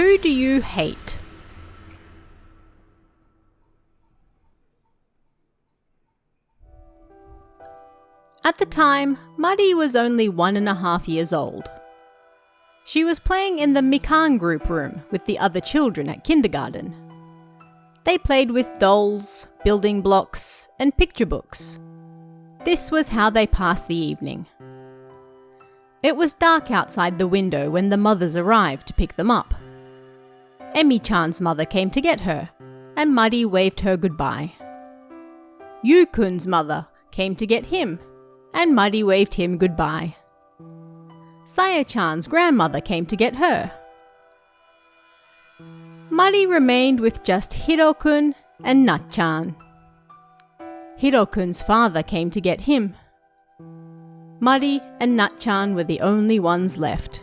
Who do you hate? At the time, Muddy was only 1.5 years old. She was playing in the Mikan group room with the other children at kindergarten. They played with dolls, building blocks, and picture books. This was how they passed the evening. It was dark outside the window when the mothers arrived to pick them up. Emi-chan's mother came to get her, and Muddy waved her goodbye. Yu-kun's mother came to get him, and Muddy waved him goodbye. Saya-chan's grandmother came to get her. Muddy remained with just Hiro-kun and Nat-chan. Hiro-kun's father came to get him. Muddy and Nat-chan were the only ones left.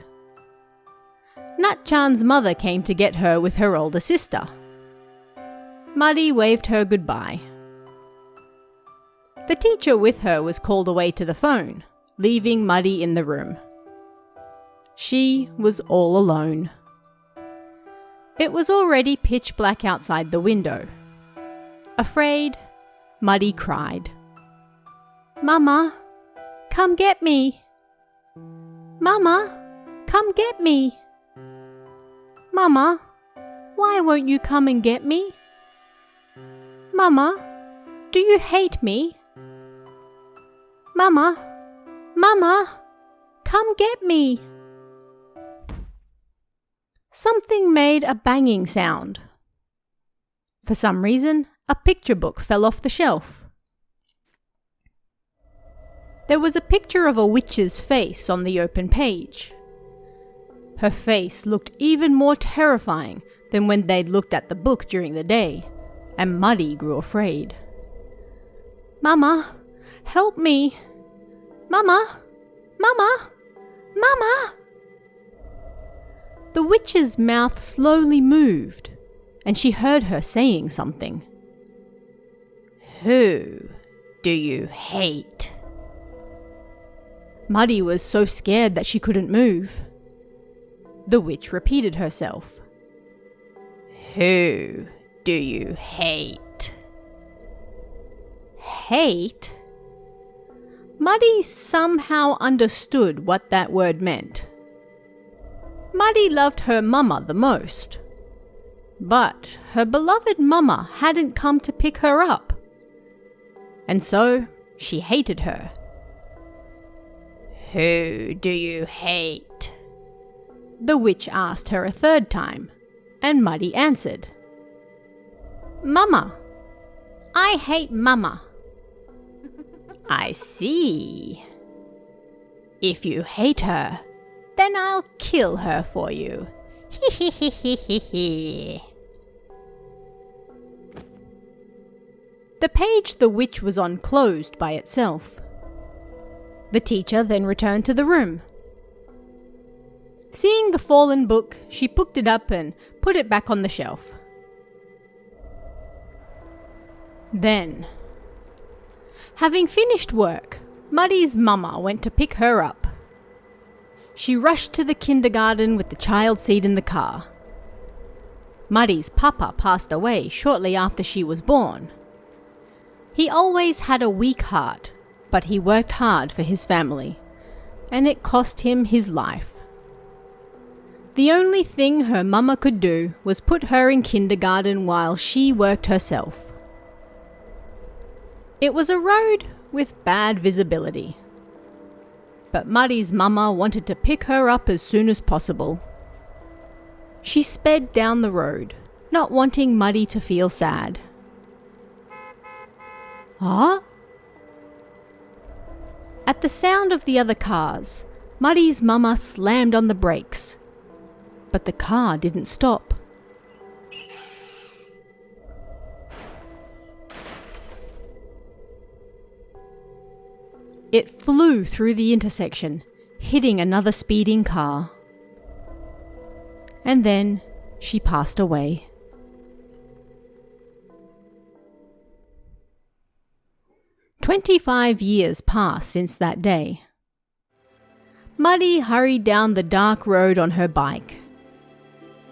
Nat-chan's mother came to get her with her older sister. Muddy waved her goodbye. The teacher with her was called away to the phone, leaving Muddy in the room. She was all alone. It was already pitch black outside the window. Afraid, Muddy cried. "Mama, come get me! Mama, come get me! Mama, why won't you come and get me? Mama, do you hate me? Mama, Mama, come get me!" Something made a banging sound. For some reason, a picture book fell off the shelf. There was a picture of a witch's face on the open page. Her face looked even more terrifying than when they'd looked at the book during the day, and Muddy grew afraid. "Mama, help me! Mama! Mama! Mama!" The witch's mouth slowly moved, and she heard her saying something. "Who do you hate?" Muddy was so scared that she couldn't move. The witch repeated herself. "Who do you hate?" Hate? Muddy somehow understood what that word meant. Muddy loved her mama the most, but her beloved mama hadn't come to pick her up, and so she hated her. "Who do you hate?" the witch asked her a third time, and Muddy answered. "Mama. I hate Mama." "I see. If you hate her, then I'll kill her for you. He he he he he he." The page the witch was on closed by itself. The teacher then returned to the room. Seeing the fallen book, she picked it up and put it back on the shelf. Then, having finished work, Muddy's mama went to pick her up. She rushed to the kindergarten with the child seat in the car. Muddy's papa passed away shortly after she was born. He always had a weak heart, but he worked hard for his family, and it cost him his life. The only thing her mama could do was put her in kindergarten while she worked herself. It was a road with bad visibility, but Muddy's mama wanted to pick her up as soon as possible. She sped down the road, not wanting Muddy to feel sad. Huh? At the sound of the other cars, Muddy's mama slammed on the brakes, but the car didn't stop. It flew through the intersection, hitting another speeding car. And then she passed away. "25 years passed since that day. Muddy hurried down the dark road on her bike.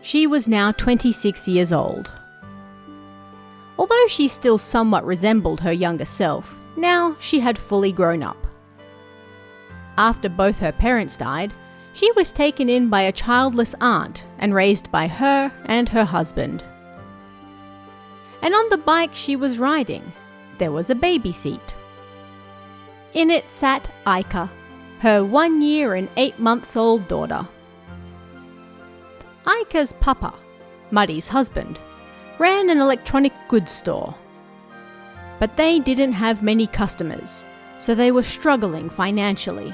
She was now 26 years old. Although she still somewhat resembled her younger self, now she had fully grown up. After both her parents died, she was taken in by a childless aunt and raised by her and her husband. And on the bike she was riding, there was a baby seat. In it sat Aika, her 1 year and 8 months old daughter. Aika's papa, Muddy's husband, ran an electronic goods store. But they didn't have many customers, so they were struggling financially.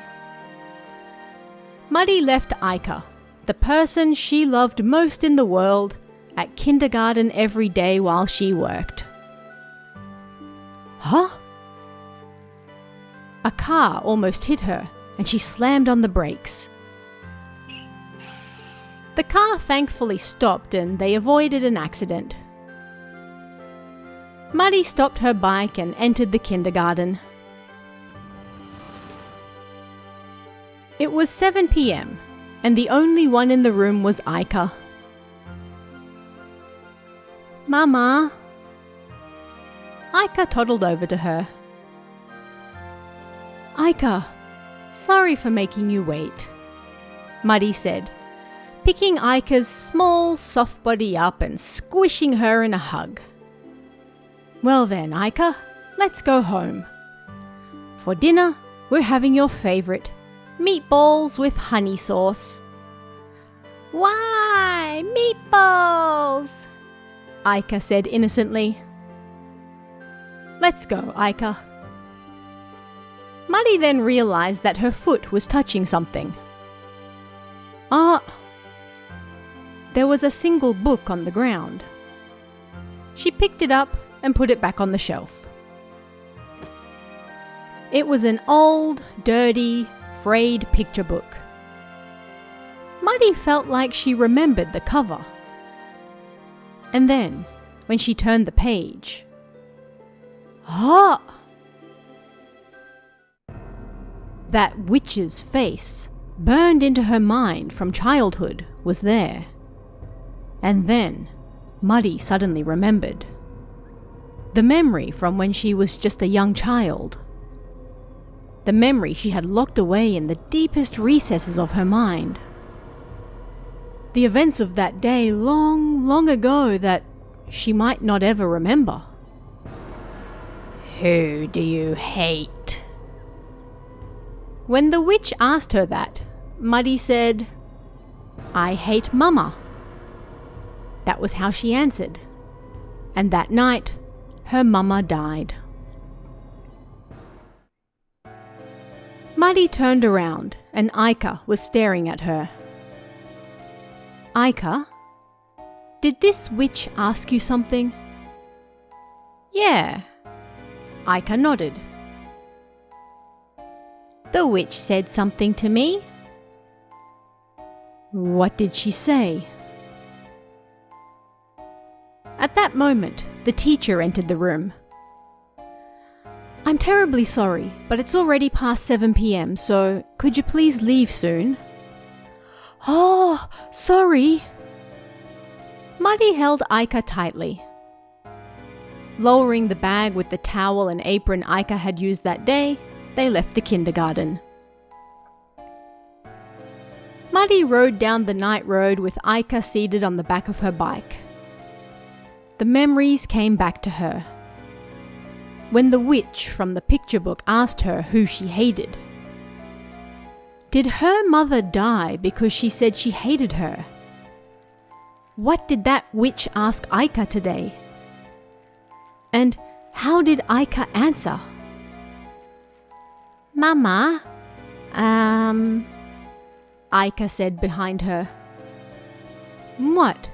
Muddy left Aika, the person she loved most in the world, at kindergarten every day while she worked. Huh? A car almost hit her, and she slammed on the brakes. The car thankfully stopped and they avoided an accident. Muddy stopped her bike and entered the kindergarten. It was 7 p.m, and the only one in the room was Aika. Mama. Aika toddled over to her. Aika, sorry for making you wait, Muddy said, picking Aika's small, soft body up and squishing her in a hug. Well then, Aika, let's go home. For dinner, we're having your favourite, meatballs with honey sauce. Why, meatballs? Aika said innocently. Let's go, Aika. Muddy then realised that her foot was touching something. There was a single book on the ground. She picked it up and put it back on the shelf. It was an old, dirty, frayed picture book. Muddy felt like she remembered the cover. And then, when she turned the page... That witch's face, burned into her mind from childhood, was there. And then, Muddy suddenly remembered. The memory from when she was just a young child. The memory she had locked away in the deepest recesses of her mind. The events of that day long, long ago that she might not ever remember. Who do you hate? When the witch asked her that, Muddy said, I hate Mama. That was how she answered. And that night, her mama died. Muddy turned around and Aika was staring at her. Aika, did this witch ask you something? Yeah. Aika nodded. The witch said something to me. What did she say? At that moment, the teacher entered the room. I'm terribly sorry, but it's already past 7 p.m, so could you please leave soon? Oh, sorry. Muddy held Aika tightly. Lowering the bag with the towel and apron Aika had used that day, they left the kindergarten. Muddy rode down the night road with Aika seated on the back of her bike. The memories came back to her. When the witch from the picture book asked her who she hated. Did her mother die because she said she hated her? What did that witch ask Aika today? And how did Aika answer? Mama, Aika said behind her. What?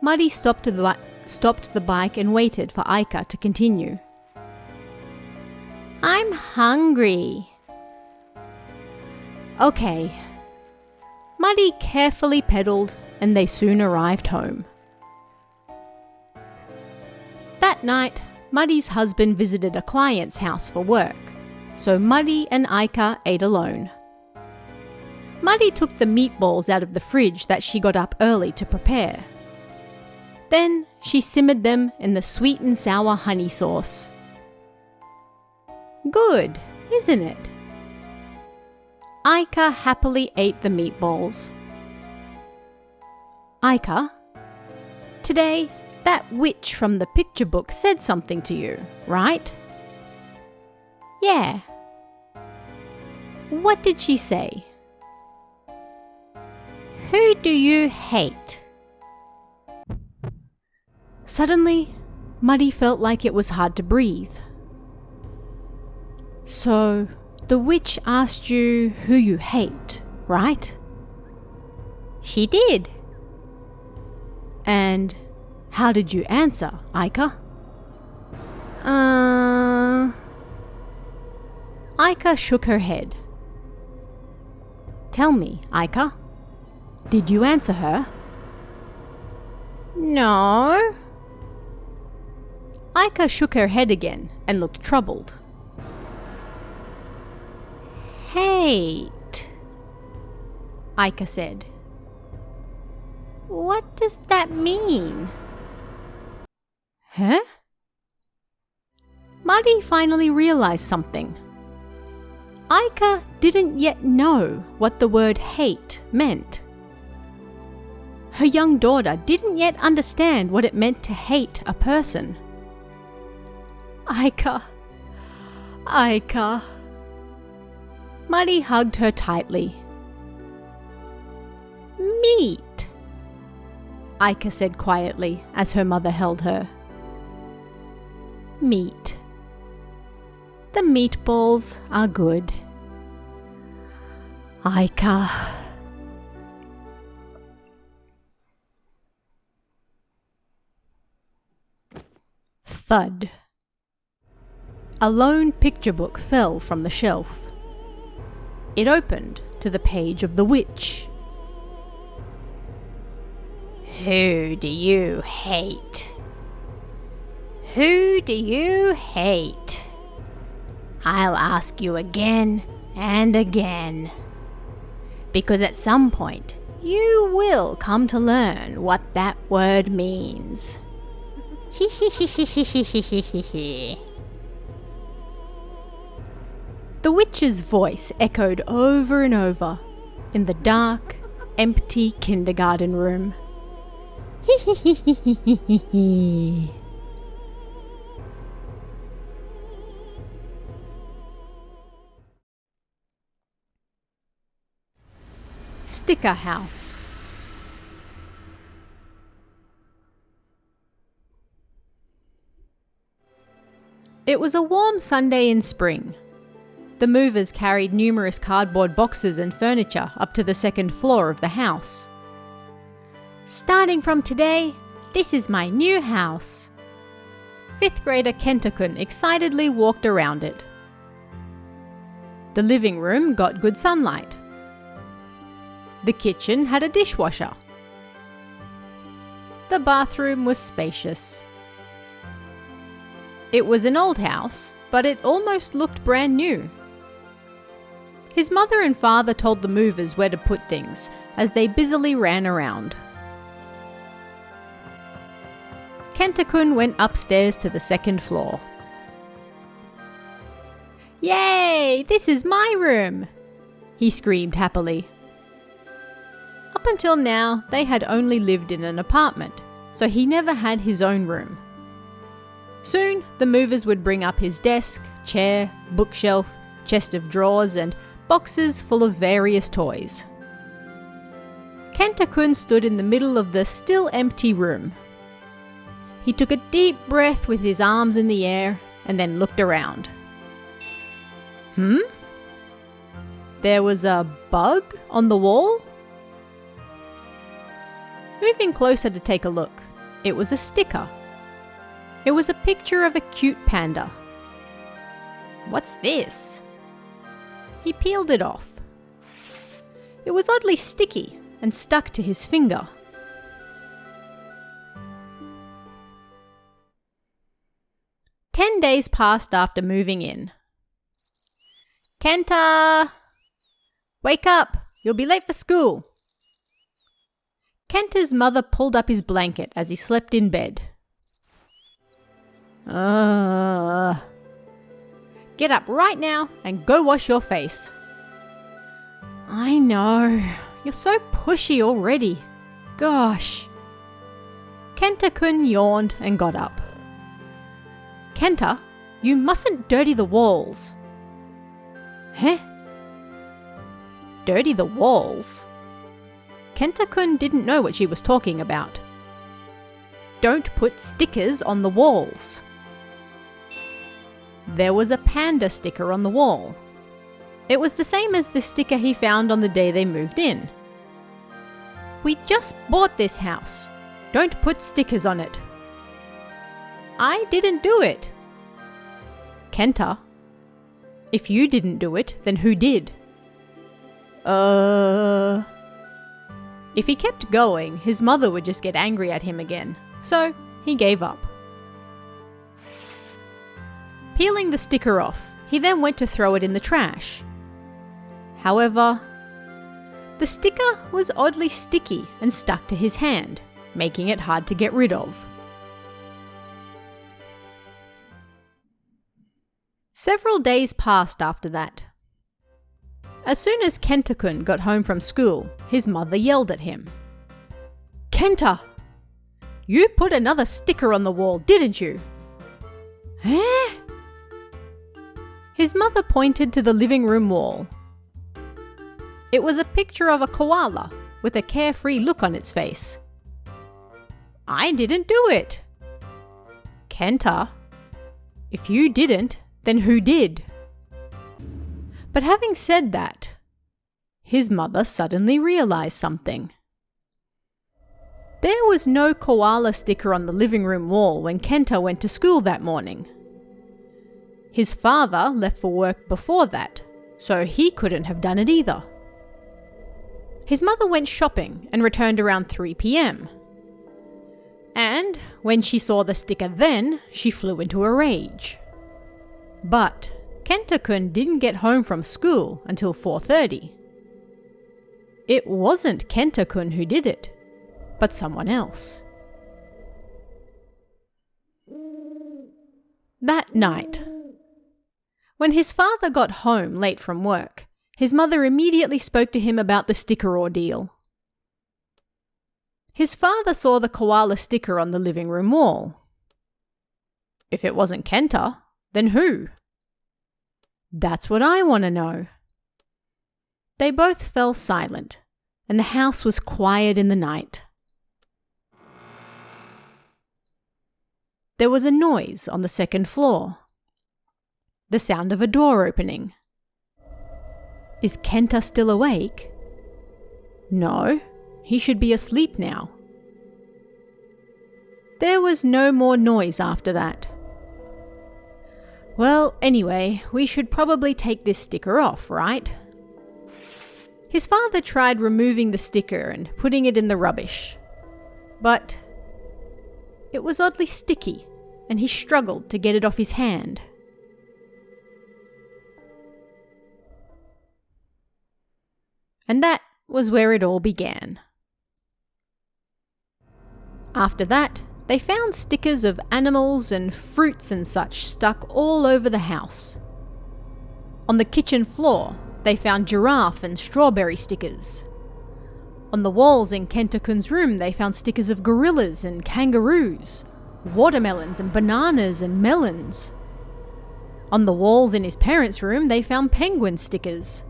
Muddy stopped the bike and waited for Aika to continue. I'm hungry. Okay. Muddy carefully pedaled and they soon arrived home. That night, Muddy's husband visited a client's house for work, so Muddy and Aika ate alone. Muddy took the meatballs out of the fridge that she got up early to prepare. Then she simmered them in the sweet and sour honey sauce. Good, isn't it? Aika happily ate the meatballs. Aika, today that witch from the picture book said something to you, right? Yeah. What did she say? Who do you hate? Suddenly, Muddy felt like it was hard to breathe. So, the witch asked you who you hate, right? She did. And how did you answer, Aika? Aika shook her head. Tell me, Aika, did you answer her? No. Aika shook her head again and looked troubled. Hate, Aika said. What does that mean? Huh? Muddy finally realized something. Aika didn't yet know what the word hate meant. Her young daughter didn't yet understand what it meant to hate a person. Aika. Muddy hugged her tightly. Meat, Aika said quietly as her mother held her. Meat. The meatballs are good. Aika. Thud. A lone picture book fell from the shelf. It opened to the page of the witch. Who do you hate? Who do you hate? I'll ask you again and again. Because at some point, you will come to learn what that word means. The witch's voice echoed over and over in the dark, empty kindergarten room. Sticker House. It was a warm Sunday in spring. The movers carried numerous cardboard boxes and furniture up to the second floor of the house. Starting from today, this is my new house. Fifth grader Kenta-kun excitedly walked around it. The living room got good sunlight. The kitchen had a dishwasher. The bathroom was spacious. It was an old house, but it almost looked brand new. His mother and father told the movers where to put things as they busily ran around. Kenta-kun went upstairs to the second floor. Yay! This is my room! He screamed happily. Up until now, they had only lived in an apartment, so he never had his own room. Soon, the movers would bring up his desk, chair, bookshelf, chest of drawers, and boxes full of various toys. Kenta-kun stood in the middle of the still empty room. He took a deep breath with his arms in the air and then looked around. There was a bug on the wall? Moving closer to take a look, it was a sticker. It was a picture of a cute panda. What's this? He peeled it off. It was oddly sticky and stuck to his finger. Ten days passed after moving in. Kenta! Wake up! You'll be late for school. Kenta's mother pulled up his blanket as he slept in bed. Get up right now and go wash your face. I know. You're so pushy already. Gosh. Kenta-kun yawned and got up. Kenta, you mustn't dirty the walls. Huh? Dirty the walls? Kenta-kun didn't know what she was talking about. Don't put stickers on the walls. There was a panda sticker on the wall. It was the same as the sticker he found on the day they moved in. We just bought this house. Don't put stickers on it. I didn't do it. Kenta, if you didn't do it, then who did? If he kept going, his mother would just get angry at him again, so he gave up. Peeling the sticker off, he then went to throw it in the trash. However, the sticker was oddly sticky and stuck to his hand, making it hard to get rid of. Several days passed after that. As soon as Kenta-kun got home from school, his mother yelled at him. Kenta! You put another sticker on the wall, didn't you? Eh? His mother pointed to the living room wall. It was a picture of a koala with a carefree look on its face. I didn't do it. Kenta, if you didn't, then who did? But having said that, his mother suddenly realized something. There was no koala sticker on the living room wall when Kenta went to school that morning. His father left for work before that, so he couldn't have done it either. His mother went shopping and returned around 3 p.m. And when she saw the sticker then, she flew into a rage. But Kenta-kun didn't get home from school until 4:30. It wasn't Kenta-kun who did it, but someone else. That night, when his father got home late from work, his mother immediately spoke to him about the sticker ordeal. His father saw the koala sticker on the living room wall. If it wasn't Kenta, then who? That's what I want to know. They both fell silent, and the house was quiet in the night. There was a noise on the second floor. The sound of a door opening. Is Kenta still awake? No, he should be asleep now. There was no more noise after that. Well, anyway, we should probably take this sticker off, right? His father tried removing the sticker and putting it in the rubbish. But it was oddly sticky, and he struggled to get it off his hand. And that was where it all began. After that, they found stickers of animals and fruits and such stuck all over the house. On the kitchen floor, they found giraffe and strawberry stickers. On the walls in Kenta-kun's room, they found stickers of gorillas and kangaroos, watermelons and bananas and melons. On the walls in his parents' room, they found penguin stickers.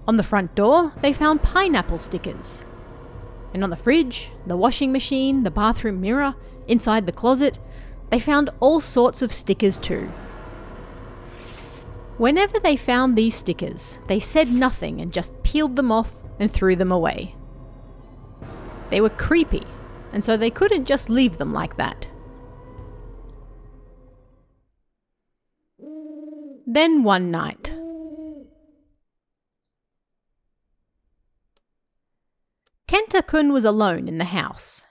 On the front door, they found pineapple stickers. And on the fridge, the washing machine, the bathroom mirror, inside the closet, they found all sorts of stickers too. Whenever they found these stickers, they said nothing and just peeled them off and threw them away. They were creepy, and so they couldn't just leave them like that. Then one night, Kenta-kun was alone in the house.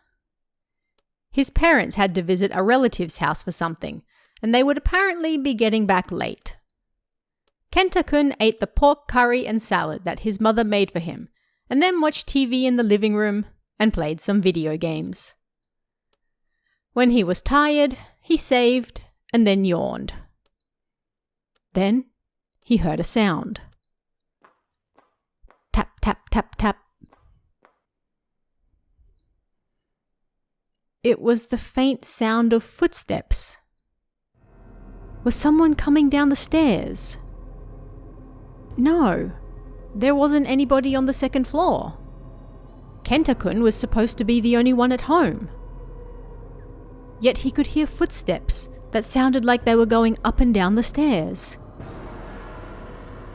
His parents had to visit a relative's house for something, and they would apparently be getting back late. Kenta-kun ate the pork curry and salad that his mother made for him, and then watched TV in the living room and played some video games. When he was tired, he saved and then yawned. Then he heard a sound. Tap, tap, tap, tap. It was the faint sound of footsteps. Was someone coming down the stairs? No, there wasn't anybody on the second floor. Kenta-kun was supposed to be the only one at home. Yet he could hear footsteps that sounded like they were going up and down the stairs.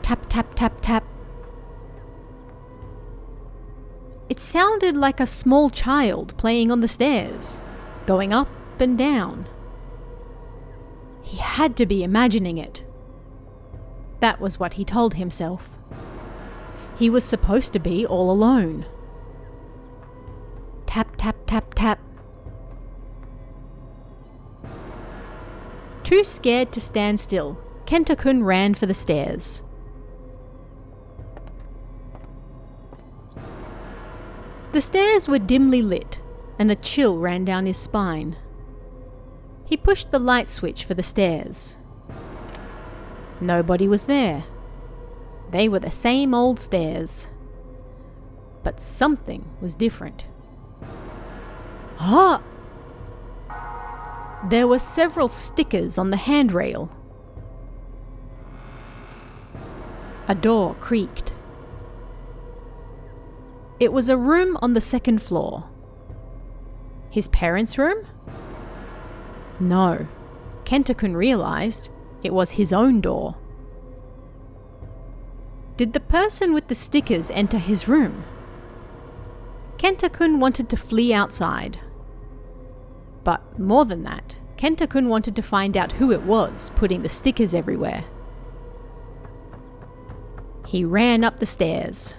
Tap, tap, tap, tap. It sounded like a small child playing on the stairs, going up and down. He had to be imagining it. That was what he told himself. He was supposed to be all alone. Tap, tap, tap, tap. Too scared to stand still, Kenta-kun ran for the stairs. The stairs were dimly lit, and a chill ran down his spine. He pushed the light switch for the stairs. Nobody was there. They were the same old stairs. But something was different. Ah! There were several stickers on the handrail. A door creaked. It was a room on the second floor. His parents' room? No. Kenta-kun realized it was his own door. Did the person with the stickers enter his room? Kenta-kun wanted to flee outside. But more than that, Kenta-kun wanted to find out who it was putting the stickers everywhere. He ran up the stairs.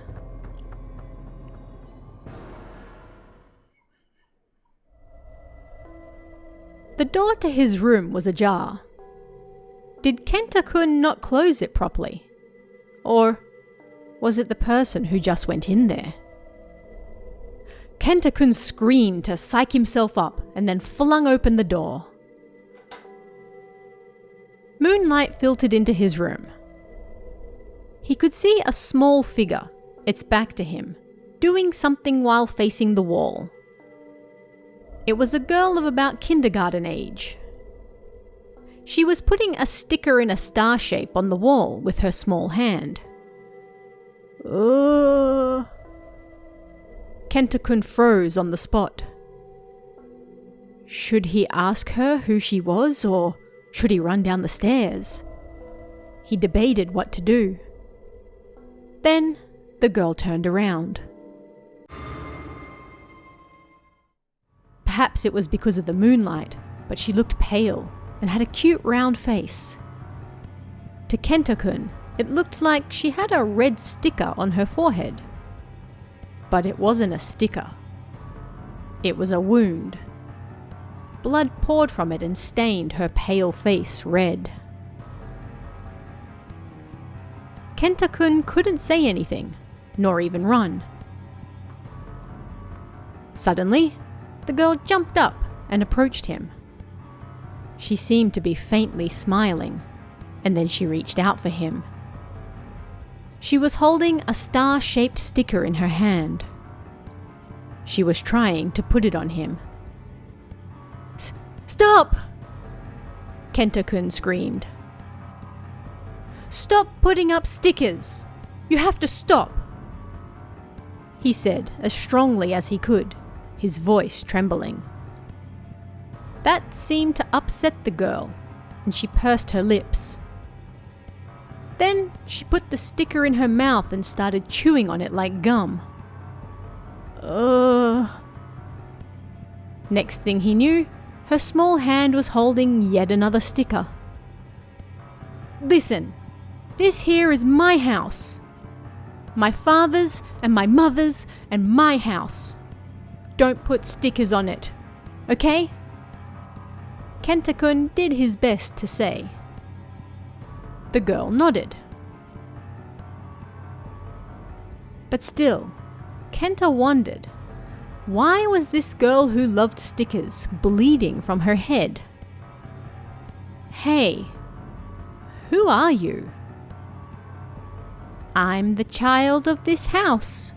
The door to his room was ajar. Did Kenta-kun not close it properly? Or was it the person who just went in there? Kenta-kun screamed to psych himself up and then flung open the door. Moonlight filtered into his room. He could see a small figure, its back to him, doing something while facing the wall. It was a girl of about kindergarten age. She was putting a sticker in a star shape on the wall with her small hand. Kenta-kun froze on the spot. Should he ask her who she was, or should he run down the stairs? He debated what to do. Then the girl turned around. Perhaps it was because of the moonlight, but she looked pale and had a cute round face. To Kenta-kun, it looked like she had a red sticker on her forehead. But it wasn't a sticker. It was a wound. Blood poured from it and stained her pale face red. Kenta-kun couldn't say anything, nor even run. Suddenly, the girl jumped up and approached him. She seemed to be faintly smiling, and then she reached out for him. She was holding a star-shaped sticker in her hand. She was trying to put it on him. Stop! Kenta-kun screamed. Stop putting up stickers! You have to stop! He said as strongly as he could, his voice trembling. That seemed to upset the girl, and she pursed her lips. Then she put the sticker in her mouth and started chewing on it like gum. Next thing he knew, her small hand was holding yet another sticker. Listen, this here is my house. My father's and my mother's and my house. Don't put stickers on it, okay? Kenta-kun did his best to say. The girl nodded, But still, Kenta wondered, why was this girl who loved stickers bleeding from her head? Hey, who are you? I'm the child of this house,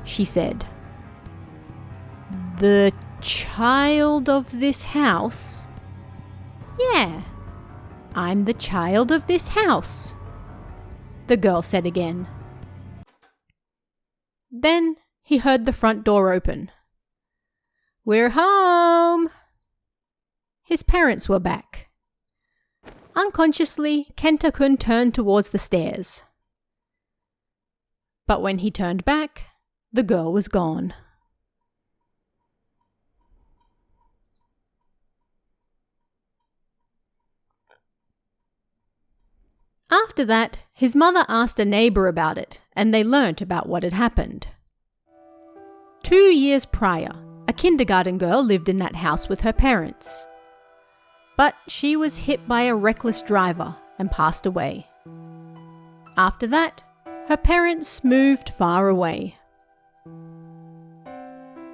she said. The child of this house? Yeah, I'm the child of this house, the girl said again. Then he heard the front door open. We're home! His parents were back. Unconsciously, Kenta-kun turned towards the stairs. But when he turned back, the girl was gone. After that, his mother asked a neighbor about it, and they learnt about what had happened. 2 years prior, a kindergarten girl lived in that house with her parents. But she was hit by a reckless driver and passed away. After that, her parents moved far away.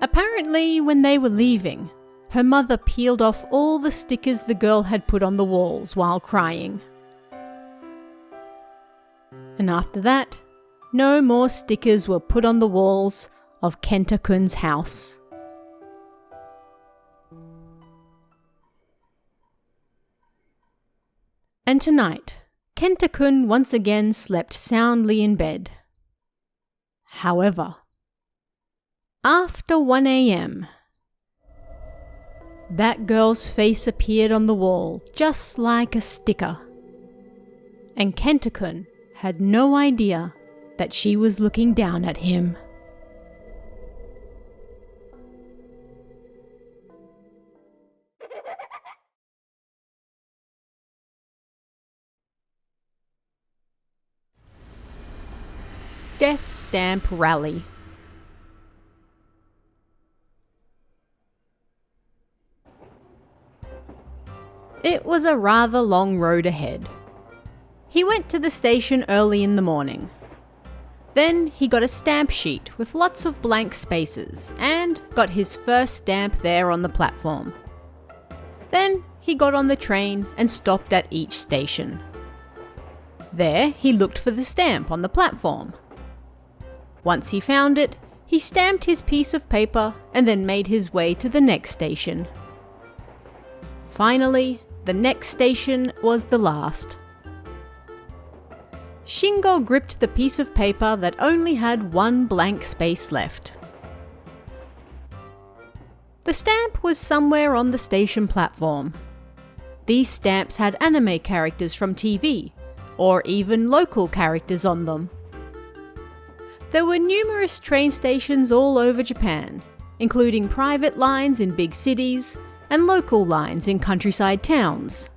Apparently, when they were leaving, her mother peeled off all the stickers the girl had put on the walls while crying. And after that, no more stickers were put on the walls of Kenta-kun's house. And tonight, Kenta-kun once again slept soundly in bed. However, after 1 a.m., that girl's face appeared on the wall just like a sticker. And Kenta-kun had no idea that she was looking down at him. Death Stamp Rally. It was a rather long road ahead. He went to the station early in the morning. Then he got a stamp sheet with lots of blank spaces and got his first stamp there on the platform. Then he got on the train and stopped at each station. There he looked for the stamp on the platform. Once he found it, he stamped his piece of paper and then made his way to the next station. Finally, the next station was the last. Shingo gripped the piece of paper that only had one blank space left. The stamp was somewhere on the station platform. These stamps had anime characters from TV, or even local characters on them. There were numerous train stations all over Japan, including private lines in big cities and local lines in countryside towns.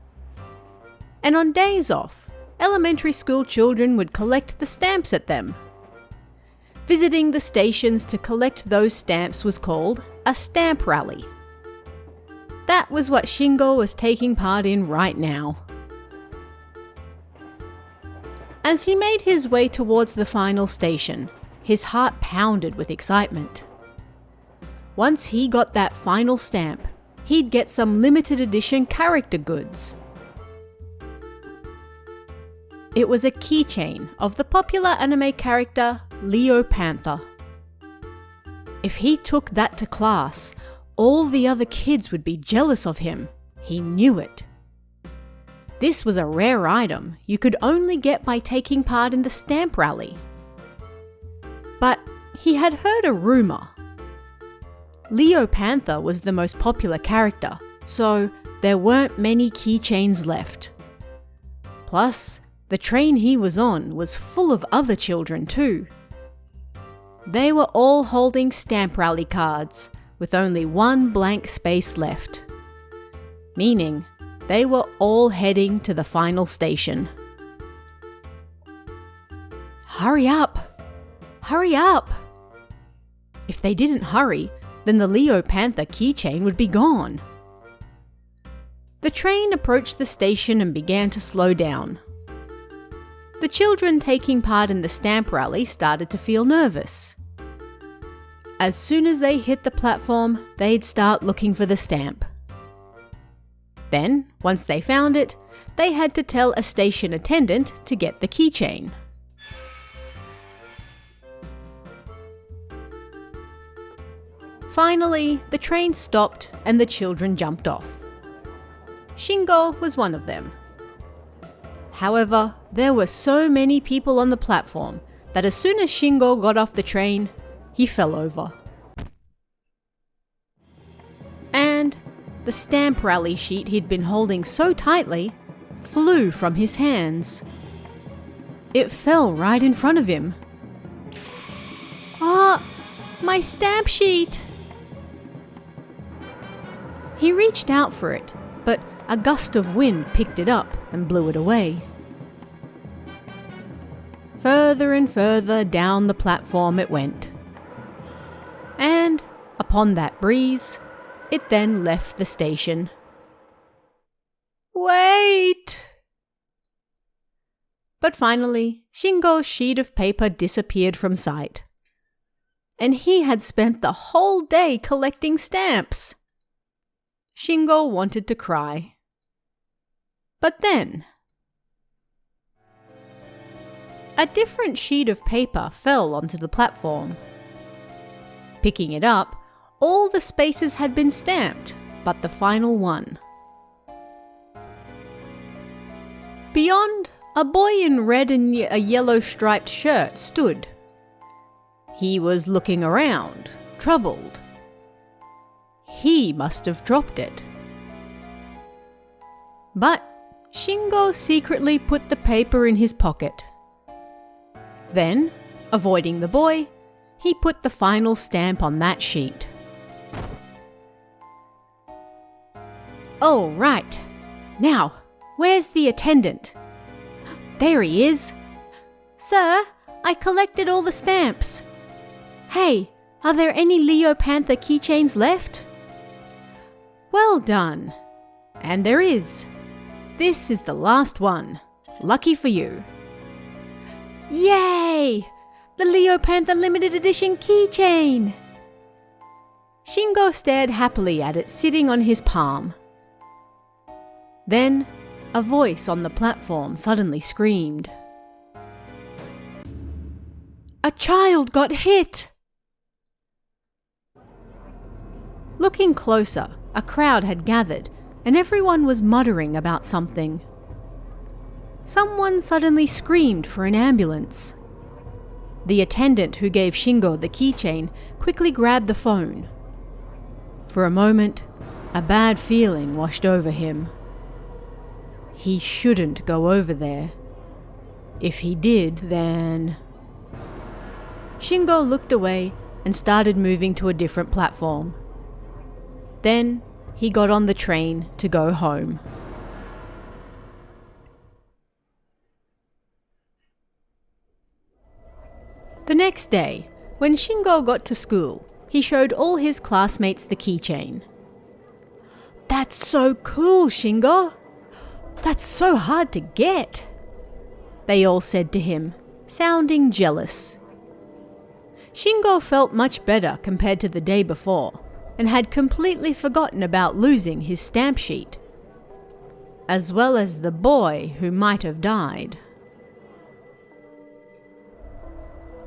And on days off, elementary school children would collect the stamps at them. Visiting the stations to collect those stamps was called a stamp rally. That was what Shingo was taking part in right now. As he made his way towards the final station, his heart pounded with excitement. Once he got that final stamp, he'd get some limited edition character goods. It was a keychain of the popular anime character Leo Panther. If he took that to class, all the other kids would be jealous of him. He knew it. This was a rare item you could only get by taking part in the stamp rally. But he had heard a rumor. Leo Panther was the most popular character, so there weren't many keychains left. Plus, the train he was on was full of other children too. They were all holding stamp rally cards, with only one blank space left. Meaning, they were all heading to the final station. Hurry up! Hurry up! If they didn't hurry, then the Leo Panther keychain would be gone. The train approached the station and began to slow down. The children taking part in the stamp rally started to feel nervous. As soon as they hit the platform, they'd start looking for the stamp. Then, once they found it, they had to tell a station attendant to get the keychain. Finally, the train stopped and the children jumped off. Shingo was one of them. However, there were so many people on the platform that as soon as Shingo got off the train, he fell over. And the stamp rally sheet he'd been holding so tightly flew from his hands. It fell right in front of him. "Ah, my stamp sheet!" He reached out for it, but a gust of wind picked it up and blew it away. Further and further down the platform it went. And, upon that breeze, it then left the station. "Wait!" But finally, Shingo's sheet of paper disappeared from sight. And he had spent the whole day collecting stamps. Shingo wanted to cry. But then, a different sheet of paper fell onto the platform. Picking it up, all the spaces had been stamped, but the final one. Beyond, a boy in red and a yellow striped shirt stood. He was looking around, troubled. He must have dropped it. But Shingo secretly put the paper in his pocket. Then, avoiding the boy, he put the final stamp on that sheet. "Oh, right. Now, where's the attendant?" "There he is." "Sir, I collected all the stamps." "Hey, are there any Leo Panther keychains left?" "Well done." "And there is. This is the last one. Lucky for you." "Yay! The Leo Panther limited edition keychain!" Shingo stared happily at it sitting on his palm. Then, a voice on the platform suddenly screamed. "A child got hit!" Looking closer, a crowd had gathered, and everyone was muttering about something. Someone suddenly screamed for an ambulance. The attendant who gave Shingo the keychain quickly grabbed the phone. For a moment, a bad feeling washed over him. He shouldn't go over there. If he did, then... Shingo looked away and started moving to a different platform. Then, he got on the train to go home. The next day, when Shingo got to school, he showed all his classmates the keychain. "That's so cool, Shingo! That's so hard to get!" they all said to him, sounding jealous. Shingo felt much better compared to the day before, and had completely forgotten about losing his stamp sheet, as well as the boy who might have died.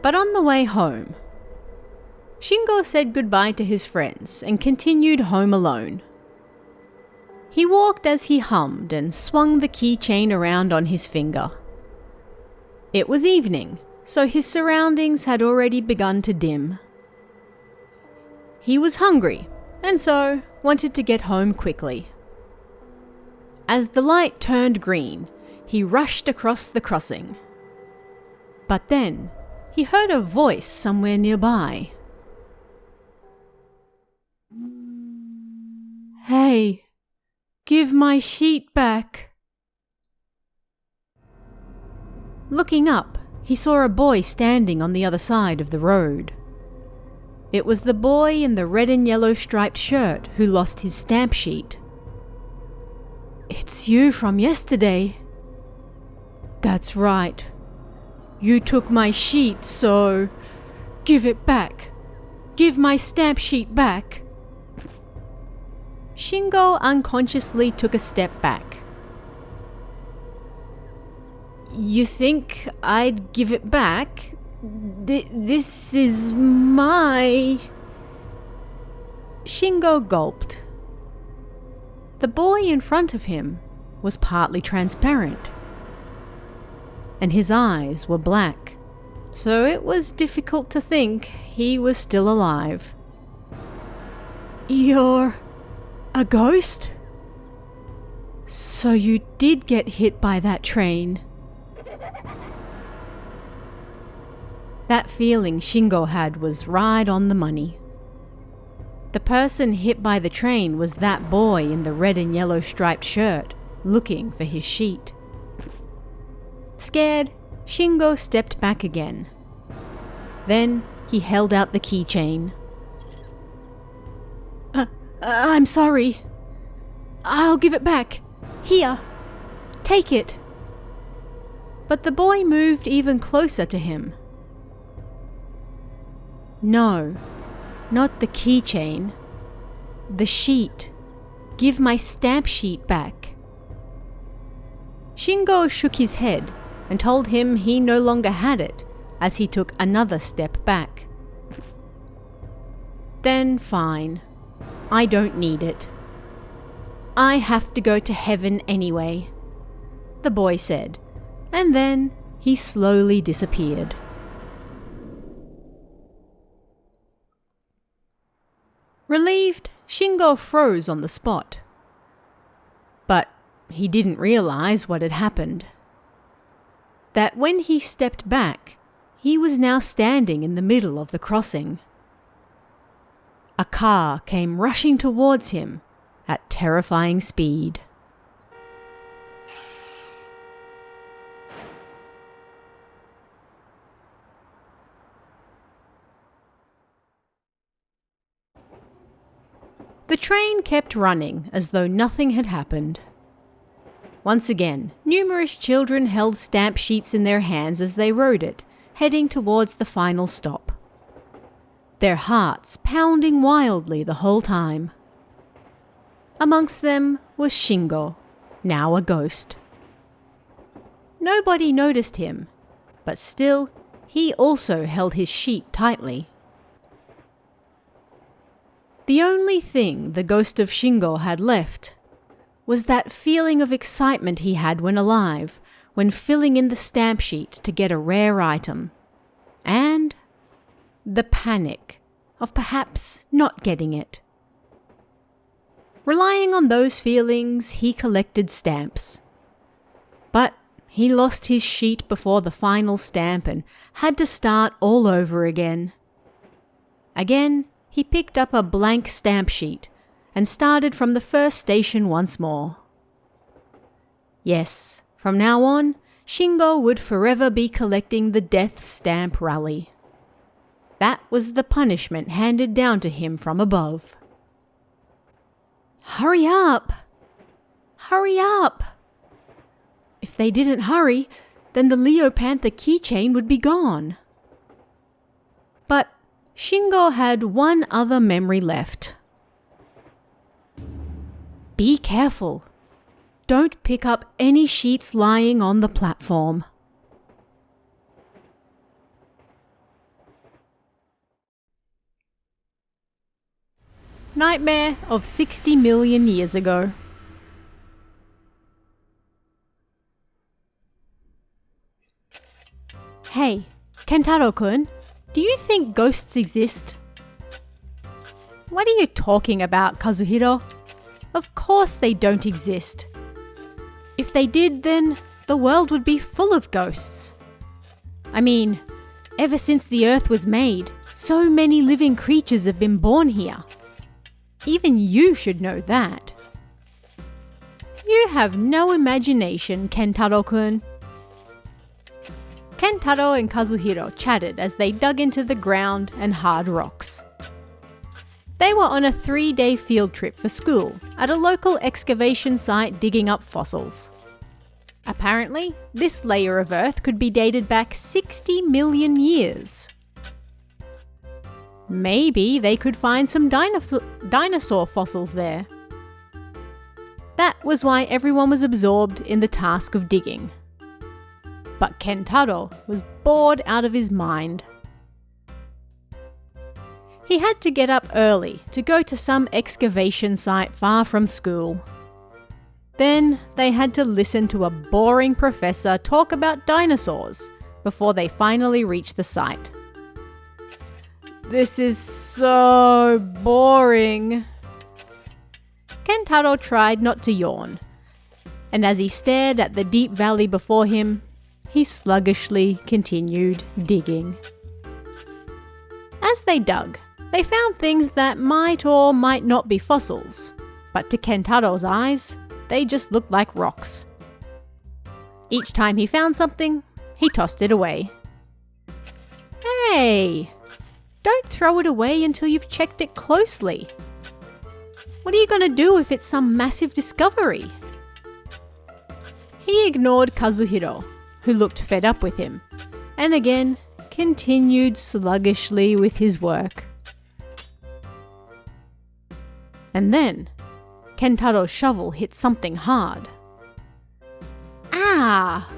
But on the way home, Shingo said goodbye to his friends and continued home alone. He walked as he hummed and swung the keychain around on his finger. It was evening, so his surroundings had already begun to dim. He was hungry, and so wanted to get home quickly. As the light turned green, he rushed across the crossing. But then, he heard a voice somewhere nearby. "Hey, give my sheet back." Looking up, he saw a boy standing on the other side of the road. It was the boy in the red and yellow striped shirt who lost his stamp sheet. "It's you from yesterday." "That's right. You took my sheet, so give it back. Give my stamp sheet back. Shingo unconsciously took a step back. You think I'd give it back? This is my... Shingo gulped. The boy in front of him was partly transparent, and his eyes were black, so it was difficult to think he was still alive. You're a ghost? So you did get hit by that train. That feeling Shingo had was right on the money. The person hit by the train was that boy in the red and yellow striped shirt, looking for his sheet. Scared, Shingo stepped back again. Then he held out the keychain. I'm sorry. I'll give it back. Here. Take it. But the boy moved even closer to him. No, not the keychain. The sheet. Give my stamp sheet back. Shingo shook his head and told him he no longer had it as he took another step back. Then fine. I don't need it. I have to go to heaven anyway, the boy said, and then he slowly disappeared. Relieved, Shingo froze on the spot. But he didn't realize what had happened. That when he stepped back, he was now standing in the middle of the crossing. A car came rushing towards him at terrifying speed. The train kept running as though nothing had happened. Once again, numerous children held stamp sheets in their hands as they rode it, heading towards the final stop. Their hearts pounding wildly the whole time. Amongst them was Shingo, now a ghost. Nobody noticed him, but still, he also held his sheet tightly. The only thing the ghost of Shingo had left was that feeling of excitement he had when alive, when filling in the stamp sheet to get a rare item, and the panic of perhaps not getting it. Relying on those feelings, he collected stamps. But he lost his sheet before the final stamp and had to start all over again. Again, he picked up a blank stamp sheet and started from the first station once more. Yes, from now on, Shingo would forever be collecting the Death Stamp Rally. That was the punishment handed down to him from above. Hurry up! Hurry up! If they didn't hurry, then the Leo Panther keychain would be gone. But Shingo had one other memory left. Be careful. Don't pick up any sheets lying on the platform. Nightmare of 60 million years ago. Hey, Kentaro-kun, do you think ghosts exist? What are you talking about, Kazuhiro? Of course they don't exist. If they did, then the world would be full of ghosts. I mean, ever since the Earth was made, so many living creatures have been born here. Even you should know that. You have no imagination, Kentaro-kun. Kentaro and Kazuhiro chatted as they dug into the ground and hard rocks. They were on a 3-day field trip for school at a local excavation site digging up fossils. Apparently, this layer of earth could be dated back 60 million years. Maybe they could find some dinosaur fossils there. That was why everyone was absorbed in the task of digging. But Kentaro was bored out of his mind. He had to get up early to go to some excavation site far from school. Then they had to listen to a boring professor talk about dinosaurs before they finally reached the site. This is so boring. Kentaro tried not to yawn, and as he stared at the deep valley before him, he sluggishly continued digging. As they dug, they found things that might or might not be fossils, but to Kentaro's eyes, they just looked like rocks. Each time he found something, he tossed it away. Hey! Don't throw it away until you've checked it closely. What are you going to do if it's some massive discovery? He ignored Kazuhiro, who looked fed up with him, and again continued sluggishly with his work. And then, Kentaro's shovel hit something hard. Ah!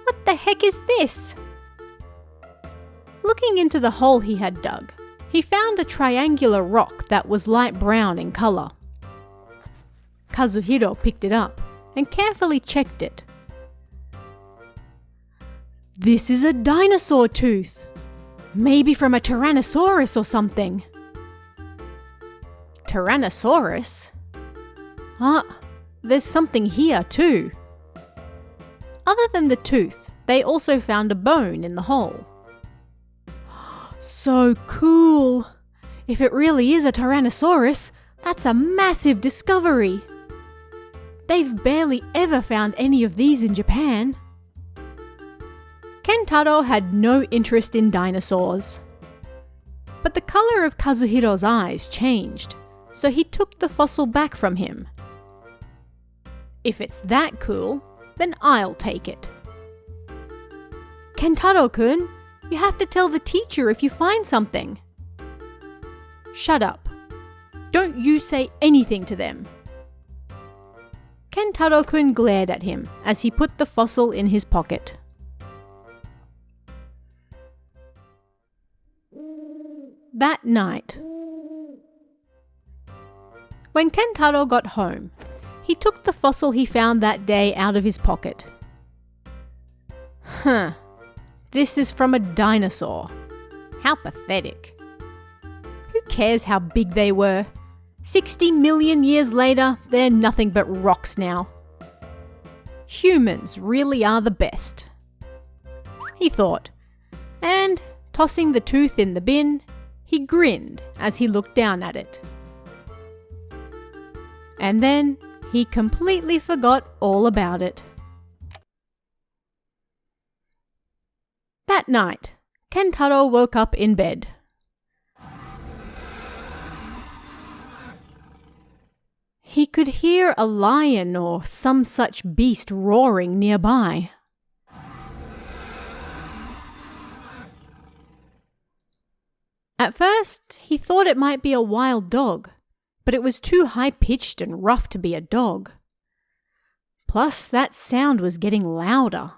What the heck is this? Looking into the hole he had dug, he found a triangular rock that was light brown in colour. Kazuhiro picked it up and carefully checked it. This is a dinosaur tooth! Maybe from a Tyrannosaurus or something. Tyrannosaurus? There's something here too. Other than the tooth, they also found a bone in the hole. So cool! If it really is a Tyrannosaurus, that's a massive discovery. They've barely ever found any of these in Japan. Kentaro had no interest in dinosaurs. But the colour of Kazuhiro's eyes changed, so he took the fossil back from him. If it's that cool, then I'll take it. Kentaro-kun, you have to tell the teacher if you find something. Shut up. Don't you say anything to them. Kentaro-kun glared at him as he put the fossil in his pocket. That night, when Kentaro got home, he took the fossil he found that day out of his pocket. This is from a dinosaur. How pathetic. Who cares how big they were? 60 million years later, they're nothing but rocks now. Humans really are the best, he thought, and tossing the tooth in the bin, he grinned as he looked down at it. And then he completely forgot all about it. That night, Kentaro woke up in bed. He could hear a lion or some such beast roaring nearby. At first, he thought it might be a wild dog, but it was too high-pitched and rough to be a dog. Plus, that sound was getting louder.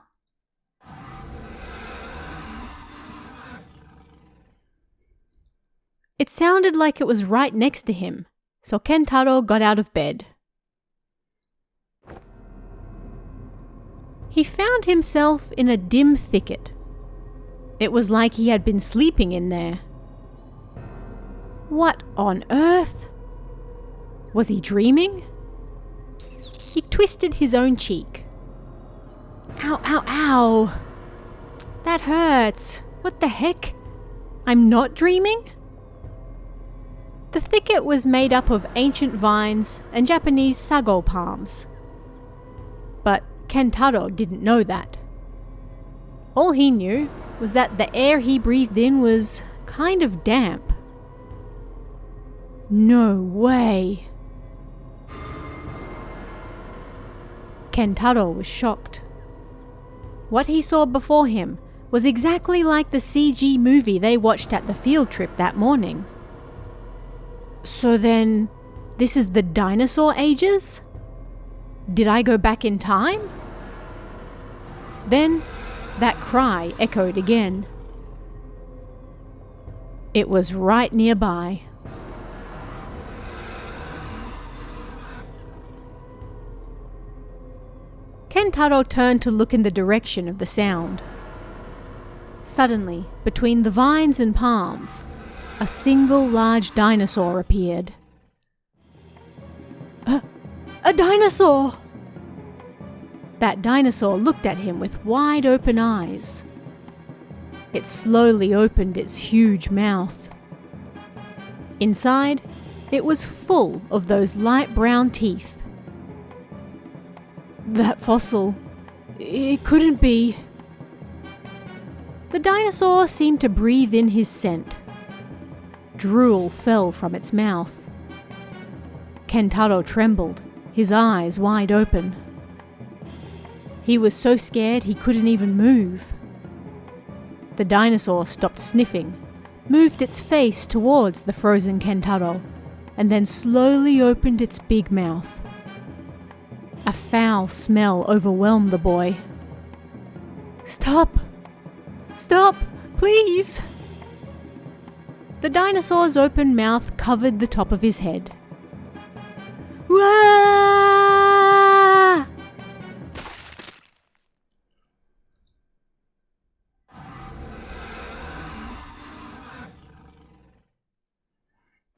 It sounded like it was right next to him, so Kentaro got out of bed. He found himself in a dim thicket. It was like he had been sleeping in there. What on earth? Was he dreaming? He twisted his own cheek. Ow, ow, ow! That hurts. What the heck? I'm not dreaming? The thicket was made up of ancient vines and Japanese sago palms. But Kentaro didn't know that. All he knew was that the air he breathed in was kind of damp. No way. Kentaro was shocked. What he saw before him was exactly like the CG movie they watched at the field trip that morning. So then, this is the dinosaur ages? Did I go back in time? Then, that cry echoed again. It was right nearby. Kentaro turned to look in the direction of the sound. Suddenly, between the vines and palms, a single large dinosaur appeared. A dinosaur! That dinosaur looked at him with wide open eyes. It slowly opened its huge mouth. Inside, it was full of those light brown teeth. That fossil, it couldn't be. The dinosaur seemed to breathe in his scent. Drool fell from its mouth. Kentaro trembled, his eyes wide open. He was so scared he couldn't even move. The dinosaur stopped sniffing, moved its face towards the frozen Kentaro, and then slowly opened its big mouth. A foul smell overwhelmed the boy. Stop! Stop! Please! The dinosaur's open mouth covered the top of his head. Wah!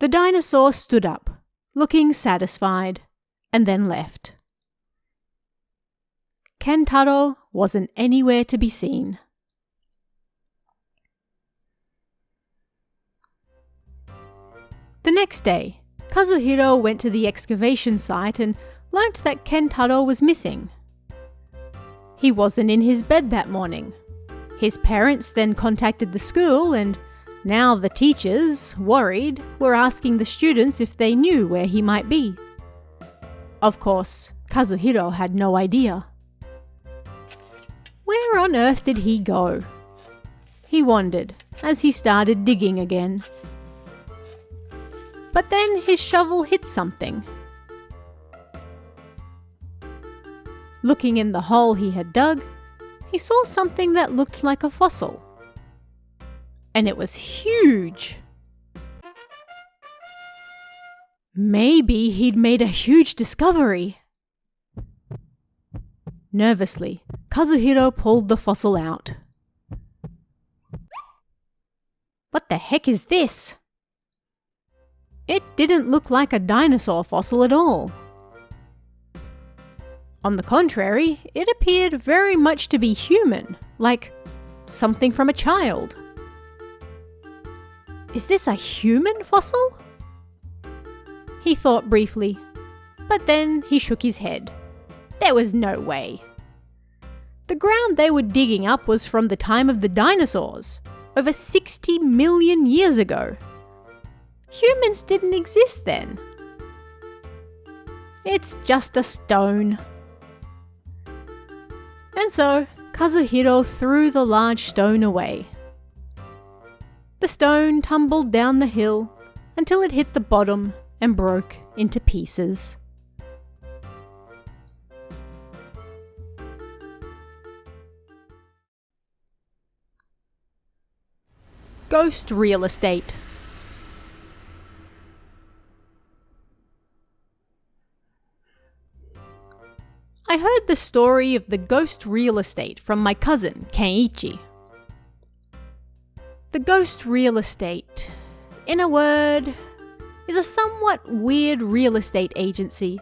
The dinosaur stood up, looking satisfied, and then left. Kentaro wasn't anywhere to be seen. The next day, Kazuhiro went to the excavation site and learnt that Kentaro was missing. He wasn't in his bed that morning. His parents then contacted the school, and now the teachers, worried, were asking the students if they knew where he might be. Of course, Kazuhiro had no idea. Where on earth did he go? He wondered as he started digging again. But then his shovel hit something. Looking in the hole he had dug, he saw something that looked like a fossil. And it was huge. Maybe he'd made a huge discovery. Nervously, Kazuhiro pulled the fossil out. What the heck is this? It didn't look like a dinosaur fossil at all. On the contrary, it appeared very much to be human, like something from a child. Is this a human fossil? He thought briefly, but then he shook his head. There was no way. The ground they were digging up was from the time of the dinosaurs, over 60 million years ago. Humans didn't exist then. It's just a stone. And so, Kazuhiro threw the large stone away. The stone tumbled down the hill until it hit the bottom and broke into pieces. Ghost real estate. I heard the story of the ghost real estate from my cousin, Keiichi. The ghost real estate, in a word, is a somewhat weird real estate agency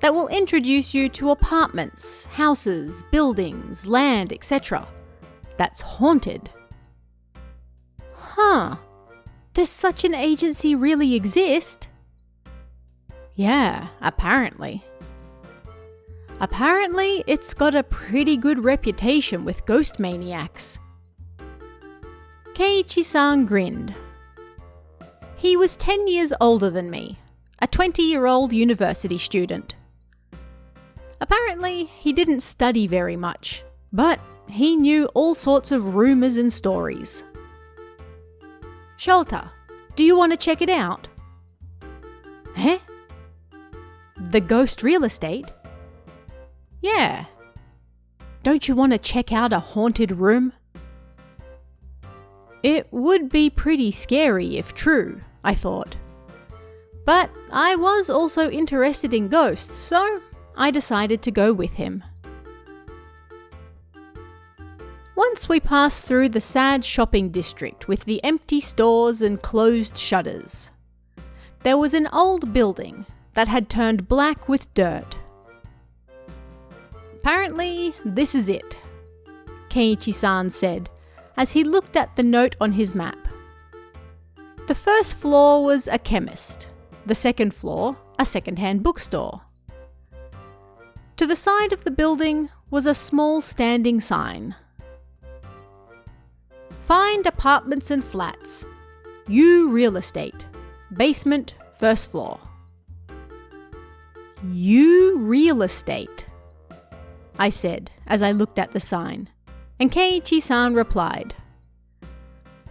that will introduce you to apartments, houses, buildings, land, etc. that's haunted. Huh, does such an agency really exist? Yeah, apparently. Apparently, it's got a pretty good reputation with ghost maniacs. Keiichi-san grinned. He was 10 years older than me, a 20-year-old university student. Apparently, he didn't study very much, but he knew all sorts of rumors and stories. Shota, do you want to check it out? Eh? The ghost real estate? Yeah. Don't you want to check out a haunted room? It would be pretty scary if true, I thought. But I was also interested in ghosts, so I decided to go with him. Once we passed through the sad shopping district with the empty stores and closed shutters. There was an old building that had turned black with dirt. Apparently, this is it, Keiichi-san said as he looked at the note on his map. The first floor was a chemist, the second floor a second-hand bookstore. To the side of the building was a small standing sign. Find apartments and flats. U Real Estate. Basement, first floor. U Real Estate, I said as I looked at the sign, and Keiichi-san replied,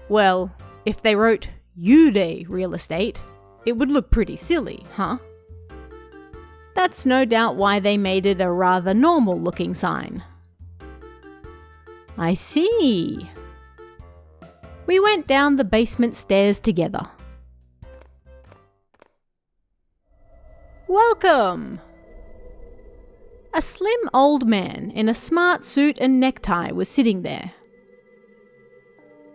Well, if they wrote Yude Real Estate, it would look pretty silly, huh? That's no doubt why they made it a rather normal-looking sign. I see. We went down the basement stairs together. Welcome! A slim old man in a smart suit and necktie was sitting there.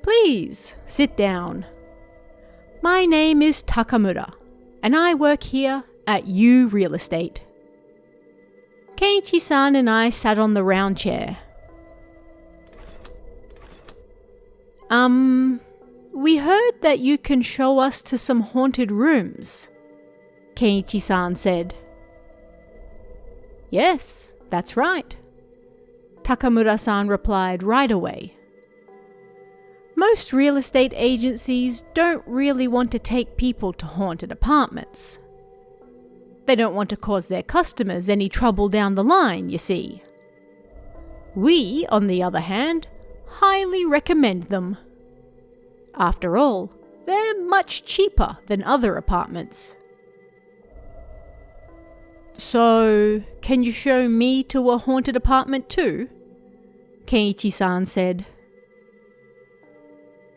Please, sit down. My name is Takamura, and I work here at U Real Estate. Keiichi-san and I sat on the round chair. We heard that you can show us to some haunted rooms, Keiichi-san said. Yes, that's right, Takamura-san replied right away. Most real estate agencies don't really want to take people to haunted apartments. They don't want to cause their customers any trouble down the line, you see. We, on the other hand, highly recommend them. After all, they're much cheaper than other apartments. So, can you show me to a haunted apartment too? Keiichi-san said.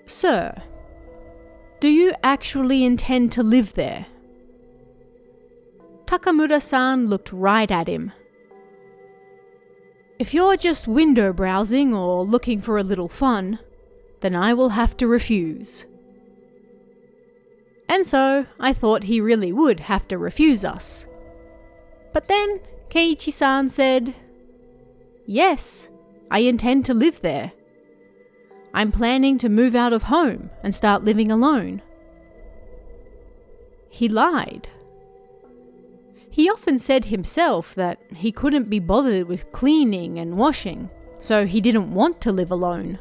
Sir, do you actually intend to live there? Takamura-san looked right at him. If you're just window browsing or looking for a little fun, then I will have to refuse. And so I thought he really would have to refuse us. But then Keiichi-san said, Yes, I intend to live there. I'm planning to move out of home and start living alone. He lied. He often said himself that he couldn't be bothered with cleaning and washing, so he didn't want to live alone.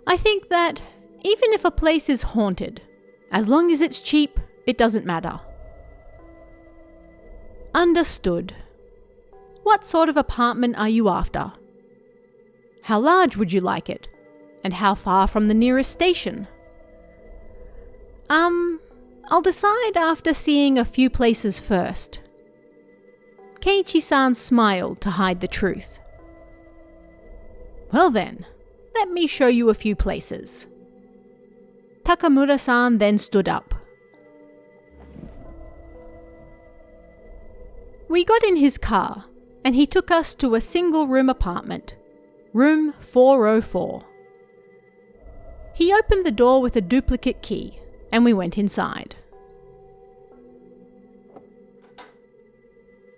I think that even if a place is haunted, as long as it's cheap, it doesn't matter. Understood. What sort of apartment are you after? How large would you like it? And how far from the nearest station? I'll decide after seeing a few places first. Keiichi-san smiled to hide the truth. Well then, let me show you a few places. Takamura-san then stood up. We got in his car, and he took us to a single-room apartment, room 404. He opened the door with a duplicate key, and we went inside.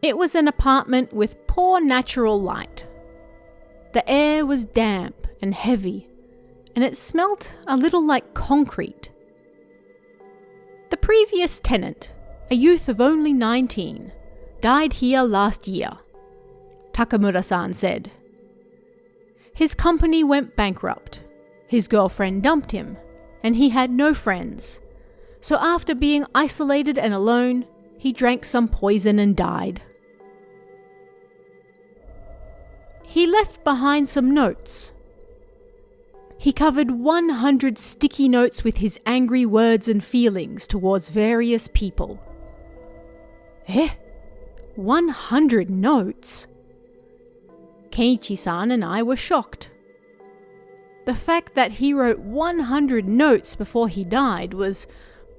It was an apartment with poor natural light. The air was damp and heavy, and it smelt a little like concrete. The previous tenant, a youth of only 19, died here last year, Takamura-san said. His company went bankrupt. His girlfriend dumped him, and he had no friends. So after being isolated and alone, he drank some poison and died. He left behind some notes. He covered 100 sticky notes with his angry words and feelings towards various people. 100 notes? Keiichi-san and I were shocked. The fact that he wrote 100 notes before he died was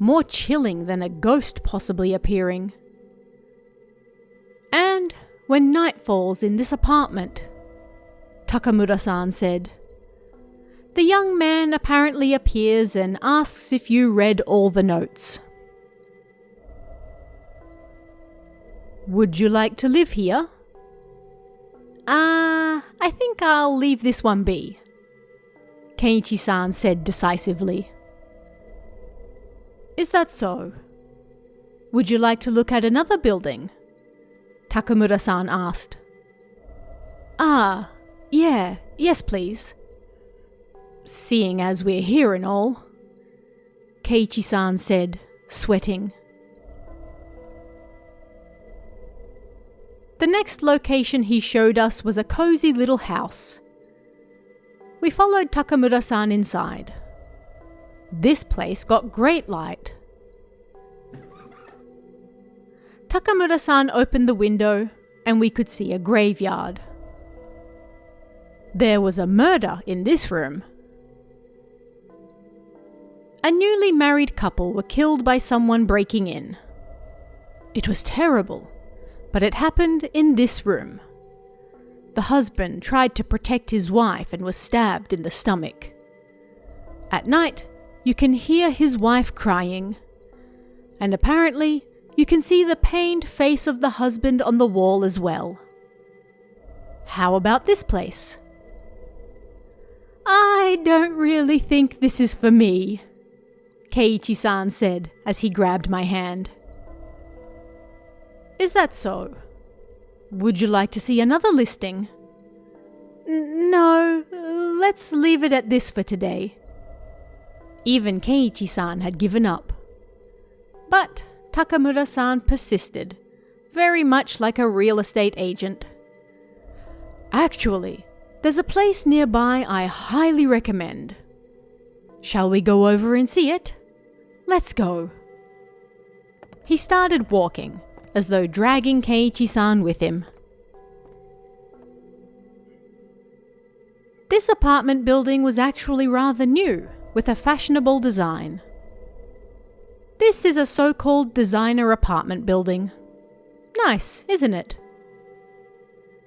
more chilling than a ghost possibly appearing. And when night falls in this apartment, Takamura-san said, the young man apparently appears and asks if you read all the notes. Would you like to live here? I think I'll leave this one be, Keiichi-san said decisively. Is that so? Would you like to look at another building? Takamura-san asked. Yes please. Seeing as we're here and all, Keiichi-san said, sweating. The next location he showed us was a cozy little house. We followed Takamura-san inside. This place got great light. Takamura-san opened the window and we could see a graveyard. There was a murder in this room. A newly married couple were killed by someone breaking in. It was terrible, but it happened in this room. The husband tried to protect his wife and was stabbed in the stomach. At night, you can hear his wife crying. And apparently, you can see the pained face of the husband on the wall as well. How about this place? I don't really think this is for me, Keiichi-san said as he grabbed my hand. Is that so? Would you like to see another listing? No, let's leave it at this for today. Even Keiichi-san had given up. But Takamura-san persisted, very much like a real estate agent. Actually, there's a place nearby I highly recommend. Shall we go over and see it? Let's go. He started walking, as though dragging Keiichi-san with him. This apartment building was actually rather new, with a fashionable design. This is a so-called designer apartment building. Nice, isn't it?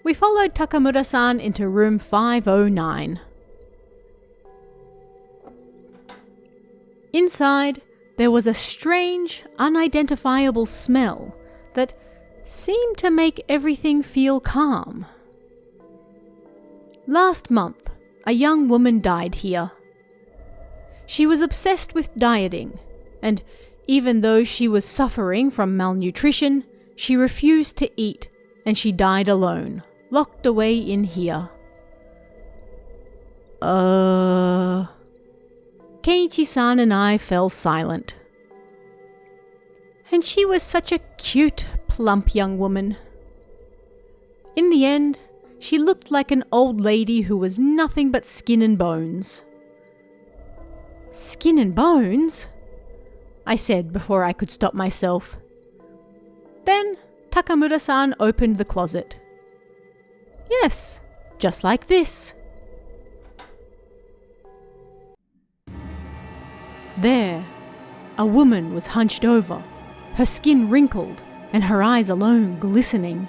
We followed Takamura-san into room 509. Inside, there was a strange, unidentifiable smell that seemed to make everything feel calm. Last month, a young woman died here. She was obsessed with dieting, and even though she was suffering from malnutrition, she refused to eat, and she died alone, locked away in here. Keiichi-san and I fell silent. And she was such a cute, plump young woman. In the end, she looked like an old lady who was nothing but skin and bones. Skin and bones? I said before I could stop myself. Then Takamura-san opened the closet. Yes, just like this. There, a woman was hunched over, her skin wrinkled and her eyes alone glistening.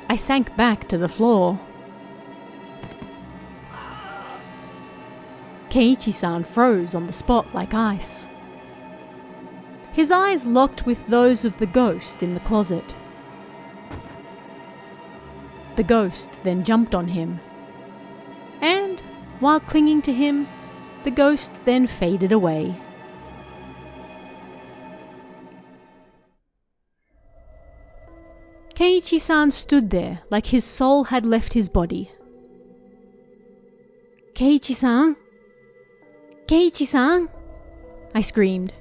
I sank back to the floor. Keiichi-san froze on the spot like ice. His eyes locked with those of the ghost in the closet. The ghost then jumped on him. And, while clinging to him, the ghost then faded away. Keiichi-san stood there like his soul had left his body. Keiichi-san? Keiichi-san? I screamed.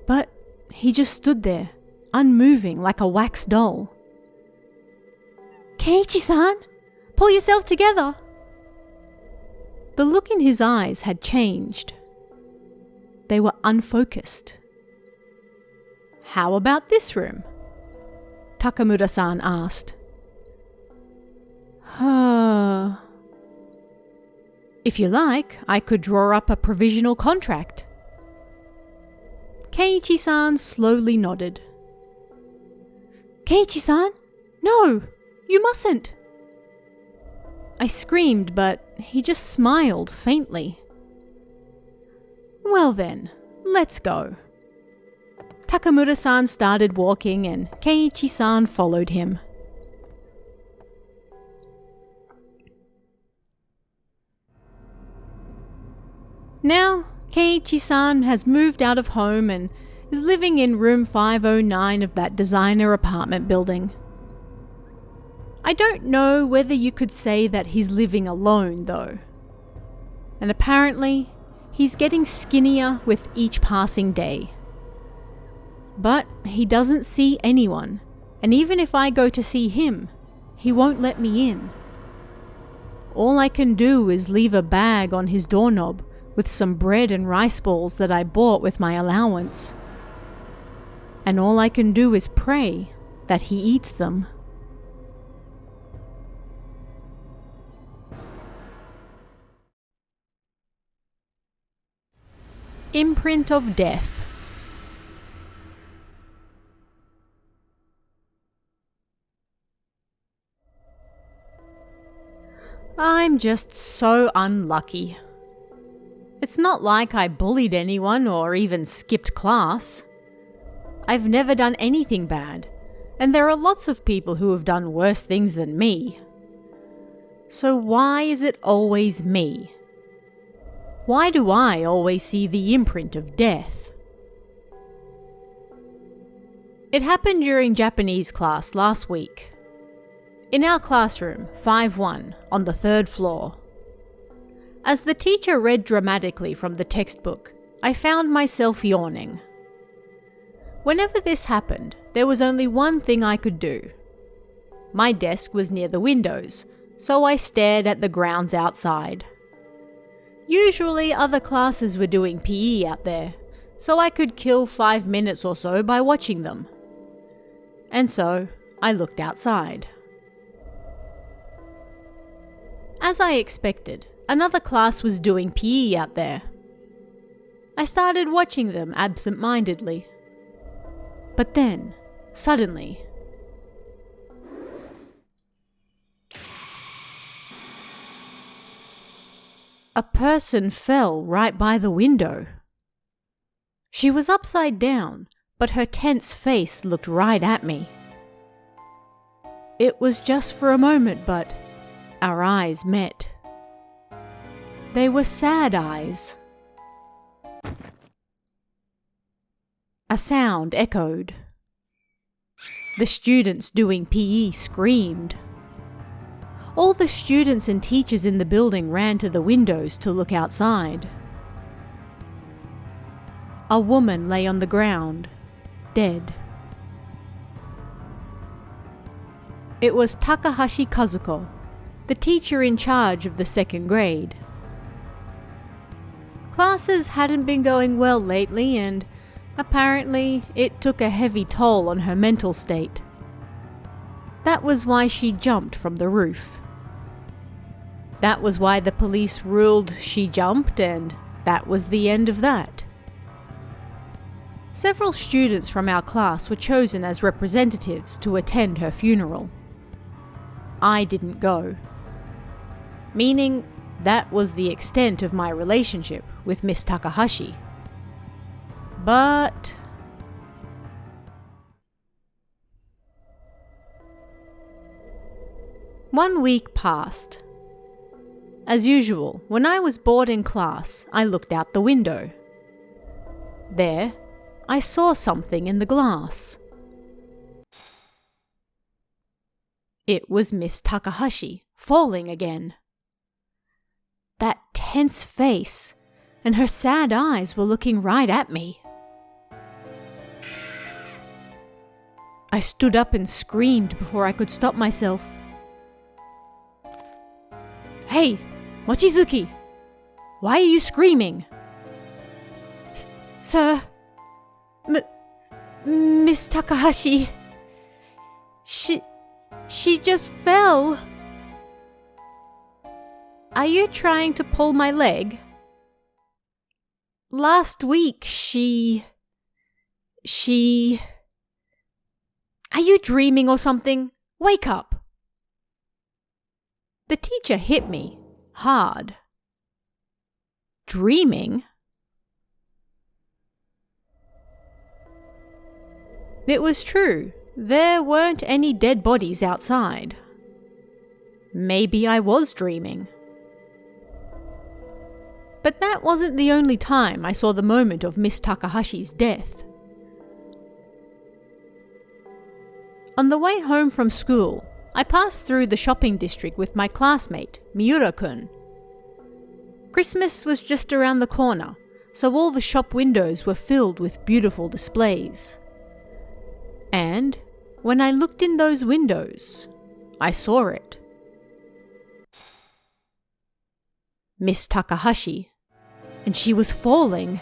But he just stood there, unmoving like a wax doll. "Keiichi-san, pull yourself together." The look in his eyes had changed. They were unfocused. "How about this room?" Takamura-san asked. "If you like, I could draw up a provisional contract." Keiichi-san slowly nodded. "Keiichi-san, no, you mustn't." I screamed, but he just smiled faintly. "Well then, let's go." Takamura-san started walking and Keiichi-san followed him. Now, Keiichi-san has moved out of home and is living in room 509 of that designer apartment building. I don't know whether you could say that he's living alone though. And apparently, he's getting skinnier with each passing day. But he doesn't see anyone, and even if I go to see him, he won't let me in. All I can do is leave a bag on his doorknob with some bread and rice balls that I bought with my allowance. And all I can do is pray that he eats them. Imprint of Death. I'm just so unlucky. It's not like I bullied anyone or even skipped class. I've never done anything bad, and there are lots of people who have done worse things than me. So why is it always me? Why do I always see the imprint of death? It happened during Japanese class last week. In our classroom, 5-1, on the 3rd floor. As the teacher read dramatically from the textbook, I found myself yawning. Whenever this happened, there was only one thing I could do. My desk was near the windows, so I stared at the grounds outside. Usually other classes were doing PE out there, so I could kill 5 minutes or so by watching them. And so, I looked outside. As I expected, another class was doing PE out there. I started watching them absent-mindedly. But then, suddenly, a person fell right by the window. She was upside down, but her tense face looked right at me. It was just for a moment, but our eyes met. They were sad eyes. A sound echoed. The students doing PE screamed. All the students and teachers in the building ran to the windows to look outside. A woman lay on the ground, dead. It was Takahashi Kazuko, the teacher in charge of the 2nd grade. Classes hadn't been going well lately, and apparently it took a heavy toll on her mental state. That was why she jumped from the roof. That was why the police ruled she jumped, and that was the end of that. Several students from our class were chosen as representatives to attend her funeral. I didn't go. Meaning, that was the extent of my relationship with Miss Takahashi. But one week passed. As usual, when I was bored in class, I looked out the window. There, I saw something in the glass. It was Miss Takahashi, falling again. That tense face, and her sad eyes were looking right at me. I stood up and screamed before I could stop myself. "Hey, Mochizuki! Why are you screaming?" "Sir, Miss Takahashi, she just fell." "Are you trying to pull my leg?" "Last week she... Are you dreaming or something? Wake up!" The teacher hit me hard. Dreaming? It was true. There weren't any dead bodies outside. Maybe I was dreaming. But that wasn't the only time I saw the moment of Miss Takahashi's death. On the way home from school, I passed through the shopping district with my classmate, Miura-kun. Christmas was just around the corner, so all the shop windows were filled with beautiful displays. And when I looked in those windows, I saw it. Miss Takahashi, and she was falling.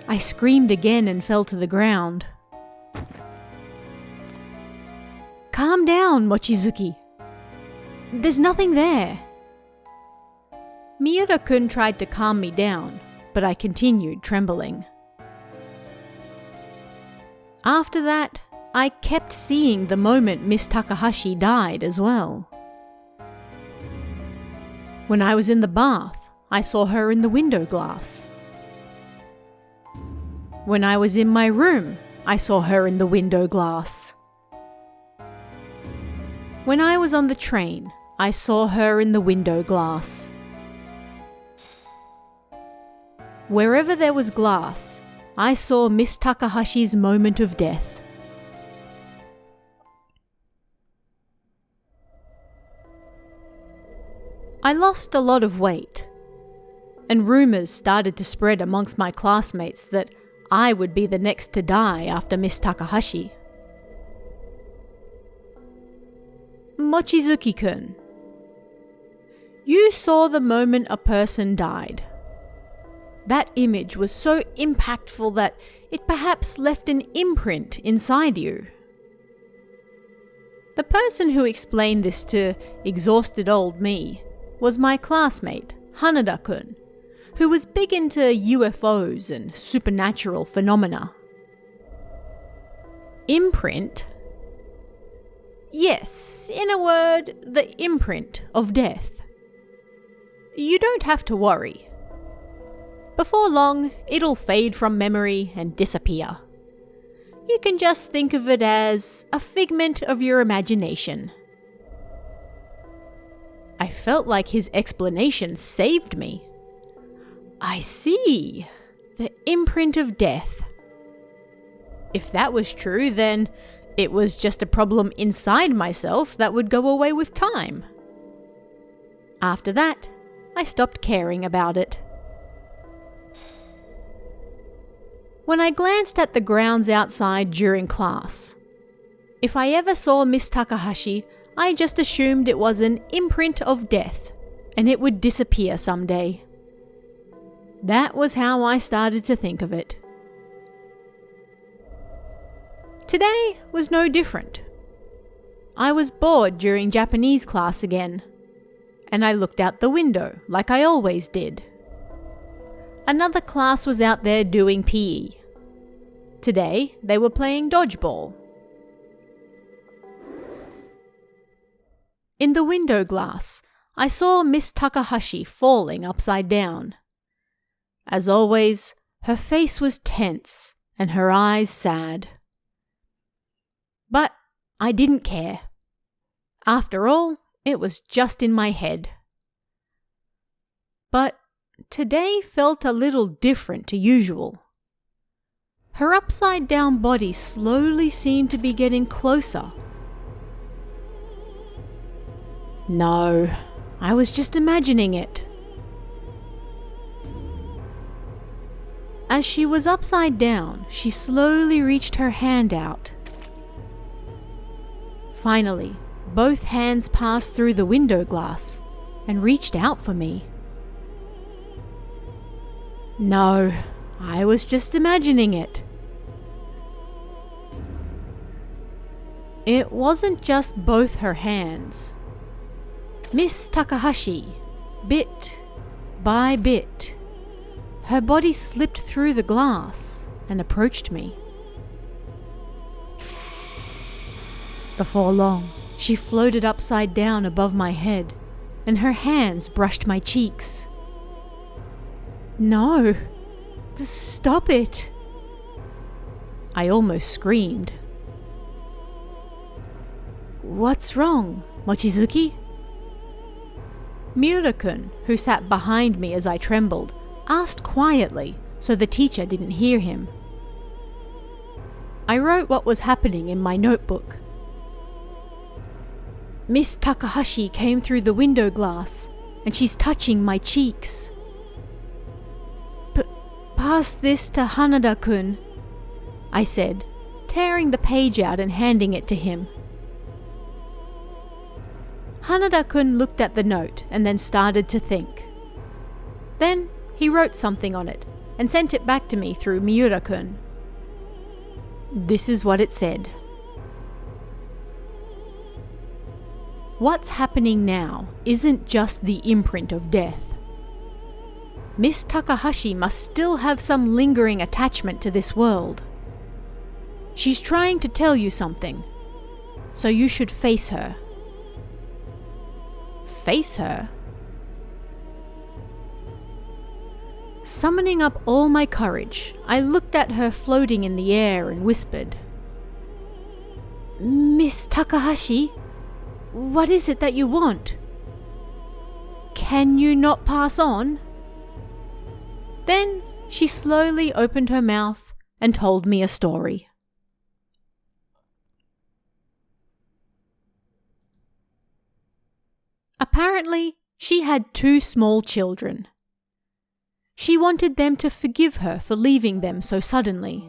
I screamed again and fell to the ground. "Calm down, Mochizuki. There's nothing there." Miura-kun tried to calm me down, but I continued trembling. After that, I kept seeing the moment Miss Takahashi died as well. When I was in the bath, I saw her in the window glass. When I was in my room, I saw her in the window glass. When I was on the train, I saw her in the window glass. Wherever there was glass, I saw Miss Takahashi's moment of death. I lost a lot of weight, and rumours started to spread amongst my classmates that I would be the next to die after Miss Takahashi. Mochizuki-kun, you saw the moment a person died. That image was so impactful that it perhaps left an imprint inside you. The person who explained this to exhausted old me was my classmate, Hanada-kun, who was big into UFOs and supernatural phenomena. Imprint? Yes, in a word, the imprint of death. You don't have to worry. Before long, it'll fade from memory and disappear. You can just think of it as a figment of your imagination. I felt like his explanation saved me. I see. The imprint of death. If that was true, then it was just a problem inside myself that would go away with time. After that, I stopped caring about it. When I glanced at the grounds outside during class, if I ever saw Miss Takahashi, I just assumed it was an imprint of death, and it would disappear someday. That was how I started to think of it. Today was no different. I was bored during Japanese class again, and I looked out the window like I always did. Another class was out there doing PE. Today, they were playing dodgeball. In the window glass, I saw Miss Takahashi falling upside down. As always, her face was tense and her eyes sad. But I didn't care. After all, it was just in my head. But today felt a little different to usual. Her upside-down body slowly seemed to be getting closer. No, I was just imagining it. As she was upside down, she slowly reached her hand out. Finally, both hands passed through the window glass and reached out for me. No, I was just imagining it. It wasn't just both her hands. Miss Takahashi, bit by bit, her body slipped through the glass and approached me. Before long, she floated upside down above my head, and her hands brushed my cheeks. No, stop it! I almost screamed. What's wrong, Mochizuki? Miura-kun, who sat behind me as I trembled, asked quietly so the teacher didn't hear him. I wrote what was happening in my notebook. Miss Takahashi came through the window glass, and she's touching my cheeks. Pass this to Hanada-kun, I said, tearing the page out and handing it to him. Hanada-kun looked at the note and then started to think. Then he wrote something on it and sent it back to me through Miura-kun. This is what it said. What's happening now isn't just the imprint of death. Miss Takahashi must still have some lingering attachment to this world. She's trying to tell you something, so you should face her. Face her? Summoning up all my courage, I looked at her floating in the air and whispered, Miss Takahashi, what is it that you want? Can you not pass on? Then she slowly opened her mouth and told me a story. Apparently, she had 2 small children. She wanted them to forgive her for leaving them so suddenly.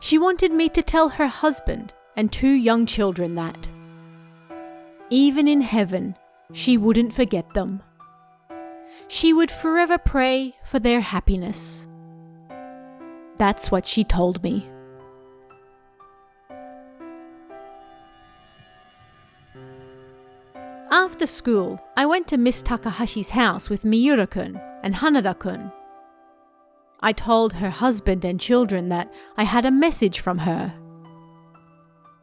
She wanted me to tell her husband and 2 young children that, even in heaven, she wouldn't forget them. She would forever pray for their happiness. That's what she told me. After school, I went to Miss Takahashi's house with Miura-kun and Hanada-kun. I told her husband and children that I had a message from her.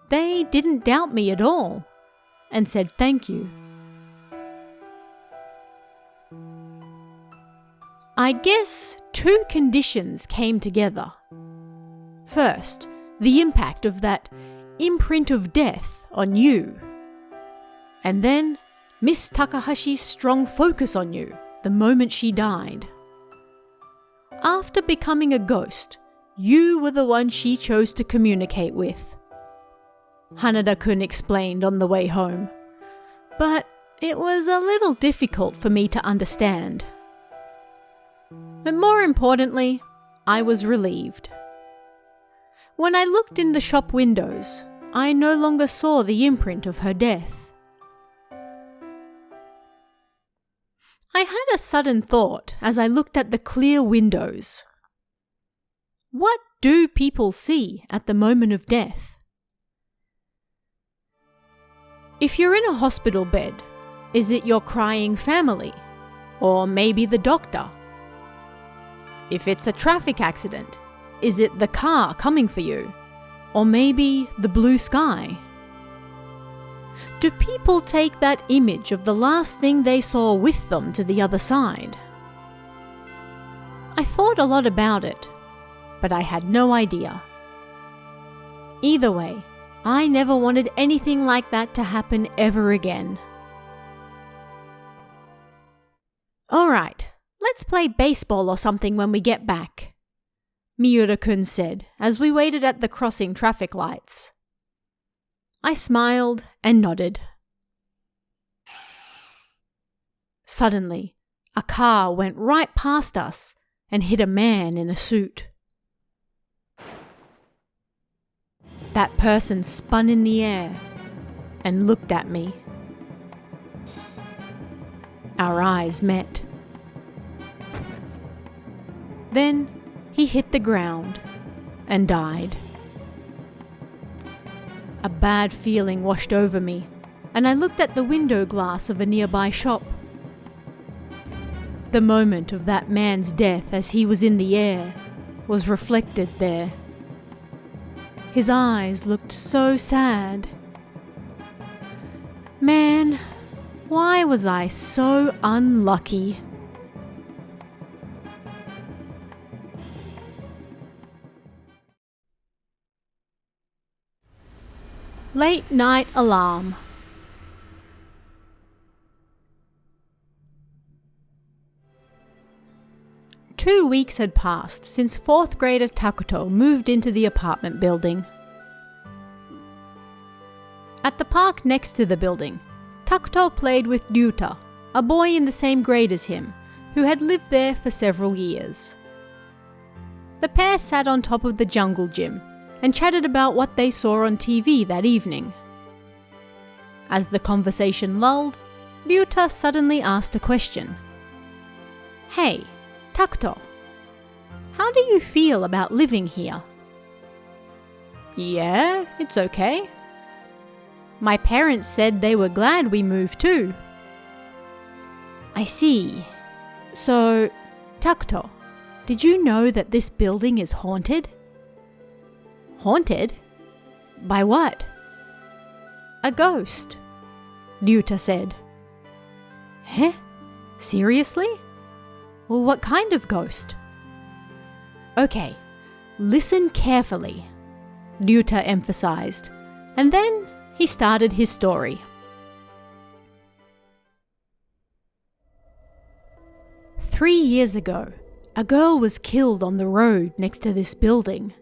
They didn't doubt me at all and said thank you. I guess 2 conditions came together. First, the impact of that imprint of death on you. And then, Miss Takahashi's strong focus on you the moment she died. After becoming a ghost, you were the one she chose to communicate with. Hanada-kun explained on the way home. But it was a little difficult for me to understand. But more importantly, I was relieved. When I looked in the shop windows, I no longer saw the imprint of her death. I had a sudden thought as I looked at the clear windows. What do people see at the moment of death? If you're in a hospital bed, is it your crying family? Or maybe the doctor? If it's a traffic accident, is it the car coming for you? Or maybe the blue sky? Do people take that image of the last thing they saw with them to the other side? I thought a lot about it, but I had no idea. Either way, I never wanted anything like that to happen ever again. Alright, let's play baseball or something when we get back, Miura-kun said as we waited at the crossing traffic lights. I smiled and nodded. Suddenly, a car went right past us and hit a man in a suit. That person spun in the air and looked at me. Our eyes met. Then he hit the ground and died. A bad feeling washed over me, and I looked at the window glass of a nearby shop. The moment of that man's death as he was in the air was reflected there. His eyes looked so sad. Man, why was I so unlucky? Late night alarm. Two weeks had passed since 4th grader Takuto moved into the apartment building. At the park next to the building, Takuto played with Ryuta, a boy in the same grade as him, who had lived there for several years. The pair sat on top of the jungle gym and chatted about what they saw on TV that evening. As the conversation lulled, Ryuta suddenly asked a question. "Hey, Takuto, how do you feel about living here?" "Yeah, it's okay. My parents said they were glad we moved too." "I see. So, Takuto, did you know that this building is haunted?" "Haunted? By what?" "A ghost," Ryuta said. "Huh? Seriously? Well, what kind of ghost?" "Okay, listen carefully," Ryuta emphasized, and then he started his story. 3 years ago, a girl was killed on the road next to this building.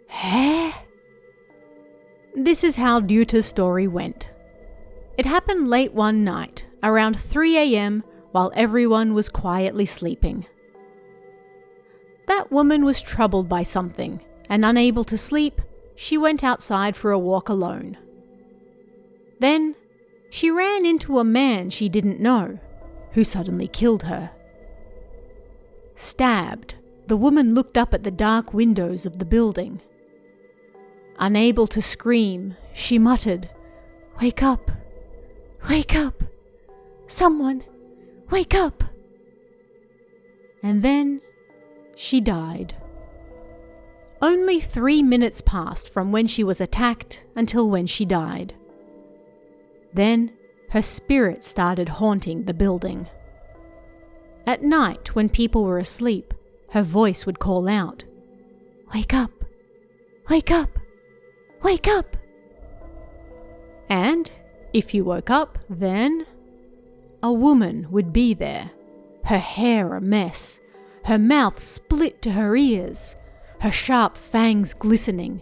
Huh? This is how Ryuta's story went. It happened late one night, around 3 a.m., while everyone was quietly sleeping. That woman was troubled by something, and unable to sleep, she went outside for a walk alone. Then, she ran into a man she didn't know, who suddenly killed her. Stabbed, the woman looked up at the dark windows of the building. Unable to scream, she muttered, "Wake up! Wake up! Someone, wake up!" And then she died. Only 3 minutes passed from when she was attacked until when she died. Then her spirit started haunting the building. At night, when people were asleep, her voice would call out, "Wake up! Wake up! Wake up!" And if you woke up, then a woman would be there, her hair a mess, her mouth split to her ears, her sharp fangs glistening,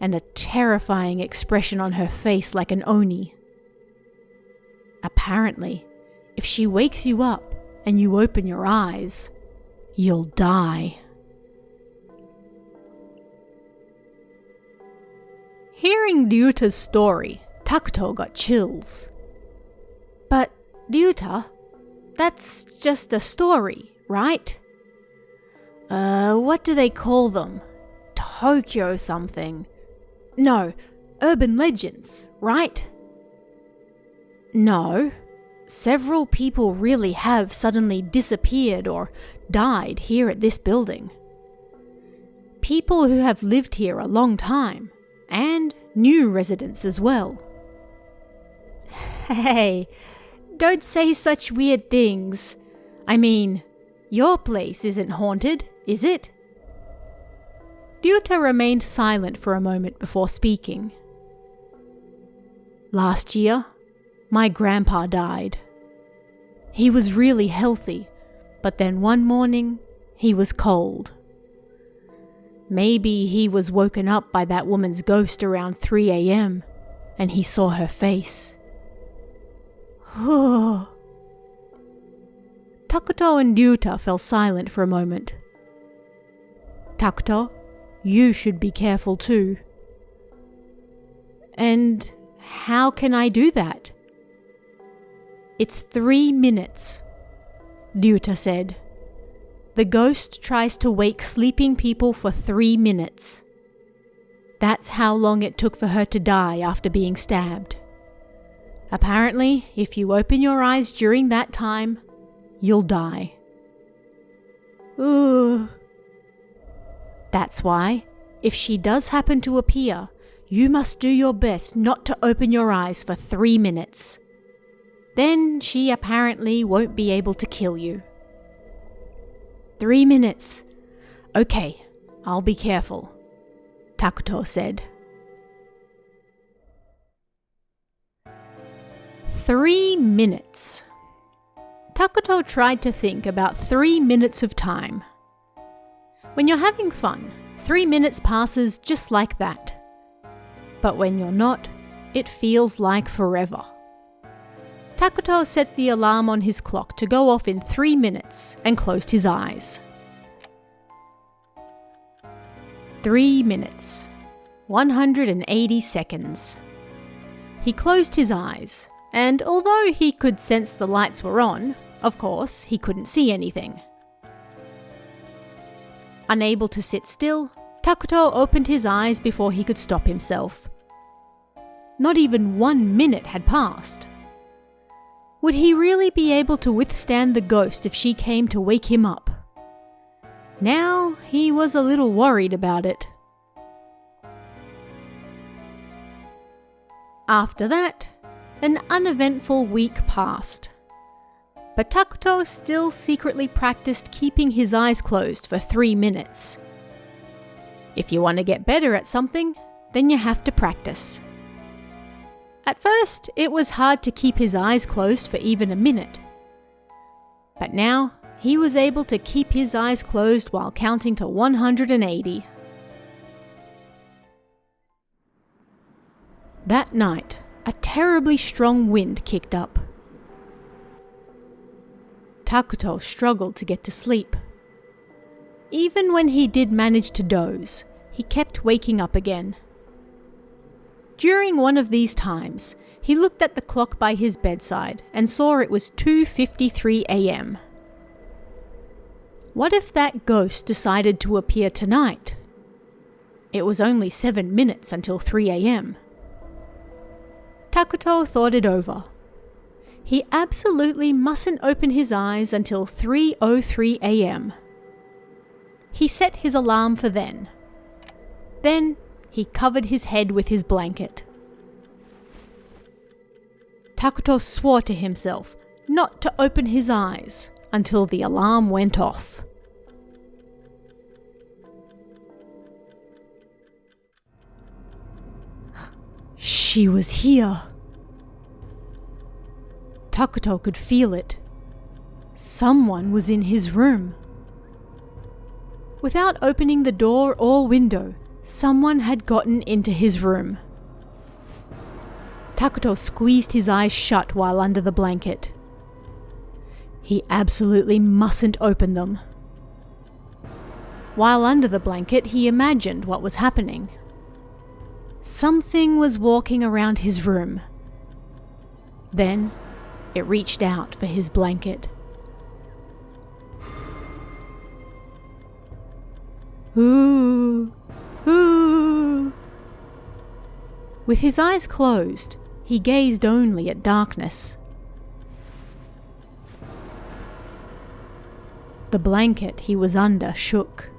and a terrifying expression on her face like an oni. Apparently, if she wakes you up and you open your eyes, you'll die. Hearing Ryuta's story, Takuto got chills. "But, Ryuta, that's just a story, right? What do they call them? Tokyo something. No, urban legends, right?" "No. Several people really have suddenly disappeared or died here at this building. People who have lived here a long time, and new residents as well." "Hey, don't say such weird things. I mean, your place isn't haunted, is it?" Ryuta remained silent for a moment before speaking. "Last year, my grandpa died. He was really healthy, but then one morning, he was cold. Maybe he was woken up by that woman's ghost around 3 a.m. and he saw her face." Takuto and Ryuta fell silent for a moment. Takuto, you should be careful too. And how can I do that? It's 3 minutes, Ryuta said. The ghost tries to wake sleeping people for 3 minutes. That's how long it took for her to die after being stabbed. Apparently, if you open your eyes during that time, you'll die. Ooh. That's why, if she does happen to appear, you must do your best not to open your eyes for 3 minutes. Then she apparently won't be able to kill you. 3 minutes. Okay, I'll be careful, Takuto said. 3 minutes. Takuto tried to think about 3 minutes of time. When you're having fun, 3 minutes passes just like that. But when you're not, it feels like forever. Takuto set the alarm on his clock to go off in 3 minutes and closed his eyes. 3 minutes. 180 seconds. He closed his eyes, and although he could sense the lights were on, of course, he couldn't see anything. Unable to sit still, Takuto opened his eyes before he could stop himself. Not even 1 minute had passed. Would he really be able to withstand the ghost if she came to wake him up? Now he was a little worried about it. After that, an uneventful week passed. But Takuto still secretly practiced keeping his eyes closed for 3 minutes. If you want to get better at something, then you have to practice. At first, it was hard to keep his eyes closed for even a minute. But now, he was able to keep his eyes closed while counting to 180. That night, a terribly strong wind kicked up. Takuto struggled to get to sleep. Even when he did manage to doze, he kept waking up again. During one of these times, he looked at the clock by his bedside and saw it was 2:53 a.m. What if that ghost decided to appear tonight? It was only 7 minutes until 3 a.m. Takuto thought it over. He absolutely mustn't open his eyes until 3:03 a.m. He set his alarm for then. Then he covered his head with his blanket. Takuto swore to himself not to open his eyes until the alarm went off. She was here. Takuto could feel it. Someone was in his room. Without opening the door or window, someone had gotten into his room. Takuto squeezed his eyes shut while under the blanket. He absolutely mustn't open them. While under the blanket, he imagined what was happening. Something was walking around his room. Then, it reached out for his blanket. Ooh, ooh. With his eyes closed, he gazed only at darkness. The blanket he was under shook.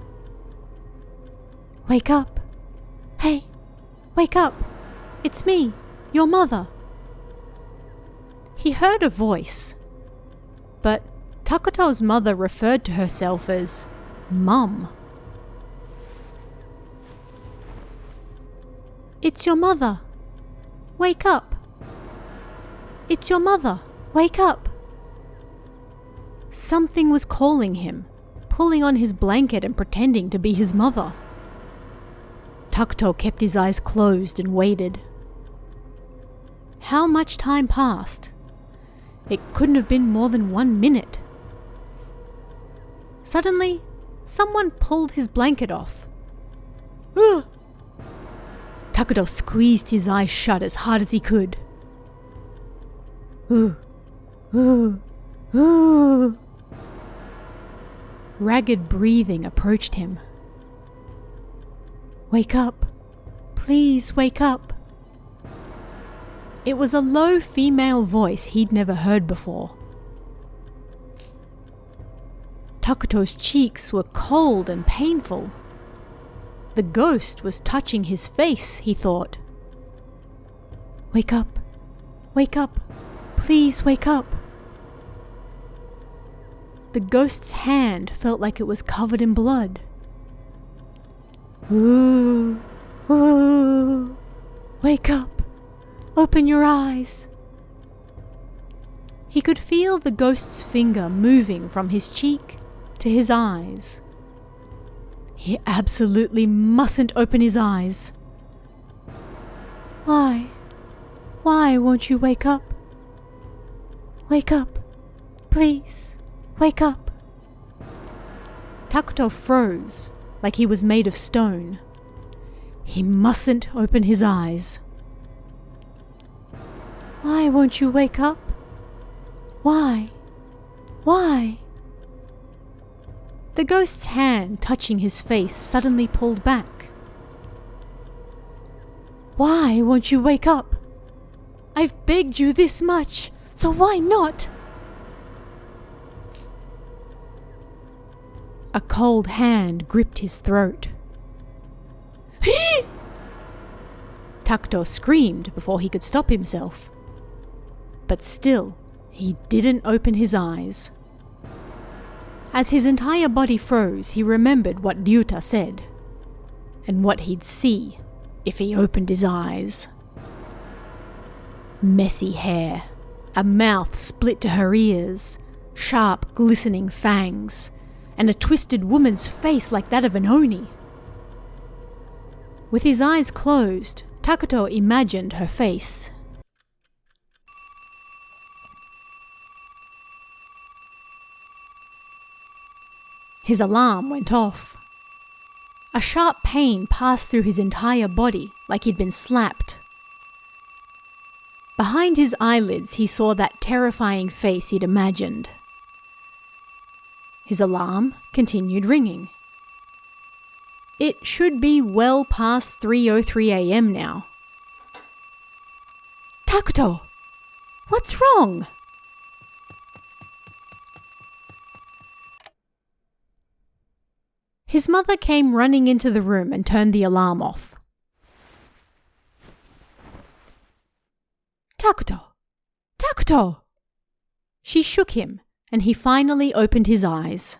Wake up! Hey, wake up! It's me, your mother. He heard a voice, but Takuto's mother referred to herself as Mum. It's your mother. Wake up. It's your mother. Wake up. Something was calling him, pulling on his blanket and pretending to be his mother. Takuto kept his eyes closed and waited. How much time passed? It couldn't have been more than 1 minute. Suddenly, someone pulled his blanket off. Ugh! Takuto squeezed his eyes shut as hard as he could. Ooh, ooh, ooh. Ragged breathing approached him. Wake up. Please wake up. It was a low female voice he'd never heard before. Takuto's cheeks were cold and painful. The ghost was touching his face, he thought. Wake up. Wake up. Please wake up. The ghost's hand felt like it was covered in blood. Ooh, ooh, wake up, open your eyes. He could feel the ghost's finger moving from his cheek to his eyes. He absolutely mustn't open his eyes. Why? Why won't you wake up? Wake up, please, wake up. Takuto froze, like he was made of stone. He mustn't open his eyes. Why won't you wake up? Why? Why? The ghost's hand touching his face suddenly pulled back. Why won't you wake up? I've begged you this much, so why not? A cold hand gripped his throat. Takuto screamed before he could stop himself. But still, he didn't open his eyes. As his entire body froze, he remembered what Ryuta said, and what he'd see if he opened his eyes. Messy hair, a mouth split to her ears, sharp, glistening fangs, and a twisted woman's face like that of an oni. With his eyes closed, Takuto imagined her face. His alarm went off. A sharp pain passed through his entire body like he'd been slapped. Behind his eyelids he saw that terrifying face he'd imagined. His alarm continued ringing. It should be well past 3:03 a.m. now. Takuto! What's wrong? His mother came running into the room and turned the alarm off. Takuto! Takuto! She shook him, and he finally opened his eyes.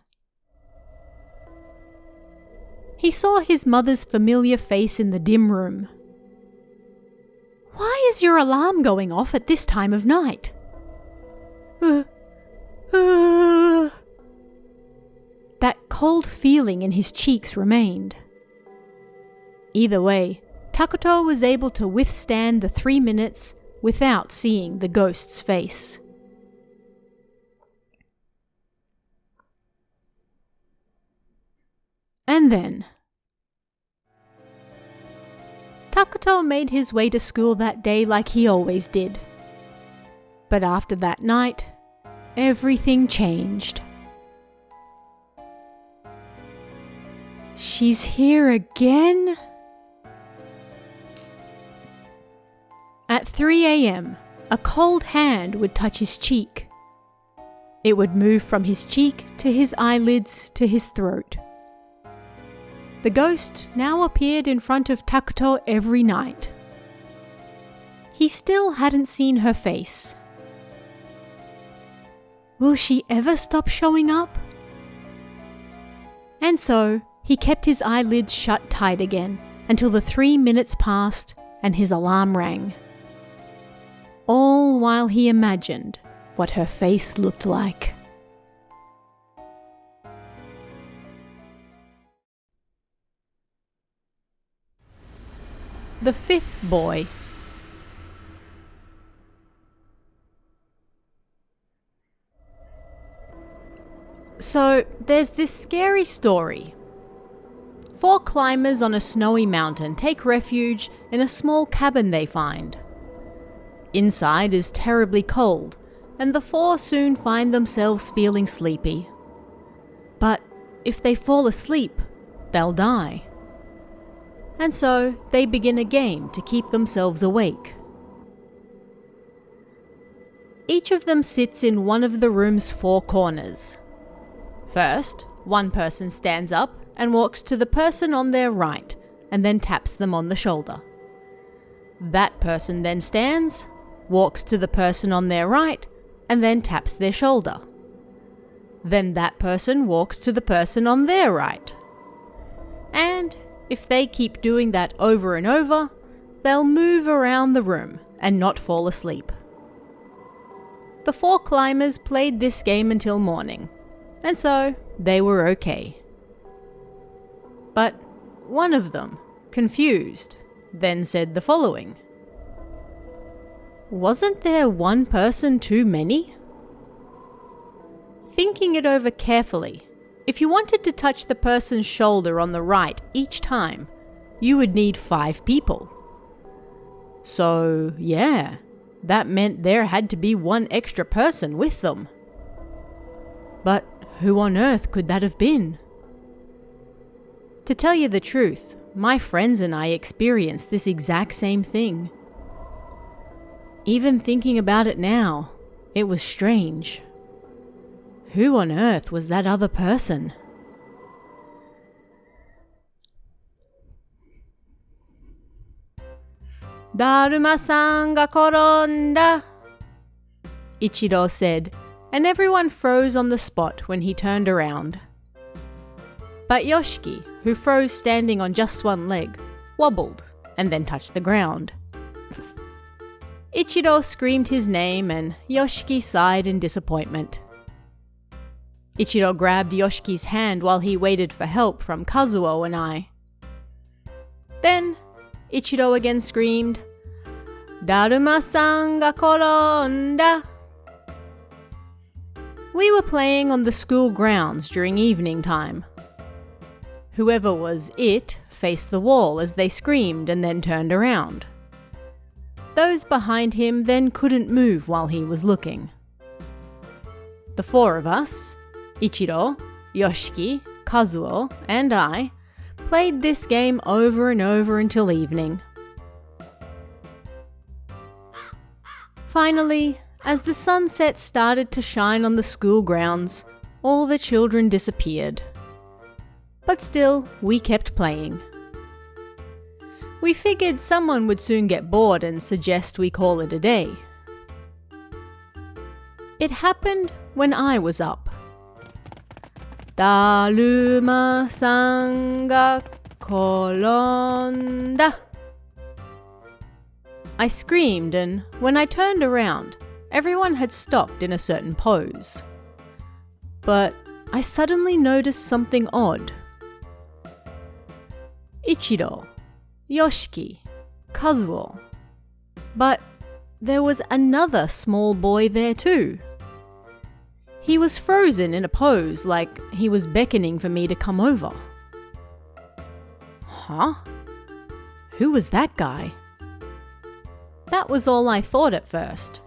He saw his mother's familiar face in the dim room. Why is your alarm going off at this time of night? That cold feeling in his cheeks remained. Either way, Takuto was able to withstand the 3 minutes without seeing the ghost's face. And then, Takuto made his way to school that day like he always did. But after that night, everything changed. She's here again? At 3 a.m., a cold hand would touch his cheek. It would move from his cheek to his eyelids to his throat. The ghost now appeared in front of Takuto every night. He still hadn't seen her face. Will she ever stop showing up? And so, he kept his eyelids shut tight again until the 3 minutes passed and his alarm rang. All while he imagined what her face looked like. The fifth boy. So, there's this scary story. 4 climbers on a snowy mountain take refuge in a small cabin they find. Inside is terribly cold, and the 4 soon find themselves feeling sleepy. But if they fall asleep, they'll die. And so they begin a game to keep themselves awake. Each of them sits in one of the room's 4 corners. First, one person stands up and walks to the person on their right and then taps them on the shoulder. That person then stands, walks to the person on their right and then taps their shoulder. Then that person walks to the person on their right. And if they keep doing that over and over, they'll move around the room and not fall asleep. The 4 climbers played this game until morning, and so they were okay. But one of them, confused, then said the following. Wasn't there one person too many? Thinking it over carefully, if you wanted to touch the person's shoulder on the right each time, you would need 5 people. So, yeah, that meant there had to be 1 extra person with them. But who on earth could that have been? To tell you the truth, my friends and I experienced this exact same thing. Even thinking about it now, it was strange. Who on earth was that other person? Daruma-san ga koronda, Ichiro said, and everyone froze on the spot when he turned around. But Yoshiki, who froze standing on just one leg, wobbled and then touched the ground. Ichiro screamed his name and Yoshiki sighed in disappointment. Ichiro grabbed Yoshiki's hand while he waited for help from Kazuo and I. Then Ichiro again screamed, Daruma-san ga koronda. We were playing on the school grounds during evening time. Whoever was it faced the wall as they screamed and then turned around. Those behind him then couldn't move while he was looking. The 4 of us, Ichiro, Yoshiki, Kazuo, and I, played this game over and over until evening. Finally, as the sunset started to shine on the school grounds, all the children disappeared. But still, we kept playing. We figured someone would soon get bored and suggest we call it a day. It happened when I was up. Daruma-san ga koronda. I screamed, and when I turned around, everyone had stopped in a certain pose. But I suddenly noticed something odd. Ichiro, Yoshiki, Kazuo. But there was another small boy there too. He was frozen in a pose like he was beckoning for me to come over. Huh? Who was that guy? That was all I thought at first.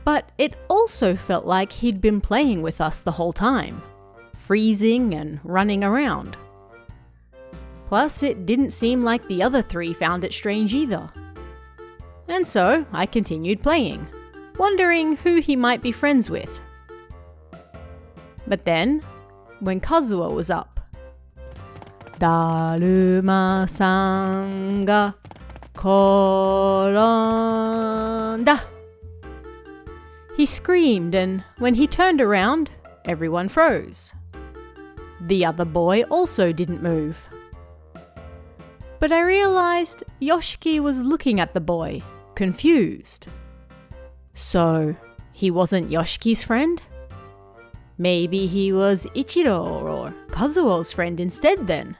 But it also felt like he'd been playing with us the whole time, freezing and running around. Plus, it didn't seem like the other 3 found it strange either. And so, I continued playing, wondering who he might be friends with. But then, when Kazuo was up, Daruma-san ga koronda. He screamed, and when he turned around, everyone froze. The other boy also didn't move. But I realized Yoshiki was looking at the boy, confused. So, he wasn't Yoshiki's friend? Maybe he was Ichiro or Kazuo's friend instead then.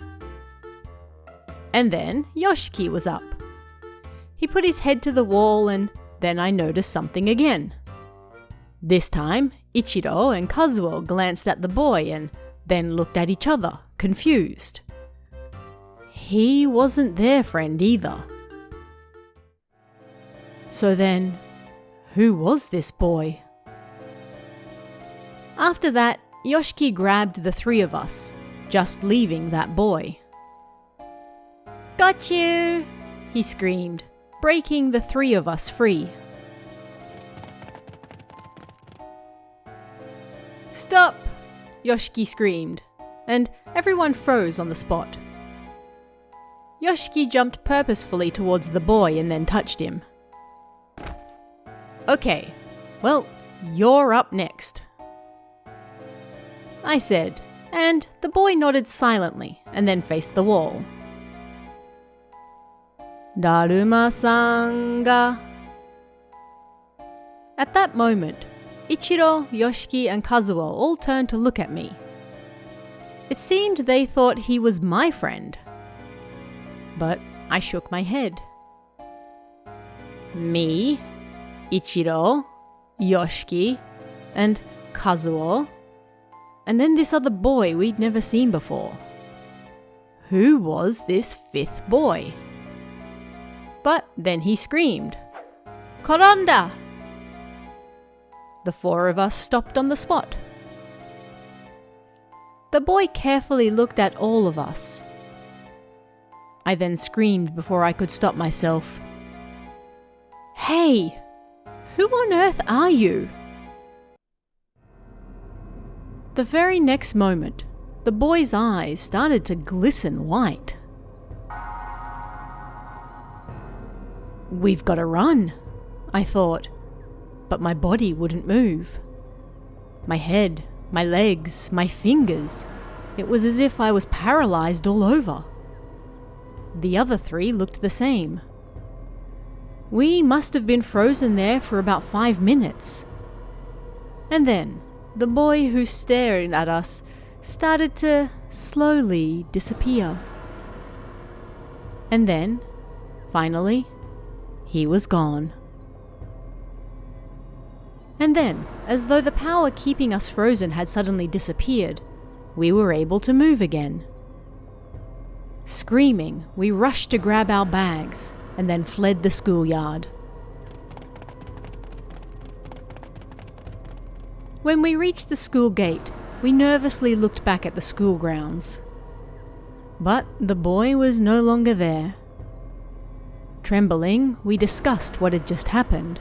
And then Yoshiki was up. He put his head to the wall, and then I noticed something again. This time, Ichiro and Kazuo glanced at the boy and then looked at each other, confused. He wasn't their friend either. So then, who was this boy? After that, Yoshiki grabbed the three of us, just leaving that boy. "Got you!" he screamed, breaking the three of us free. "Stop!" Yoshiki screamed, and everyone froze on the spot. Yoshiki jumped purposefully towards the boy and then touched him. "Okay, well, you're up next," I said, and the boy nodded silently and then faced the wall. "Daruma-san ga..." At that moment, Ichiro, Yoshiki, and Kazuo all turned to look at me. It seemed they thought he was my friend. But I shook my head. Me, Ichiro, Yoshiki, and Kazuo, and then this other boy we'd never seen before. Who was this fifth boy? But then he screamed, "Koronda!" The four of us stopped on the spot. The boy carefully looked at all of us. I then screamed before I could stop myself. "Hey! Who on earth are you?" The very next moment, the boy's eyes started to glisten white. "We've got to run," I thought, but my body wouldn't move. My head, my legs, my fingers, it was as if I was paralyzed all over. The other three looked the same. We must have been frozen there for about 5 minutes. And then, the boy who stared at us started to slowly disappear. And then, finally, he was gone. And then, as though the power keeping us frozen had suddenly disappeared, we were able to move again. Screaming, we rushed to grab our bags and then fled the schoolyard. When we reached the school gate, we nervously looked back at the school grounds. But the boy was no longer there. Trembling, we discussed what had just happened.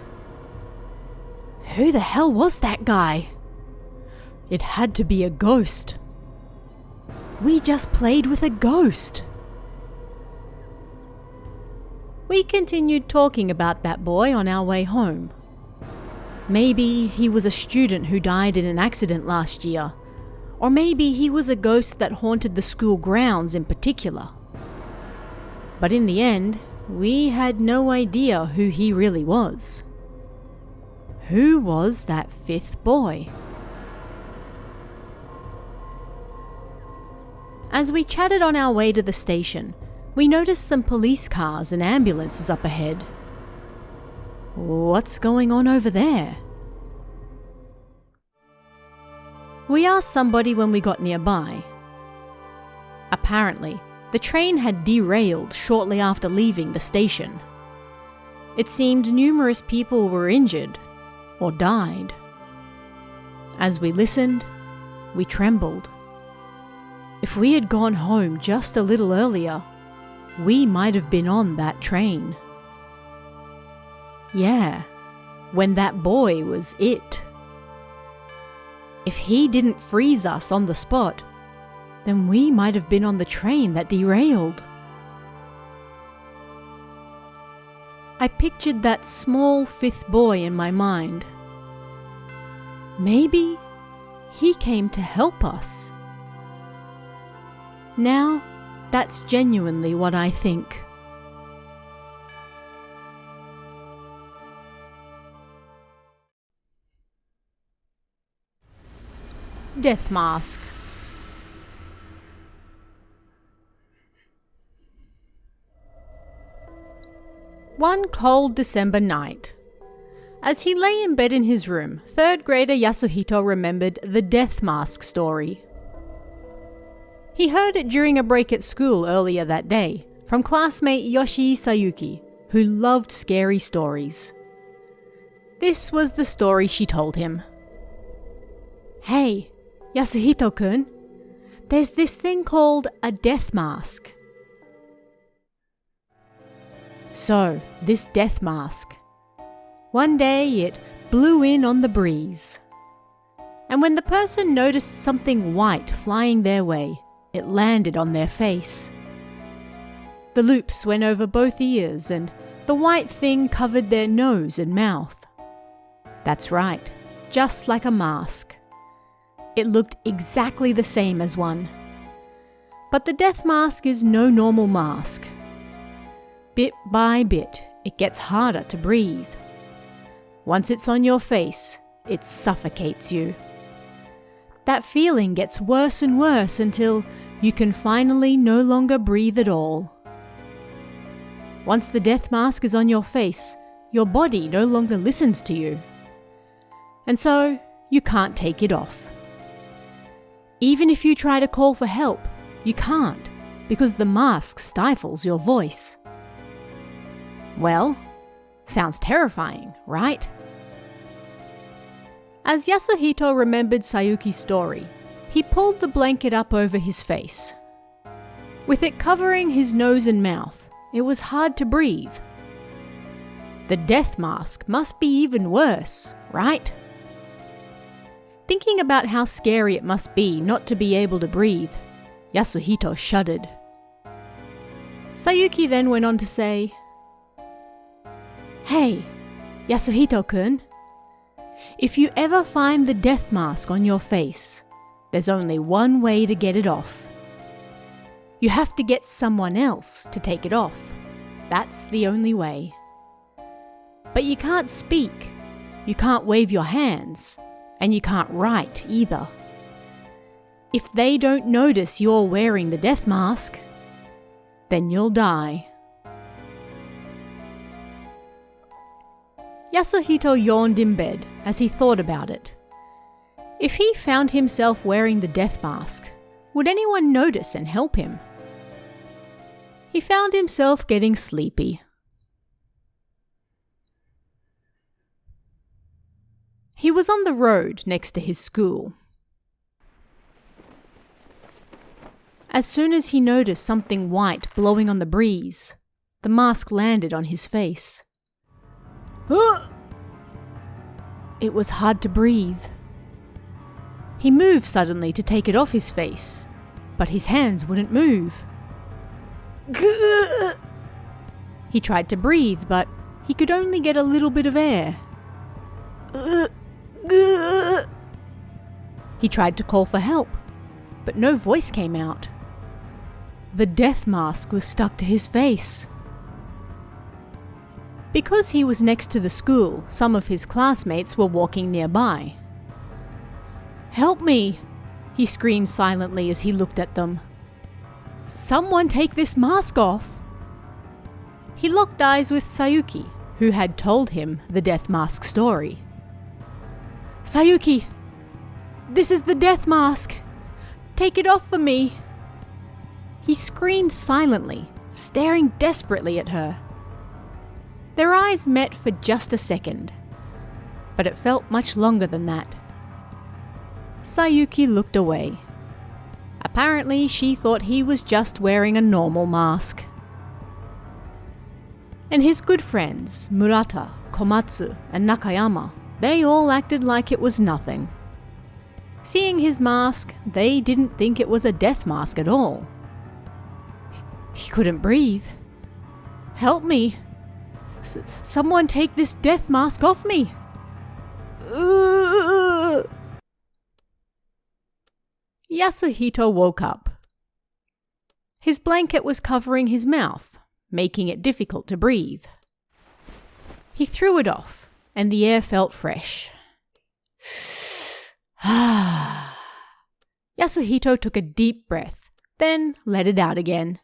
Who the hell was that guy? It had to be a ghost. We just played with a ghost. We continued talking about that boy on our way home. Maybe he was a student who died in an accident last year, or maybe he was a ghost that haunted the school grounds in particular. But in the end, we had no idea who he really was. Who was that fifth boy? As we chatted on our way to the station, we noticed some police cars and ambulances up ahead. What's going on over there? We asked somebody when we got nearby. Apparently, the train had derailed shortly after leaving the station. It seemed numerous people were injured or died. As we listened, we trembled. If we had gone home just a little earlier, we might have been on that train. Yeah, when that boy was it. If he didn't freeze us on the spot, then we might have been on the train that derailed. I pictured that small fifth boy in my mind. Maybe he came to help us. Now, that's genuinely what I think. Death Mask. One cold December night, As he lay in bed in his room, third grader Yasuhito remembered the death mask story. He heard it during a break at school earlier that day from classmate Yoshii Sayuki, who loved scary stories. This was the story she told him. "Hey, Yasuhito-kun, there's this thing called a death mask." So, this death mask. One day it blew in on the breeze. And when the person noticed something white flying their way, it landed on their face. The loops went over both ears and the white thing covered their nose and mouth. That's right, just like a mask. It looked exactly the same as one. But the death mask is no normal mask. Bit by bit, it gets harder to breathe. Once it's on your face, it suffocates you. That feeling gets worse and worse until you can finally no longer breathe at all. Once the death mask is on your face, your body no longer listens to you. And so, you can't take it off. Even if you try to call for help, you can't, because the mask stifles your voice. Well, sounds terrifying, right? As Yasuhito remembered Sayuki's story, he pulled the blanket up over his face. With it covering his nose and mouth, it was hard to breathe. The death mask must be even worse, right? Thinking about how scary it must be not to be able to breathe, Yasuhito shuddered. Sayuki then went on to say, "Hey, Yasuhito-kun, if you ever find the death mask on your face, there's only one way to get it off. You have to get someone else to take it off. That's the only way. But you can't speak, you can't wave your hands, and you can't write either. If they don't notice you're wearing the death mask, then you'll die." Yasuhito yawned in bed as he thought about it. If he found himself wearing the death mask, would anyone notice and help him? He found himself getting sleepy. He was on the road next to his school. As soon as he noticed something white blowing on the breeze, the mask landed on his face. It was hard to breathe. He moved suddenly to take it off his face, but his hands wouldn't move. He tried to breathe, but he could only get a little bit of air. He tried to call for help, but no voice came out. The death mask was stuck to his face. Because he was next to the school, some of his classmates were walking nearby. "Help me!" he screamed silently as he looked at them. "Someone take this mask off!" He locked eyes with Sayuki, who had told him the death mask story. "Sayuki, this is the death mask! Take it off for me!" He screamed silently, staring desperately at her. Their eyes met for just a second, but it felt much longer than that. Sayuki looked away. Apparently, she thought he was just wearing a normal mask. And his good friends, Murata, Komatsu, and Nakayama, they all acted like it was nothing. Seeing his mask, they didn't think it was a death mask at all. He couldn't breathe. "Help me! Someone take this death mask off me!" Yasuhito woke up. His blanket was covering his mouth, making it difficult to breathe. He threw it off, and the air felt fresh. Yasuhito took a deep breath, then let it out again.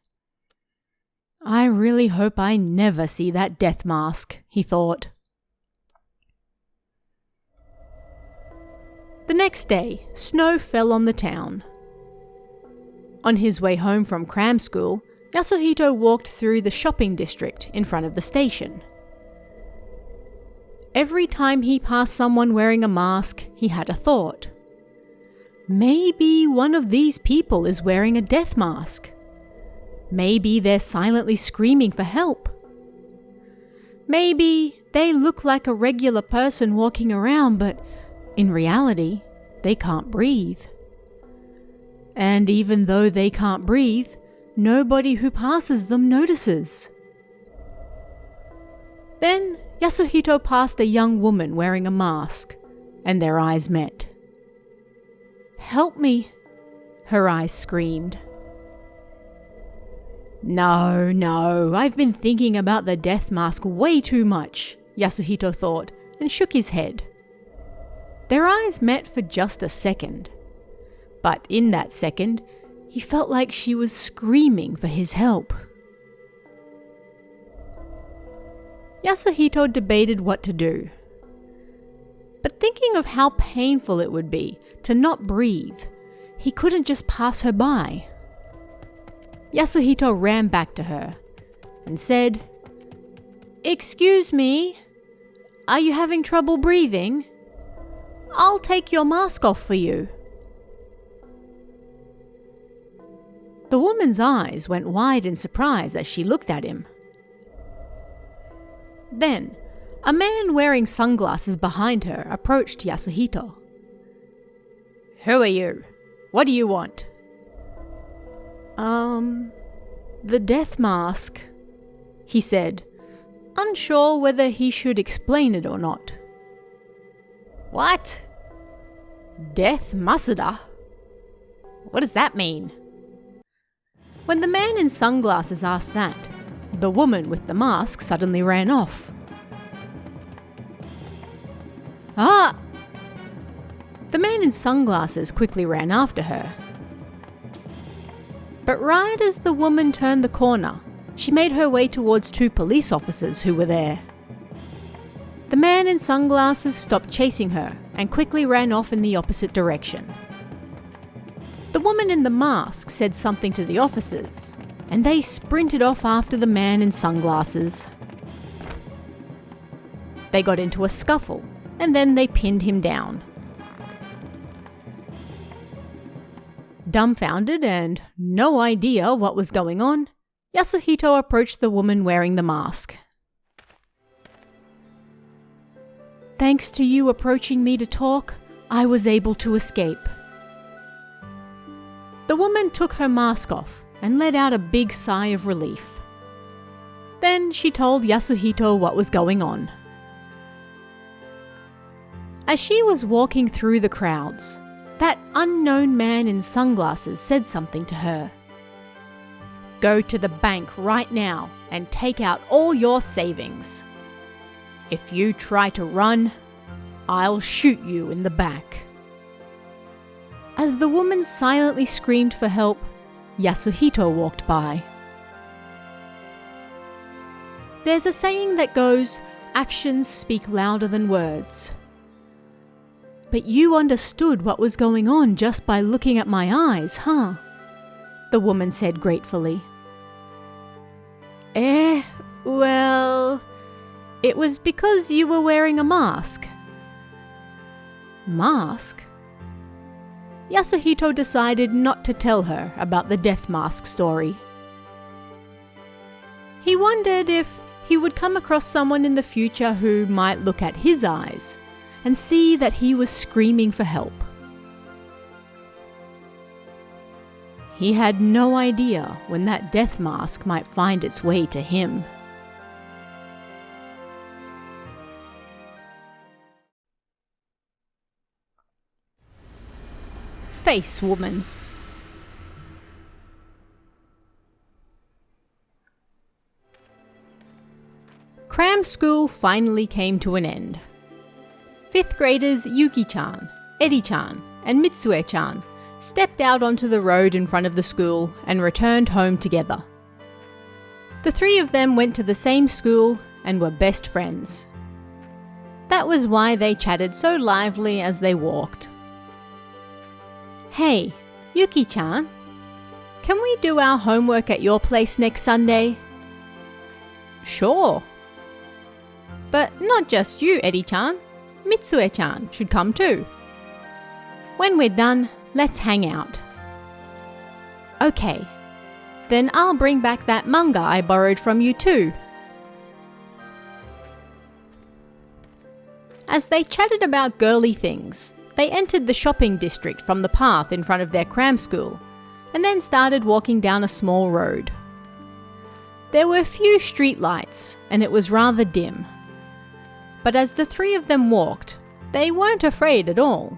"I really hope I never see that death mask," he thought. The next day, snow fell on the town. On his way home from cram school, Yasuhito walked through the shopping district in front of the station. Every time he passed someone wearing a mask, he had a thought. Maybe one of these people is wearing a death mask. Maybe they're silently screaming for help. Maybe they look like a regular person walking around, but in reality, they can't breathe. And even though they can't breathe, nobody who passes them notices. Then Yasuhito passed a young woman wearing a mask, and their eyes met. "Help me," her eyes screamed. No, I've been thinking about the death mask way too much, Yasuhito thought, and shook his head. Their eyes met for just a second. But in that second, he felt like she was screaming for his help. Yasuhito debated what to do. But thinking of how painful it would be to not breathe, he couldn't just pass her by. Yasuhito ran back to her and said, "Excuse me, are you having trouble breathing? I'll take your mask off for you." The woman's eyes went wide in surprise as she looked at him. Then, a man wearing sunglasses behind her approached Yasuhito. "Who are you? What do you want?" The death mask," he said, unsure whether he should explain it or not. "What? Death Masuda? What does that mean?" When the man in sunglasses asked that, the woman with the mask suddenly ran off. "Ah!" The man in sunglasses quickly ran after her. But right as the woman turned the corner, she made her way towards two police officers who were there. The man in sunglasses stopped chasing her and quickly ran off in the opposite direction. The woman in the mask said something to the officers, and they sprinted off after the man in sunglasses. They got into a scuffle, and then they pinned him down. Dumbfounded and no idea what was going on, Yasuhito approached the woman wearing the mask. "Thanks to you approaching me to talk, I was able to escape." The woman took her mask off and let out a big sigh of relief. Then she told Yasuhito what was going on. As she was walking through the crowds, that unknown man in sunglasses said something to her. "Go to the bank right now and take out all your savings. If you try to run, I'll shoot you in the back." As the woman silently screamed for help, Yasuhito walked by. There's a saying that goes, "Actions speak louder than words." "But you understood what was going on just by looking at my eyes, huh?" the woman said gratefully. Well, it was because you were wearing a mask." Mask? Yasuhito decided not to tell her about the death mask story. He wondered if he would come across someone in the future who might look at his eyes and see that he was screaming for help. He had no idea when that death mask might find its way to him. Face Woman. Cram school finally came to an end. 5th graders Yuki-chan, Eri-chan, and Mitsue-chan stepped out onto the road in front of the school and returned home together. The three of them went to the same school and were best friends. That was why they chatted so lively as they walked. Hey, Yuki-chan, can we do our homework at your place next Sunday? Sure. But not just you, Eddie-chan. Mitsue-chan should come too. When we're done, let's hang out. Okay, then I'll bring back that manga I borrowed from you too. As they chatted about girly things, they entered the shopping district from the path in front of their cram school, and then started walking down a small road. There were few street lights, and it was rather dim. But as the three of them walked, they weren't afraid at all.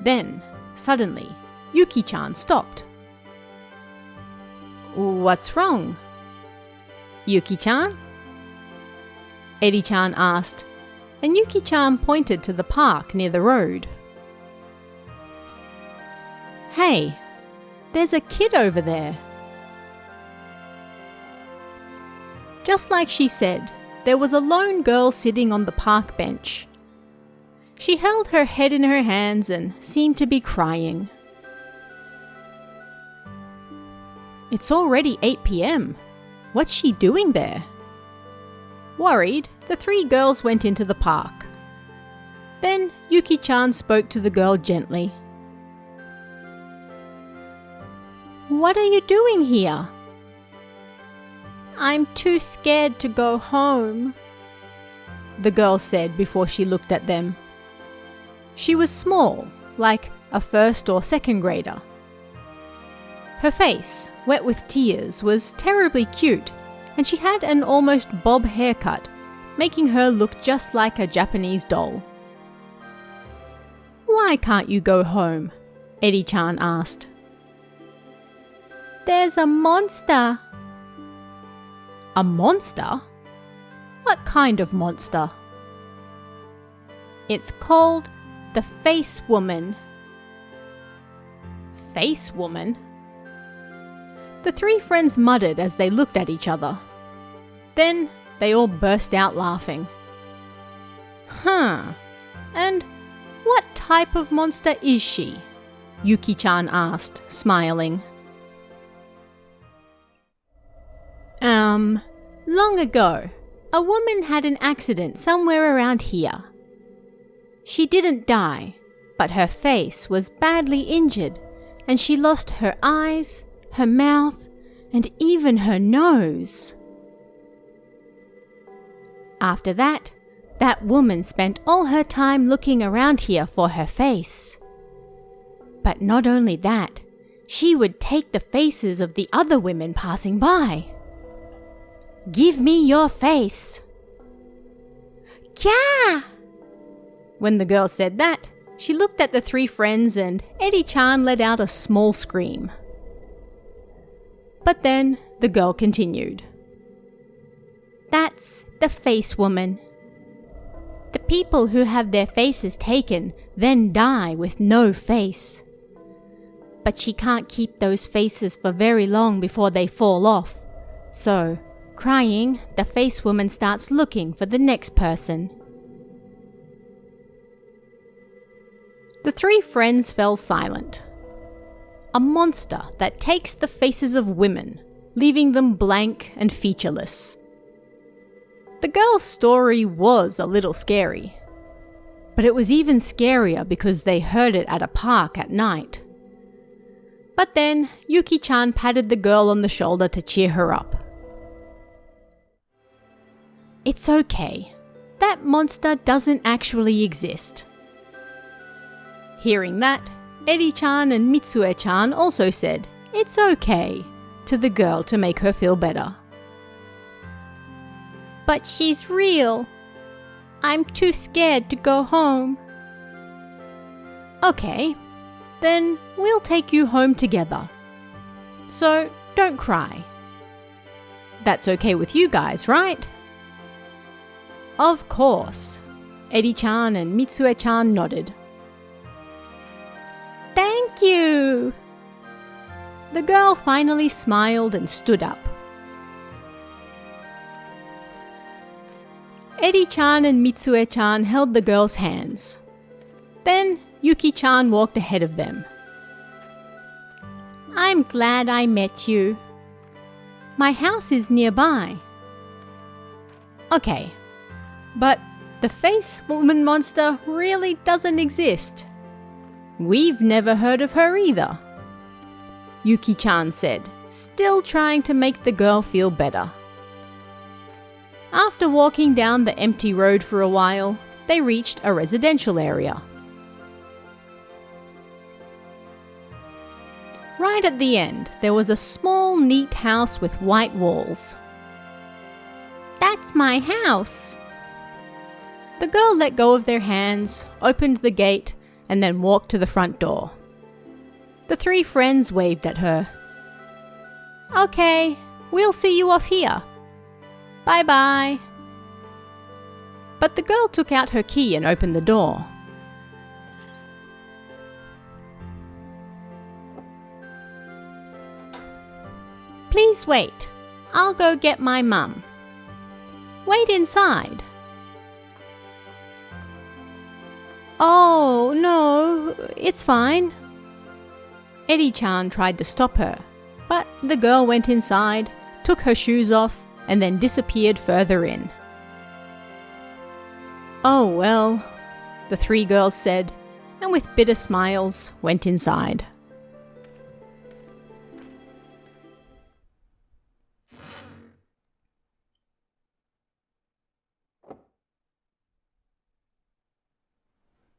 Then, suddenly, Yuki-chan stopped. What's wrong? Yuki-chan? Eddie-chan asked, and Yuki-chan pointed to the park near the road. Hey, there's a kid over there. Just like she said, there was a lone girl sitting on the park bench. She held her head in her hands and seemed to be crying. It's already 8 p.m. What's she doing there? Worried, the three girls went into the park. Then Yuki-chan spoke to the girl gently. What are you doing here? I'm too scared to go home, the girl said before she looked at them. She was small, like a first or second grader. Her face, wet with tears, was terribly cute, and she had an almost bob haircut, making her look just like a Japanese doll. Why can't you go home? Eddie-chan asked. There's a monster. A monster? What kind of monster? It's called the Face Woman. Face Woman? The three friends muttered as they looked at each other. Then they all burst out laughing. And what type of monster is she? Yuki-chan asked, smiling. Long ago, a woman had an accident somewhere around here. She didn't die, but her face was badly injured, and she lost her eyes, her mouth, and even her nose. After that, that woman spent all her time looking around here for her face. But not only that, she would take the faces of the other women passing by. Give me your face. Kya! When the girl said that, she looked at the three friends and Eddie-chan let out a small scream. But then the girl continued. That's the face woman. The people who have their faces taken then die with no face. But she can't keep those faces for very long before they fall off. So, crying, the face woman starts looking for the next person. The three friends fell silent. A monster that takes the faces of women, leaving them blank and featureless. The girl's story was a little scary. But it was even scarier because they heard it at a park at night. But then, Yuki-chan patted the girl on the shoulder to cheer her up. It's okay. That monster doesn't actually exist. Hearing that, Eddie-chan and Mitsue-chan also said, it's okay, to the girl to make her feel better. But she's real. I'm too scared to go home. Okay, then we'll take you home together. So don't cry. That's okay with you guys, right? Of course. Eddie-chan and Mitsue-chan nodded. Thank you! The girl finally smiled and stood up. Eddie-chan and Mitsue-chan held the girl's hands. Then Yuki-chan walked ahead of them. I'm glad I met you. My house is nearby. Okay, but the face woman monster really doesn't exist. We've never heard of her either, Yuki-chan said, still trying to make the girl feel better. After walking down the empty road for a while, they reached a residential area. Right at the end, there was a small, neat house with white walls. That's my house. The girl let go of their hands, opened the gate, and then walked to the front door. The three friends waved at her. Okay, we'll see you off here. Bye-bye. But the girl took out her key and opened the door. Please wait. I'll go get my mum. Wait inside. Oh, no, it's fine. Eddie-chan tried to stop her, but the girl went inside, took her shoes off, and then disappeared further in. Oh well, the three girls said, and with bitter smiles went inside.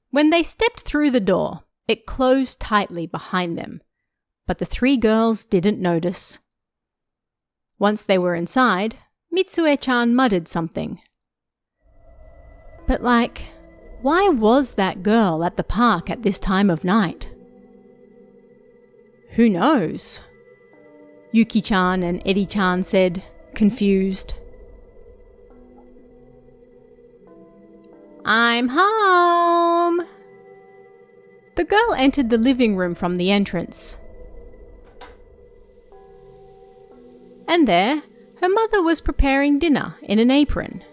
When they stepped through the door, it closed tightly behind them, but the three girls didn't notice. Once they were inside, Mitsue-chan muttered something. But why was that girl at the park at this time of night? Who knows? Yuki-chan and Eddie-chan said, confused. I'm home! The girl entered the living room from the entrance. And there, her mother was preparing dinner in an apron.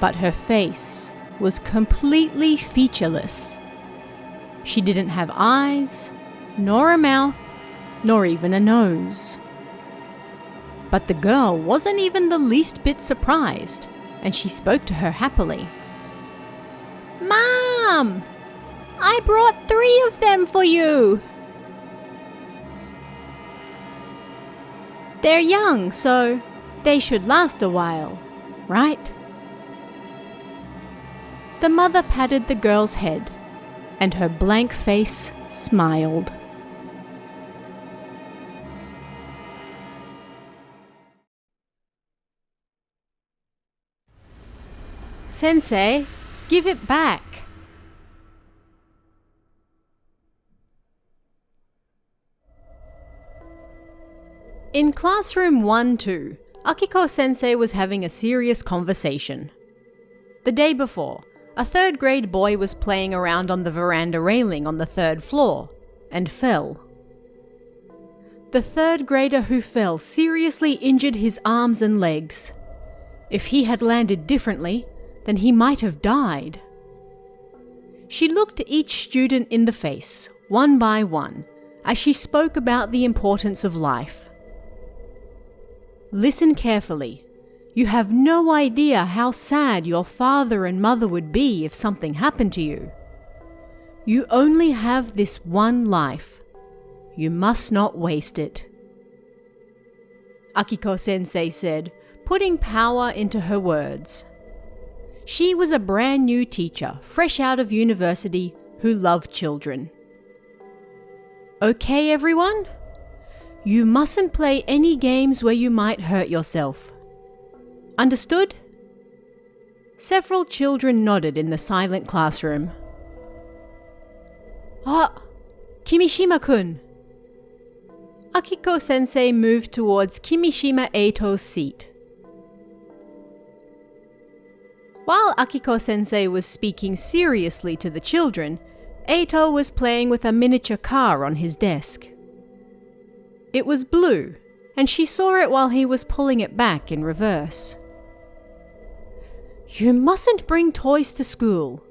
But her face was completely featureless. She didn't have eyes, nor a mouth, nor even a nose. But the girl wasn't even the least bit surprised, and she spoke to her happily. Mom! I brought 3 of them for you! They're young, so they should last a while, right? The mother patted the girl's head, and her blank face smiled. Sensei, give it back. In classroom 1-2, Akiko-sensei was having a serious conversation. The day before, a 3rd grade boy was playing around on the veranda railing on the 3rd floor and fell. The 3rd grader who fell seriously injured his arms and legs. If he had landed differently, then he might have died. She looked each student in the face, one by one, as she spoke about the importance of life. Listen carefully. You have no idea how sad your father and mother would be if something happened to you. You only have this one life. You must not waste it. Akiko-sensei said, putting power into her words. She was a brand new teacher, fresh out of university, who loved children. Okay, everyone? You mustn't play any games where you might hurt yourself. Understood? Several children nodded in the silent classroom. Ah, Kimishima-kun! Akiko-sensei moved towards Kimishima Eito's seat. While Akiko-sensei was speaking seriously to the children, Eito was playing with a miniature car on his desk. It was blue, and she saw it while he was pulling it back in reverse. You mustn't bring toys to school.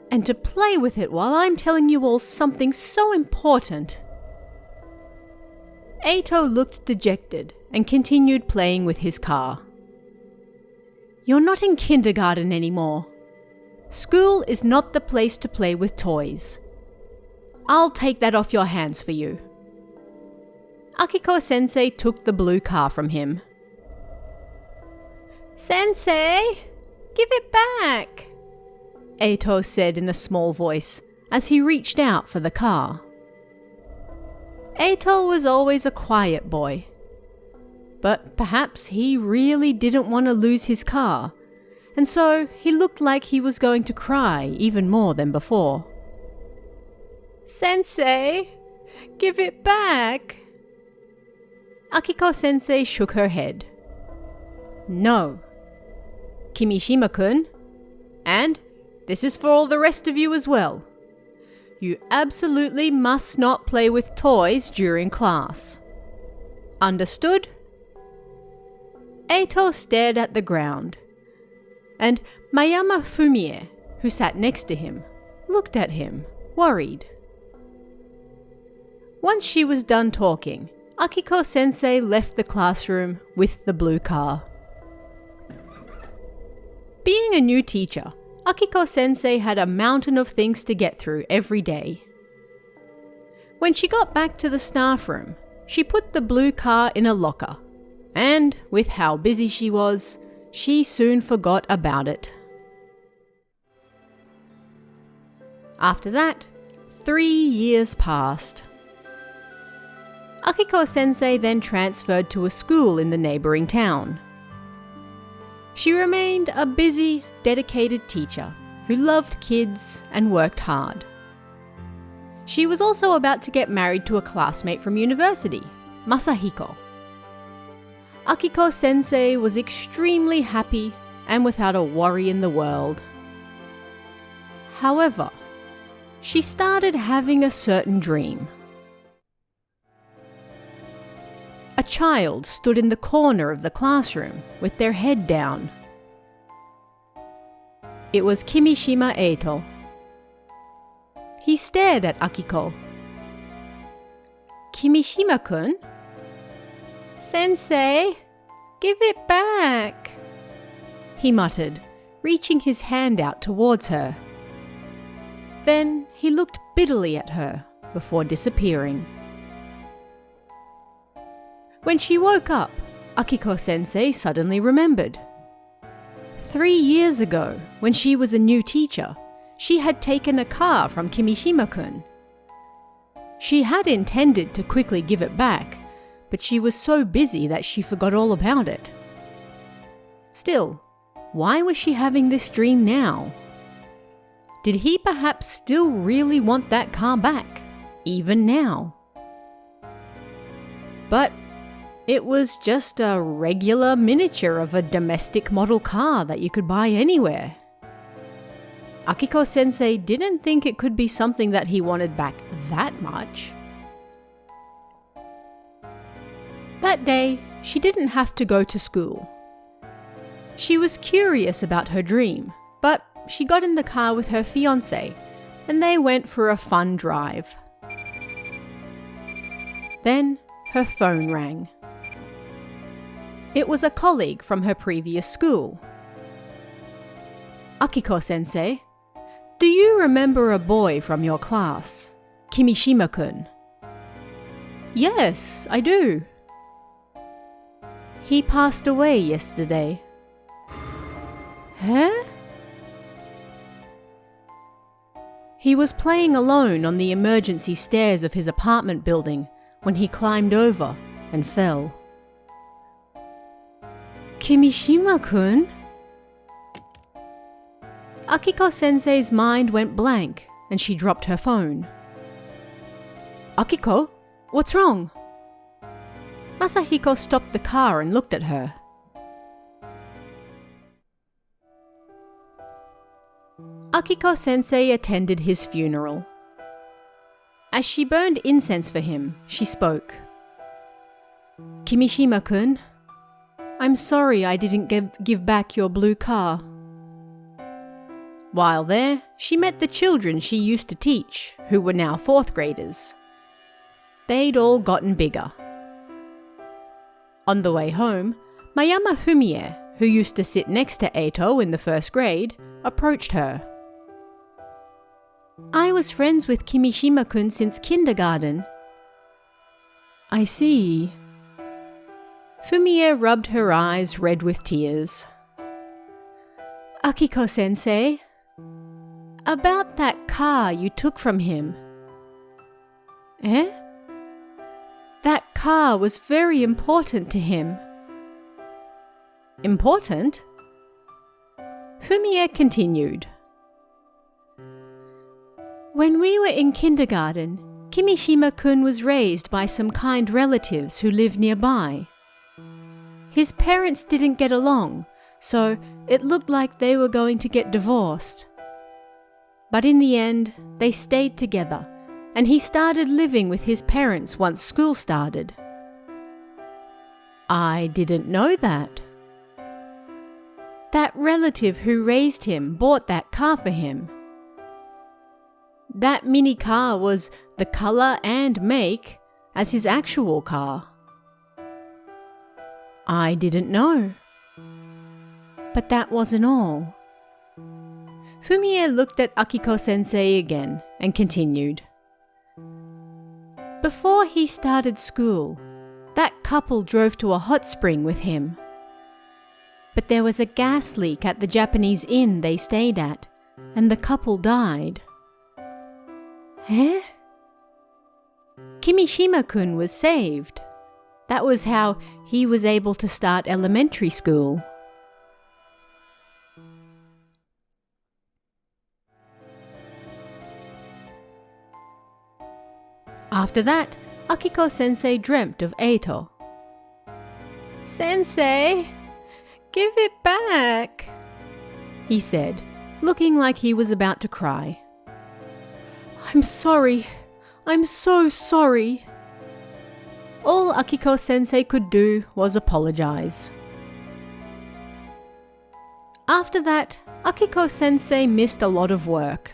And to play with it while I'm telling you all something so important. Eito looked dejected and continued playing with his car. You're not in kindergarten anymore. School is not the place to play with toys. I'll take that off your hands for you. Akiko-sensei took the blue car from him. Sensei, give it back, Eito said in a small voice as he reached out for the car. Eito was always a quiet boy, but perhaps he really didn't want to lose his car, and so he looked like he was going to cry even more than before. Sensei, give it back. Akiko-sensei shook her head. No. Kimishima-kun, and this is for all the rest of you as well. You absolutely must not play with toys during class. Understood? Eito stared at the ground, and Mayama Fumie, who sat next to him, looked at him, worried. Once she was done talking, Akiko-sensei left the classroom with the blue car. Being a new teacher, Akiko-sensei had a mountain of things to get through every day. When she got back to the staff room, she put the blue car in a locker, and with how busy she was, she soon forgot about it. After that, 3 years passed. Akiko-sensei then transferred to a school in the neighbouring town. She remained a busy, dedicated teacher who loved kids and worked hard. She was also about to get married to a classmate from university, Masahiko. Akiko-sensei was extremely happy and without a worry in the world. However, she started having a certain dream. A child stood in the corner of the classroom with their head down. It was Kimishima Eito. He stared at Akiko. Kimishima-kun? Sensei, give it back, he muttered, reaching his hand out towards her. Then he looked bitterly at her before disappearing. When she woke up, Akiko-sensei suddenly remembered. 3 years ago, when she was a new teacher, she had taken a car from Kimishima-kun. She had intended to quickly give it back, but she was so busy that she forgot all about it. Still, why was she having this dream now? Did he perhaps still really want that car back, even now? But it was just a regular miniature of a domestic model car that you could buy anywhere. Akiko-sensei didn't think it could be something that he wanted back that much. That day, she didn't have to go to school. She was curious about her dream, but she got in the car with her fiancé, and they went for a fun drive. Then her phone rang. It was a colleague from her previous school. Akiko-sensei, do you remember a boy from your class, Kimishima-kun? Yes, I do. He passed away yesterday. Huh? He was playing alone on the emergency stairs of his apartment building when he climbed over and fell. Kimishima-kun? Akiko-sensei's mind went blank and she dropped her phone. Akiko, what's wrong? Masahiko stopped the car and looked at her. Akiko-sensei attended his funeral. As she burned incense for him, she spoke. Kimishima-kun, I'm sorry I didn't give back your blue car. While there, she met the children she used to teach, who were now 4th graders. They'd all gotten bigger. On the way home, Mayama Fumie, who used to sit next to Eito in the 1st grade, approached her. "I was friends with Kimishima-kun since kindergarten." "I see." Fumie rubbed her eyes red with tears. "Akiko-sensei, about that car you took from him." "Eh?" "That car was very important to him." "Important?" Fumie continued. "When we were in kindergarten, Kimishima-kun was raised by some kind relatives who lived nearby. His parents didn't get along, so it looked like they were going to get divorced. But in the end, they stayed together, and he started living with his parents once school started." "I didn't know that." "That relative who raised him bought that car for him. That mini car was the color and make as his actual car." "I didn't know." But that wasn't all. Fumie looked at Akiko-sensei again and continued. "Before he started school, that couple drove to a hot spring with him. But there was a gas leak at the Japanese inn they stayed at, and the couple died." "Eh?" "Kimishima-kun was saved. That was how he was able to start elementary school." After that, Akiko-sensei dreamt of Eito. "Sensei, give it back," he said, looking like he was about to cry. "I'm sorry. I'm so sorry." All Akiko-sensei could do was apologize. After that, Akiko-sensei missed a lot of work.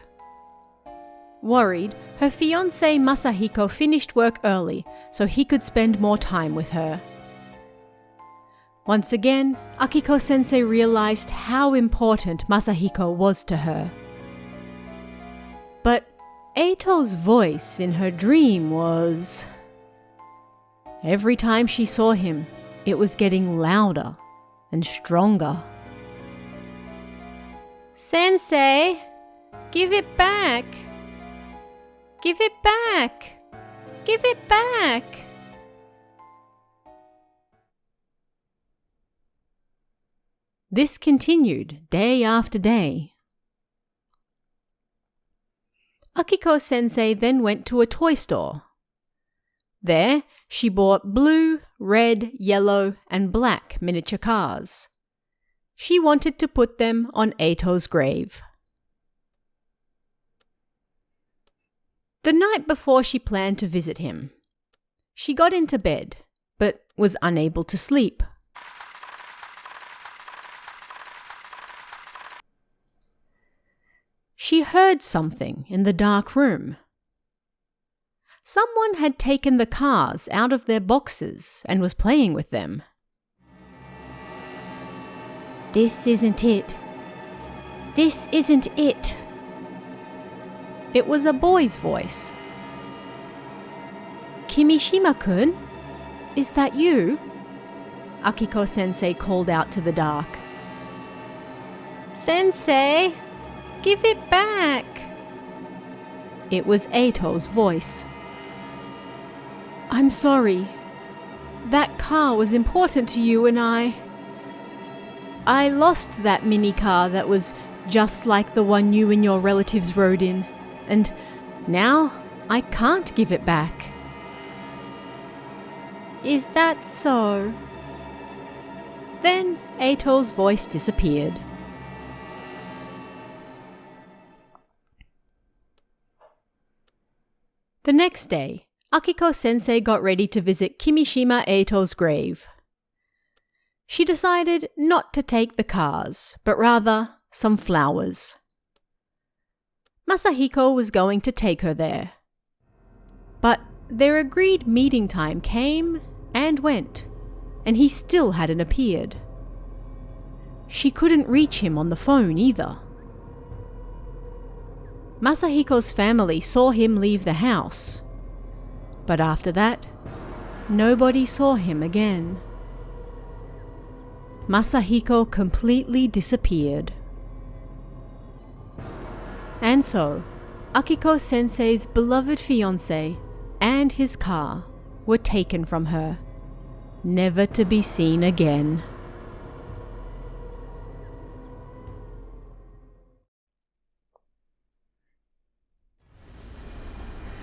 Worried, her fiancé Masahiko finished work early so he could spend more time with her. Once again, Akiko-sensei realized how important Masahiko was to her. But Eito's voice in her dream was... Every time she saw him, it was getting louder and stronger. "Sensei, give it back! Give it back! Give it back!" This continued day after day. Akiko-sensei then went to a toy store. There, she bought blue, red, yellow, and black miniature cars. She wanted to put them on Eito's grave. The night before she planned to visit him, she got into bed, but was unable to sleep. She heard something in the dark room. Someone had taken the cars out of their boxes and was playing with them. "This isn't it. This isn't it." It was a boy's voice. "Kimishima-kun? Is that you?" Akiko-sensei called out to the dark. "Sensei, give it back!" It was Eito's voice. "I'm sorry. That car was important to you and I lost that mini car that was just like the one you and your relatives rode in, and now I can't give it back." "Is that so?" Then Eito's voice disappeared. The next day, Akiko-sensei got ready to visit Kimishima Eito's grave. She decided not to take the cars, but rather some flowers. Masahiko was going to take her there. But their agreed meeting time came and went, and he still hadn't appeared. She couldn't reach him on the phone either. Masahiko's family saw him leave the house, but after that, nobody saw him again. Masahiko completely disappeared. And so, Akiko Sensei's beloved fiancé and his car were taken from her, never to be seen again.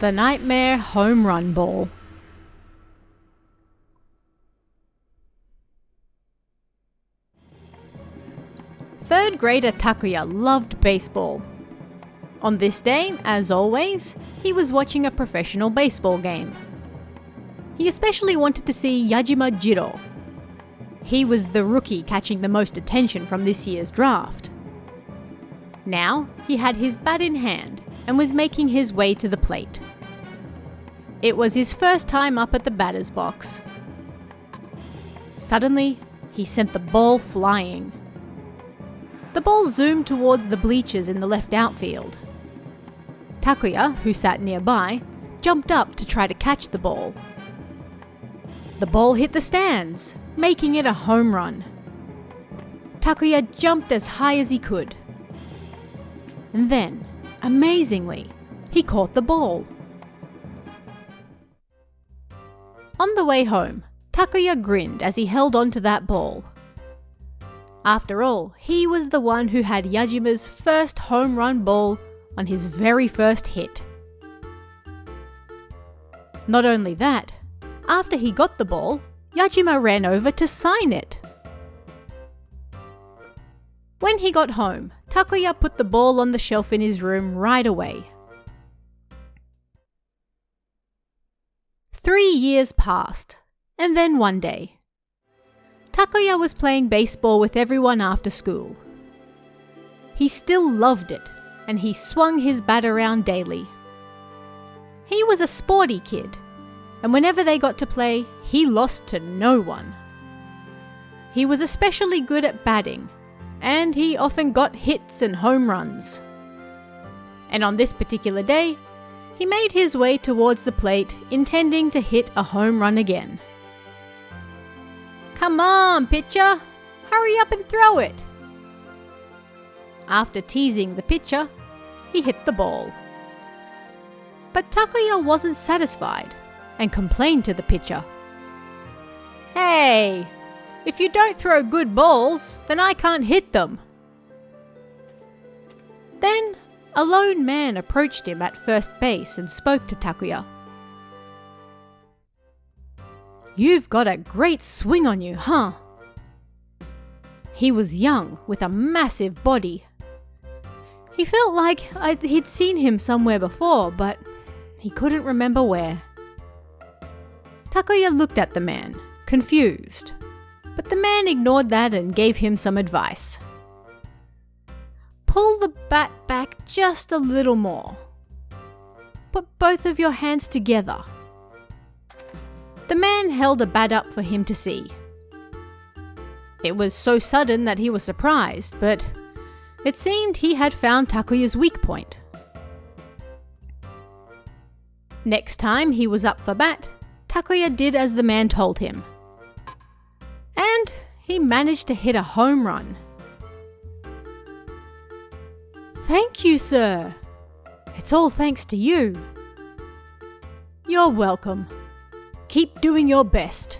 The Nightmare Home Run Ball. Third grader Takuya loved baseball. On this day, as always, he was watching a professional baseball game. He especially wanted to see Yajima Jiro. He was the rookie catching the most attention from this year's draft. Now, he had his bat in hand and was making his way to the plate. It was his first time up at the batter's box. Suddenly, he sent the ball flying. The ball zoomed towards the bleachers in the left outfield. Takuya, who sat nearby, jumped up to try to catch the ball. The ball hit the stands, making it a home run. Takuya jumped as high as he could. And then, amazingly, he caught the ball. On the way home, Takuya grinned as he held on to that ball. After all, he was the one who had Yajima's first home run ball on his very first hit. Not only that, after he got the ball, Yajima ran over to sign it. When he got home, Takuya put the ball on the shelf in his room right away. 3 years passed, and then one day, Takuya was playing baseball with everyone after school. He still loved it, and he swung his bat around daily. He was a sporty kid, and whenever they got to play, he lost to no one. He was especially good at batting, and he often got hits and home runs. And on this particular day, he made his way towards the plate, intending to hit a home run again. "Come on, pitcher! Hurry up and throw it!" After teasing the pitcher, he hit the ball. But Takuya wasn't satisfied and complained to the pitcher. "Hey, if you don't throw good balls, then I can't hit them." Then, a lone man approached him at first base and spoke to Takuya. "You've got a great swing on you, huh?" He was young, with a massive body. He felt like he'd seen him somewhere before, but he couldn't remember where. Takuya looked at the man, confused, but the man ignored that and gave him some advice. "Pull the bat back just a little more. Put both of your hands together." The man held a bat up for him to see. It was so sudden that he was surprised, but it seemed he had found Takuya's weak point. Next time he was up for bat, Takuya did as the man told him. And he managed to hit a home run. "Thank you, sir. It's all thanks to you." "You're welcome. Keep doing your best."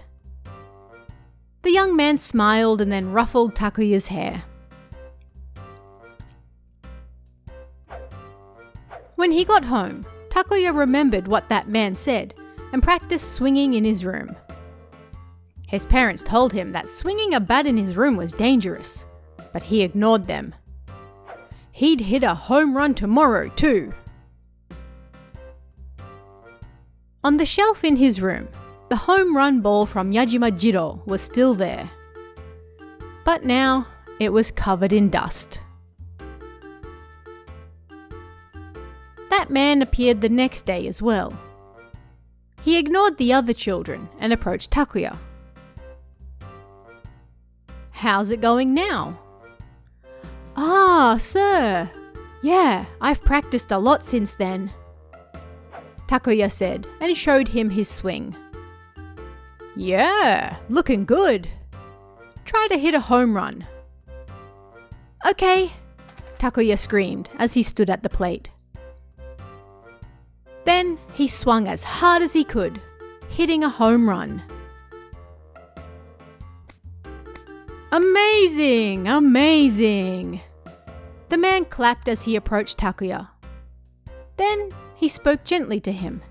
The young man smiled and then ruffled Takuya's hair. When he got home, Takuya remembered what that man said and practiced swinging in his room. His parents told him that swinging a bat in his room was dangerous, but he ignored them. He'd hit a home run tomorrow too. On the shelf in his room, the home run ball from Yajima Jiro was still there. But now it was covered in dust. That man appeared the next day as well. He ignored the other children and approached Takuya. "How's it going now?" "Ah, sir. Yeah, I've practiced a lot since then," Takuya said and showed him his swing. "Yeah, looking good. Try to hit a home run." "Okay," Takuya screamed as he stood at the plate. Then he swung as hard as he could, hitting a home run. "Amazing! Amazing!" The man clapped as he approached Takuya. Then he spoke gently to him.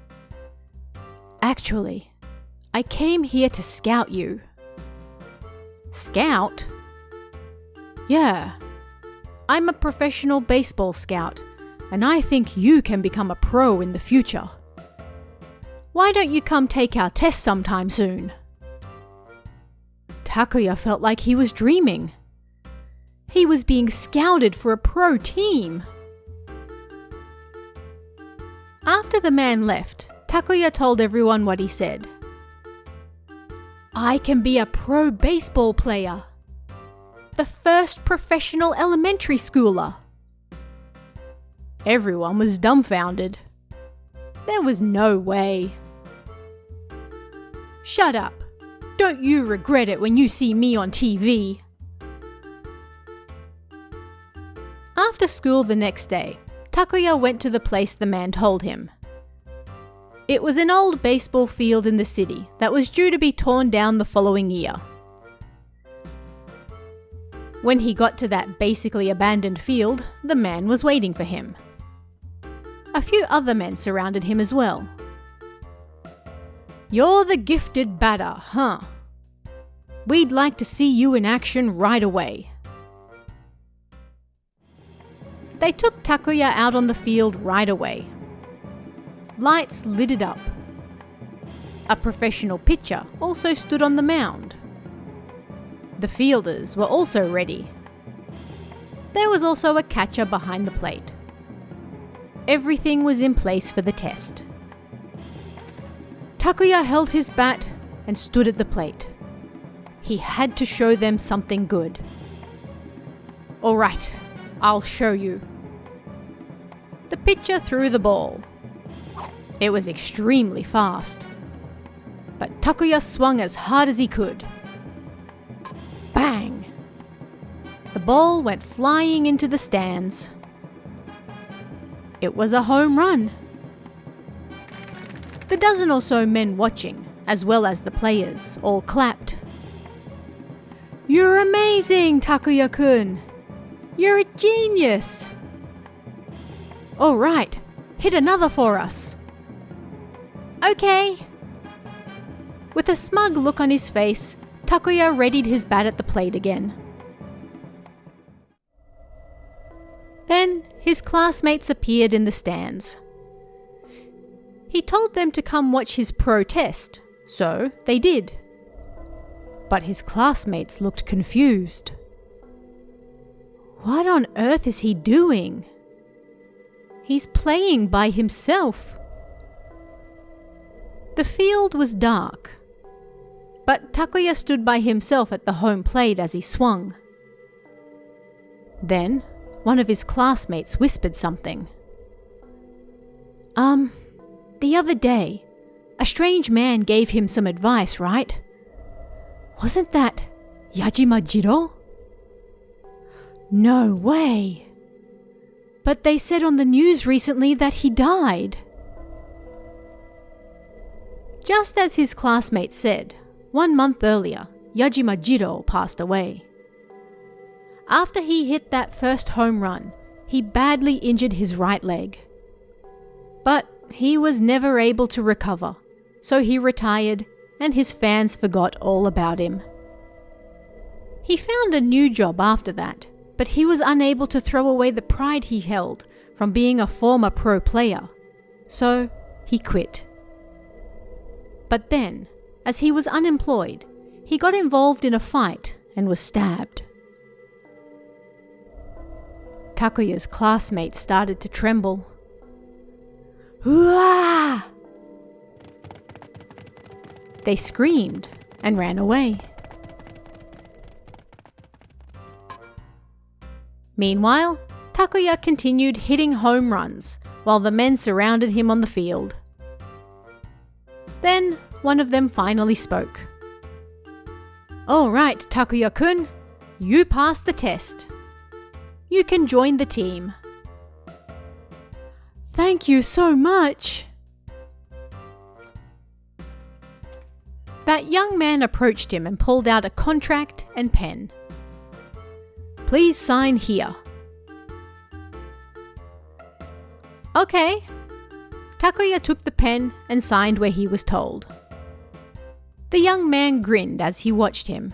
"Actually, I came here to scout you." "Scout?" "Yeah. I'm a professional baseball scout, and I think you can become a pro in the future. Why don't you come take our test sometime soon?" Takuya felt like he was dreaming. He was being scouted for a pro team. After the man left, Takuya told everyone what he said. "I can be a pro baseball player. The first professional elementary schooler." Everyone was dumbfounded. There was no way. "Shut up. Don't you regret it when you see me on TV." After school the next day, Takuya went to the place the man told him. It was an old baseball field in the city that was due to be torn down the following year. When he got to that basically abandoned field, the man was waiting for him. A few other men surrounded him as well. "You're the gifted batter, huh? We'd like to see you in action right away." They took Takuya out on the field right away. Lights lit it up. A professional pitcher also stood on the mound. The fielders were also ready. There was also a catcher behind the plate. Everything was in place for the test. Takuya held his bat and stood at the plate. He had to show them something good. "All right, I'll show you." The pitcher threw the ball. It was extremely fast, but Takuya swung as hard as he could. Bang! The ball went flying into the stands. It was a home run. The dozen or so men watching, as well as the players, all clapped. "You're amazing, Takuya-kun! You're a genius!" "All right, hit another for us." "Okay." With a smug look on his face, Takuya readied his bat at the plate again. Then his classmates appeared in the stands. He told them to come watch his pro test, so they did. But his classmates looked confused. What on earth is he doing? He's playing by himself. The field was dark, but Takuya stood by himself at the home plate as he swung. Then, one of his classmates whispered something. The other day, a strange man gave him some advice, right? Wasn't that Yajima-jiro? No way! But they said on the news recently that he died. Just as his classmate said, 1 month earlier, Yajima-jiro passed away. After he hit that first home run, he badly injured his right leg. But he was never able to recover, so he retired and his fans forgot all about him. He found a new job after that, but he was unable to throw away the pride he held from being a former pro player, so he quit. But then, as he was unemployed, he got involved in a fight and was stabbed. Takuya's classmates started to tremble. Hua! They screamed and ran away. Meanwhile, Takuya continued hitting home runs while the men surrounded him on the field. Then, one of them finally spoke. "All right, Takuya-kun, you passed the test. You can join the team." "Thank you so much." That young man approached him and pulled out a contract and pen. "Please sign here." "Okay." Takuya took the pen and signed where he was told. The young man grinned as he watched him.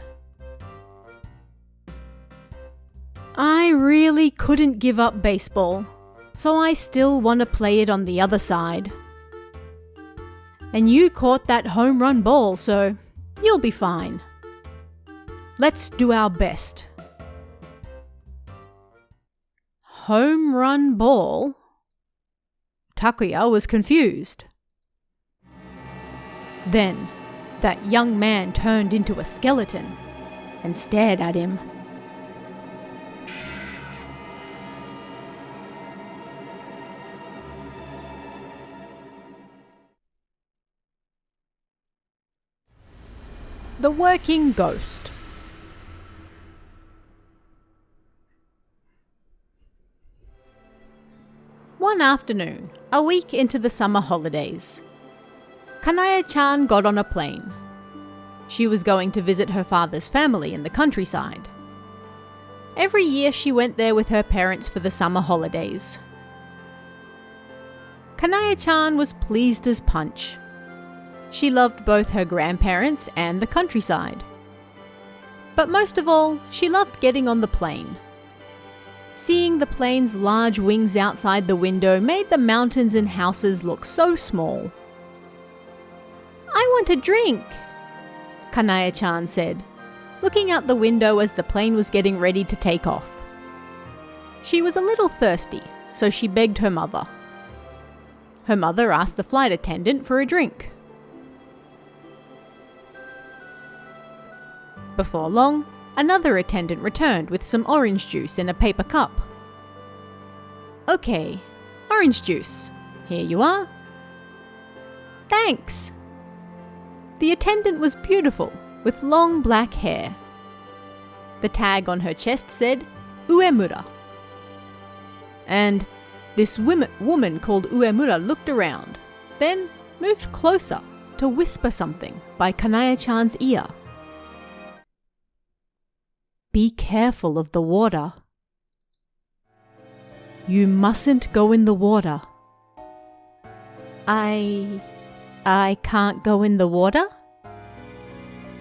"I really couldn't give up baseball, so I still want to play it on the other side. And you caught that home run ball, so you'll be fine. Let's do our best." Home run ball? Takuya was confused. Then, that young man turned into a skeleton and stared at him. The Working Ghost. One afternoon, a week into the summer holidays, Kanaya-chan got on a plane. She was going to visit her father's family in the countryside. Every year she went there with her parents for the summer holidays. Kanaya-chan was pleased as punch. She loved both her grandparents and the countryside. But most of all, she loved getting on the plane. Seeing the plane's large wings outside the window made the mountains and houses look so small. "I want a drink," Kanaya-chan said, looking out the window as the plane was getting ready to take off. She was a little thirsty, so she begged her mother. Her mother asked the flight attendant for a drink. Before long, another attendant returned with some orange juice in a paper cup. "Okay, orange juice. Here you are." "Thanks." The attendant was beautiful, with long black hair. The tag on her chest said, Uemura. And this woman called Uemura looked around, then moved closer to whisper something by Kanaya-chan's ear. "Be careful of the water. You mustn't go in the water." I can't go in the water?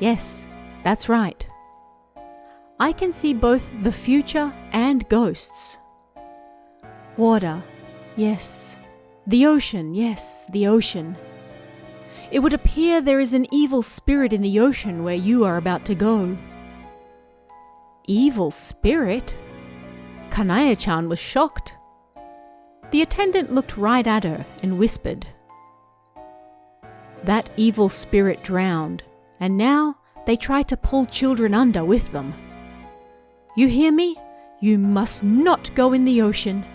Yes, that's right. I can see both the future and ghosts. Water, yes. The ocean, yes, the ocean. It would appear there is an evil spirit in the ocean where you are about to go. Evil spirit? Kanaya-chan was shocked. The attendant looked right at her and whispered. That evil spirit drowned, and now they try to pull children under with them. You hear me? You must not go in the ocean.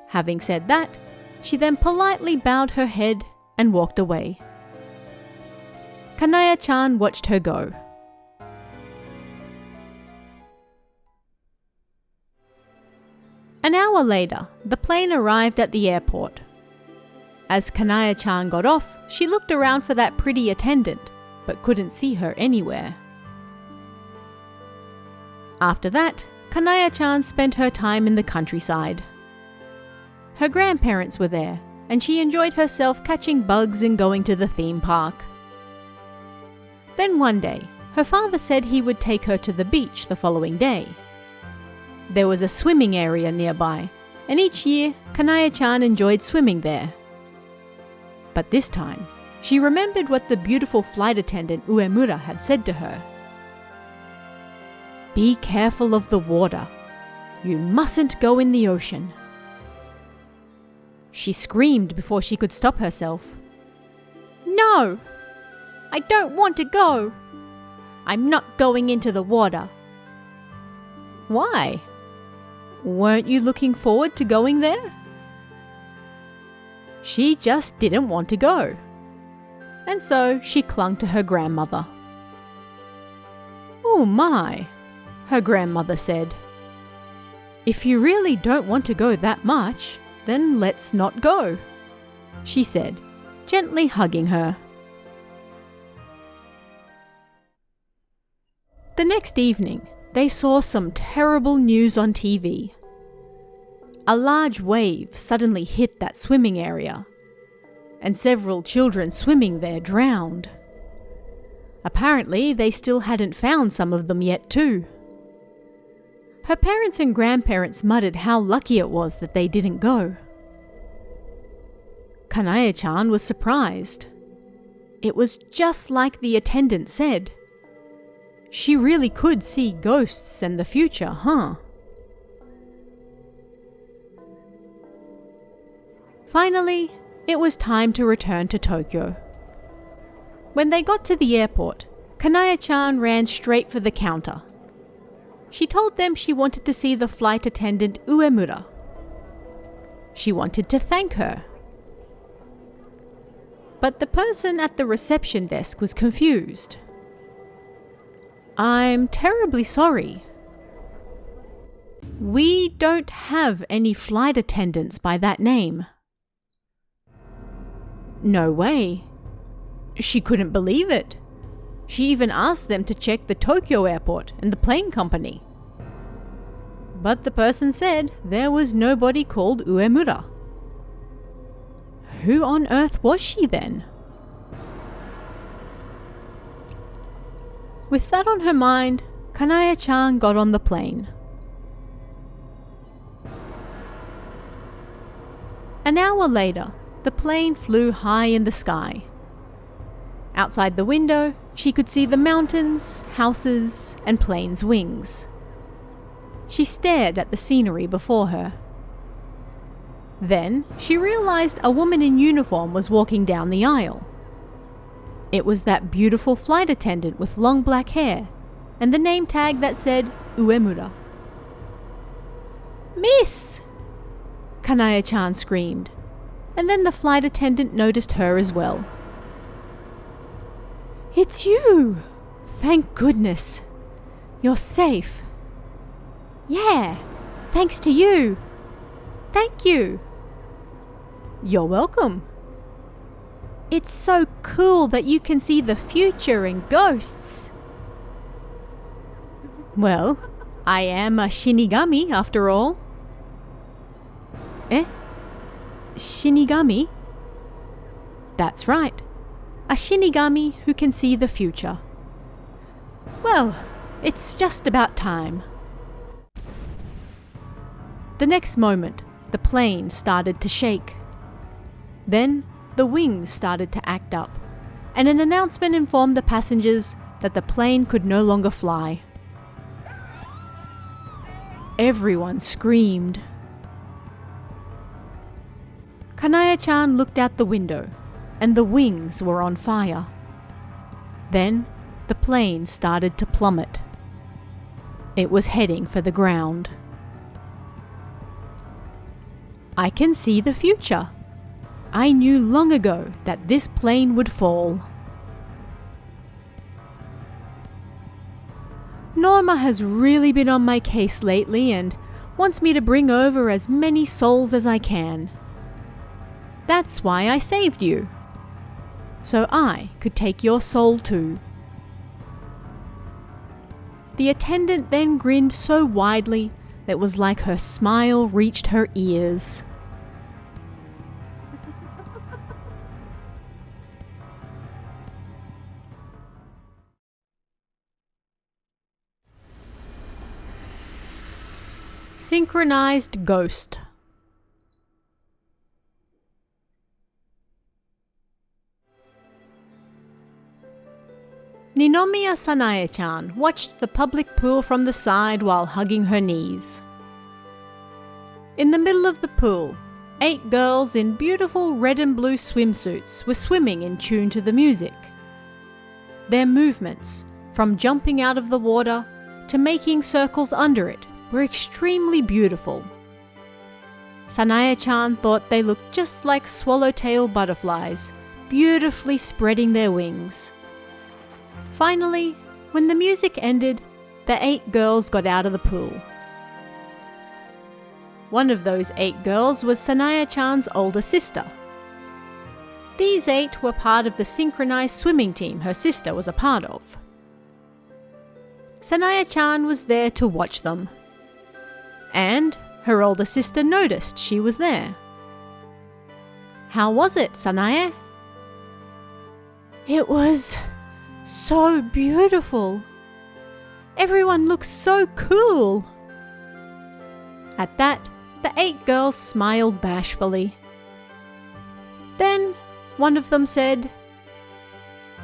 Having said that, she then politely bowed her head and walked away. Kanaya-chan watched her go. An hour later, the plane arrived at the airport. As Kanaya-chan got off, she looked around for that pretty attendant, but couldn't see her anywhere. After that, Kanaya-chan spent her time in the countryside. Her grandparents were there, and she enjoyed herself catching bugs and going to the theme park. Then one day, her father said he would take her to the beach the following day. There was a swimming area nearby, and each year, Kanaya-chan enjoyed swimming there. But this time, she remembered what the beautiful flight attendant Uemura had said to her. Be careful of the water. You mustn't go in the ocean. She screamed before she could stop herself. "No! I don't want to go! I'm not going into the water." "Why? Weren't you looking forward to going there?" She just didn't want to go. And so she clung to her grandmother. "Oh my," her grandmother said. "If you really don't want to go that much, then let's not go," she said, gently hugging her. The next evening, they saw some terrible news on TV. A large wave suddenly hit that swimming area, and several children swimming there drowned. Apparently, they still hadn't found some of them yet too. Her parents and grandparents muttered how lucky it was that they didn't go. Kanae-chan was surprised. It was just like the attendant said. She really could see ghosts and the future, huh? Finally, it was time to return to Tokyo. When they got to the airport, Kanae-chan ran straight for the counter. She told them she wanted to see the flight attendant Uemura. She wanted to thank her. But the person at the reception desk was confused. "I'm terribly sorry. We don't have any flight attendants by that name." No way. She couldn't believe it. She even asked them to check the Tokyo airport and the plane company. But the person said there was nobody called Uemura. Who on earth was she then? With that on her mind, Kanae-chan got on the plane. An hour later, the plane flew high in the sky. Outside the window, she could see the mountains, houses, and planes' wings. She stared at the scenery before her. Then, she realized a woman in uniform was walking down the aisle. It was that beautiful flight attendant with long black hair and the name tag that said Uemura. "Miss!" Kanae-chan screamed, and then the flight attendant noticed her as well. "It's you! Thank goodness! You're safe!" "Yeah, thanks to you! Thank you!" "You're welcome!" "It's so cool that you can see the future and ghosts!" "Well, I am a Shinigami after all." "Eh? Shinigami?" "That's right. A Shinigami who can see the future." "Well, it's just about time." The next moment, the plane started to shake. Then, the wings started to act up, and an announcement informed the passengers that the plane could no longer fly. Everyone screamed. Kanae-chan looked out the window, and the wings were on fire. Then, the plane started to plummet. It was heading for the ground. I can see the future. I knew long ago that this plane would fall. Norma has really been on my case lately and wants me to bring over as many souls as I can. That's why I saved you, so I could take your soul too. The attendant then grinned so widely that it was like her smile reached her ears. Synchronised Ghost. Ninomiya Sanae-chan watched the public pool from the side while hugging her knees. In the middle of the pool, 8 girls in beautiful red and blue swimsuits were swimming in tune to the music. Their movements, from jumping out of the water to making circles under it, were extremely beautiful. Sanaya-chan thought they looked just like swallowtail butterflies, beautifully spreading their wings. Finally, when the music ended, the 8 girls got out of the pool. One of those 8 girls was Sanaya-chan's older sister. These 8 were part of the synchronized swimming team her sister was a part of. Sanaya-chan was there to watch them. And her older sister noticed she was there. "How was it, Sanaya?" "It was so beautiful. Everyone looks so cool." At that, the 8 girls smiled bashfully. Then one of them said,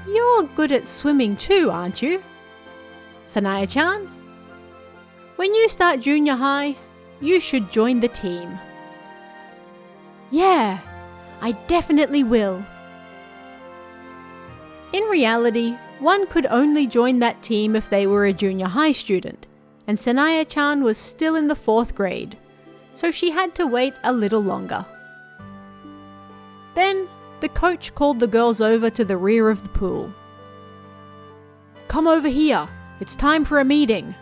"You're good at swimming too, aren't you, Sanaya-chan? When you start junior high, you should join the team." "Yeah, I definitely will." In reality, one could only join that team if they were a junior high student, and Sanaya-chan was still in the 4th grade, so she had to wait a little longer. Then, the coach called the girls over to the rear of the pool. "Come over here, it's time for a meeting."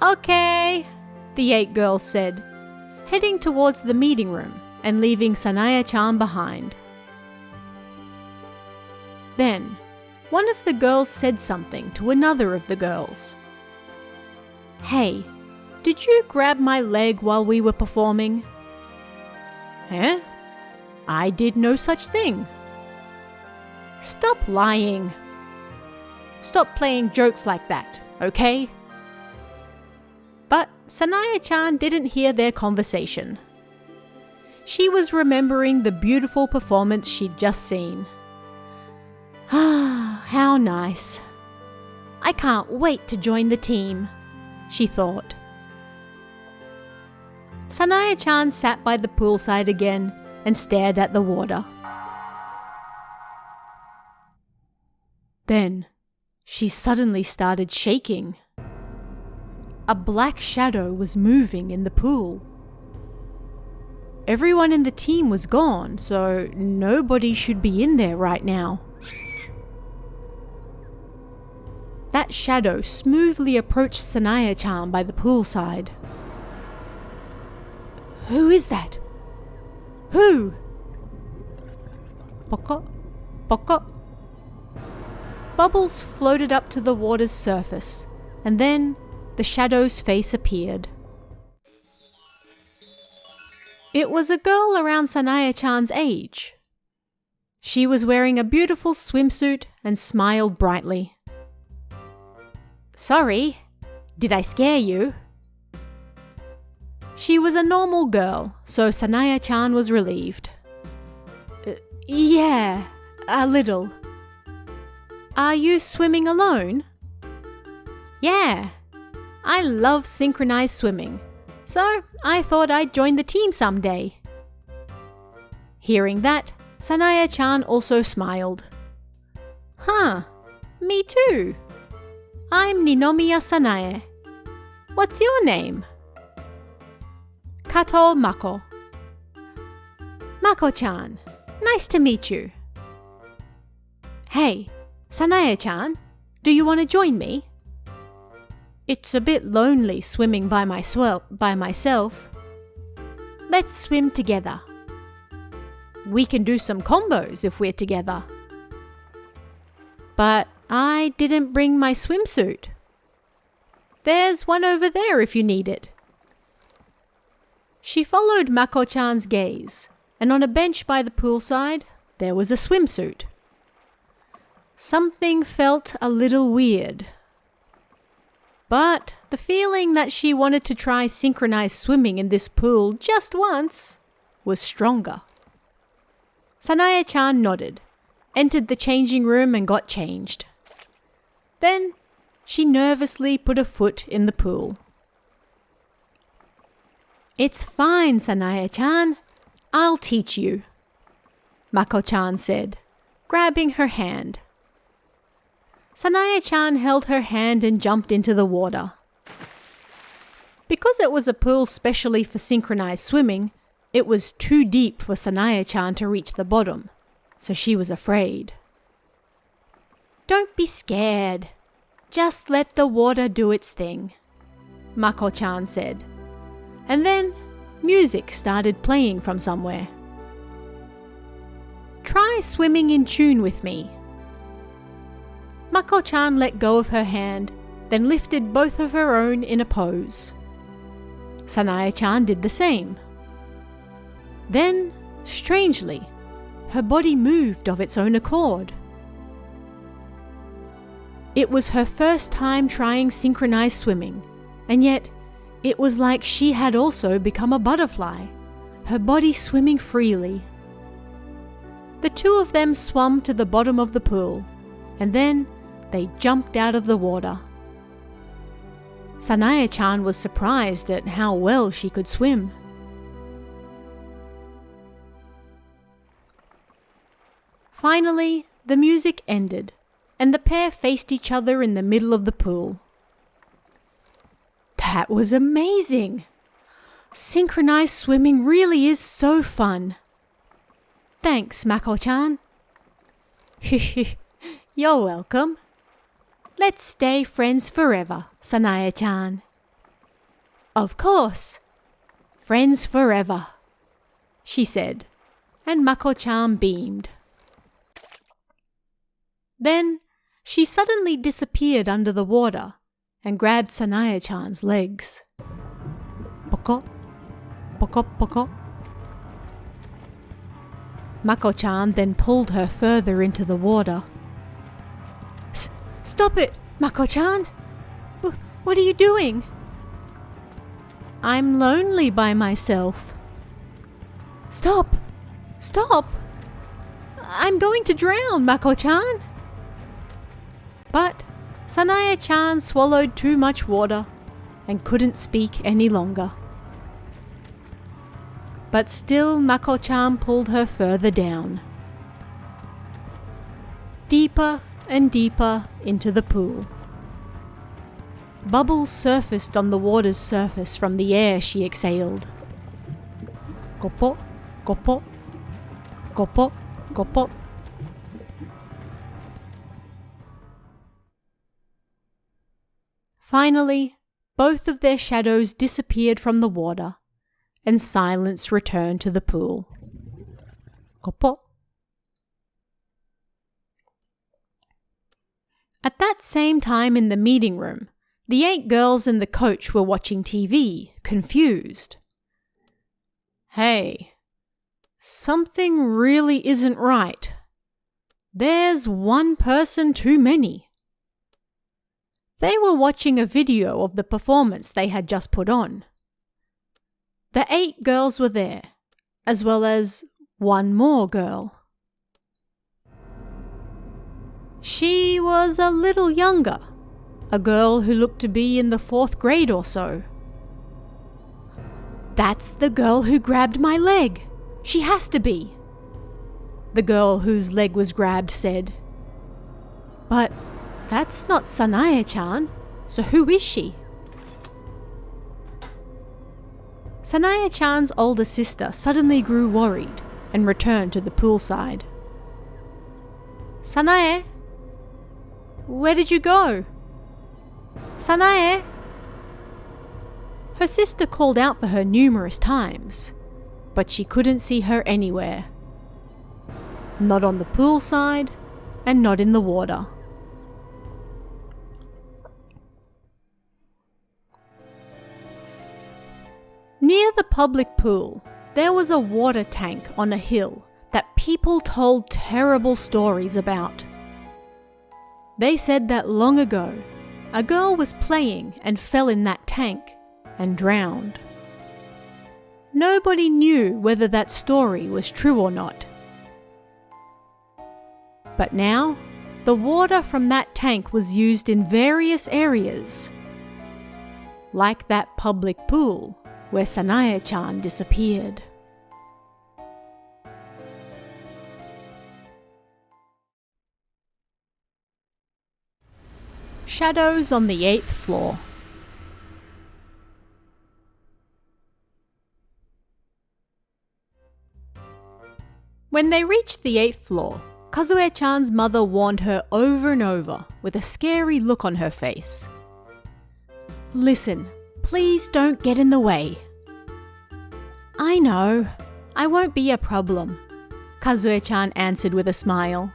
"Okay," the 8 girls said, heading towards the meeting room and leaving Sanaya-chan behind. Then, one of the girls said something to another of the girls. "Hey, did you grab my leg while we were performing?" "Eh? I did no such thing." "Stop lying. Stop playing jokes like that, okay?" But Sanaya-chan didn't hear their conversation. She was remembering the beautiful performance she'd just seen. "Ah, how nice. I can't wait to join the team," she thought. Sanaya-chan sat by the poolside again and stared at the water. Then, she suddenly started shaking. A black shadow was moving in the pool. Everyone in the team was gone, so nobody should be in there right now. That shadow smoothly approached Sanaya-chan by the poolside. "Who is that? Who?" Poko, poko. Bubbles floated up to the water's surface, and then the shadow's face appeared. It was a girl around Sanaya-chan's age. She was wearing a beautiful swimsuit and smiled brightly. "Sorry, did I scare you?" She was a normal girl, so Sanaya-chan was relieved. Yeah, a little." "Are you swimming alone?" "Yeah, I love synchronized swimming, so I thought I'd join the team someday." Hearing that, Sanaya-chan also smiled. "Huh, me too. I'm Ninomiya Sanae. What's your name?" "Kato Mako." "Mako-chan, nice to meet you." "Hey, Sanaya-chan, do you want to join me? It's a bit lonely swimming by myself. Let's swim together. We can do some combos if we're together." "But I didn't bring my swimsuit." "There's one over there if you need it." She followed Mako-chan's gaze, and on a bench by the poolside, there was a swimsuit. Something felt a little weird. But the feeling that she wanted to try synchronized swimming in this pool just once was stronger. Sanaya-chan nodded, entered the changing room and got changed. Then she nervously put a foot in the pool. It's fine, Sanae-chan. I'll teach you, Mako-chan said, grabbing her hand. Sanae-chan held her hand and jumped into the water. Because it was a pool specially for synchronized swimming, it was too deep for Sanae-chan to reach the bottom, so she was afraid. Don't be scared. Just let the water do its thing, Mako-chan said. And then music started playing from somewhere. Try swimming in tune with me. Mako-chan let go of her hand, then lifted both of her own in a pose. Sanae-chan did the same. Then, strangely, her body moved of its own accord. It was her first time trying synchronized swimming, and yet it was like she had also become a butterfly, her body swimming freely. The two of them swam to the bottom of the pool, and then they jumped out of the water. Sanae-chan was surprised at how well she could swim. Finally, the music ended, and the pair faced each other in the middle of the pool. That was amazing! Synchronized swimming really is so fun. Thanks, Mako-chan. You're welcome. Let's stay friends forever, Sanae-chan. Of course. Friends forever, she said, and Mako-chan beamed. Then she suddenly disappeared under the water and grabbed Sanae-chan's legs. Poko, poko, poko. Mako-chan then pulled her further into the water. Stop it, Mako-chan! What are you doing? I'm lonely by myself. Stop! Stop! I'm going to drown, Mako-chan! But Sanae-chan swallowed too much water and couldn't speak any longer. But still Mako-chan pulled her further down. Deeper and deeper into the pool. Bubbles surfaced on the water's surface from the air she exhaled. Gopo, gopo, gopo, gopo. Finally, both of their shadows disappeared from the water, and silence returned to the pool. Gopo. At that same time in the meeting room, the 8 girls and the coach were watching TV, confused. Hey, something really isn't right. There's one person too many. They were watching a video of the performance they had just put on. The 8 girls were there, as well as one more girl. She was a little younger, a girl who looked to be in the 4th grade or so. That's the girl who grabbed my leg. She has to be, the girl whose leg was grabbed said. But that's not Sanae-chan, so who is she? Sanae-chan's older sister suddenly grew worried and returned to the poolside. Sanae? Where did you go? Sanae? Her sister called out for her numerous times, but she couldn't see her anywhere. Not on the poolside, and not in the water. Near the public pool, there was a water tank on a hill that people told terrible stories about. They said that long ago, a girl was playing and fell in that tank and drowned. Nobody knew whether that story was true or not. But now, the water from that tank was used in various areas, like that public pool where Sanae-chan disappeared. Shadows on the 8th floor. When they reached the 8th floor, Kazue-chan's mother warned her over and over with a scary look on her face. "Listen, please don't get in the way." "I know, I won't be a problem," Kazue-chan answered with a smile.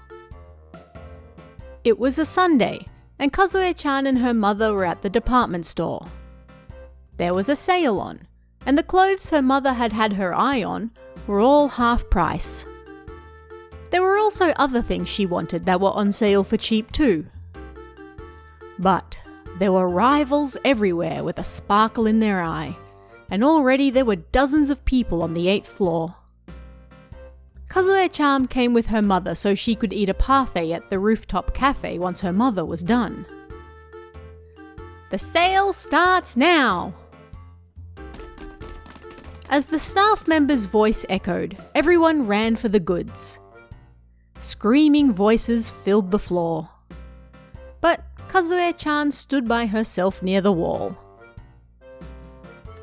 It was a Sunday, and Kazue-chan and her mother were at the department store. There was a sale on, and the clothes her mother had had her eye on were all half price. There were also other things she wanted that were on sale for cheap too. But there were rivals everywhere with a sparkle in their eye, and already there were dozens of people on the 8th floor. Kazue-chan came with her mother so she could eat a parfait at the rooftop cafe once her mother was done. "The sale starts now!" As the staff member's voice echoed, everyone ran for the goods. Screaming voices filled the floor. But Kazue-chan stood by herself near the wall.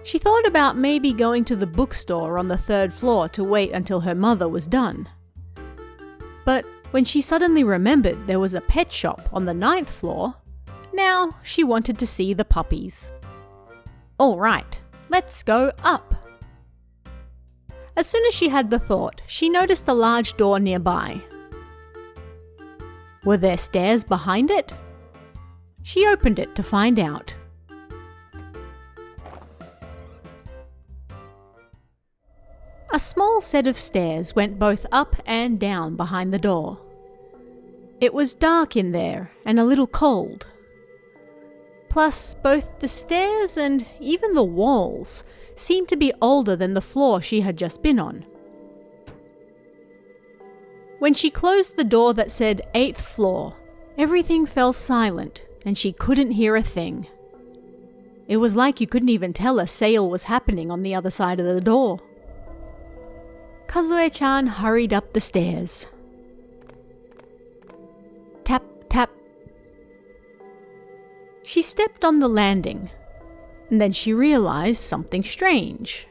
She thought about maybe going to the bookstore on the 3rd floor to wait until her mother was done. But when she suddenly remembered there was a pet shop on the 9th floor, now she wanted to see the puppies. "All right, let's go up." As soon as she had the thought, she noticed a large door nearby. Were there stairs behind it? She opened it to find out. A small set of stairs went both up and down behind the door. It was dark in there and a little cold. Plus, both the stairs and even the walls seemed to be older than the floor she had just been on. When she closed the door that said 8th floor, everything fell silent and she couldn't hear a thing. It was like you couldn't even tell a sale was happening on the other side of the door. Kazue-chan hurried up the stairs. Tap, tap. She stepped on the landing, and then she realized something strange.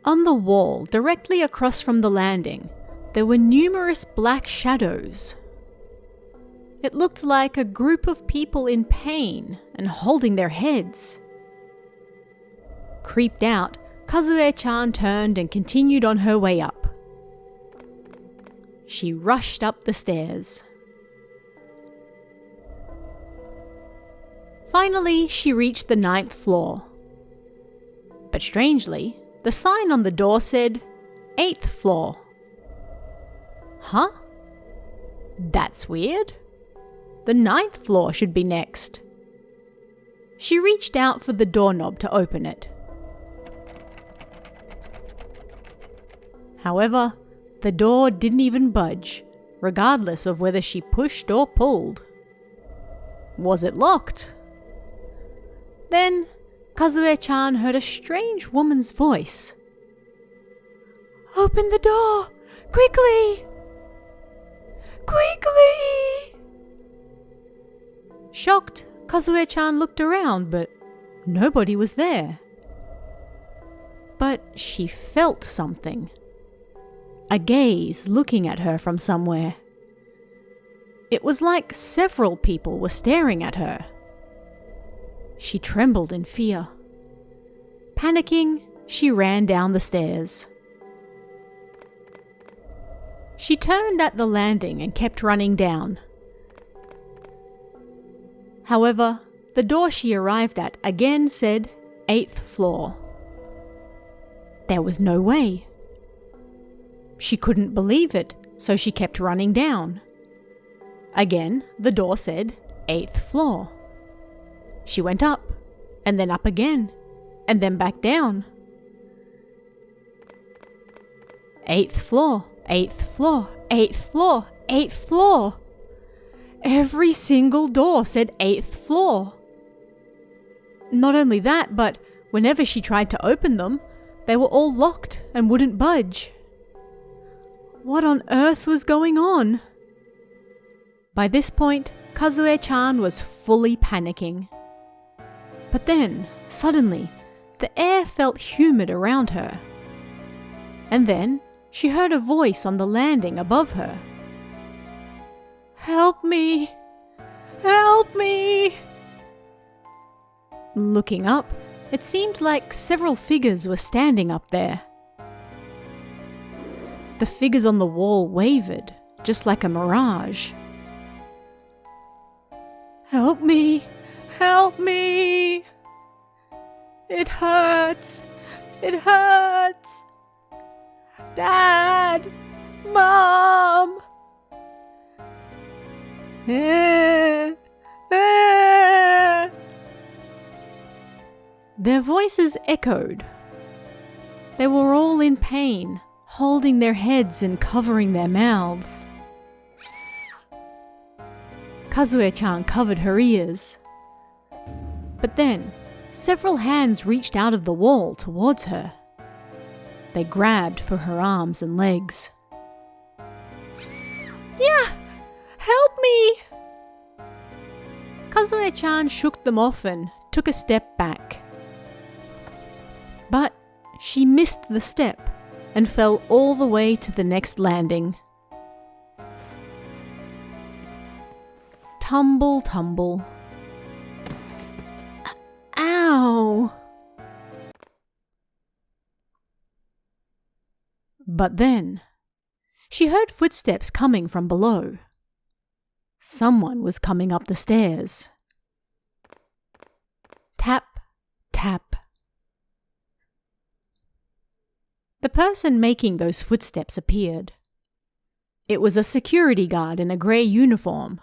On the wall, directly across from the landing, there were numerous black shadows. It looked like a group of people in pain and holding their heads. Creeped out, Kazue-chan turned and continued on her way up. She rushed up the stairs. Finally, she reached the 9th floor. But strangely, the sign on the door said 8th floor. Huh? That's weird. The 9th floor should be next. She reached out for the doorknob to open it. However, the door didn't even budge, regardless of whether she pushed or pulled. Was it locked? Then, Kazue-chan heard a strange woman's voice. "Open the door! Quickly! Quickly!" Shocked, Kazue-chan looked around, but nobody was there. But she felt something. A gaze looking at her from somewhere. It was like several people were staring at her. She trembled in fear. Panicking, she ran down the stairs. She turned at the landing and kept running down. However, the door she arrived at again said 8th floor. There was no way. She couldn't believe it, so she kept running down. Again, the door said 8th floor. She went up, and then up again, and then back down. 8th floor, 8th floor, 8th floor, 8th floor. Every single door said 8th floor. Not only that, but whenever she tried to open them, they were all locked and wouldn't budge. What on earth was going on? By this point, Kazue-chan was fully panicking. But then, suddenly, the air felt humid around her. And then, she heard a voice on the landing above her. "Help me! Help me!" Looking up, it seemed like several figures were standing up there. The figures on the wall wavered, just like a mirage. "Help me! Help me! It hurts! It hurts! Dad! Mom! Their voices echoed. They were all in pain, holding their heads and covering their mouths. Kazue-chan covered her ears. But then, several hands reached out of the wall towards her. They grabbed for her arms and legs. "Yeah! Help me!" Kazue-chan shook them off and took a step back. But she missed the step and fell all the way to the next landing. Tumble, tumble. Ow! But then, she heard footsteps coming from below. Someone was coming up the stairs. Tap, tap. The person making those footsteps appeared. It was a security guard in a grey uniform.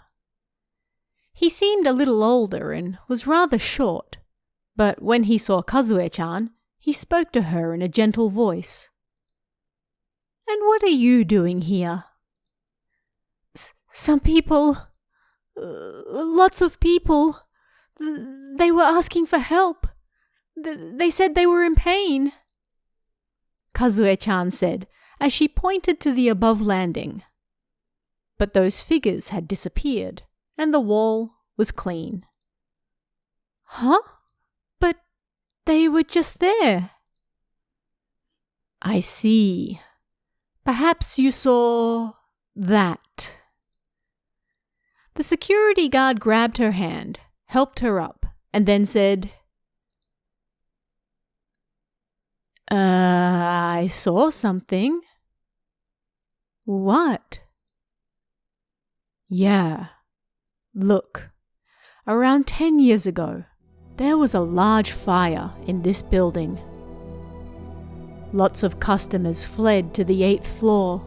He seemed a little older and was rather short, but when he saw Kazue-chan, he spoke to her in a gentle voice. "And what are you doing here?" Some people... lots of people... they were asking for help. They said they were in pain," Kazue-chan said as she pointed to the above landing. But those figures had disappeared, and the wall was clean. "Huh? But they were just there." "I see. Perhaps you saw that." The security guard grabbed her hand, helped her up, and then said, I saw something." "What?" "Yeah. Look, around 10 years ago, there was a large fire in this building. Lots of customers fled to the 8th floor.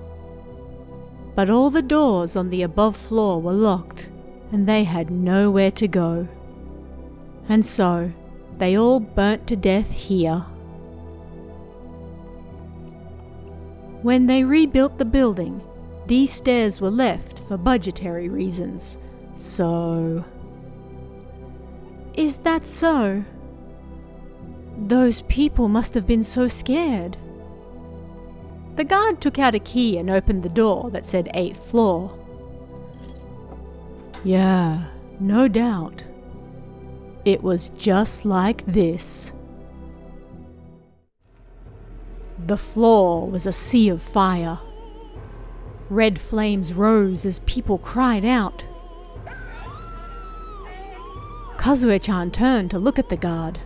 But all the doors on the above floor were locked, and they had nowhere to go. And so, they all burnt to death here. When they rebuilt the building, these stairs were left for budgetary reasons, so..." "Is that so? Those people must have been so scared." The guard took out a key and opened the door that said 8th floor. "Yeah, no doubt. It was just like this." The floor was a sea of fire. Red flames rose as people cried out. Kazue-chan turned to look at the guard.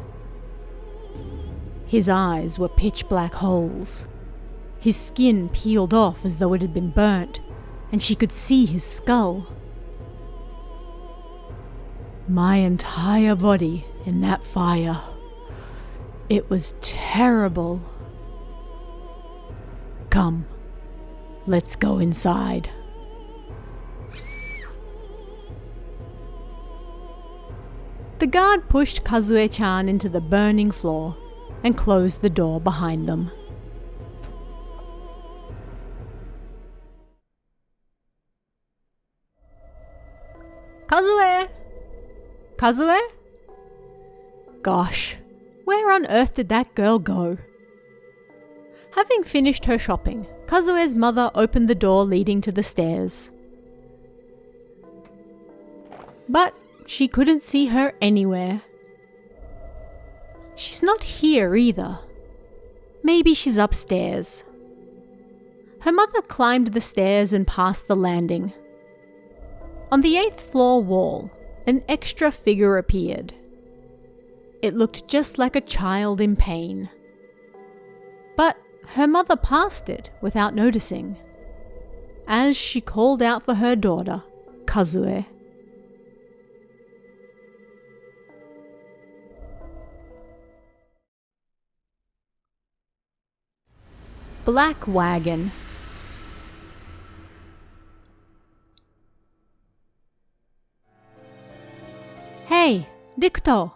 His eyes were pitch black holes. His skin peeled off as though it had been burnt, and she could see his skull. My entire body in that fire. It was terrible. Come, let's go inside. The guard pushed Kazue-chan into the burning floor and closed the door behind them. "Kazue! Kazue?" Gosh, where on earth did that girl go? Having finished her shopping, Kazue's mother opened the door leading to the stairs. But she couldn't see her anywhere. She's not here either. Maybe she's upstairs. Her mother climbed the stairs and passed the landing. On the 8th floor wall, an extra figure appeared. It looked just like a child in pain. But her mother passed it without noticing, as she called out for her daughter, Kazue. Black Wagon. Hey, Dikto.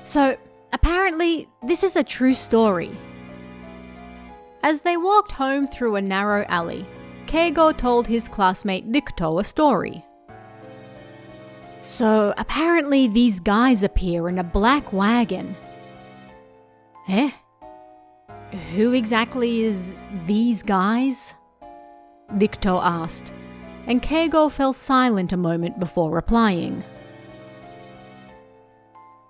So, apparently, this is a true story. As they walked home through a narrow alley, Keigo told his classmate Dikto a story. So, apparently these guys appear in a black wagon. Eh? Who exactly is these guys? Dikto asked, and Keigo fell silent a moment before replying.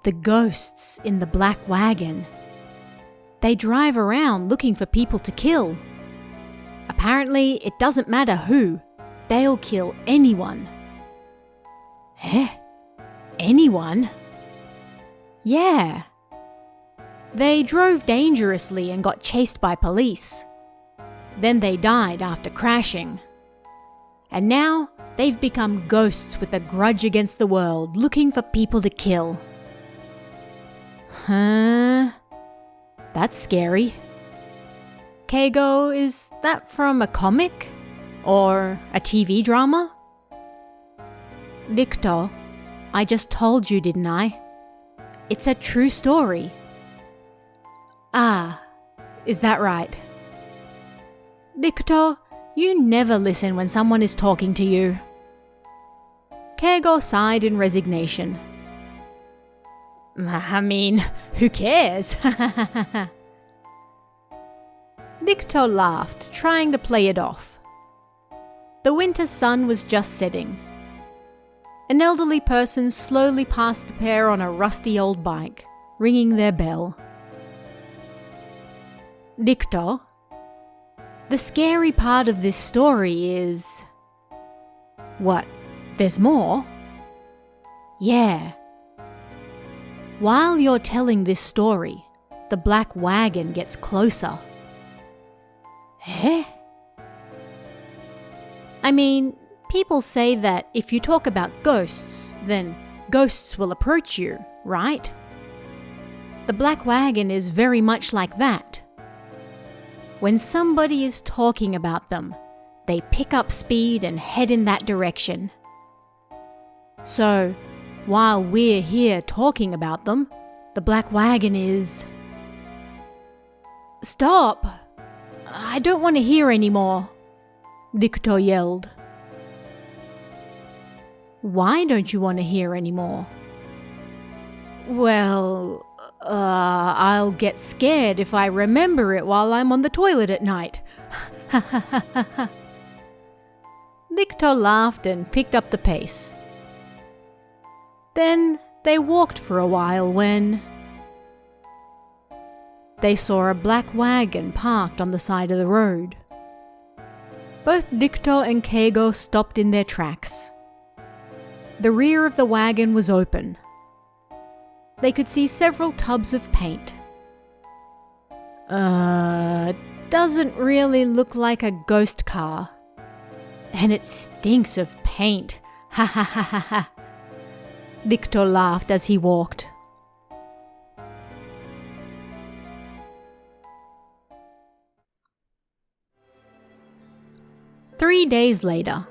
The ghosts in the black wagon. They drive around looking for people to kill. Apparently, it doesn't matter who. They'll kill anyone. Eh? Anyone? Yeah. They drove dangerously and got chased by police. Then they died after crashing. And now, they've become ghosts with a grudge against the world, looking for people to kill. Huh? That's scary. Keigo, is that from a comic? Or a TV drama? Dikto, I just told you, didn't I? It's a true story. Ah, is that right? Dikto, you never listen when someone is talking to you. Keigo sighed in resignation. I mean, who cares? Dikto laughed, trying to play it off. The winter sun was just setting. An elderly person slowly passed the pair on a rusty old bike, ringing their bell. Dikto, the scary part of this story is... What, there's more? Yeah. While you're telling this story, the black wagon gets closer. Eh? I mean, people say that if you talk about ghosts, then ghosts will approach you, right? The black wagon is very much like that. When somebody is talking about them, they pick up speed and head in that direction. So, while we're here talking about them, the black wagon is... Stop! I don't want to hear anymore, Dikto yelled. Why don't you want to hear anymore? Well, I'll get scared if I remember it while I'm on the toilet at night. Dikto laughed and picked up the pace. Then they walked for a while when they saw a black wagon parked on the side of the road. Both Dikto and Keigo stopped in their tracks. The rear of the wagon was open. They could see several tubs of paint. Doesn't really look like a ghost car. And it stinks of paint. Ha ha ha ha ha. Dikto laughed as he walked. Three days later.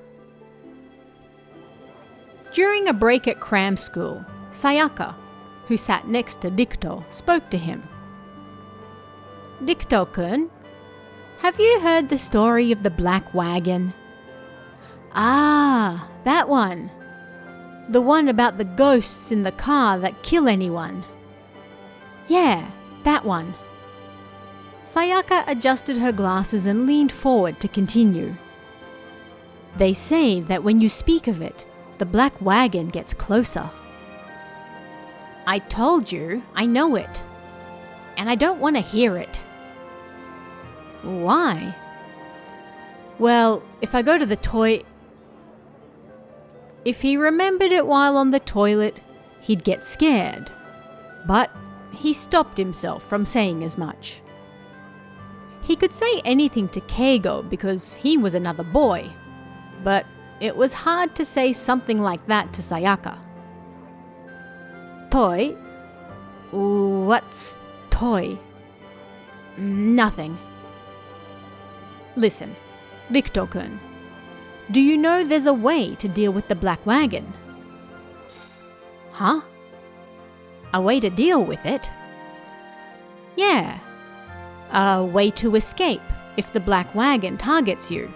During a break at cram school, Sayaka, who sat next to Dikto, spoke to him. Dikto-kun, have you heard the story of the black wagon? Ah, that one. The one about the ghosts in the car that kill anyone. Yeah, that one. Sayaka adjusted her glasses and leaned forward to continue. They say that when you speak of it, the black wagon gets closer. I told you, I know it. And I don't want to hear it. Why? Well, if I go to the If he remembered it while on the toilet, he'd get scared. But he stopped himself from saying as much. He could say anything to Keigo because he was another boy, but it was hard to say something like that to Sayaka. Toy? What's toy? Nothing. Listen, Rikto-kun, do you know there's a way to deal with the black wagon? Huh? A way to deal with it? Yeah. A way to escape if the black wagon targets you.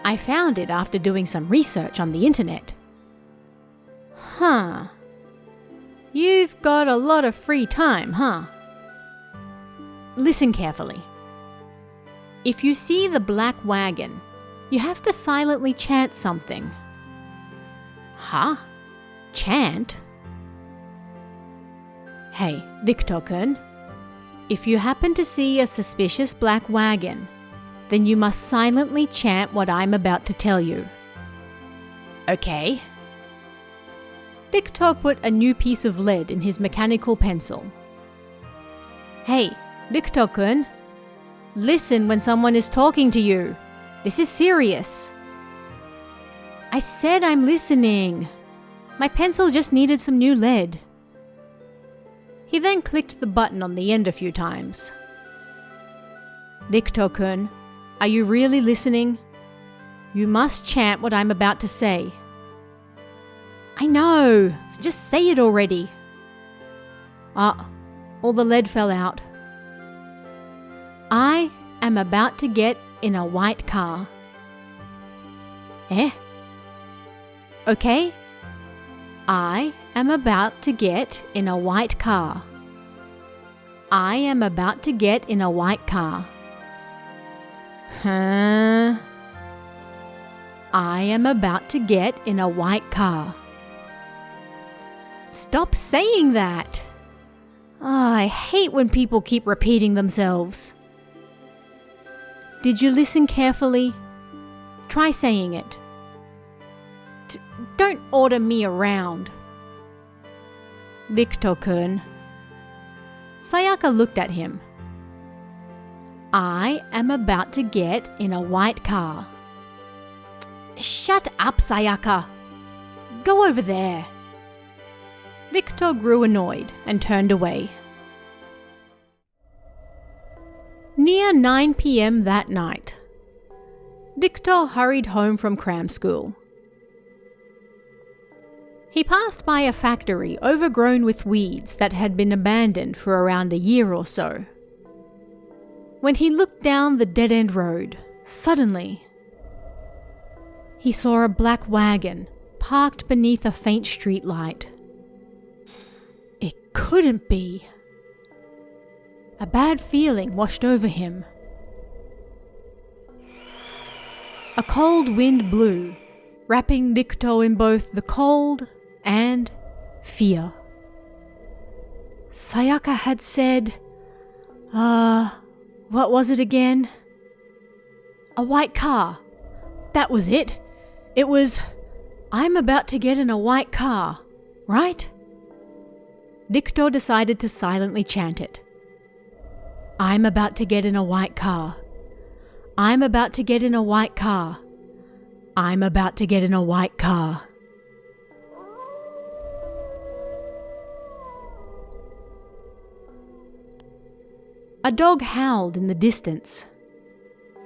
I found it after doing some research on the internet. Huh. You've got a lot of free time, huh? Listen carefully. If you see the black wagon, you have to silently chant something. Huh? Chant? Hey, Rikto-kun, if you happen to see a suspicious black wagon, then you must silently chant what I'm about to tell you. Okay? Rikto put a new piece of lead in his mechanical pencil. Hey, Rikto-kun, listen when someone is talking to you. This is serious. I said I'm listening. My pencil just needed some new lead. He then clicked the button on the end a few times. Rikto-kun, are you really listening? You must chant what I'm about to say. I know, so just say it already. All the lead fell out. I am about to get in a white car. Eh? Okay. I am about to get in a white car. I am about to get in a white car. Huh? I am about to get in a white car. Stop saying that. I hate when people keep repeating themselves. Did you listen carefully? Try saying it. Don't order me around. Rikto-kun. Sayaka looked at him. I am about to get in a white car. Shut up, Sayaka. Go over there. Rikto grew annoyed and turned away. Near 9 p.m. that night, Rikto hurried home from cram school. He passed by a factory overgrown with weeds that had been abandoned for around a year or so. When he looked down the dead-end road, suddenly, he saw a black wagon parked beneath a faint street light. It couldn't be. A bad feeling washed over him. A cold wind blew, wrapping Rikto in both the cold and fear. Sayaka had said, what was it again? A white car. That was it. It was, I'm about to get in a white car, right? Rikto decided to silently chant it. I'm about to get in a white car. I'm about to get in a white car. I'm about to get in a white car. A dog howled in the distance.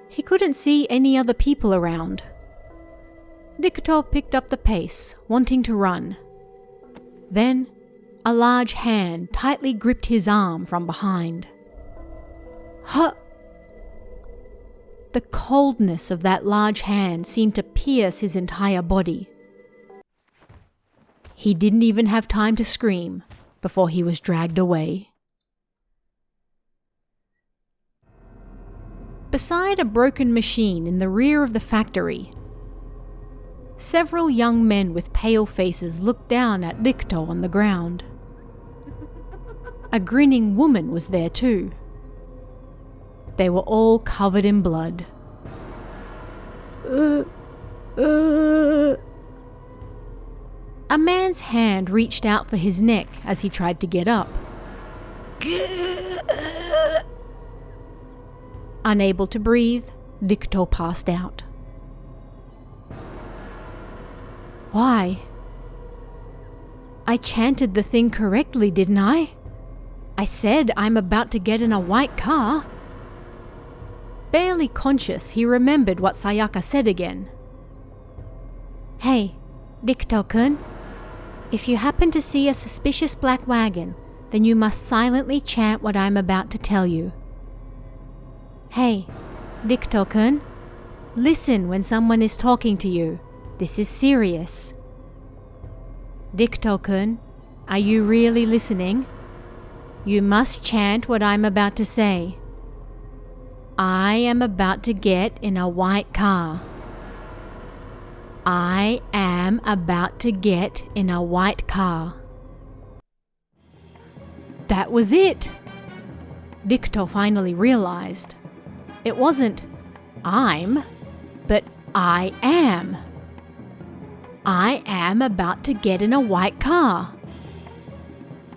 He couldn't see any other people around. Rikto picked up the pace, wanting to run. Then, a large hand tightly gripped his arm from behind. Huh! The coldness of that large hand seemed to pierce his entire body. He didn't even have time to scream before he was dragged away. Beside a broken machine in the rear of the factory, several young men with pale faces looked down at Rikuto on the ground. A grinning woman was there too. They were all covered in blood. A man's hand reached out for his neck as he tried to get up. Unable to breathe, Rikuto passed out. Why? I chanted the thing correctly, didn't I? I said I'm about to get in a white car. Barely conscious, he remembered what Sayaka said again. Hey, Rikuto-kun. If you happen to see a suspicious black wagon, then you must silently chant what I'm about to tell you. Hey, Rikuto-kun. Listen when someone is talking to you. This is serious. Rikuto-kun, are you really listening? You must chant what I'm about to say. I am about to get in a white car. I am about to get in a white car. That was it! Rikuto finally realized. It wasn't I'm, but I am. I am about to get in a white car.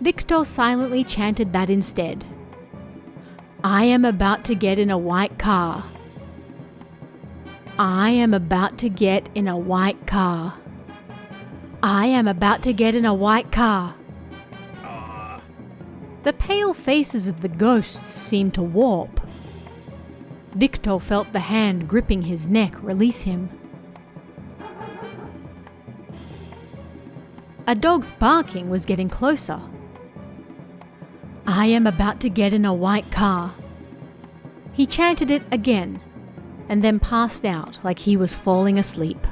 Rikuto silently chanted that instead. I am about to get in a white car. I am about to get in a white car. I am about to get in a white car. The pale faces of the ghosts seemed to warp. Rikuto felt the hand gripping his neck release him. A dog's barking was getting closer. I am about to get in a white car. He chanted it again, and then passed out like he was falling asleep.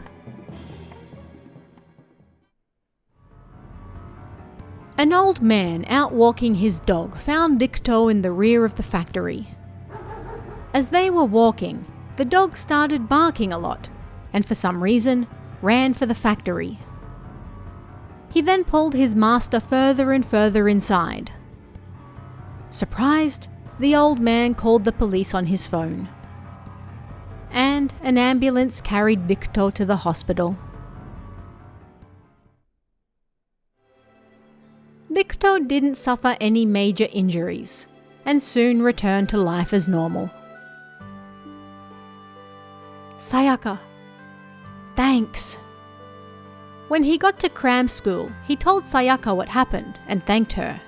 An old man out walking his dog found Rikuto in the rear of the factory. As they were walking, the dog started barking a lot, and for some reason, ran for the factory. He then pulled his master further and further inside. Surprised, the old man called the police on his phone. And an ambulance carried Rikuto to the hospital. Rikuto didn't suffer any major injuries, and soon returned to life as normal. Sayaka, thanks. When he got to cram school, he told Sayaka what happened and thanked her.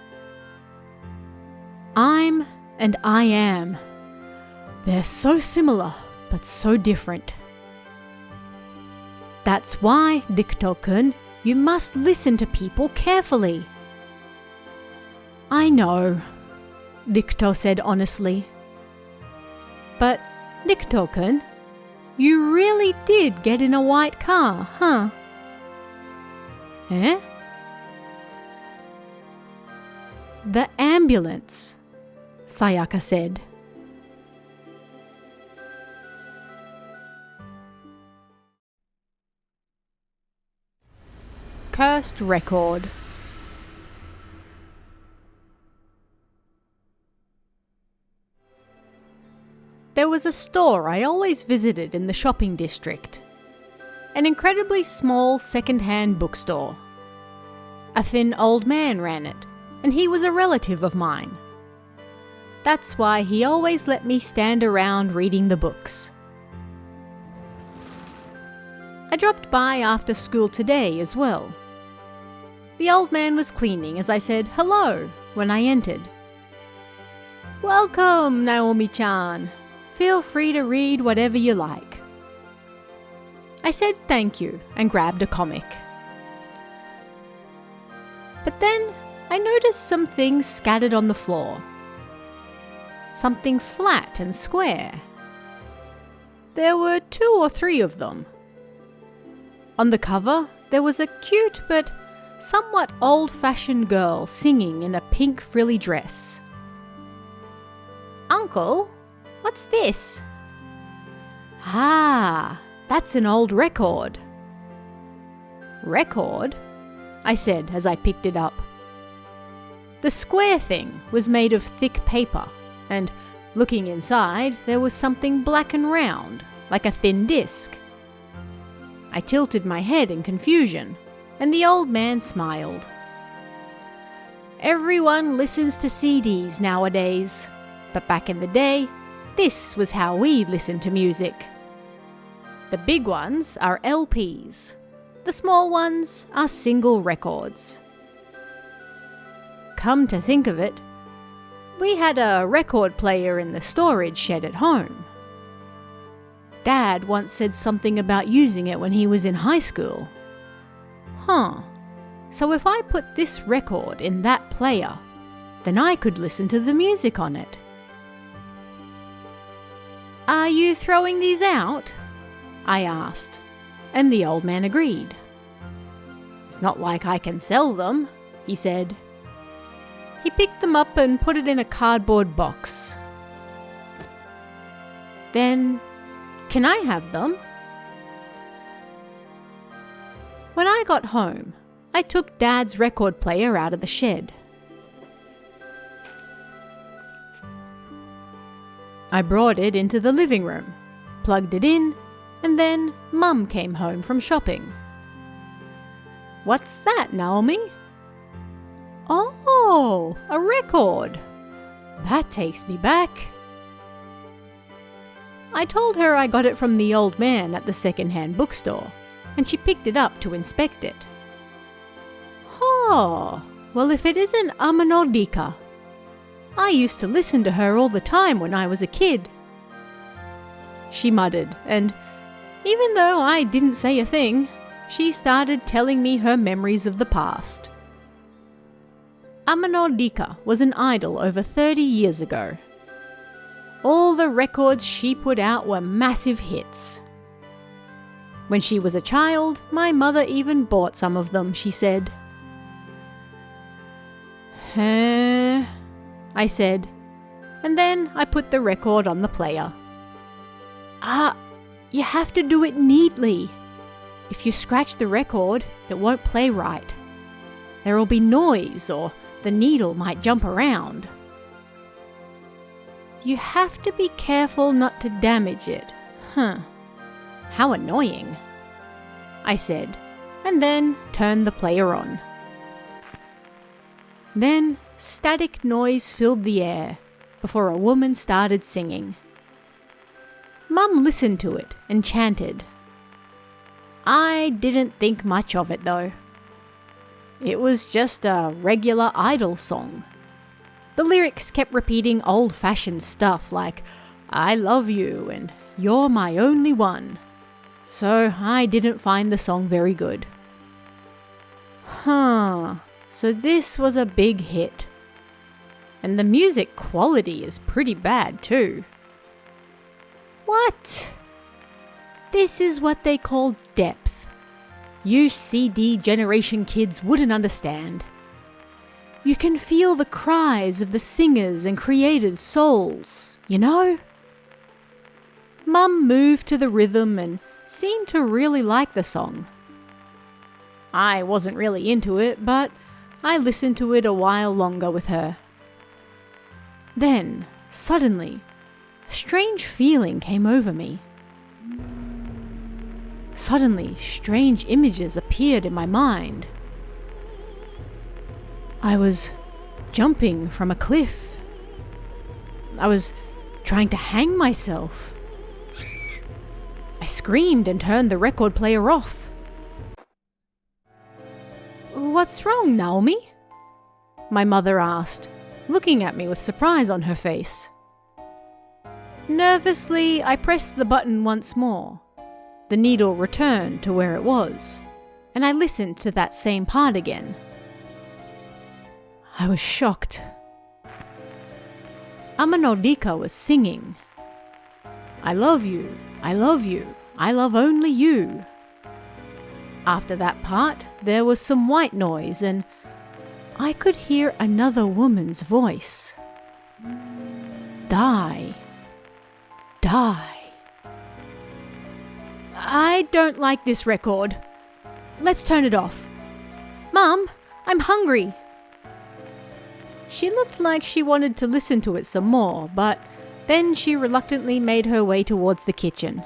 I'm and I am. They're so similar, but so different. That's why, Rikuto-kun, you must listen to people carefully. I know, Rikuto said honestly. But, Rikuto-kun, you really did get in a white car, huh? Eh? The ambulance, Sayaka said. Cursed record. There was a store I always visited in the shopping district. An incredibly small second-hand bookstore. A thin old man ran it, and he was a relative of mine. That's why he always let me stand around reading the books. I dropped by after school today as well. The old man was cleaning as I said hello when I entered. Welcome, Naomi-chan. Feel free to read whatever you like. I said thank you and grabbed a comic. But then I noticed some things scattered on the floor. Something flat and square. There were 2 or 3 of them. On the cover, there was a cute but somewhat old-fashioned girl singing in a pink frilly dress. "Uncle, what's this?" "Ah, that's an old record." "Record?" I said as I picked it up. The square thing was made of thick paper, and looking inside, there was something black and round, like a thin disc. I tilted my head in confusion, and the old man smiled. "Everyone listens to CDs nowadays, but back in the day, this was how we listened to music. The big ones are LPs. The small ones are single records." Come to think of it, we had a record player in the storage shed at home. Dad once said something about using it when he was in high school. So if I put this record in that player, then I could listen to the music on it. "Are you throwing these out?" I asked, and the old man agreed. "It's not like I can sell them," he said. He picked them up and put it in a cardboard box. "Then, can I have them?" When I got home, I took Dad's record player out of the shed. I brought it into the living room, plugged it in, and then Mum came home from shopping. "What's that, Naomi?" "Oh, a record! That takes me back." I told her I got it from the old man at the second-hand bookstore, and she picked it up to inspect it. "Oh, well, if it isn't Amanodika. I used to listen to her all the time when I was a kid." She muttered, and even though I didn't say a thing, she started telling me her memories of the past. Amanodika was an idol over 30 years ago. All the records she put out were massive hits. When she was a child, my mother even bought some of them, she said. I said, and then I put the record on the player. You have to do it neatly. If you scratch the record, it won't play right. There will be noise, or the needle might jump around. You have to be careful not to damage it. How annoying, I said, and then turned the player on. Then static noise filled the air before a woman started singing. Mum listened to it and chanted. I didn't think much of it though. It was just a regular idol song. The lyrics kept repeating old-fashioned stuff like, I love you and you're my only one. So I didn't find the song very good. So this was a big hit. And the music quality is pretty bad too. What? This is what they call depth. You CD generation kids wouldn't understand. You can feel the cries of the singers and creators' souls, you know? Mum moved to the rhythm and seemed to really like the song. I wasn't really into it, but I listened to it a while longer with her. Then, suddenly, a strange feeling came over me. Suddenly, strange images appeared in my mind. I was jumping from a cliff. I was trying to hang myself. I screamed and turned the record player off. What's wrong, Naomi? My mother asked, looking at me with surprise on her face. Nervously, I pressed the button once more. The needle returned to where it was, and I listened to that same part again. I was shocked. Amanodika was singing. I love you, I love you, I love only you. After that part, there was some white noise and I could hear another woman's voice. Die. Die. I don't like this record. Let's turn it off. Mum, I'm hungry. She looked like she wanted to listen to it some more, but then she reluctantly made her way towards the kitchen.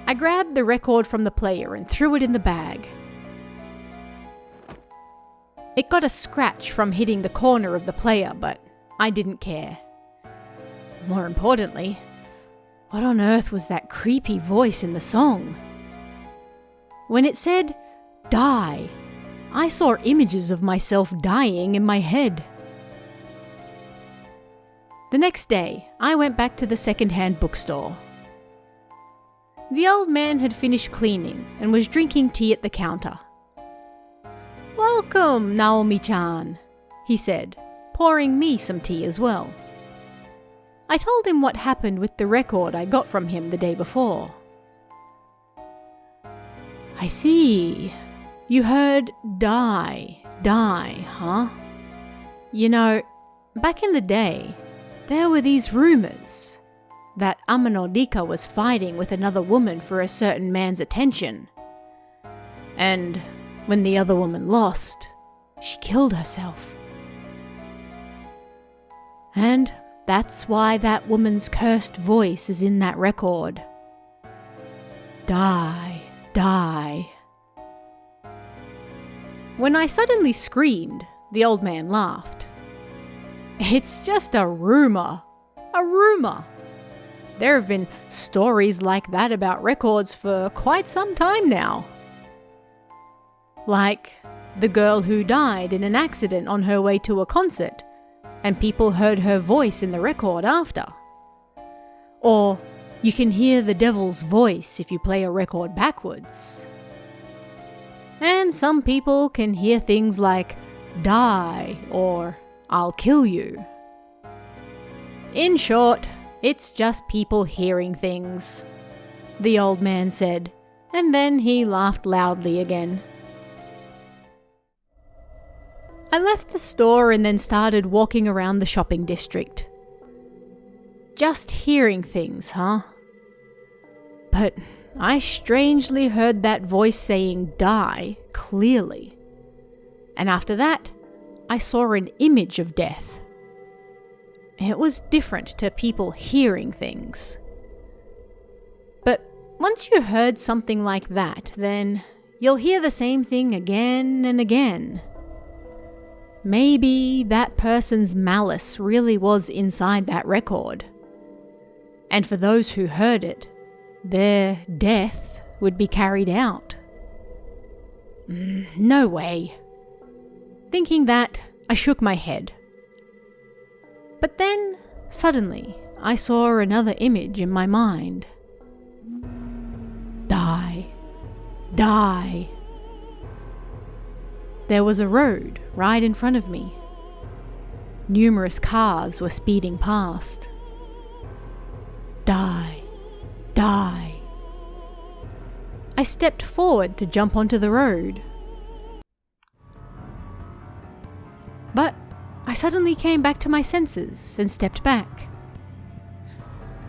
I grabbed the record from the player and threw it in the bag. It got a scratch from hitting the corner of the player, but I didn't care. More importantly, what on earth was that creepy voice in the song? When it said, die, I saw images of myself dying in my head. The next day, I went back to the second-hand bookstore. The old man had finished cleaning and was drinking tea at the counter. "Welcome, Naomi-chan," he said, pouring me some tea as well. I told him what happened with the record I got from him the day before. "I see. You heard die, huh? You know, back in the day, there were these rumors that Amanodika was fighting with another woman for a certain man's attention. And when the other woman lost, she killed herself. And that's why that woman's cursed voice is in that record. Die, die." When I suddenly screamed, the old man laughed. "It's just a rumor. A rumor. There have been stories like that about records for quite some time now. Like the girl who died in an accident on her way to a concert, and people heard her voice in the record after. Or you can hear the devil's voice if you play a record backwards. And some people can hear things like die or I'll kill you. In short, it's just people hearing things," the old man said, and then he laughed loudly again. I left the store and then started walking around the shopping district. Just hearing things, huh? But I strangely heard that voice saying die clearly. And after that, I saw an image of death. It was different to people hearing things. But once you heard something like that, then you'll hear the same thing again and again. Maybe that person's malice really was inside that record. And for those who heard it, their death would be carried out. No way. Thinking that, I shook my head. But then, suddenly, I saw another image in my mind. Die. Die. There was a road right in front of me. Numerous cars were speeding past. Die. Die. I stepped forward to jump onto the road. But I suddenly came back to my senses and stepped back.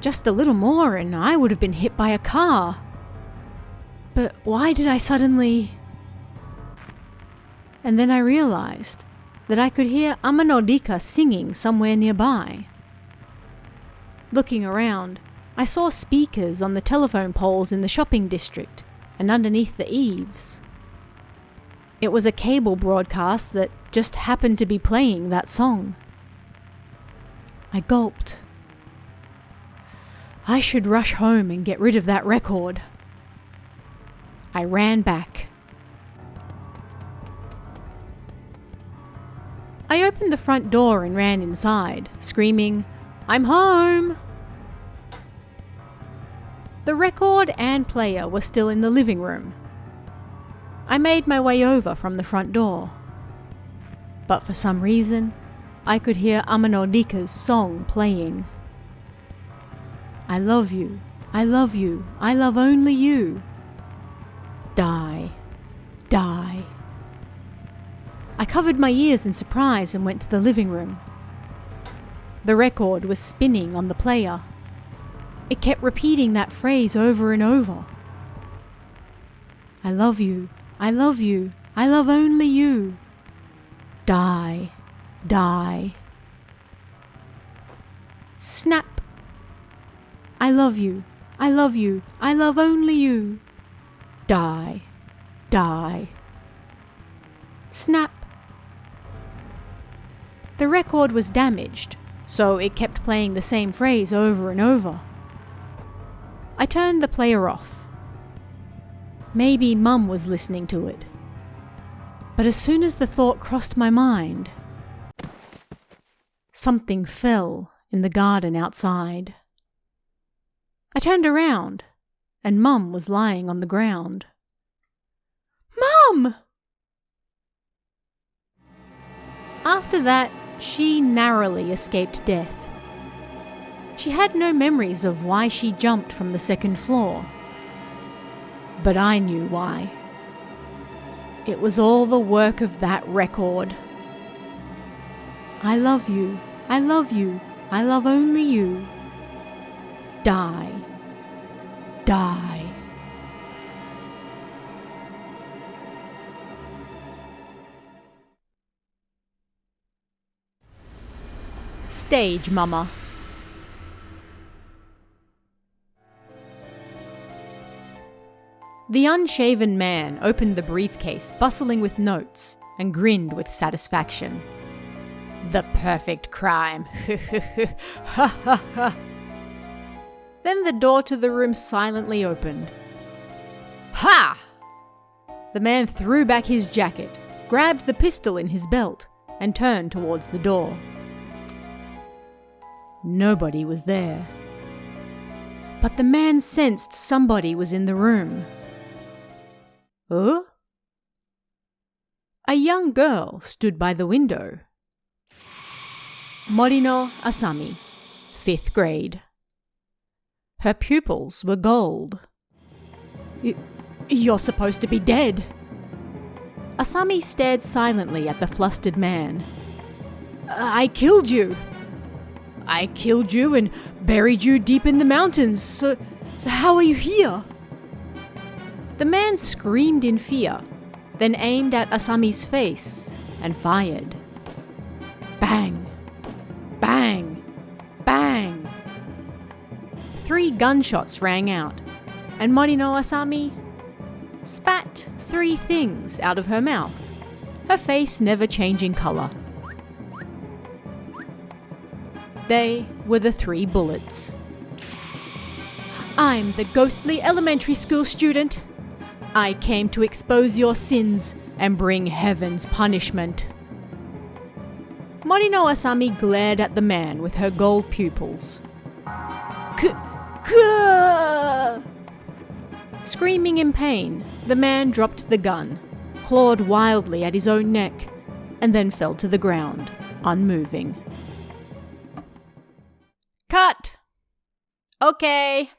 Just a little more and I would have been hit by a car. But why did I suddenly... And then I realized that I could hear Amanodika singing somewhere nearby. Looking around, I saw speakers on the telephone poles in the shopping district and underneath the eaves. It was a cable broadcast that just happened to be playing that song. I gulped. I should rush home and get rid of that record. I ran back. I opened the front door and ran inside, screaming, "I'm home!" The record and player were still in the living room. I made my way over from the front door. But for some reason, I could hear Amanodika's song playing. I love you, I love you, I love only you. Die. Die. I covered my ears in surprise and went to the living room. The record was spinning on the player. It kept repeating that phrase over and over. I love you. I love you. I love only you. Die. Die. Snap. I love you. I love you. I love only you. Die. Die. Snap. The record was damaged, so it kept playing the same phrase over and over. I turned the player off. Maybe Mum was listening to it. But as soon as the thought crossed my mind, something fell in the garden outside. I turned around, and Mum was lying on the ground. Mum! After that, she narrowly escaped death. She had no memories of why she jumped from the second floor. But I knew why. It was all the work of that record. I love you. I love you. I love only you. Die. Die. Stage Mama. The unshaven man opened the briefcase, bustling with notes, and grinned with satisfaction. The perfect crime. Ha ha ha. Then the door to the room silently opened. Ha! The man threw back his jacket, grabbed the pistol in his belt, and turned towards the door. Nobody was there. But the man sensed somebody was in the room. Huh? A young girl stood by the window. Morino Asami, 5th grade. Her pupils were gold. You're supposed to be dead. Asami stared silently at the flustered man. I killed you. I killed you and buried you deep in the mountains, so how are you here? The man screamed in fear, then aimed at Asami's face and fired. Bang! Bang! Bang! 3 gunshots rang out, and Morino Asami spat 3 things out of her mouth, her face never changing colour. They were the 3 bullets. I'm the ghostly elementary school student. I came to expose your sins and bring heaven's punishment. Morino Asami glared at the man with her gold pupils. Screaming in pain, the man dropped the gun, clawed wildly at his own neck, and then fell to the ground, unmoving. Cut! Okay.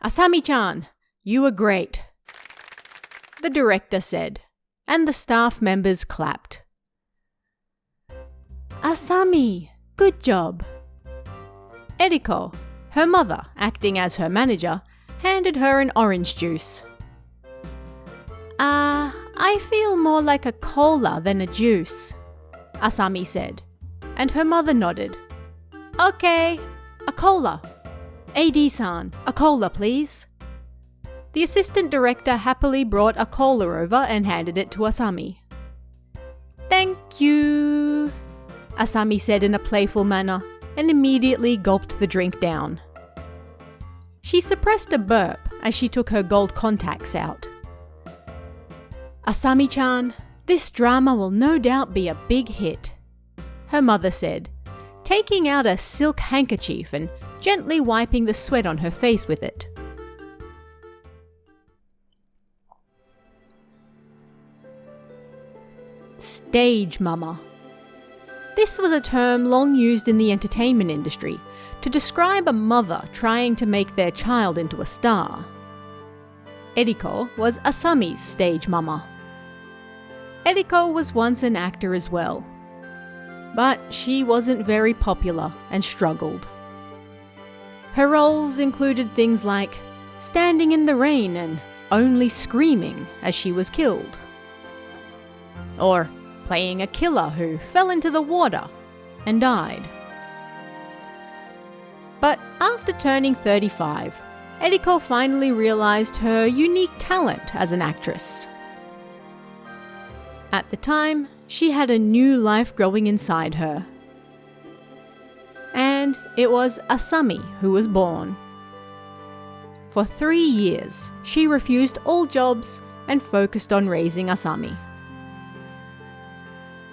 Asami-chan, you were great, the director said, and the staff members clapped. Asami, good job. Eriko, her mother, acting as her manager, handed her an orange juice. I feel more like a cola than a juice, Asami said, and her mother nodded. Okay, a cola. AD-san, a cola please. The assistant director happily brought a cola over and handed it to Asami. Thank you, Asami said in a playful manner, and immediately gulped the drink down. She suppressed a burp as she took her gold contacts out. Asami-chan, this drama will no doubt be a big hit, her mother said, taking out a silk handkerchief and gently wiping the sweat on her face with it. Stage Mama. This was a term long used in the entertainment industry to describe a mother trying to make their child into a star. Eriko was Asami's stage mama. Eriko was once an actor as well, but she wasn't very popular and struggled. Her roles included things like standing in the rain and only screaming as she was killed, or playing a killer who fell into the water and died. But after turning 35, Eriko finally realized her unique talent as an actress. At the time, she had a new life growing inside her. And it was Asami who was born. For 3 years, she refused all jobs and focused on raising Asami.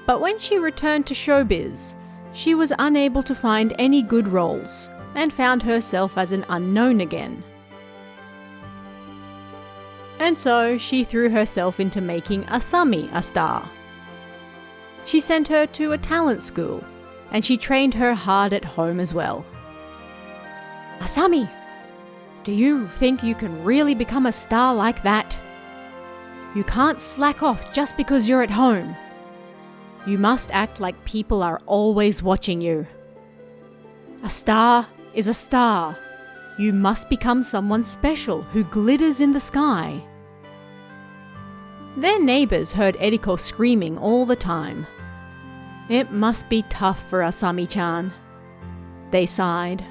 But when she returned to showbiz, she was unable to find any good roles and found herself as an unknown again. And so she threw herself into making Asami a star. She sent her to a talent school, and she trained her hard at home as well. Asami, do you think you can really become a star like that? You can't slack off just because you're at home. You must act like people are always watching you. A star is a star. You must become someone special who glitters in the sky. Their neighbors heard Eriko screaming all the time. It must be tough for Asami-chan. They sighed.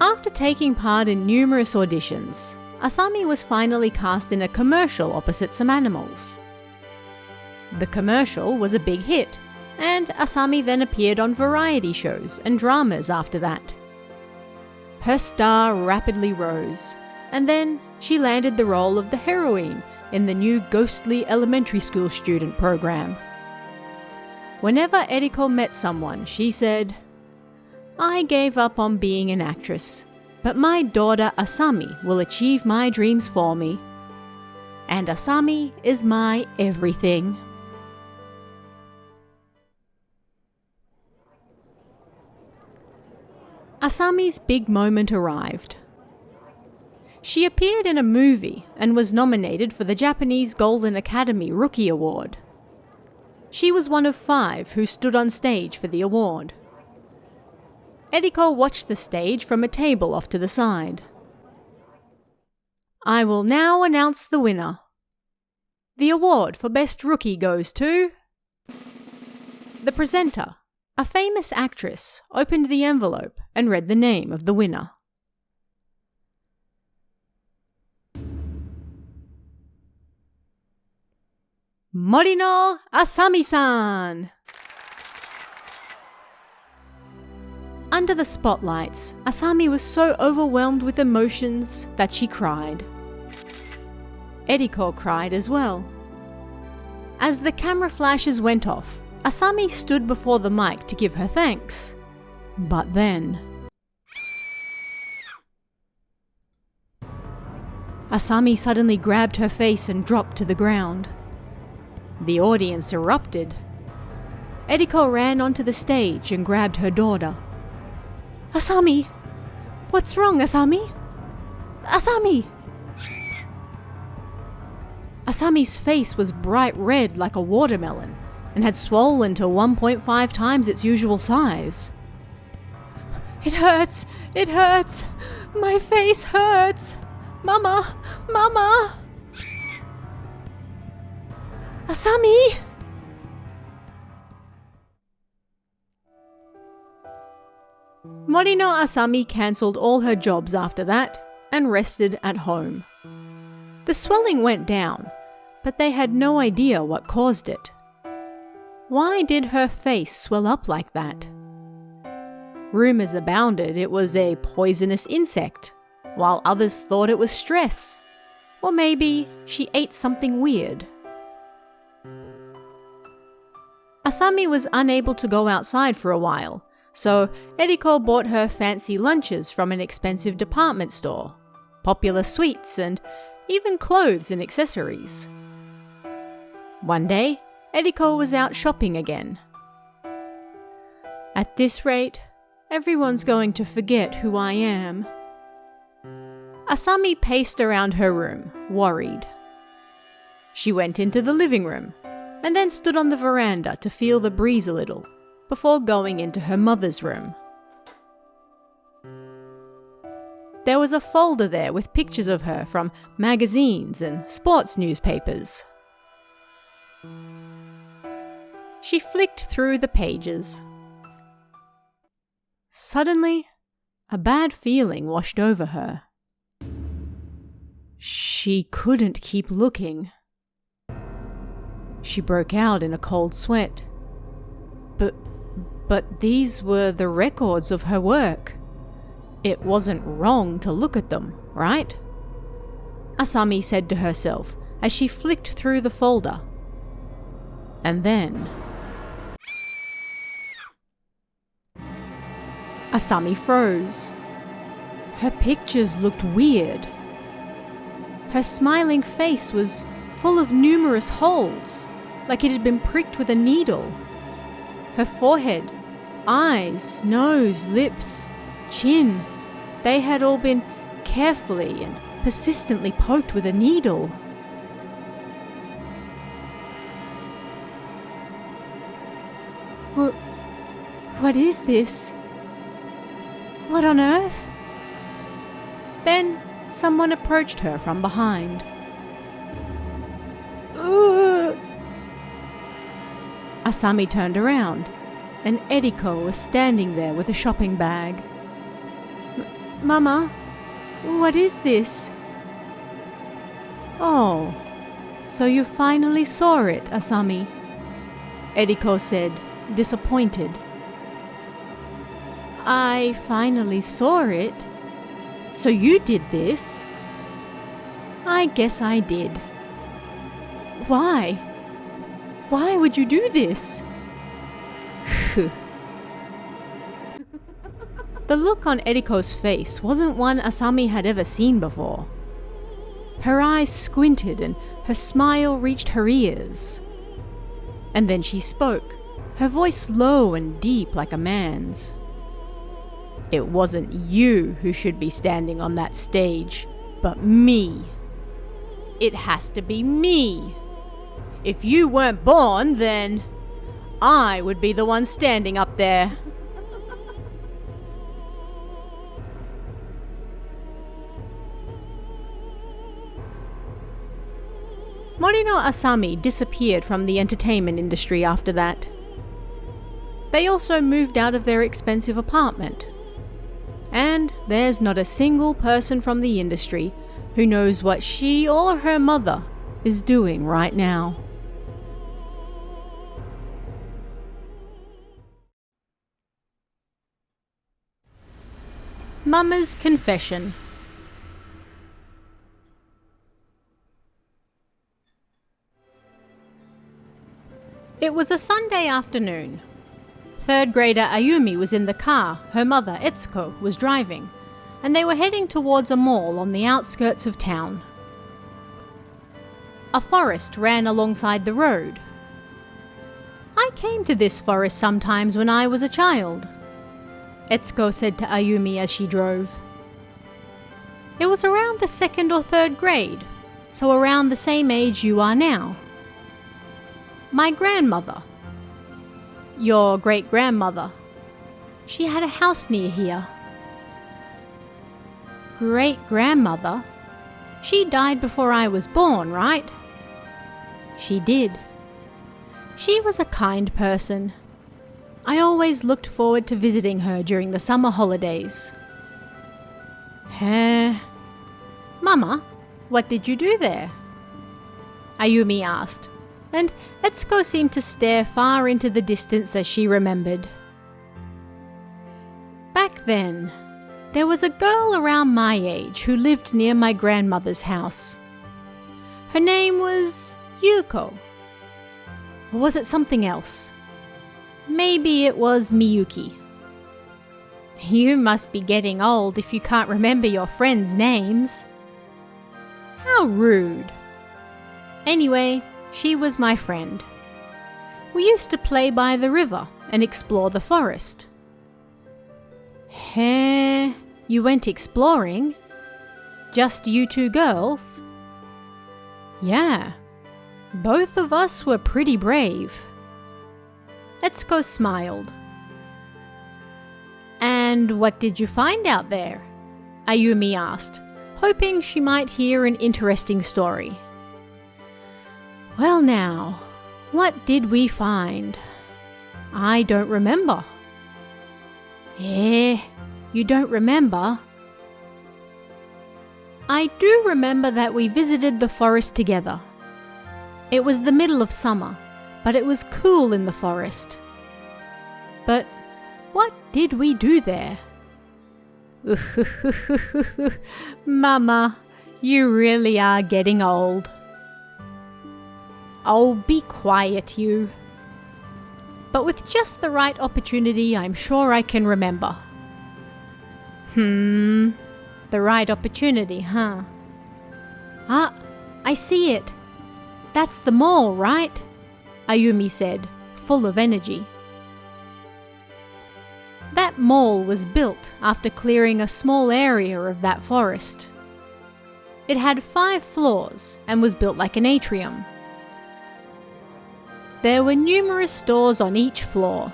After taking part in numerous auditions, Asami was finally cast in a commercial opposite some animals. The commercial was a big hit, and Asami then appeared on variety shows and dramas after that. Her star rapidly rose, and then she landed the role of the heroine in the new ghostly elementary school student program. Whenever Eriko met someone, she said, "I gave up on being an actress, but my daughter Asami will achieve my dreams for me. And Asami is my everything." Asami's big moment arrived. She appeared in a movie and was nominated for the Japanese Golden Academy Rookie Award. She was one of 5 who stood on stage for the award. Eriko watched the stage from a table off to the side. "I will now announce the winner. The award for Best Rookie goes to..." The presenter, a famous actress, opened the envelope and read the name of the winner. Morino Asami-san! Under the spotlights, Asami was so overwhelmed with emotions that she cried. Eriko cried as well. As the camera flashes went off, Asami stood before the mic to give her thanks. But then... Asami suddenly grabbed her face and dropped to the ground. The audience erupted. Eriko ran onto the stage and grabbed her daughter. "Asami! What's wrong, Asami? Asami!" Asami's face was bright red like a watermelon and had swollen to 1.5 times its usual size. "It hurts! It hurts! My face hurts! Mama! Mama! Asami!" Morino Asami cancelled all her jobs after that and rested at home. The swelling went down, but they had no idea what caused it. Why did her face swell up like that? Rumours abounded it was a poisonous insect, while others thought it was stress. Or maybe she ate something weird. Asami was unable to go outside for a while, so Eriko bought her fancy lunches from an expensive department store, popular sweets, and even clothes and accessories. One day, Eriko was out shopping again. "At this rate, everyone's going to forget who I am." Asami paced around her room, worried. She went into the living room, and then stood on the veranda to feel the breeze a little, before going into her mother's room. There was a folder there with pictures of her from magazines and sports newspapers. She flicked through the pages. Suddenly, a bad feeling washed over her. She couldn't keep looking. She broke out in a cold sweat. But these were the records of her work. It wasn't wrong to look at them, right? Asami said to herself as she flicked through the folder. And then Asami froze. Her pictures looked weird. Her smiling face was full of numerous holes, like it had been pricked with a needle. Her forehead, eyes, nose, lips, chin, they had all been carefully and persistently poked with a needle. What is this? What on earth? Then someone approached her from behind. Ugh. Asami turned around, and Eriko was standing there with a shopping bag. Mama, what is this? Oh, so you finally saw it, Asami, Eriko said, disappointed. I finally saw it? So you did this? I guess I did. Why? Why would you do this? The look on Eriko's face wasn't one Asami had ever seen before. Her eyes squinted and her smile reached her ears. And then she spoke, her voice low and deep like a man's. It wasn't you who should be standing on that stage, but me. It has to be me. If you weren't born, then I would be the one standing up there. Morino Asami disappeared from the entertainment industry after that. They also moved out of their expensive apartment. And there's not a single person from the industry who knows what she or her mother is doing right now. Mama's Confession. It was a Sunday afternoon. Third grader Ayumi was in the car her mother, Etsuko, was driving, and they were heading towards a mall on the outskirts of town. A forest ran alongside the road. I came to this forest sometimes when I was a child, Etsuko said to Ayumi as she drove. It was around the second or third grade, so around the same age you are now. My grandmother. Your great-grandmother. She had a house near here. Great-grandmother? She died before I was born, right? She did. She was a kind person. I always looked forward to visiting her during the summer holidays. Mama, what did you do there? Ayumi asked, and Etsuko seemed to stare far into the distance as she remembered. Back then, there was a girl around my age who lived near my grandmother's house. Her name was Yuko. Or was it something else? Maybe it was Miyuki. You must be getting old if you can't remember your friends' names. How rude. Anyway, she was my friend. We used to play by the river and explore the forest. You went exploring? Just you two girls? Yeah, both of us were pretty brave. Etsuko smiled. And what did you find out there? Ayumi asked, hoping she might hear an interesting story. Well now, what did we find? I don't remember. You don't remember? I do remember that we visited the forest together. It was the middle of summer, but it was cool in the forest. But what did we do there? Mama, you really are getting old. Oh, be quiet, you. But with just the right opportunity, I'm sure I can remember. The right opportunity, huh? Ah, I see it. That's the mall, right? Ayumi said, full of energy. That mall was built after clearing a small area of that forest. It had 5 floors and was built like an atrium. There were numerous stores on each floor,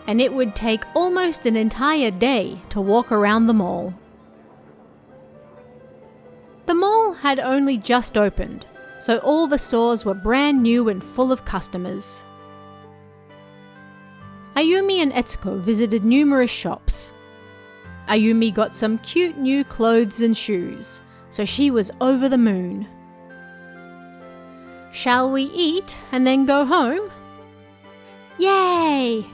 and it would take almost an entire day to walk around the mall. The mall had only just opened, so all the stores were brand new and full of customers. Ayumi and Etsuko visited numerous shops. Ayumi got some cute new clothes and shoes, so she was over the moon. Shall we eat and then go home? Yay!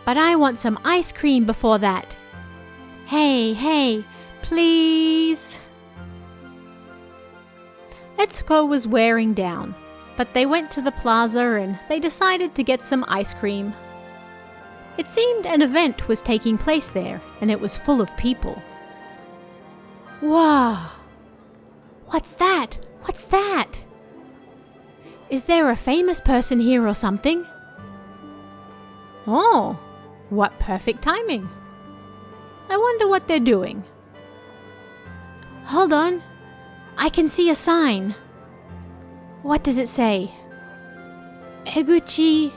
But I want some ice cream before that. Hey, please. Etsuko was wearing down, but they went to the plaza and they decided to get some ice cream. It seemed an event was taking place there, and it was full of people. Wow! What's that? What's that? Is there a famous person here or something? Oh, what perfect timing. I wonder what they're doing. Hold on. I can see a sign. What does it say? Eguchi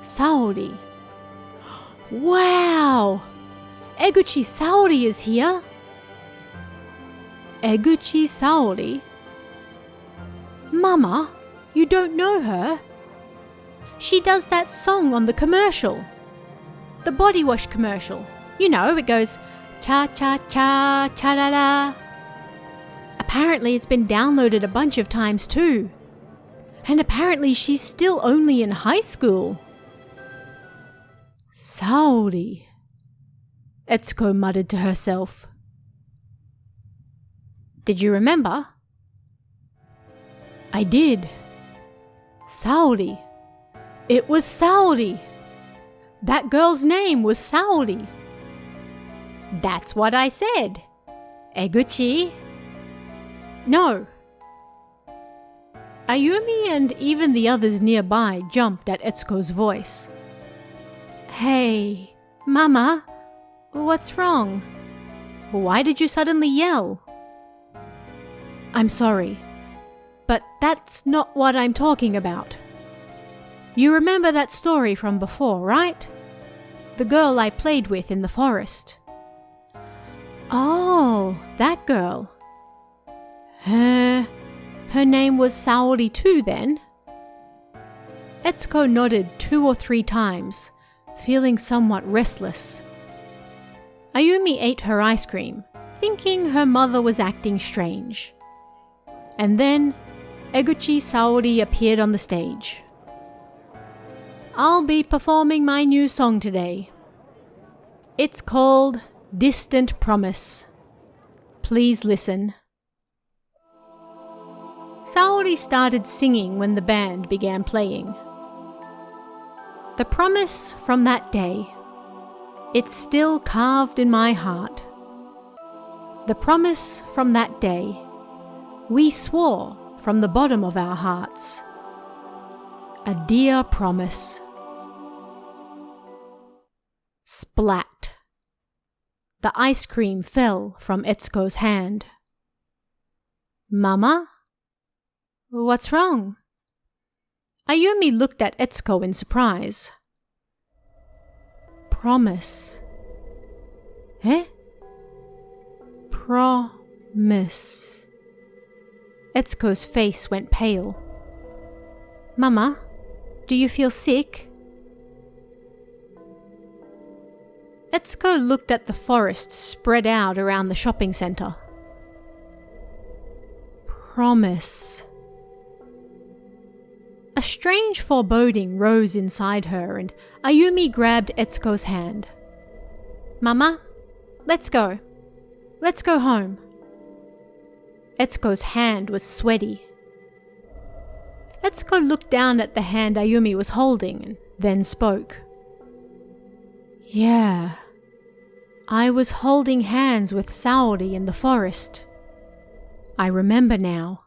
Saori. Wow! Eguchi Saori is here. Eguchi Saori? Mama, you don't know her? She does that song on the commercial. The body wash commercial. You know, it goes cha-cha-cha, cha-la-la. Apparently it's been downloaded a bunch of times too. And apparently she's still only in high school. Saori, Etsuko muttered to herself. Did you remember? I did. Saori. It was Saori. That girl's name was Saori. That's what I said. Eguchi? No. Ayumi and even the others nearby jumped at Etsuko's voice. Hey, Mama, what's wrong? Why did you suddenly yell? I'm sorry, but that's not what I'm talking about. You remember that story from before, right? The girl I played with in the forest. Oh, that girl. Her name was Saori too, then? Etsuko nodded 2 or 3 times, feeling somewhat restless. Ayumi ate her ice cream, thinking her mother was acting strange. And then, Eguchi Saori appeared on the stage. I'll be performing my new song today. It's called Distant Promise. Please listen. Saori started singing when the band began playing. The promise from that day, it's still carved in my heart. The promise from that day, we swore from the bottom of our hearts. A dear promise. Splat. the ice cream fell from Etsuko's hand. "Mama? What's wrong?" Ayumi looked at Etsuko in surprise. "Promise." "Eh?" "Promise." Etsuko's face went pale. "Mama, do you feel sick?" Etsuko looked at the forest spread out around the shopping center. "Promise." A strange foreboding rose inside her, and Ayumi grabbed Etsuko's hand. "Mama, let's go. Let's go home." Etsuko's hand was sweaty. Etsuko looked down at the hand Ayumi was holding and then spoke. "Yeah, I was holding hands with Saori in the forest. I remember now.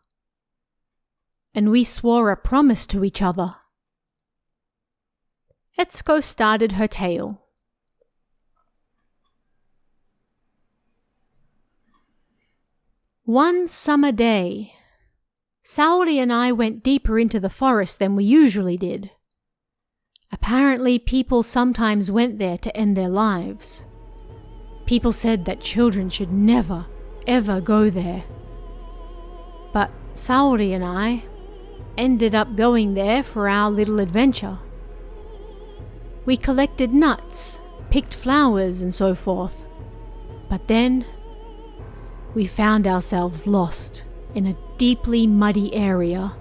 And we swore a promise to each other." Etsuko started her tale. One summer day, Saori and I went deeper into the forest than we usually did. Apparently, people sometimes went there to end their lives. People said that children should never, ever go there. But Saori and I ended up going there for our little adventure. We collected nuts, picked flowers, and so forth. But then, we found ourselves lost in a deeply muddy area.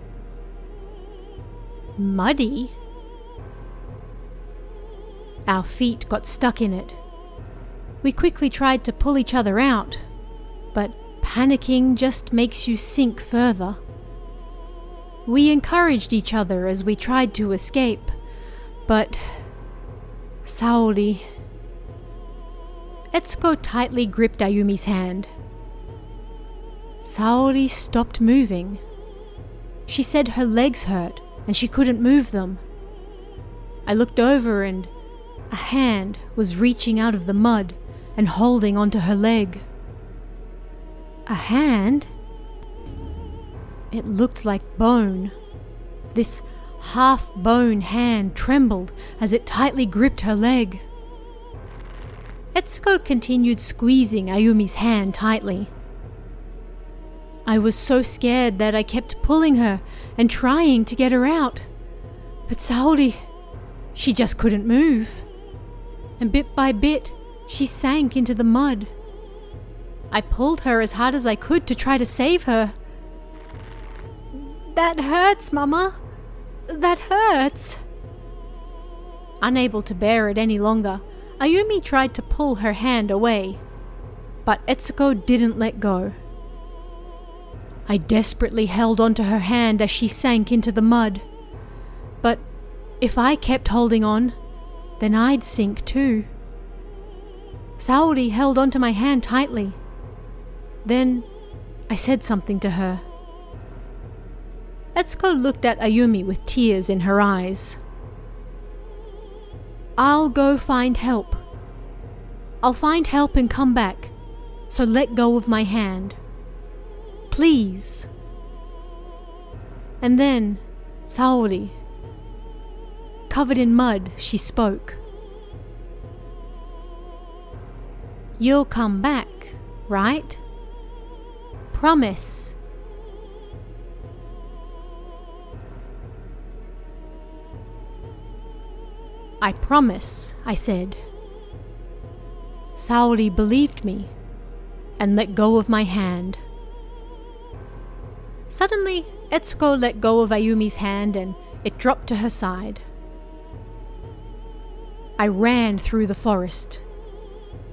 Muddy? Our feet got stuck in it. We quickly tried to pull each other out, but panicking just makes you sink further. We encouraged each other as we tried to escape, but Saori... Etsuko tightly gripped Ayumi's hand. Saori stopped moving. She said her legs hurt and she couldn't move them. I looked over and a hand was reaching out of the mud and holding onto her leg. A hand? It looked like bone. This half-bone hand trembled as it tightly gripped her leg. Etsuko continued squeezing Ayumi's hand tightly. I was so scared that I kept pulling her and trying to get her out. But Saori, she just couldn't move. And bit by bit, she sank into the mud. I pulled her as hard as I could to try to save her. "That hurts, Mama. That hurts." Unable to bear it any longer, Ayumi tried to pull her hand away. But Etsuko didn't let go. I desperately held onto her hand as she sank into the mud. But if I kept holding on, then I'd sink too. Saori held onto my hand tightly. Then I said something to her. Etsuko looked at Ayumi with tears in her eyes. "I'll go find help. I'll find help and come back, so let go of my hand. Please." And then, Saori, covered in mud, she spoke. "You'll come back, right? Promise." "I promise," I said. Saori believed me and let go of my hand. Suddenly, Etsuko let go of Ayumi's hand and it dropped to her side. I ran through the forest,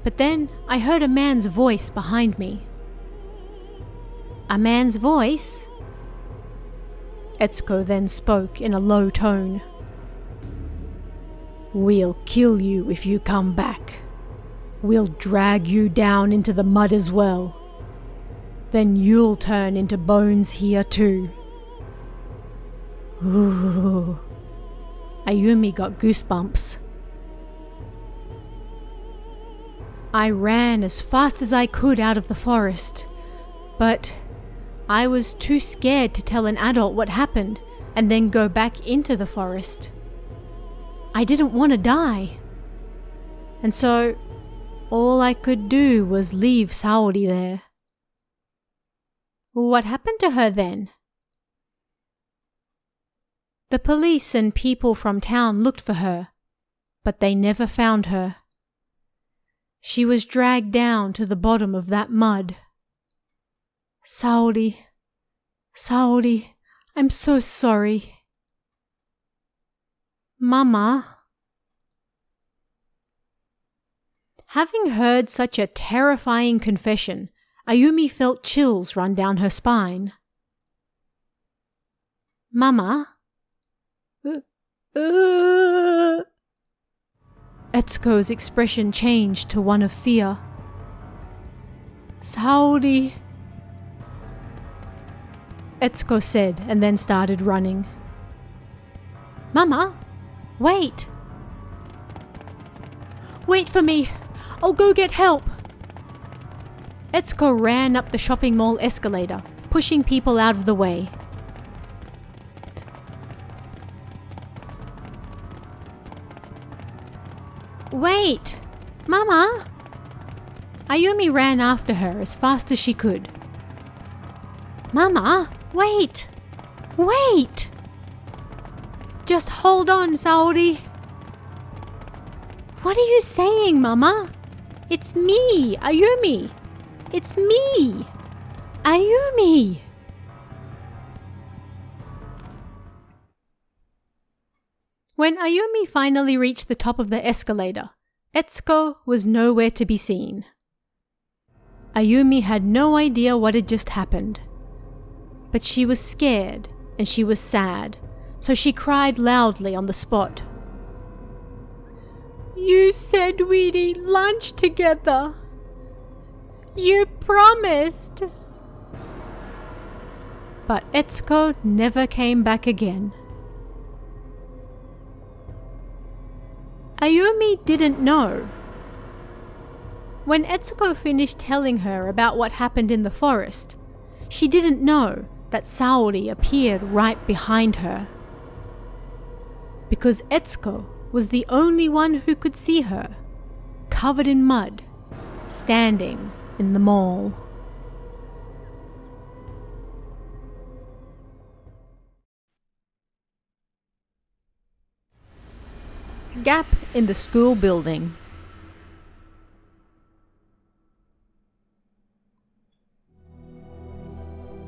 but then I heard a man's voice behind me. "A man's voice?" Etsuko then spoke in a low tone. "We'll kill you if you come back. We'll drag you down into the mud as well. Then you'll turn into bones here too." Ooh. Ayumi got goosebumps. I ran as fast as I could out of the forest, but I was too scared to tell an adult what happened and then go back into the forest. I didn't want to die. And so, all I could do was leave Saori there. What happened to her then? The police and people from town looked for her, but they never found her. She was dragged down to the bottom of that mud. Saori, I'm so sorry. Mama. Having heard such a terrifying confession, Ayumi felt chills run down her spine. Mama? Etsuko's expression changed to one of fear. Saori, Etsuko said, and then started running. Mama, wait! Wait for me! I'll go get help! Etsuko ran up the shopping mall escalator, pushing people out of the way. Wait! Mama! Ayumi ran after her as fast as she could. Mama, wait! Wait! Just hold on, Saori. What are you saying, Mama? It's me, Ayumi. It's me, Ayumi. When Ayumi finally reached the top of the escalator, Etsuko was nowhere to be seen. Ayumi had no idea what had just happened. But she was scared and she was sad, so she cried loudly on the spot. You said we'd eat lunch together. You promised. But Etsuko never came back again. Ayumi didn't know. When Etsuko finished telling her about what happened in the forest, she didn't know that Saori appeared right behind her. Because Etsuko was the only one who could see her, covered in mud, standing in the mall. Gap in the school building.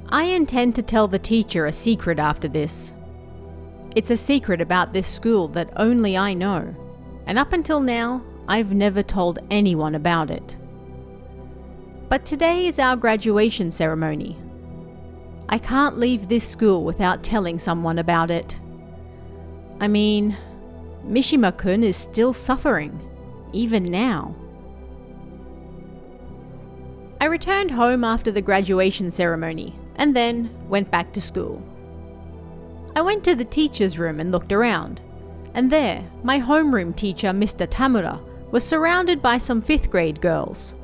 I intend to tell the teacher a secret after this. It's a secret about this school that only I know, and up until now, I've never told anyone about it. But today is our graduation ceremony. I can't leave this school without telling someone about it. I mean, Mishima-kun is still suffering, even now. I returned home after the graduation ceremony, and then went back to school. I went to the teacher's room and looked around, and there, my homeroom teacher, Mr. Tamura, was surrounded by some 5th grade girls.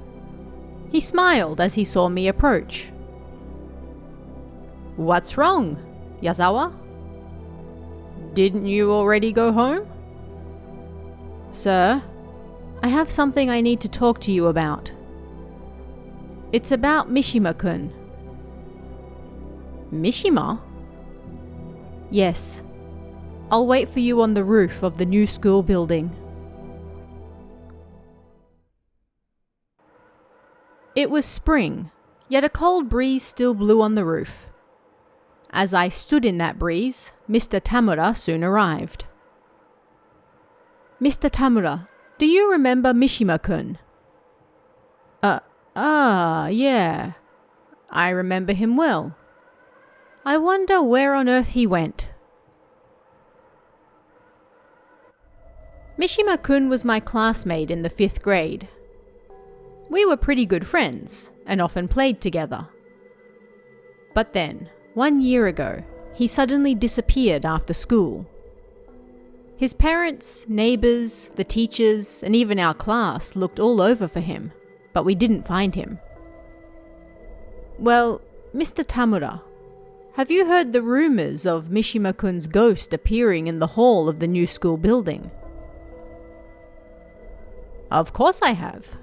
He smiled as he saw me approach. What's wrong, Yazawa? Didn't you already go home? Sir, I have something I need to talk to you about. It's about Mishima-kun. Mishima? Yes. I'll wait for you on the roof of the new school building. It was spring, yet a cold breeze still blew on the roof. As I stood in that breeze, Mr. Tamura soon arrived. Mr. Tamura, do you remember Mishima-kun? Yeah. I remember him well. I wonder where on earth he went. Mishima-kun was my classmate in the 5th grade. We were pretty good friends and often played together. But then, 1 year ago, he suddenly disappeared after school. His parents, neighbors, the teachers, and even our class looked all over for him, but we didn't find him. Well, Mr. Tamura, have you heard the rumors of Mishima-kun's ghost appearing in the hall of the new school building? Of course I have.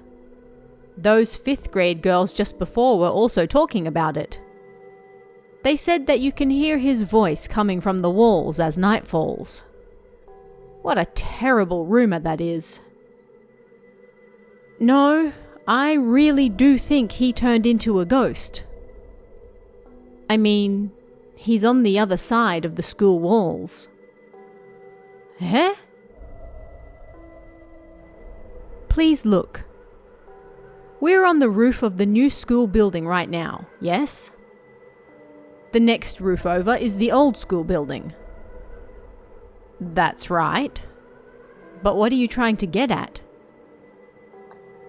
Those 5th grade girls just before were also talking about it. They said that you can hear his voice coming from the walls as night falls. What a terrible rumor that is. No, I really do think he turned into a ghost. I mean, he's on the other side of the school walls. Eh? Please look. We're on the roof of the new school building right now, yes? The next roof over is the old school building. That's right. But what are you trying to get at?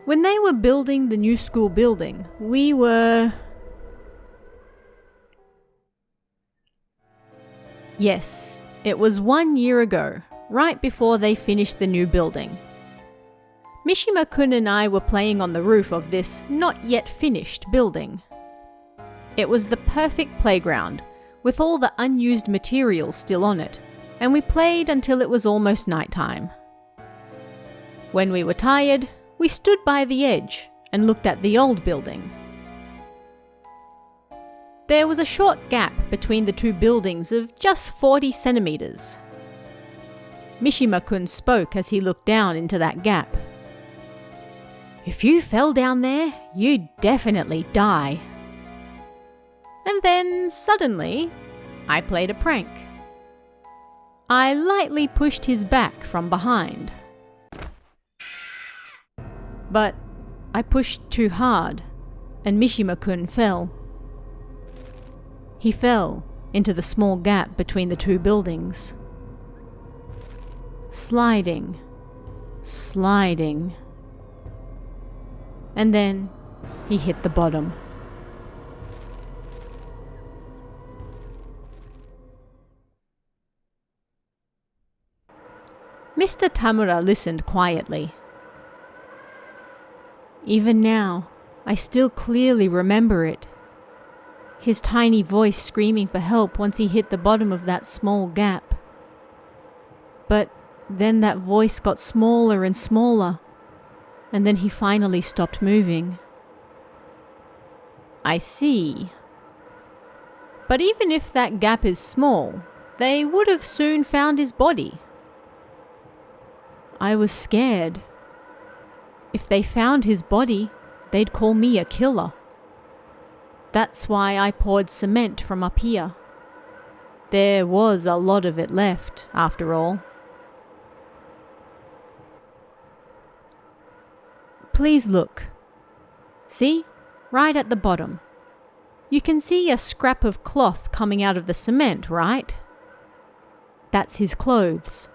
When they were building the new school building, we were... Yes, it was 1 year ago, right before they finished the new building. Mishima-kun and I were playing on the roof of this not yet finished building. It was the perfect playground, with all the unused materials still on it, and we played until it was almost nighttime. When we were tired, we stood by the edge and looked at the old building. There was a short gap between the two buildings of just 40 centimeters. Mishima-kun spoke as he looked down into that gap. If you fell down there, you'd definitely die. And then, suddenly, I played a prank. I lightly pushed his back from behind. But I pushed too hard, and Mishima-kun fell. He fell into the small gap between the two buildings. Sliding, sliding. And then he hit the bottom. Mr. Tamura listened quietly. Even now, I still clearly remember it. His tiny voice screaming for help once he hit the bottom of that small gap. But then that voice got smaller and smaller, and then he finally stopped moving. I see. But even if that gap is small, they would have soon found his body. I was scared. If they found his body, they'd call me a killer. That's why I poured cement from up here. There was a lot of it left, after all. Please look. See? Right at the bottom. You can see a scrap of cloth coming out of the cement, right? That's his clothes.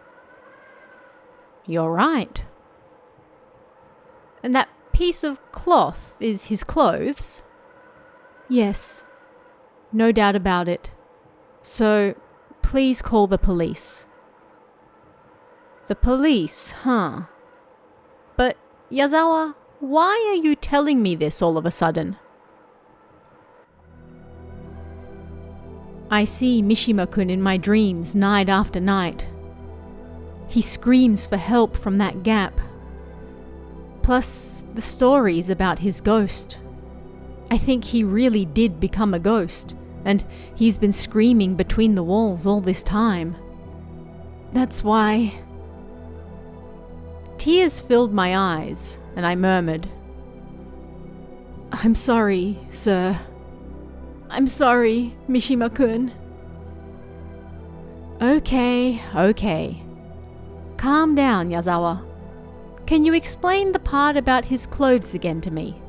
You're right. And that piece of cloth is his clothes? Yes. No doubt about it. So, please call the police. The police, huh? But, Yazawa, why are you telling me this all of a sudden? I see Mishima-kun in my dreams night after night. He screams for help from that gap. Plus, the stories about his ghost. I think he really did become a ghost, and he's been screaming between the walls all this time. That's why... Tears filled my eyes, and I murmured, I'm sorry, sir. I'm sorry, Mishima-kun. Okay. Calm down, Yazawa. Can you explain the part about his clothes again to me?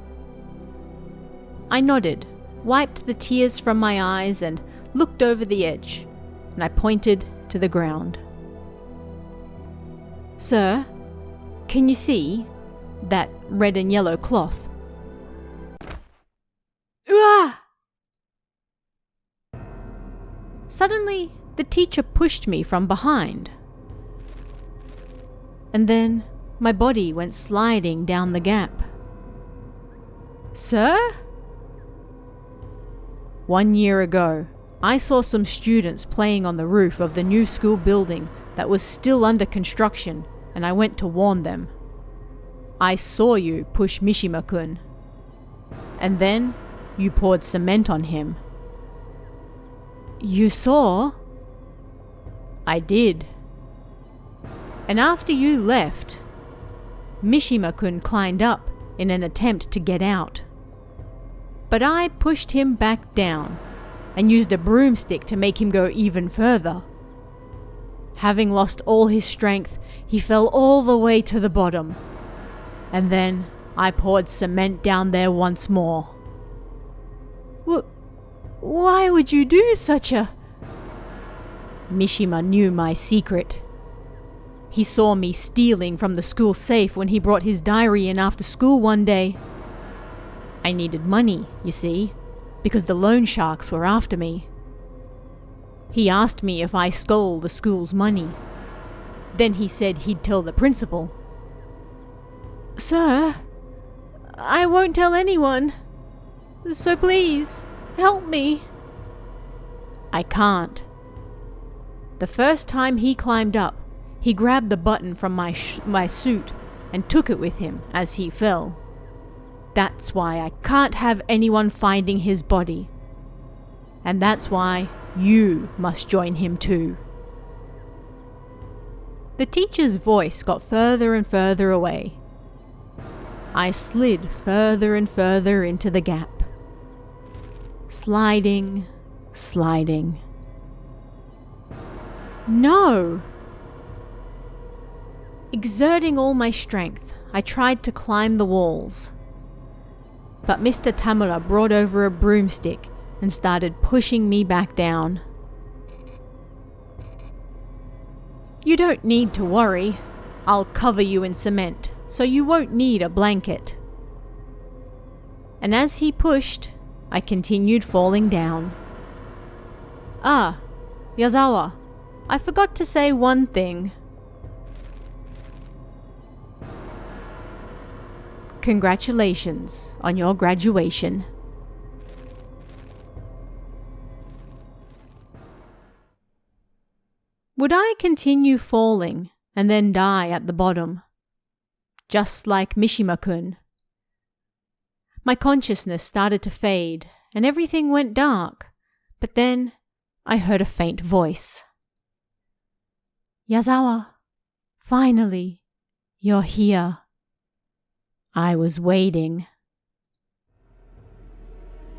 I nodded, wiped the tears from my eyes, and looked over the edge, and I pointed to the ground. Sir, can you see that red and yellow cloth? Ura! Suddenly, the teacher pushed me from behind. and then my body went sliding down the gap. Sir? 1 year ago, I saw some students playing on the roof of the new school building that was still under construction, and I went to warn them. I saw you push Mishima-kun. And then you poured cement on him. You saw? I did. And after you left, Mishima-kun climbed up in an attempt to get out. But I pushed him back down and used a broomstick to make him go even further. Having lost all his strength, he fell all the way to the bottom. And then I poured cement down there once more. Why would you do such a... Mishima knew my secret. He saw me stealing from the school safe when he brought his diary in after school one day. I needed money, you see, because the loan sharks were after me. He asked me if I stole the school's money. Then he said he'd tell the principal. Sir, I won't tell anyone. So please, help me. I can't. The first time he climbed up, he grabbed the button from my suit and took it with him as he fell. That's why I can't have anyone finding his body. And that's why you must join him too. The teacher's voice got further and further away. I slid further and further into the gap. Sliding, sliding. No! Exerting all my strength, I tried to climb the walls. But Mr. Tamura brought over a broomstick and started pushing me back down. You don't need to worry. I'll cover you in cement, so you won't need a blanket. And as he pushed, I continued falling down. Ah, Yazawa, I forgot to say one thing. Congratulations on your graduation. Would I continue falling and then die at the bottom? Just like Mishima-kun. My consciousness started to fade and everything went dark, but then I heard a faint voice. Yazawa, finally, you're here. I was waiting.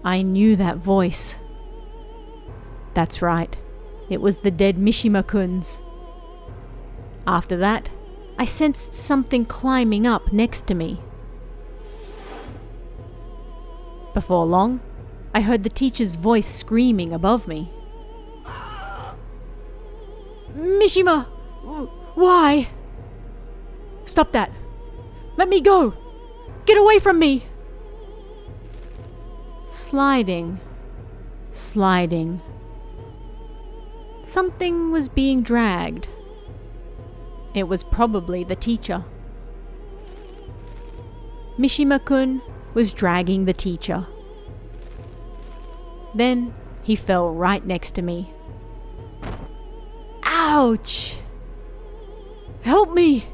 I knew that voice. That's right, it was the dead Mishima-kun's. After that, I sensed something climbing up next to me. Before long, I heard the teacher's voice screaming above me. Mishima! Why? Stop that! Let me go! Get away from me! Sliding, sliding. Something was being dragged. It was probably the teacher. Mishima-kun was dragging the teacher. Then he fell right next to me. Ouch! Help me!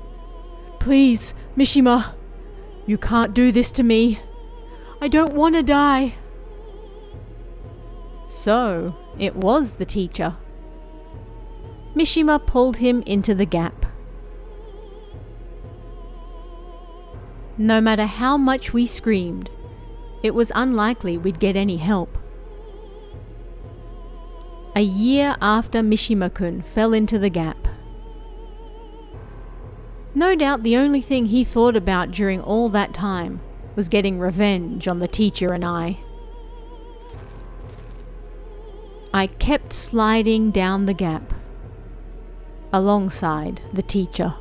Please, Mishima. You can't do this to me. I don't want to die. So, it was the teacher. Mishima pulled him into the gap. No matter how much we screamed, it was unlikely we'd get any help. A year after Mishima-kun fell into the gap. No doubt the only thing he thought about during all that time was getting revenge on the teacher and I. I kept sliding down the gap, alongside the teacher.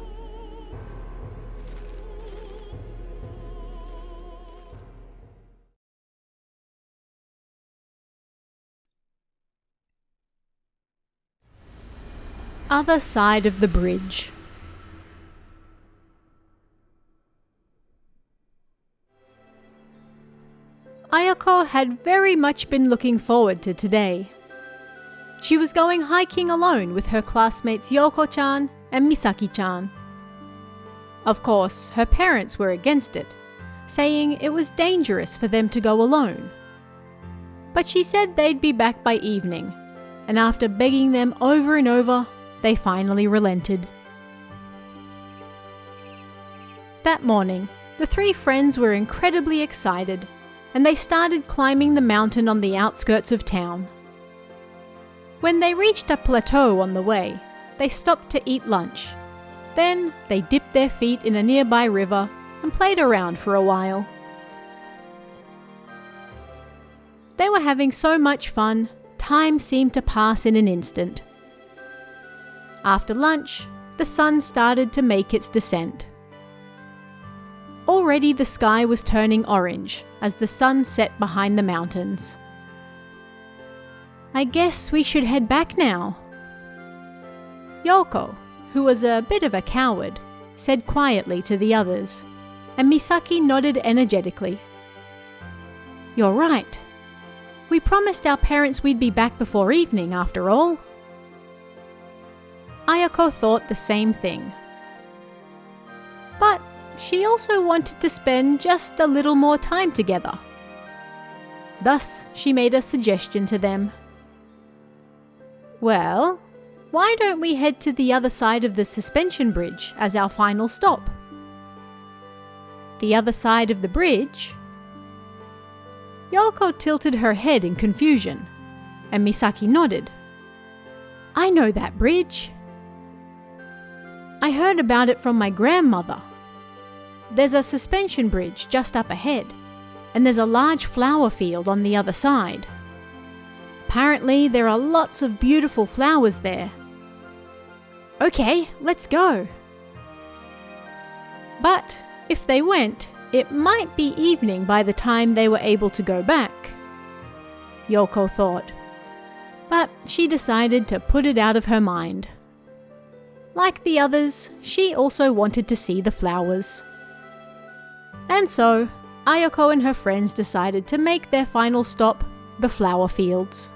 Other side of the bridge. Ayako had very much been looking forward to today. She was going hiking alone with her classmates Yoko-chan and Misaki-chan. Of course, her parents were against it, saying it was dangerous for them to go alone. But she said they'd be back by evening, and after begging them over and over, they finally relented. That morning, the three friends were incredibly excited, and they started climbing the mountain on the outskirts of town. When they reached a plateau on the way, they stopped to eat lunch. Then they dipped their feet in a nearby river and played around for a while. They were having so much fun, time seemed to pass in an instant. After lunch, the sun started to make its descent. Already the sky was turning orange as the sun set behind the mountains. I guess we should head back now. Yoko, who was a bit of a coward, said quietly to the others, and Misaki nodded energetically. You're right. We promised our parents we'd be back before evening, after all. Ayako thought the same thing. But she also wanted to spend just a little more time together. Thus, she made a suggestion to them. Well, why don't we head to the other side of the suspension bridge as our final stop? The other side of the bridge? Yoko tilted her head in confusion, and Misaki nodded. I know that bridge. I heard about it from my grandmother. There's a suspension bridge just up ahead, and there's a large flower field on the other side. Apparently, there are lots of beautiful flowers there. Okay, let's go. But if they went, it might be evening by the time they were able to go back, Yoko thought. But she decided to put it out of her mind. Like the others, she also wanted to see the flowers. And so, Ayako and her friends decided to make their final stop, the flower fields.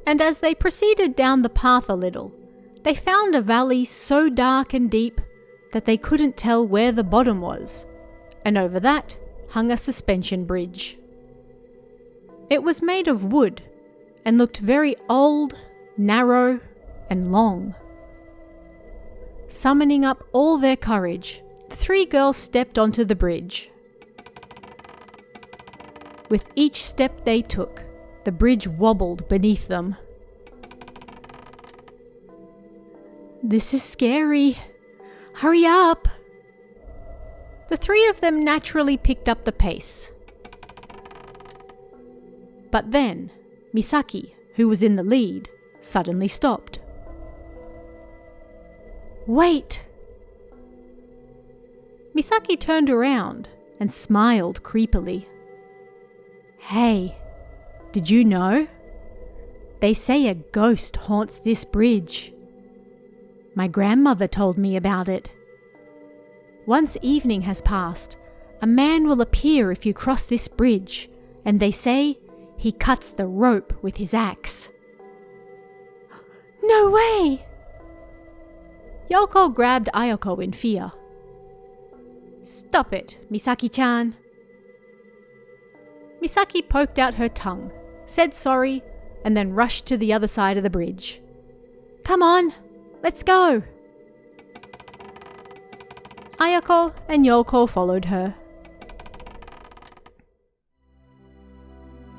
And as they proceeded down the path a little, they found a valley so dark and deep that they couldn't tell where the bottom was, and over that hung a suspension bridge. It was made of wood and looked very old, narrow, and long. Summoning up all their courage, the three girls stepped onto the bridge. With each step they took, the bridge wobbled beneath them. This is scary. Hurry up! The three of them naturally picked up the pace. But then, Misaki, who was in the lead, suddenly stopped. Wait! Misaki turned around and smiled creepily. Hey, did you know? They say a ghost haunts this bridge. My grandmother told me about it. Once evening has passed, a man will appear if you cross this bridge, and they say he cuts the rope with his axe. No way! Yoko grabbed Ayako in fear. Stop it, Misaki-chan. Misaki poked out her tongue, said sorry, and then rushed to the other side of the bridge. Come on, let's go! Ayako and Yoko followed her.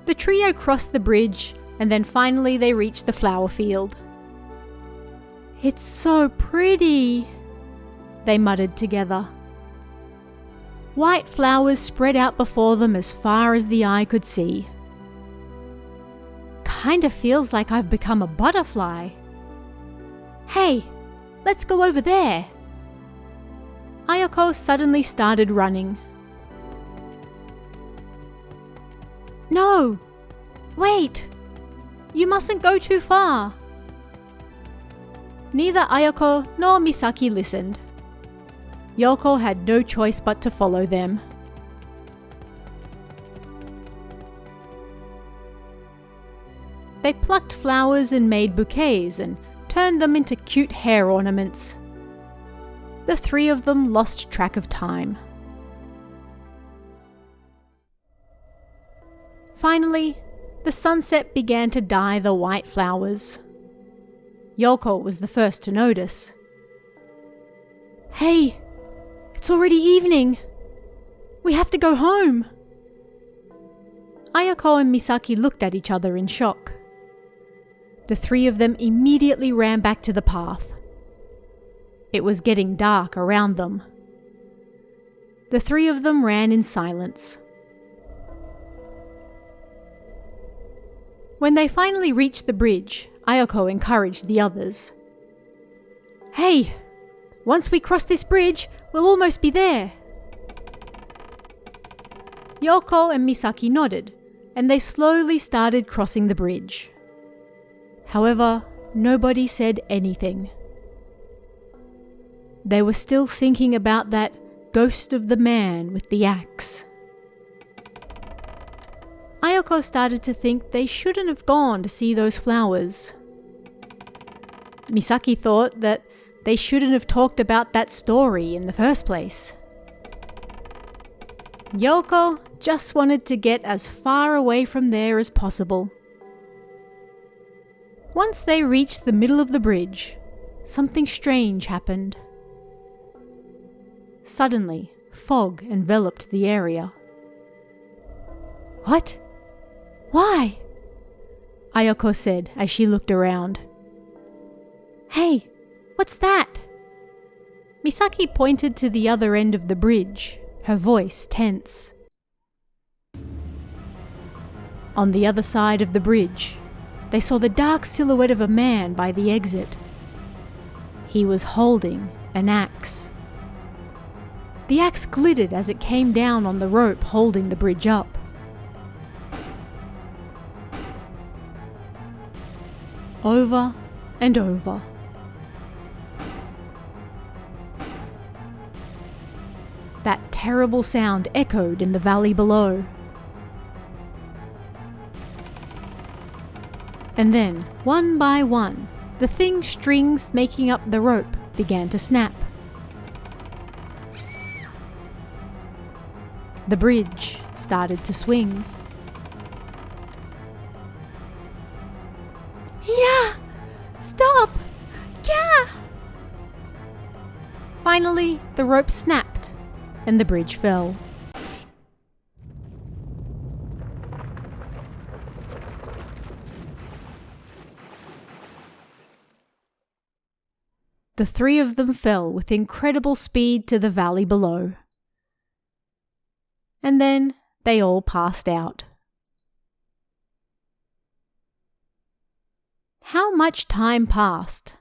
The trio crossed the bridge, and then finally they reached the flower field. It's so pretty, they muttered together. White flowers spread out before them as far as the eye could see. Kinda feels like I've become a butterfly. Hey, let's go over there. Ayako suddenly started running. No! Wait! You mustn't go too far! Neither Ayako nor Misaki listened. Yoko had no choice but to follow them. They plucked flowers and made bouquets and turned them into cute hair ornaments. The three of them lost track of time. Finally, the sunset began to dye the white flowers. Yoko was the first to notice. "Hey, it's already evening. We have to go home." Ayako and Misaki looked at each other in shock. The three of them immediately ran back to the path. It was getting dark around them. The three of them ran in silence. When they finally reached the bridge, Ayako encouraged the others. "Hey, once we cross this bridge, we'll almost be there." Yoko and Misaki nodded, and they slowly started crossing the bridge. However, nobody said anything. They were still thinking about that ghost of the man with the axe. Ayako started to think they shouldn't have gone to see those flowers. Misaki thought that they shouldn't have talked about that story in the first place. Yoko just wanted to get as far away from there as possible. Once they reached the middle of the bridge, something strange happened. Suddenly, fog enveloped the area. "What? Why?" Ayako said as she looked around. "Hey, what's that?" Misaki pointed to the other end of the bridge, her voice tense. On the other side of the bridge, they saw the dark silhouette of a man by the exit. He was holding an axe. The axe glittered as it came down on the rope holding the bridge up. Over and over. That terrible sound echoed in the valley below. And then, one by one, the thing strings making up the rope began to snap. The bridge started to swing. "Yeah! Stop! Yeah!" Finally, the rope snapped and the bridge fell. The three of them fell with incredible speed to the valley below. And then they all passed out. How much time passed?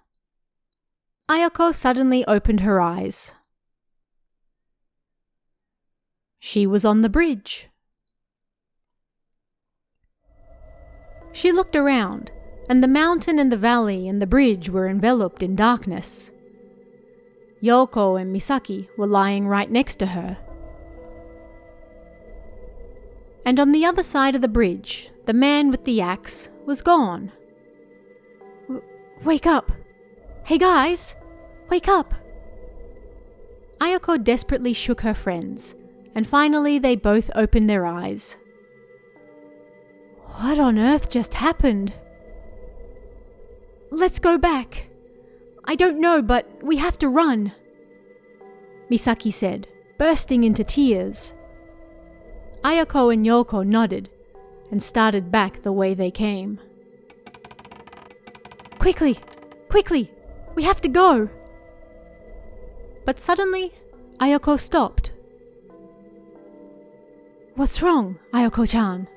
Ayako suddenly opened her eyes. She was on the bridge. She looked around, and the mountain and the valley and the bridge were enveloped in darkness. Yoko and Misaki were lying right next to her. And on the other side of the bridge, the man with the axe was gone. Wake up! Hey guys! Wake up! Ayako desperately shook her friends, and finally they both opened their eyes. What on earth just happened? Let's go back. I don't know, but we have to run, Misaki said, bursting into tears. Ayako and Yoko nodded and started back the way they came. Quickly! Quickly! We have to go! But suddenly, Ayako stopped. What's wrong, Ayako-chan?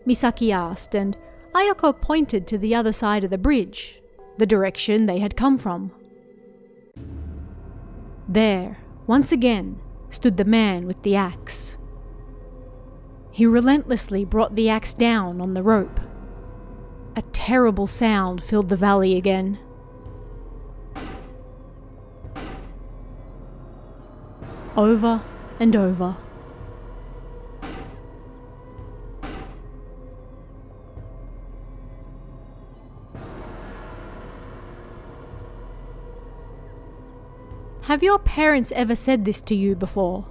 Misaki asked, and Ayako pointed to the other side of the bridge, the direction they had come from. There, once again, stood the man with the axe. He relentlessly brought the axe down on the rope. A terrible sound filled the valley again. over and over. Have your parents ever said this to you before?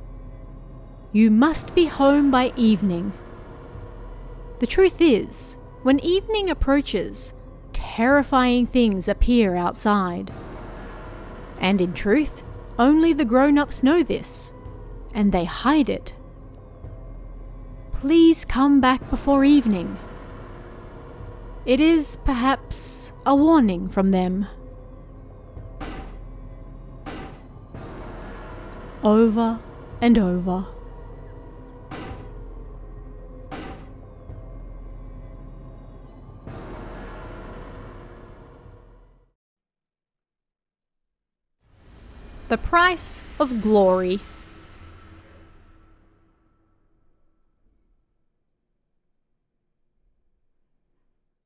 You must be home by evening. The truth is, when evening approaches, terrifying things appear outside. And in truth, only the grown-ups know this, and they hide it. Please come back before evening. It is, perhaps, a warning from them. Over and over. The price of glory.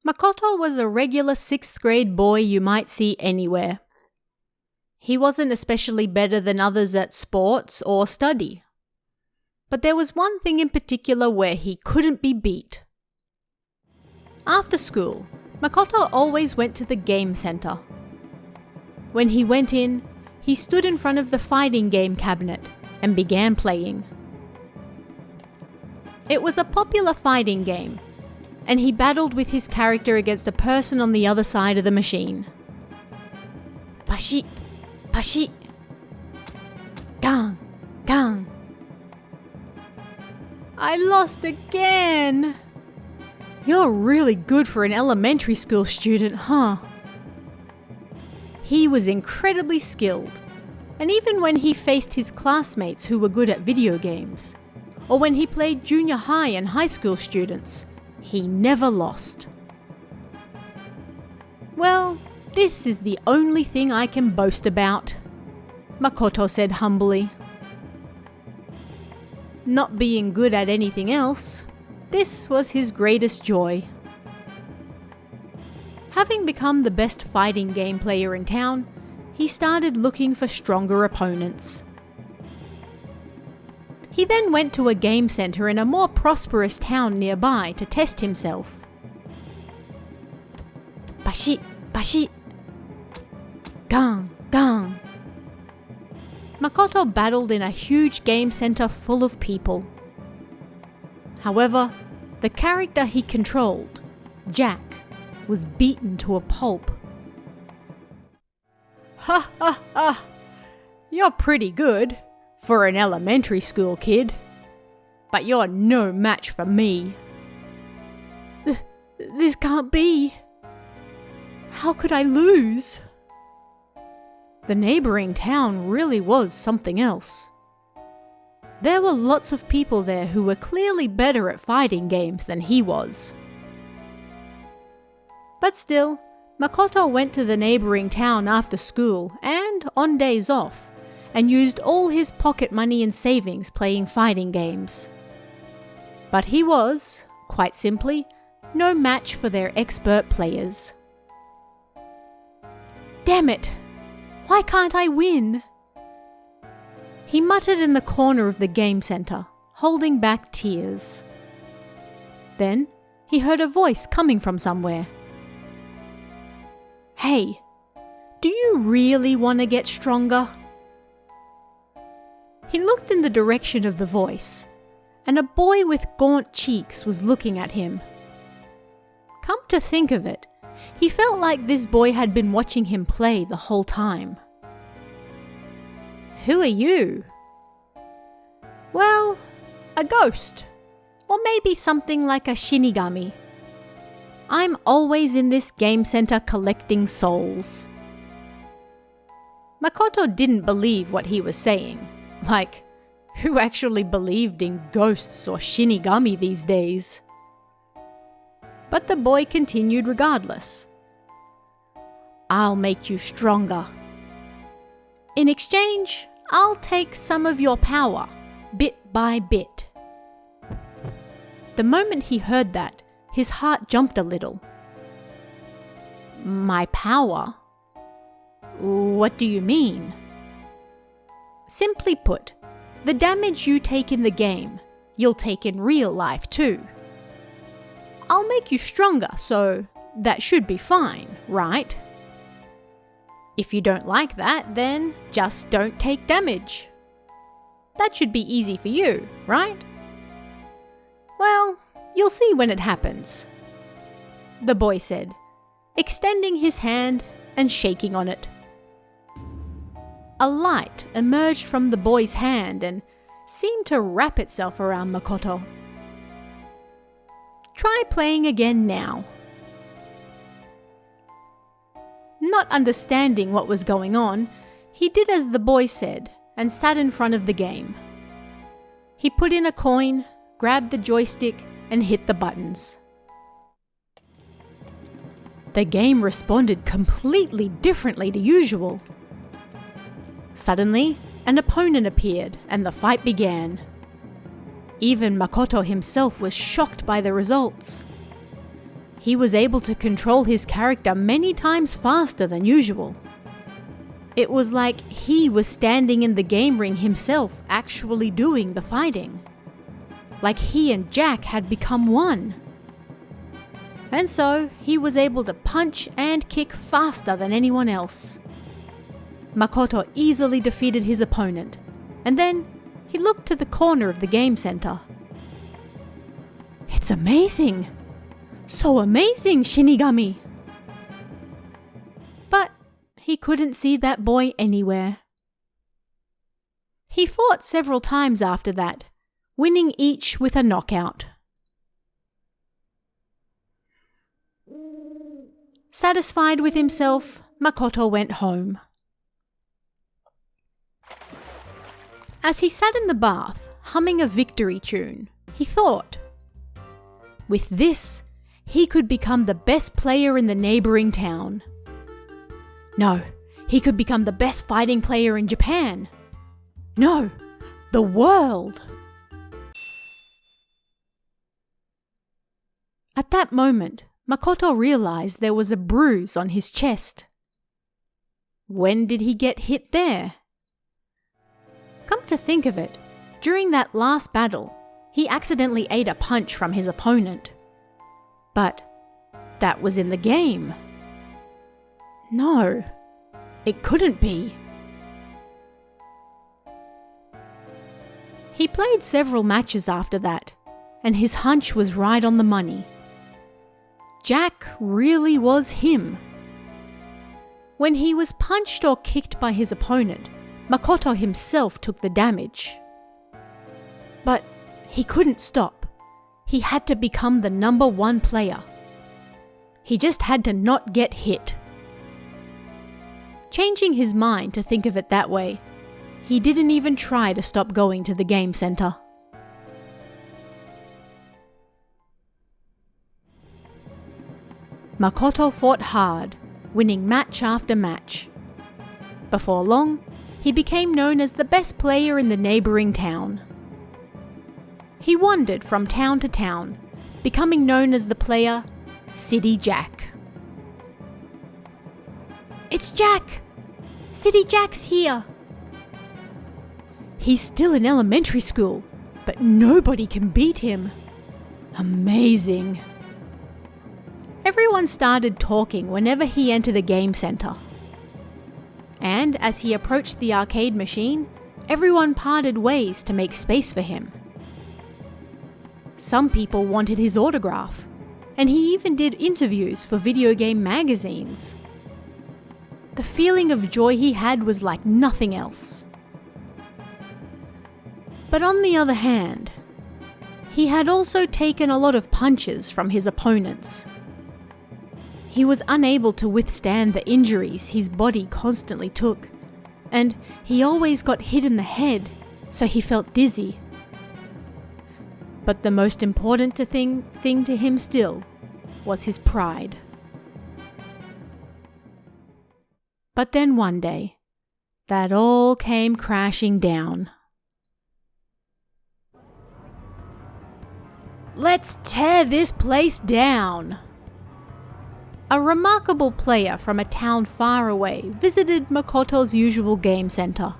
Makoto was a regular 6th grade boy you might see anywhere. He wasn't especially better than others at sports or study. But there was one thing in particular where he couldn't be beat. After school, Makoto always went to the game center. When he went in, he stood in front of the fighting game cabinet and began playing. It was a popular fighting game, and he battled with his character against a person on the other side of the machine. Bashi! Bashi! Gang! Gang! I lost again! You're really good for an elementary school student, huh? He was incredibly skilled, and even when he faced his classmates who were good at video games, or when he played junior high and high school students, he never lost. Well, this is the only thing I can boast about, Makoto said humbly. Not being good at anything else, this was his greatest joy. Having become the best fighting game player in town, he started looking for stronger opponents. He then went to a game center in a more prosperous town nearby to test himself. Bashi! Bashi! Gang! Gang! Makoto battled in a huge game center full of people. However, the character he controlled, Jack, was beaten to a pulp. Ha ha ha! You're pretty good for an elementary school kid, but you're no match for me. This can't be. How could I lose? The neighboring town really was something else. There were lots of people there who were clearly better at fighting games than he was. But still, Makoto went to the neighboring town after school and on days off, and used all his pocket money and savings playing fighting games. But he was, quite simply, no match for their expert players. Damn it! Why can't I win? He muttered in the corner of the game center, holding back tears. Then he heard a voice coming from somewhere. Hey, do you really want to get stronger? He looked in the direction of the voice, and a boy with gaunt cheeks was looking at him. Come to think of it, he felt like this boy had been watching him play the whole time. Who are you? Well, a ghost, or maybe something like a shinigami. I'm always in this game center collecting souls. Makoto didn't believe what he was saying. Like, who actually believed in ghosts or shinigami these days? But the boy continued regardless. I'll make you stronger. In exchange, I'll take some of your power, bit by bit. The moment he heard that, his heart jumped a little. My power? What do you mean? Simply put, The damage you take in the game, you'll take in real life too. I'll make you stronger, so that should be fine, right? If you don't like that, then just don't take damage. That should be easy for you, right? Well, you'll see when it happens, the boy said, extending his hand and shaking on it. A light emerged from the boy's hand and seemed to wrap itself around Makoto. Try playing again now. Not understanding what was going on, he did as the boy said and sat in front of the game. He put in a coin, grabbed the joystick, and hit the buttons. The game responded completely differently to usual. Suddenly, an opponent appeared and the fight began. Even Makoto himself was shocked by the results. He was able to control his character many times faster than usual. It was like he was standing in the game ring himself, actually doing the fighting. Like he and Jack had become one. And so, he was able to punch and kick faster than anyone else. Makoto easily defeated his opponent, and then he looked to the corner of the game center. It's amazing! So amazing, Shinigami! But he couldn't see that boy anywhere. He fought several times after that, winning each with a knockout. Satisfied with himself, Makoto went home. As he sat in the bath, humming a victory tune, he thought, with this, he could become the best player in the neighboring town. No, he could become the best fighting player in Japan. No, the world. At that moment, Makoto realized there was a bruise on his chest. When did he get hit there? Come to think of it, during that last battle, he accidentally ate a punch from his opponent. But that was in the game. No, it couldn't be. He played several matches after that, and his hunch was right on the money. Jack really was him. When he was punched or kicked by his opponent, Makoto himself took the damage. But he couldn't stop. He had to become the number one player. He just had to not get hit. Changing his mind to think of it that way, he didn't even try to stop going to the game center. Makoto fought hard, winning match after match. Before long, he became known as the best player in the neighboring town. He wandered from town to town, becoming known as the player City Jack. It's Jack! City Jack's here! He's still in elementary school, but nobody can beat him. Amazing. Everyone started talking whenever he entered a game center. And as he approached the arcade machine, everyone parted ways to make space for him. Some people wanted his autograph, and he even did interviews for video game magazines. The feeling of joy he had was like nothing else. But on the other hand, he had also taken a lot of punches from his opponents. He was unable to withstand the injuries his body constantly took, and he always got hit in the head, so he felt dizzy. But the most important thing to him still was his pride. But then one day, that all came crashing down. Let's tear this place down! A remarkable player from a town far away visited Makoto's usual game center.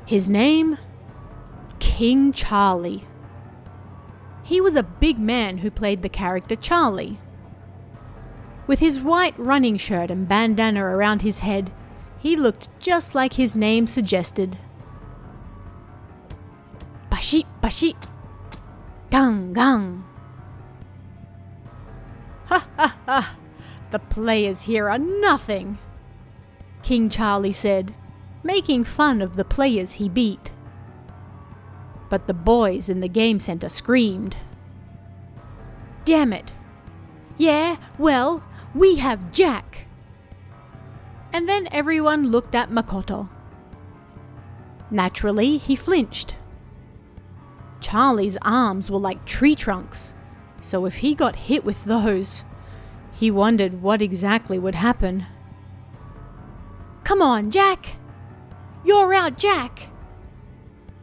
His name King Charlie. He was a big man who played the character Charlie. With his white running shirt and bandana around his head, he looked just like his name suggested. Bashi, bashi. Gang, gang. Ha ha ha. The players here are nothing, King Charlie said, making fun of the players he beat. But the boys in the game center screamed. Damn it. Yeah, well, we have Jack. And then everyone looked at Makoto. Naturally, he flinched. Charlie's arms were like tree trunks, so if he got hit with those, he wondered what exactly would happen. Come on, Jack! You're out, Jack!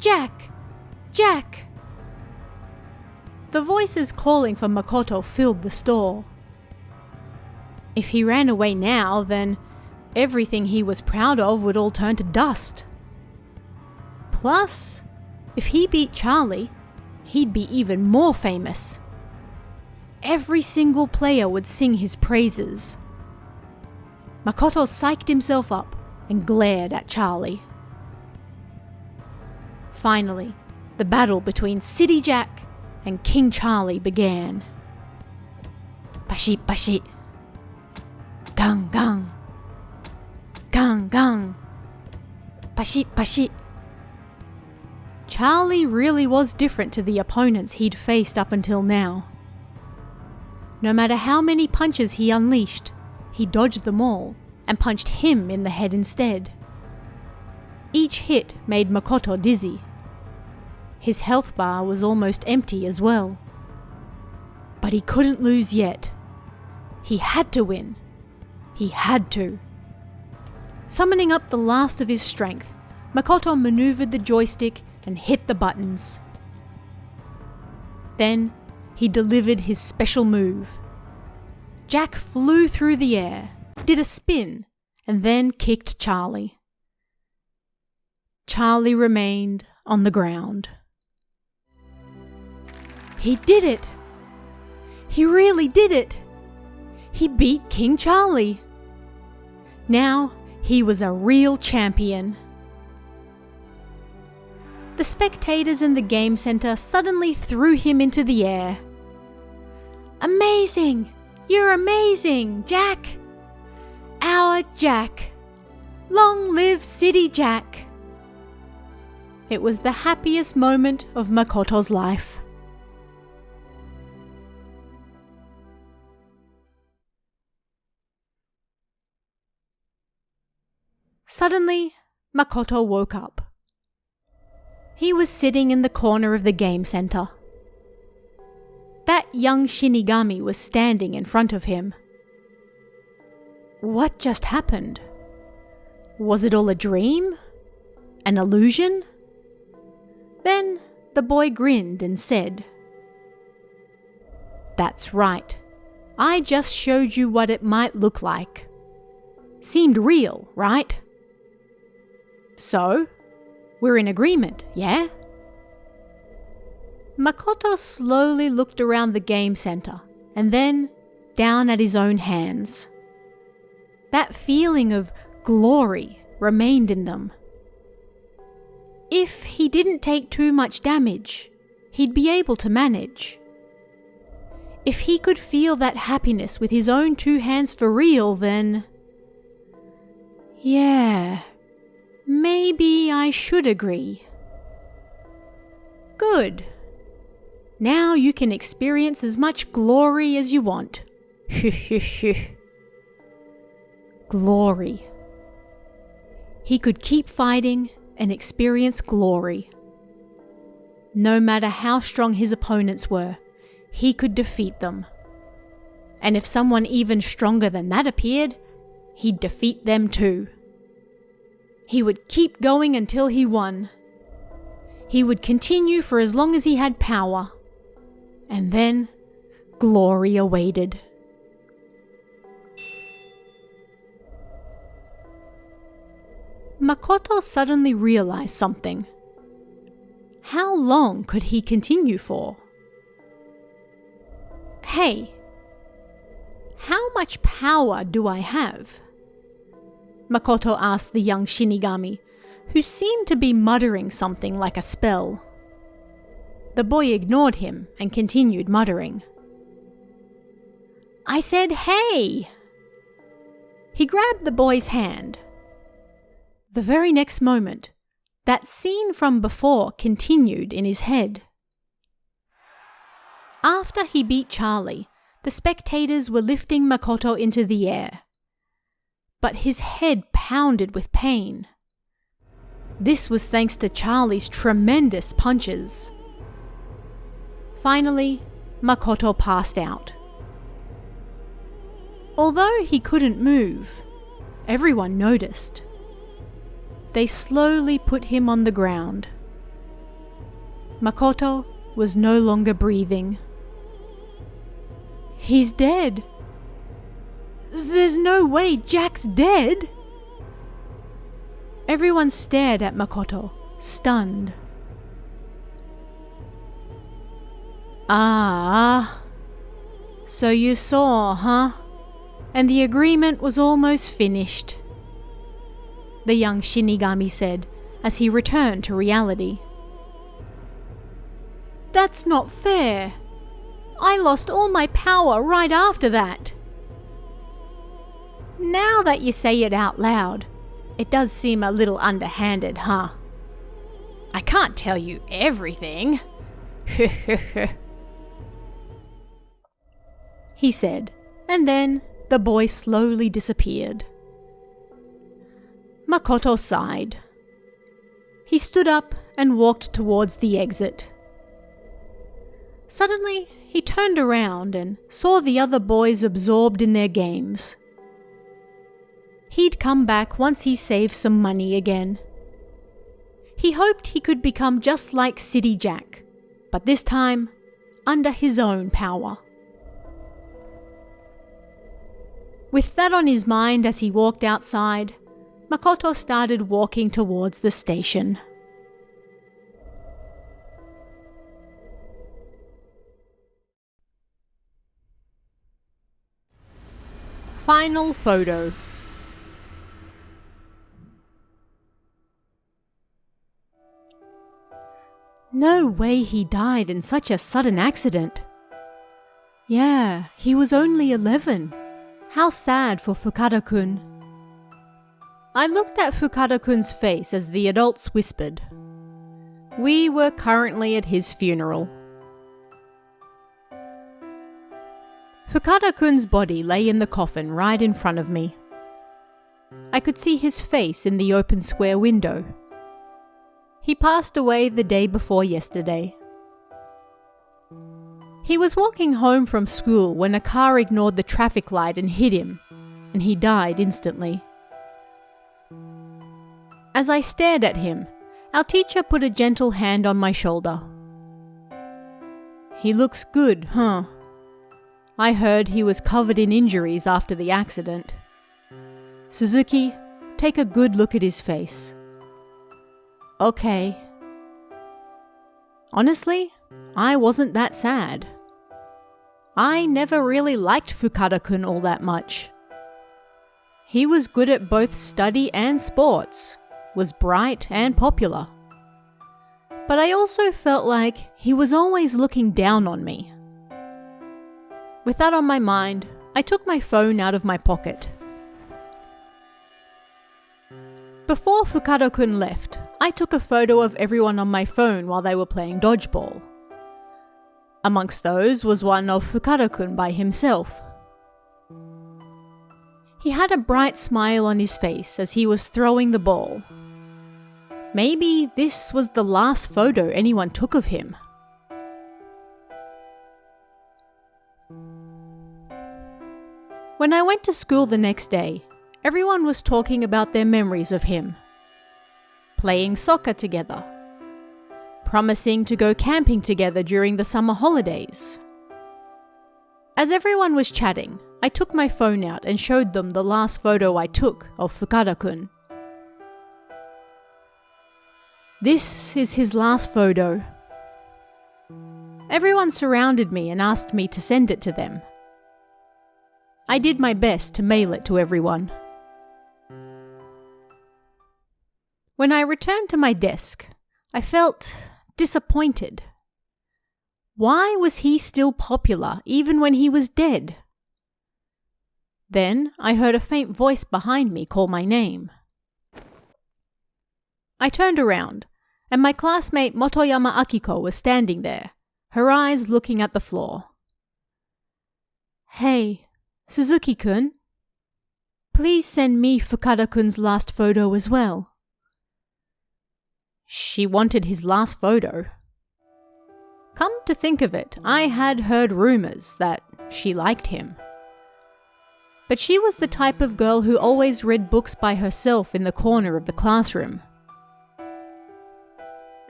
Jack! Jack! The voices calling for Makoto filled the store. If he ran away now, then everything he was proud of would all turn to dust. Plus, if he beat Charlie, he'd be even more famous. Every single player would sing his praises. Makoto psyched himself up and glared at Charlie. Finally, the battle between City Jack and King Charlie began. Bashi, bashi. Gang, gang. Gang, gang. Bashi, bashi. Charlie really was different to the opponents he'd faced up until now. No matter how many punches he unleashed, he dodged them all and punched him in the head instead. Each hit made Makoto dizzy. His health bar was almost empty as well. But he couldn't lose yet. He had to win. He had to. Summoning up the last of his strength, Makoto maneuvered the joystick and hit the buttons. Then he delivered his special move. Jack flew through the air, did a spin, and then kicked Charlie. Charlie remained on the ground. He did it! He really did it! He beat King Charlie! Now he was a real champion. The spectators in the game center suddenly threw him into the air. Amazing! You're amazing, Jack! Our Jack! Long live City Jack! It was the happiest moment of Makoto's life. Suddenly, Makoto woke up. He was sitting in the corner of the game center. That young Shinigami was standing in front of him. What just happened? Was it all a dream? An illusion? Then the boy grinned and said, "That's right. I just showed you what it might look like. Seemed real, right? So, we're in agreement, yeah?" Makoto slowly looked around the game center and then down at his own hands. That feeling of glory remained in them. If he didn't take too much damage, he'd be able to manage. If he could feel that happiness with his own two hands for real, then... yeah, maybe I should agree. Good. Now you can experience as much glory as you want. Glory. He could keep fighting and experience glory. No matter how strong his opponents were, he could defeat them. And if someone even stronger than that appeared, he'd defeat them too. He would keep going until he won. He would continue for as long as he had power. And then, glory awaited. Makoto suddenly realized something. How long could he continue for? Hey, how much power do I have? Makoto asked the young Shinigami, who seemed to be muttering something like a spell. The boy ignored him and continued muttering. I said, hey! He grabbed the boy's hand. The very next moment, that scene from before continued in his head. After he beat Charlie, the spectators were lifting Makoto into the air. But his head pounded with pain. This was thanks to Charlie's tremendous punches. Finally, Makoto passed out. Although he couldn't move, everyone noticed. They slowly put him on the ground. Makoto was no longer breathing. He's dead. There's no way Jack's dead. Everyone stared at Makoto, stunned. Ah, so you saw, huh? And the agreement was almost finished, the young Shinigami said as he returned to reality. That's not fair. I lost all my power right after that. Now that you say it out loud, it does seem a little underhanded, huh? I can't tell you everything, he said, and then the boy slowly disappeared. Makoto sighed. He stood up and walked towards the exit. Suddenly, he turned around and saw the other boys absorbed in their games. He'd come back once he saved some money again. He hoped he could become just like City Jack, but this time, under his own power. With that on his mind as he walked outside, Makoto started walking towards the station. Final photo. No way he died in such a sudden accident. Yeah, he was only 11. How sad for Fukada-kun. I looked at Fukada-kun's face as the adults whispered. We were currently at his funeral. Fukada-kun's body lay in the coffin right in front of me. I could see his face in the open square window. He passed away the day before yesterday. He was walking home from school when a car ignored the traffic light and hit him, and he died instantly. As I stared at him, our teacher put a gentle hand on my shoulder. He looks good, huh? I heard he was covered in injuries after the accident. Suzuki, take a good look at his face. Okay. Honestly, I wasn't that sad. I never really liked Fukada-kun all that much. He was good at both study and sports, was bright and popular. But I also felt like he was always looking down on me. With that on my mind, I took my phone out of my pocket. Before Fukada-kun left, I took a photo of everyone on my phone while they were playing dodgeball. Amongst those was one of Fukada-kun by himself. He had a bright smile on his face as he was throwing the ball. Maybe this was the last photo anyone took of him. When I went to school the next day, everyone was talking about their memories of him. Playing soccer together. Promising to go camping together during the summer holidays. As everyone was chatting, I took my phone out and showed them the last photo I took of Fukada-kun. This is his last photo. Everyone surrounded me and asked me to send it to them. I did my best to mail it to everyone. When I returned to my desk, I felt disappointed. Why was he still popular even when he was dead? Then I heard a faint voice behind me call my name. I turned around, and my classmate Motoyama Akiko was standing there, her eyes looking at the floor. "Hey, Suzuki-kun, please send me Fukada-kun's last photo as well." She wanted his last photo. Come to think of it, I had heard rumors that she liked him. But she was the type of girl who always read books by herself in the corner of the classroom.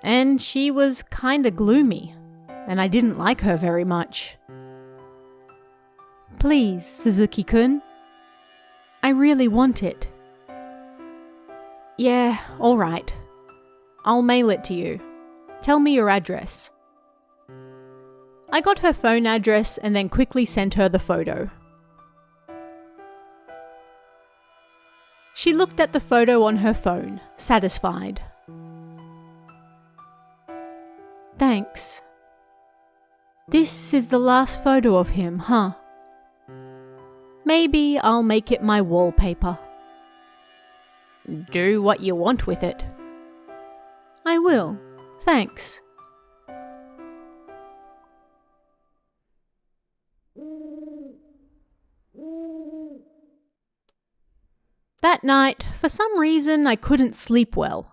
And she was kinda gloomy, and I didn't like her very much. "Please, Suzuki-kun. I really want it." "Yeah, all right. I'll mail it to you. Tell me your address." I got her phone address and then quickly sent her the photo. She looked at the photo on her phone, satisfied. "Thanks. This is the last photo of him, huh? Maybe I'll make it my wallpaper." "Do what you want with it." "I will. Thanks." That night, for some reason, I couldn't sleep well.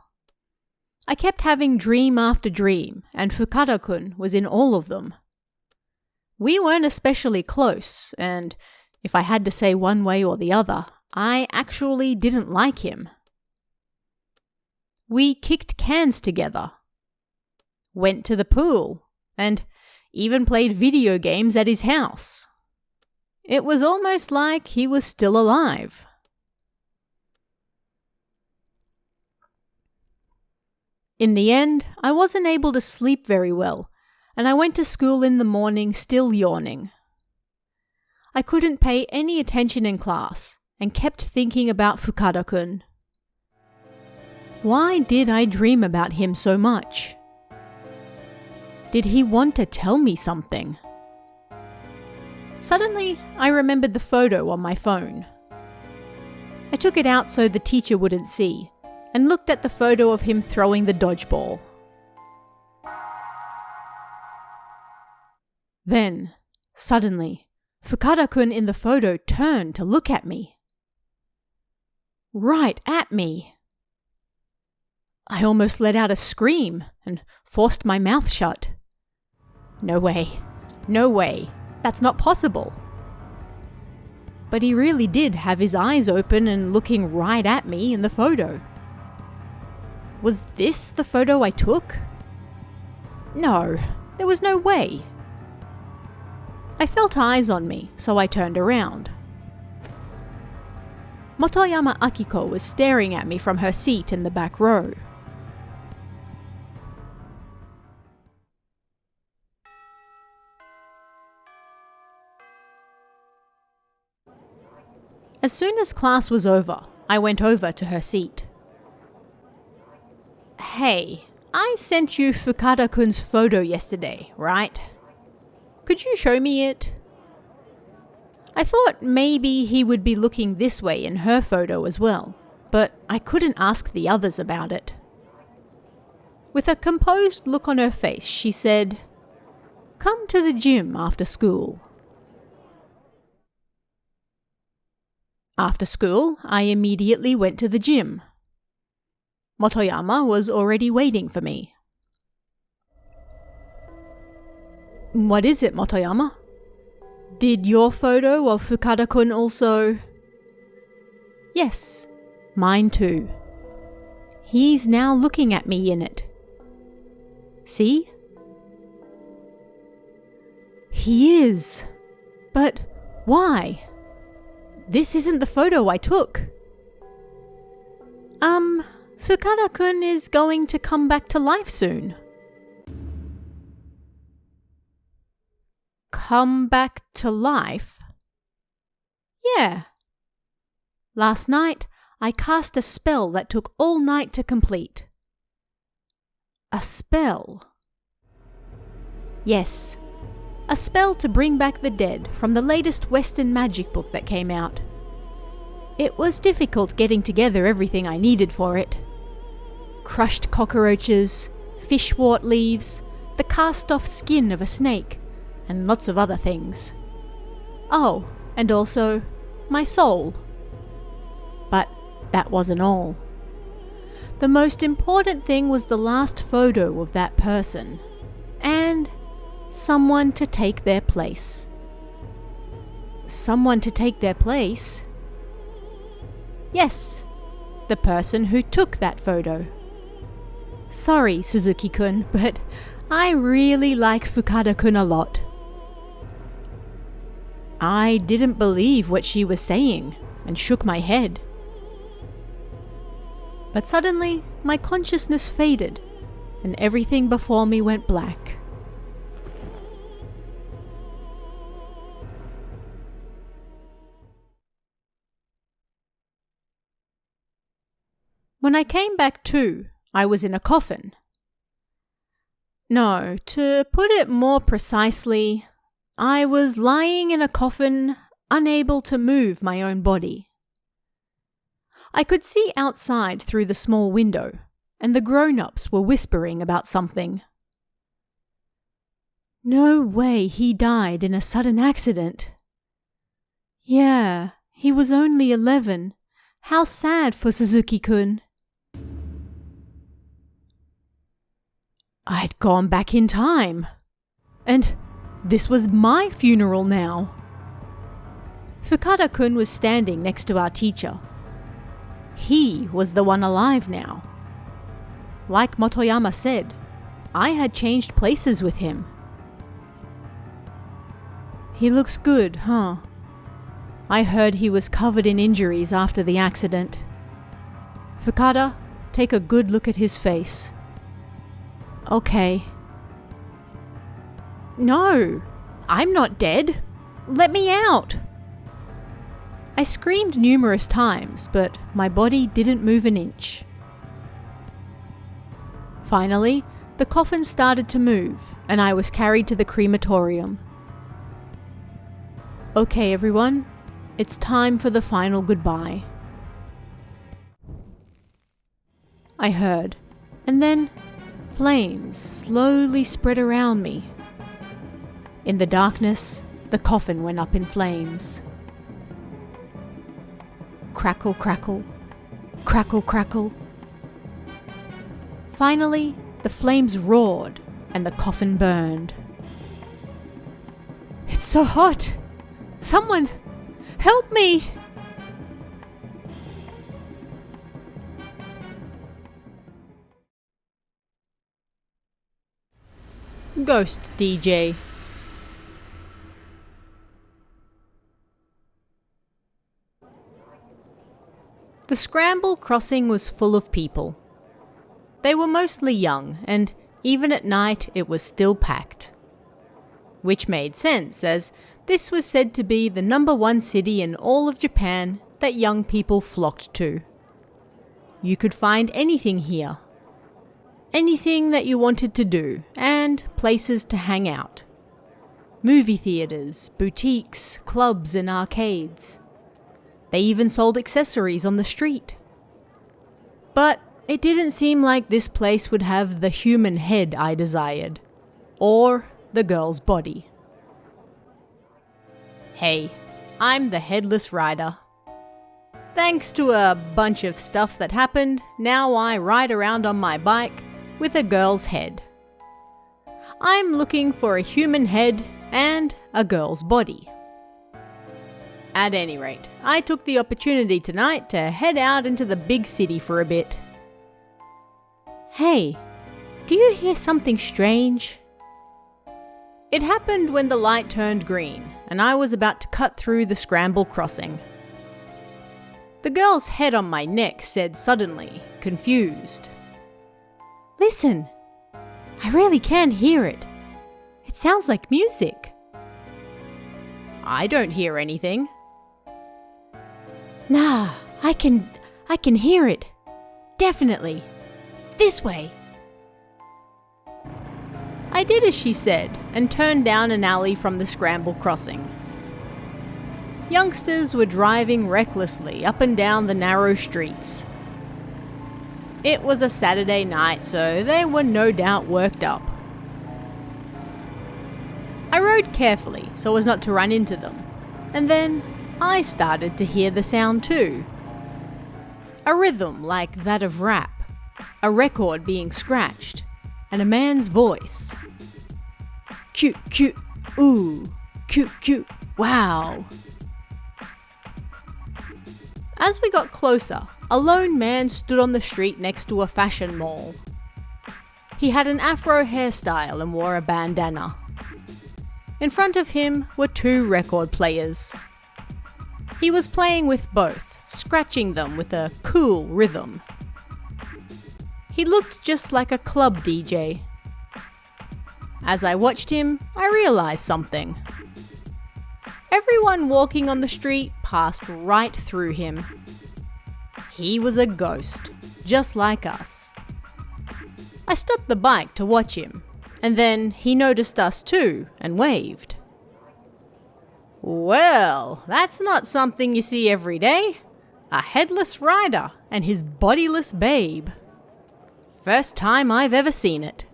I kept having dream after dream, and Fukada-kun was in all of them. We weren't especially close, and if I had to say one way or the other, I actually didn't like him. We kicked cans together, went to the pool, and even played video games at his house. It was almost like he was still alive. In the end, I wasn't able to sleep very well, and I went to school in the morning still yawning. I couldn't pay any attention in class, and kept thinking about Fukada-kun. Why did I dream about him so much? Did he want to tell me something? Suddenly, I remembered the photo on my phone. I took it out so the teacher wouldn't see, and looked at the photo of him throwing the dodgeball. Then, suddenly, Fukada-kun in the photo turned to look at me. Right at me. I almost let out a scream and forced my mouth shut. No way. No way. That's not possible. But he really did have his eyes open and looking right at me in the photo. Was this the photo I took? No, there was no way. I felt eyes on me, so I turned around. Motoyama Akiko was staring at me from her seat in the back row. As soon as class was over, I went over to her seat. Hey, I sent you Fukada-kun's photo yesterday, right? Could you show me it? I thought maybe he would be looking this way in her photo as well, but I couldn't ask the others about it. With a composed look on her face, she said, "Come to the gym after school." After school, I immediately went to the gym. Motoyama was already waiting for me. What is it, Motoyama? Did your photo of Fukada-kun also... Yes, mine too. He's now looking at me in it. See? He is. But why? This isn't the photo I took. Fukada-kun is going to come back to life soon. Come back to life? Yeah. Last night, I cast a spell that took all night to complete. A spell? Yes. A spell to bring back the dead from the latest Western magic book that came out. It was difficult getting together everything I needed for it. Crushed cockroaches, fishwort leaves, the cast-off skin of a snake, and lots of other things. Oh, and also my soul. But that wasn't all. The most important thing was the last photo of that person, and someone to take their place. Someone to take their place? Yes, the person who took that photo. Sorry, Suzuki-kun, but I really like Fukada-kun a lot. I didn't believe what she was saying and shook my head. But suddenly, my consciousness faded and everything before me went black. When I came back to, I was in a coffin. No, to put it more precisely, I was lying in a coffin, unable to move my own body. I could see outside through the small window, and the grown-ups were whispering about something. No way he died in a sudden accident. Yeah, he was only 11. How sad for Suzuki-kun. I'd gone back in time. And this was my funeral now. Fukada-kun was standing next to our teacher. He was the one alive now. Like Motoyama said, I had changed places with him. He looks good, huh? I heard he was covered in injuries after the accident. Fukada, take a good look at his face. Okay. No, I'm not dead. Let me out. I screamed numerous times, but my body didn't move an inch. Finally, the coffin started to move, and I was carried to the crematorium. Okay, everyone, it's time for the final goodbye. I heard, and then flames slowly spread around me. In the darkness, the coffin went up in flames. Crackle, crackle, crackle, crackle. Finally, the flames roared and the coffin burned. It's so hot! Someone, help me! Ghost DJ. The scramble crossing was full of people. They were mostly young, and even at night it was still packed. Which made sense, as this was said to be the #1 city in all of Japan that young people flocked to. You could find anything here. Anything that you wanted to do, and places to hang out. Movie theatres, boutiques, clubs and arcades. They even sold accessories on the street. But it didn't seem like this place would have the human head I desired, or the girl's body. Hey, I'm the headless rider. Thanks to a bunch of stuff that happened, now I ride around on my bike with a girl's head. I'm looking for a human head and a girl's body. At any rate, I took the opportunity tonight to head out into the big city for a bit. Hey, do you hear something strange? It happened when the light turned green, and I was about to cut through the scramble crossing. The girl's head on my neck said suddenly, confused. Listen, I really can hear it. It sounds like music. I don't hear anything. Nah, I can hear it. Definitely. This way. I did as she said and turned down an alley from the scramble crossing. Youngsters were driving recklessly up and down the narrow streets. It was a Saturday night, so they were no doubt worked up. I rode carefully so as not to run into them, and then I started to hear the sound too. A rhythm like that of rap, a record being scratched, and a man's voice. Cute, cute, ooh, cute, cute, wow. As we got closer, a lone man stood on the street next to a fashion mall. He had an afro hairstyle and wore a bandana. In front of him were 2 record players. He was playing with both, scratching them with a cool rhythm. He looked just like a club DJ. As I watched him, I realized something. Everyone walking on the street passed right through him. He was a ghost, just like us. I stopped the bike to watch him, and then he noticed us too and waved. Well, that's not something you see every day. A headless rider and his bodiless babe. First time I've ever seen it.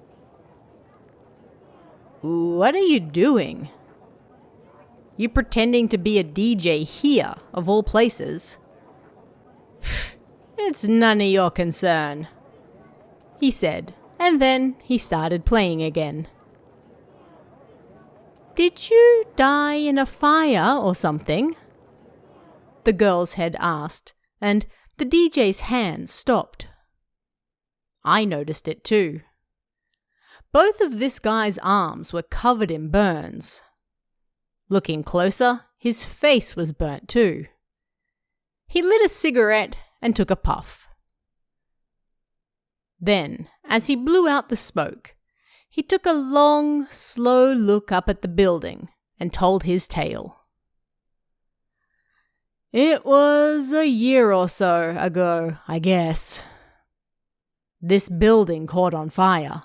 What are you doing? You pretending to be a DJ here, of all places? It's none of your concern, he said, and then he started playing again. Did you die in a fire or something? The girl's head asked, and the DJ's hand stopped. I noticed it too. Both of this guy's arms were covered in burns. Looking closer, his face was burnt too. He lit a cigarette and took a puff. Then, as he blew out the smoke, he took a long, slow look up at the building and told his tale. It was a year or so ago, I guess. This building caught on fire.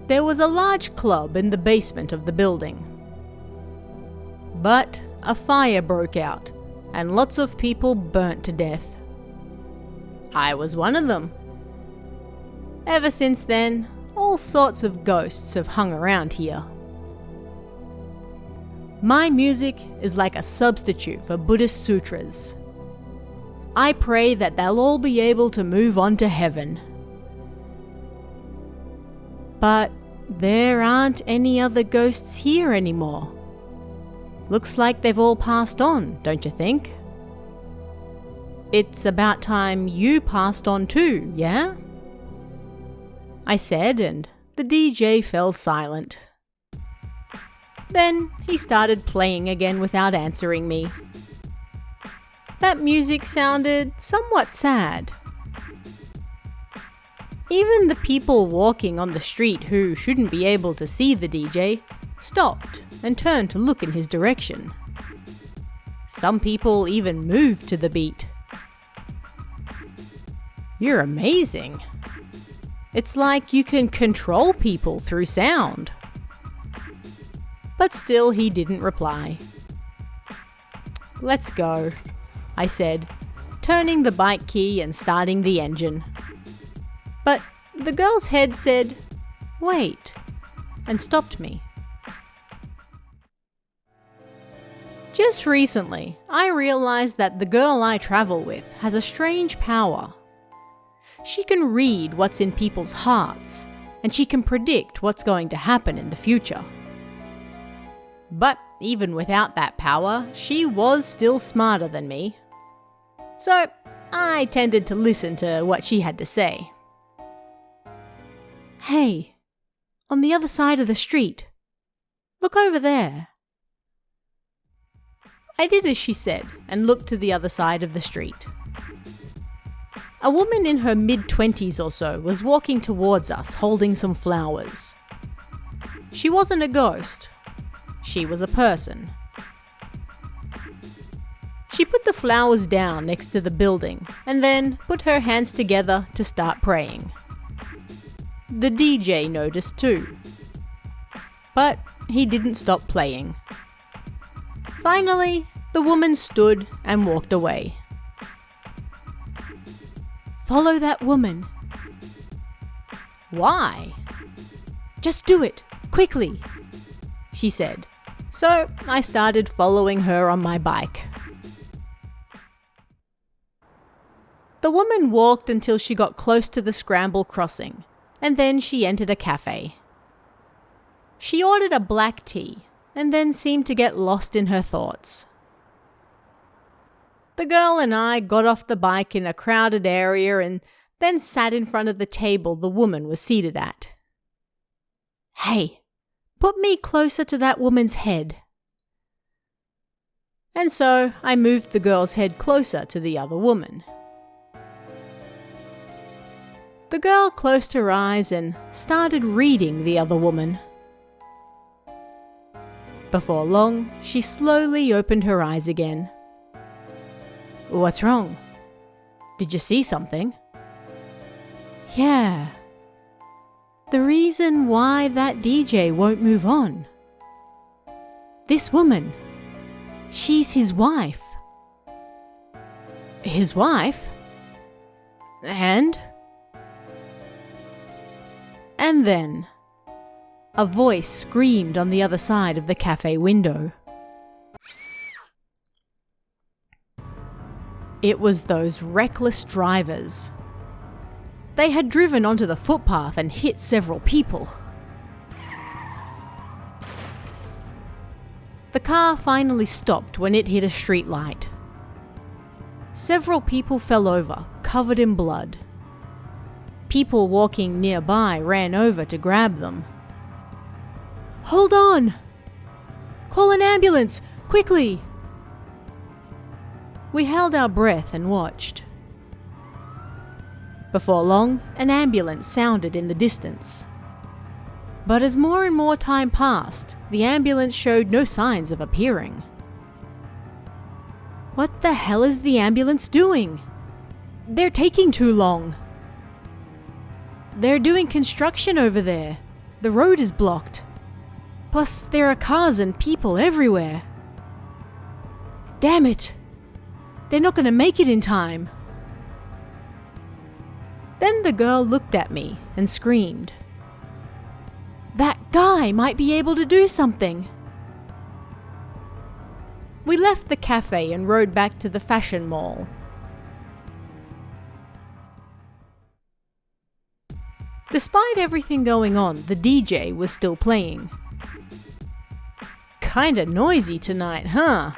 There was a large club in the basement of the building. But a fire broke out, and lots of people burnt to death. I was one of them. Ever since then, all sorts of ghosts have hung around here. My music is like a substitute for Buddhist sutras. I pray that they'll all be able to move on to heaven. But there aren't any other ghosts here anymore. Looks like they've all passed on, don't you think? It's about time you passed on too, yeah? I said, and the DJ fell silent. Then he started playing again without answering me. That music sounded somewhat sad. Even the people walking on the street who shouldn't be able to see the DJ stopped and turned to look in his direction. Some people even moved to the beat. You're amazing. It's like you can control people through sound. But still he didn't reply. Let's go, I said, turning the bike key and starting the engine. But the girl's head said, wait, and stopped me. Just recently, I realized that the girl I travel with has a strange power. She can read what's in people's hearts, and she can predict what's going to happen in the future. But even without that power, she was still smarter than me. So I tended to listen to what she had to say. Hey, on the other side of the street. Look over there. I did as she said and looked to the other side of the street. A woman in her mid-20s or so was walking towards us holding some flowers. She wasn't a ghost. She was a person. She put the flowers down next to the building and then put her hands together to start praying. The DJ noticed too. But he didn't stop playing. Finally, the woman stood and walked away. "Follow that woman." "Why?" "Just do it, quickly," she said. So I started following her on my bike. The woman walked until she got close to the scramble crossing, and then she entered a cafe. She ordered a black tea, and then seemed to get lost in her thoughts. The girl and I got off the bike in a crowded area and then sat in front of the table the woman was seated at. "Hey, put me closer to that woman's head." And so I moved the girl's head closer to the other woman. The girl closed her eyes and started reading the other woman. Before long, she slowly opened her eyes again. "What's wrong? Did you see something?" "Yeah. The reason why that DJ won't move on. This woman, she's his wife." "His wife? And then, a voice screamed on the other side of the cafe window. It was those reckless drivers. They had driven onto the footpath and hit several people. The car finally stopped when it hit a street light. Several people fell over, covered in blood. People walking nearby ran over to grab them. "Hold on! Call an ambulance, quickly!" We held our breath and watched. Before long, an ambulance sounded in the distance. But as more and more time passed, the ambulance showed no signs of appearing. "What the hell is the ambulance doing? They're taking too long. They're doing construction over there. The road is blocked. Plus, there are cars and people everywhere. Damn it! They're not going to make it in time." Then the girl looked at me and screamed. "That guy might be able to do something." We left the cafe and rode back to the fashion mall. Despite everything going on, the DJ was still playing. "Kinda noisy tonight, huh?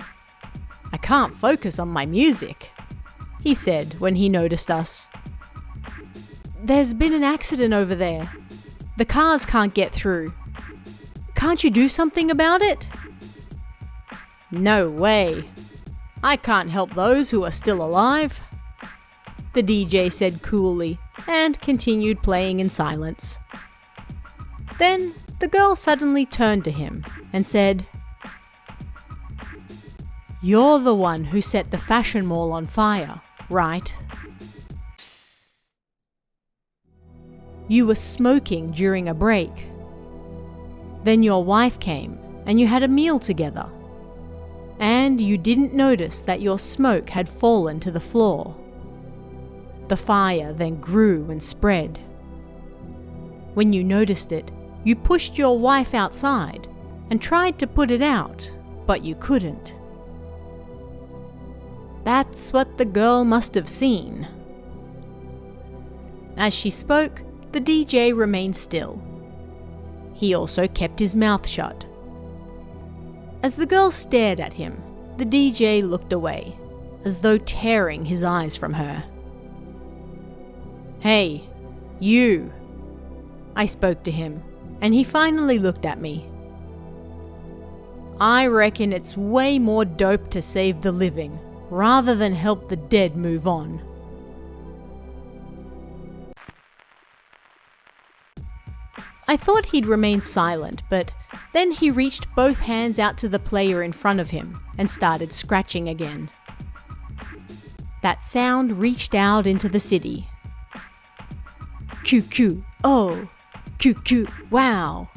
I can't focus on my music," he said when he noticed us. "There's been an accident over there. The cars can't get through. Can't you do something about it?" "No way. I can't help those who are still alive," the DJ said coolly and continued playing in silence. Then the girl suddenly turned to him and said, "You're the one who set the fashion mall on fire, right? You were smoking during a break. Then your wife came and you had a meal together. And you didn't notice that your smoke had fallen to the floor. The fire then grew and spread. When you noticed it, you pushed your wife outside and tried to put it out, but you couldn't. That's what the girl must have seen." As she spoke, the DJ remained still. He also kept his mouth shut. As the girl stared at him, the DJ looked away, as though tearing his eyes from her. "Hey, you," I spoke to him, and he finally looked at me. "I reckon it's way more dope to save the living, rather than help the dead move on." I thought he'd remain silent, but then he reached both hands out to the player in front of him and started scratching again. That sound reached out into the city. Coo, oh, coo, wow.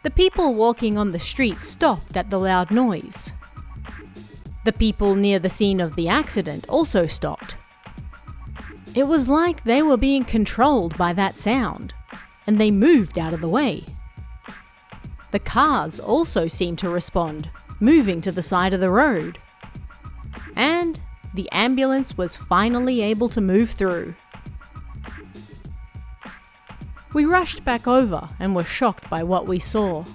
The people walking on the street stopped at the loud noise. The people near the scene of the accident also stopped. It was like they were being controlled by that sound, and they moved out of the way. The cars also seemed to respond, moving to the side of the road. And the ambulance was finally able to move through. We rushed back over and were shocked by what we saw.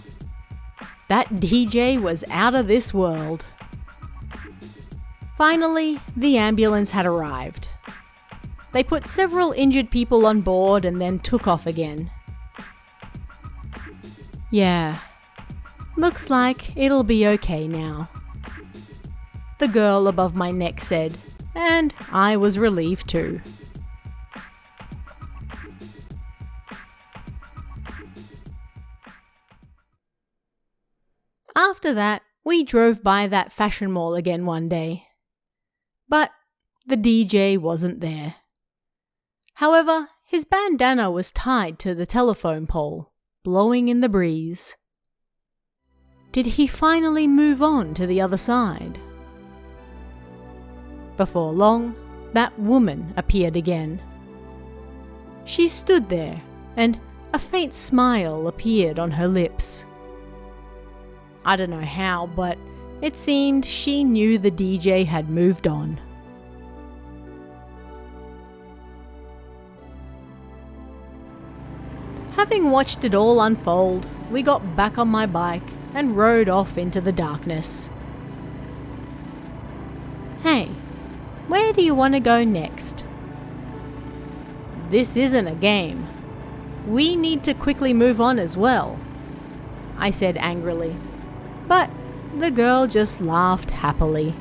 That DJ was out of this world. Finally, the ambulance had arrived. They put several injured people on board and then took off again. Yeah, looks like it'll be okay now, the girl above my neck said, and I was relieved too. After that, we drove by that fashion mall again one day. But the DJ wasn't there. However, his bandana was tied to the telephone pole, blowing in the breeze. Did he finally move on to the other side? Before long, that woman appeared again. She stood there, and a faint smile appeared on her lips. I don't know how, but it seemed she knew the DJ had moved on. Having watched it all unfold, we got back on my bike and rode off into the darkness. Hey, where do you want to go next? This isn't a game. We need to quickly move on as well, I said angrily, but the girl just laughed happily.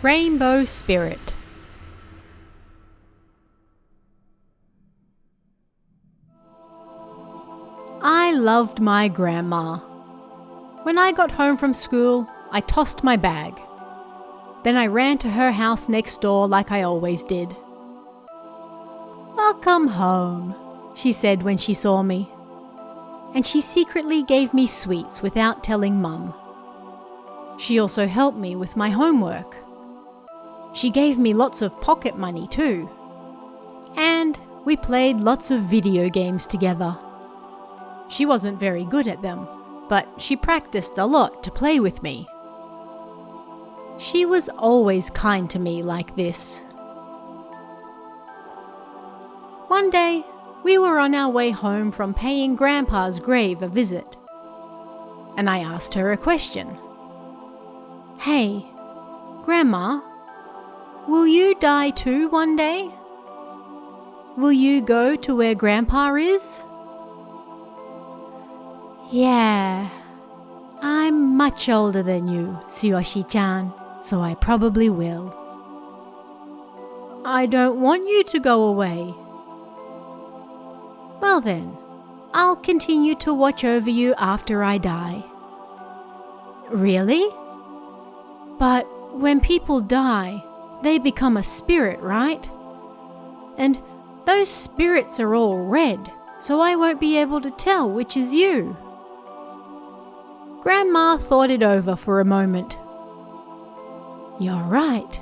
Rainbow Spirit. I loved my grandma. When I got home from school, I tossed my bag. Then I ran to her house next door like I always did. "Welcome home," she said when she saw me. And she secretly gave me sweets without telling Mum. She also helped me with my homework. She gave me lots of pocket money too. And we played lots of video games together. She wasn't very good at them, but she practiced a lot to play with me. She was always kind to me like this. One day, we were on our way home from paying Grandpa's grave a visit, and I asked her a question. "Hey, Grandma, will you die too one day? Will you go to where Grandpa is?" "Yeah, I'm much older than you, Tsuyoshi-chan, so I probably will." "I don't want you to go away." "Well then, I'll continue to watch over you after I die." "Really? But when people die, they become a spirit, right? And those spirits are all red, so I won't be able to tell which is you." Grandma thought it over for a moment. "You're right.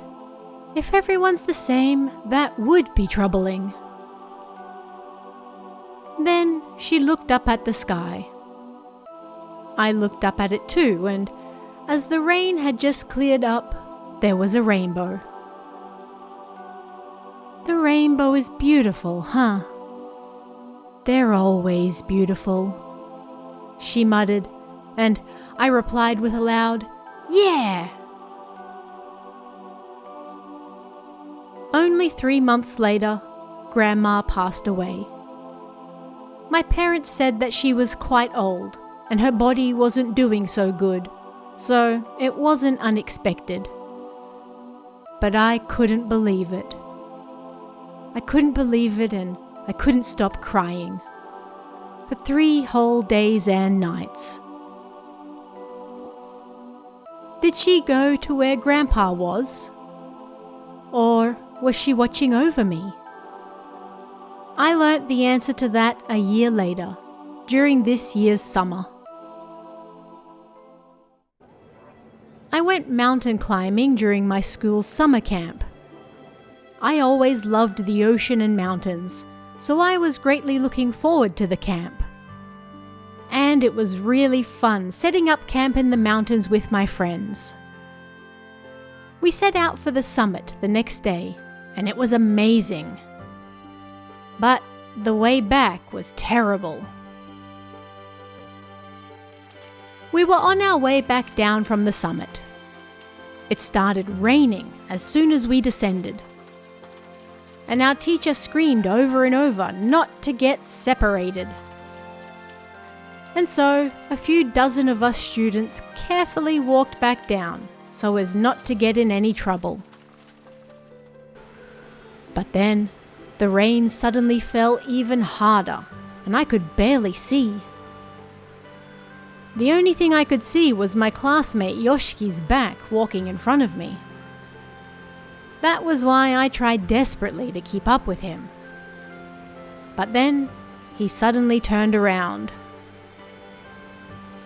If everyone's the same, that would be troubling." Then she looked up at the sky. I looked up at it too, and as the rain had just cleared up, there was a rainbow. "The rainbow is beautiful, huh?" "They're always beautiful," she muttered, and I replied with a loud, "Yeah!" Only 3 months later, Grandma passed away. My parents said that she was quite old and her body wasn't doing so good, so it wasn't unexpected. But I couldn't believe it. I couldn't believe it, and I couldn't stop crying. For 3 whole days and nights. Did she go to where Grandpa was? Or was she watching over me? I learnt the answer to that a year later, during this year's summer. I went mountain climbing during my school's summer camp. I always loved the ocean and mountains, so I was greatly looking forward to the camp. And it was really fun setting up camp in the mountains with my friends. We set out for the summit the next day, and it was amazing. But the way back was terrible. We were on our way back down from the summit. It started raining as soon as we descended. And our teacher screamed over and over not to get separated. And so, a few dozen of us students carefully walked back down so as not to get in any trouble. But then, the rain suddenly fell even harder, and I could barely see. The only thing I could see was my classmate Yoshiki's back walking in front of me. That was why I tried desperately to keep up with him. But then, he suddenly turned around.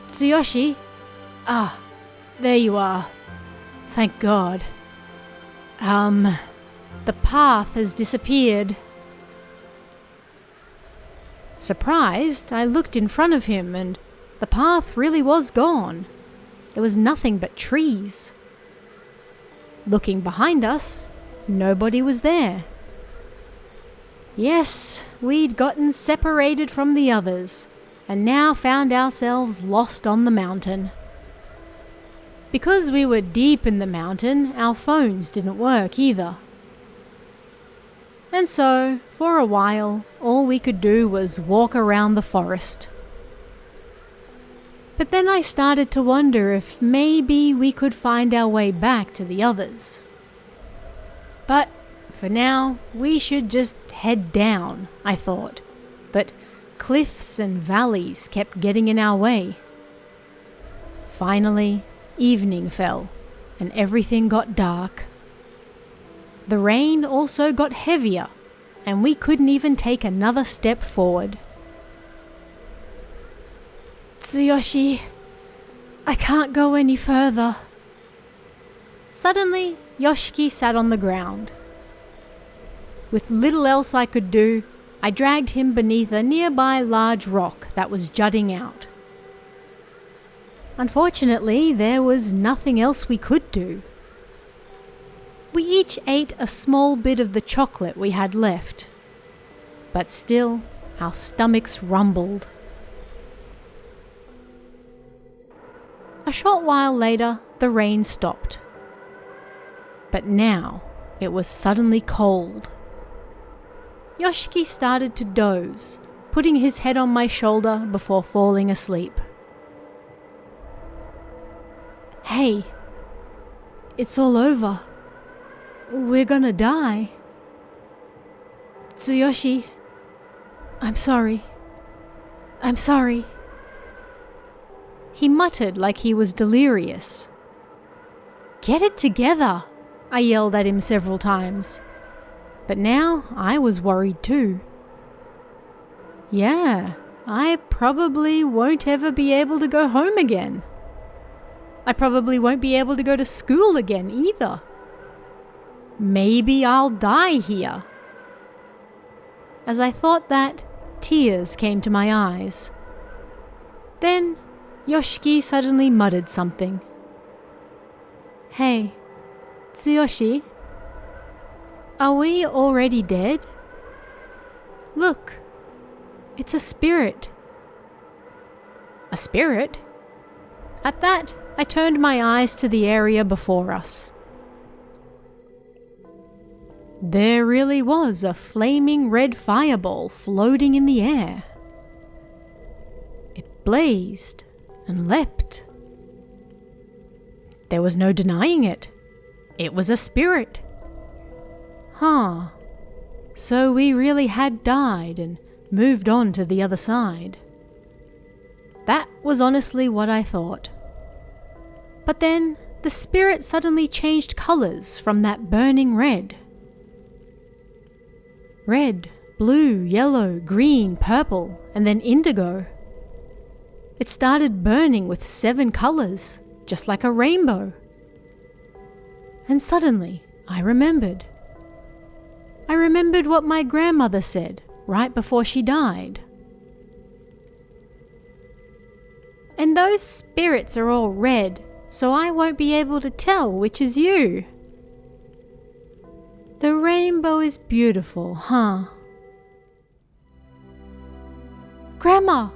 Tsuyoshi? Ah, there you are. Thank God. The path has disappeared. Surprised, I looked in front of him and the path really was gone. There was nothing but trees. Looking behind us, nobody was there. Yes, we'd gotten separated from the others, and now found ourselves lost on the mountain. Because we were deep in the mountain, our phones didn't work either. And so, for a while, all we could do was walk around the forest. But then I started to wonder if maybe we could find our way back to the others. But for now, we should just head down, I thought. But cliffs and valleys kept getting in our way. Finally, evening fell, and everything got dark. The rain also got heavier, and we couldn't even take another step forward. Tsuyoshi, I can't go any further. Suddenly, Yoshiki sat on the ground. With little else I could do, I dragged him beneath a nearby large rock that was jutting out. Unfortunately, there was nothing else we could do. We each ate a small bit of the chocolate we had left, but still, our stomachs rumbled. A short while later, the rain stopped. But now, it was suddenly cold. Yoshiki started to doze, putting his head on my shoulder before falling asleep. Hey, it's all over. We're gonna die. Tsuyoshi, I'm sorry. I'm sorry. He muttered like he was delirious. Get it together, I yelled at him several times. But now I was worried too. Yeah, I probably won't ever be able to go home again. I probably won't be able to go to school again either. Maybe I'll die here. As I thought that, tears came to my eyes. Then, Yoshiki suddenly muttered something. Hey, Tsuyoshi, are we already dead? Look, it's a spirit. A spirit? At that, I turned my eyes to the area before us. There really was a flaming red fireball floating in the air. It blazed and leapt. There was no denying it. It was a spirit. Huh. So we really had died and moved on to the other side. That was honestly what I thought. But then the spirit suddenly changed colours from that burning red. Red, blue, yellow, green, purple, and then indigo. It started burning with 7 colours, just like a rainbow. And suddenly, I remembered. I remembered what my grandmother said right before she died. And those spirits are all red, so I won't be able to tell which is you. The rainbow is beautiful, huh? Grandma!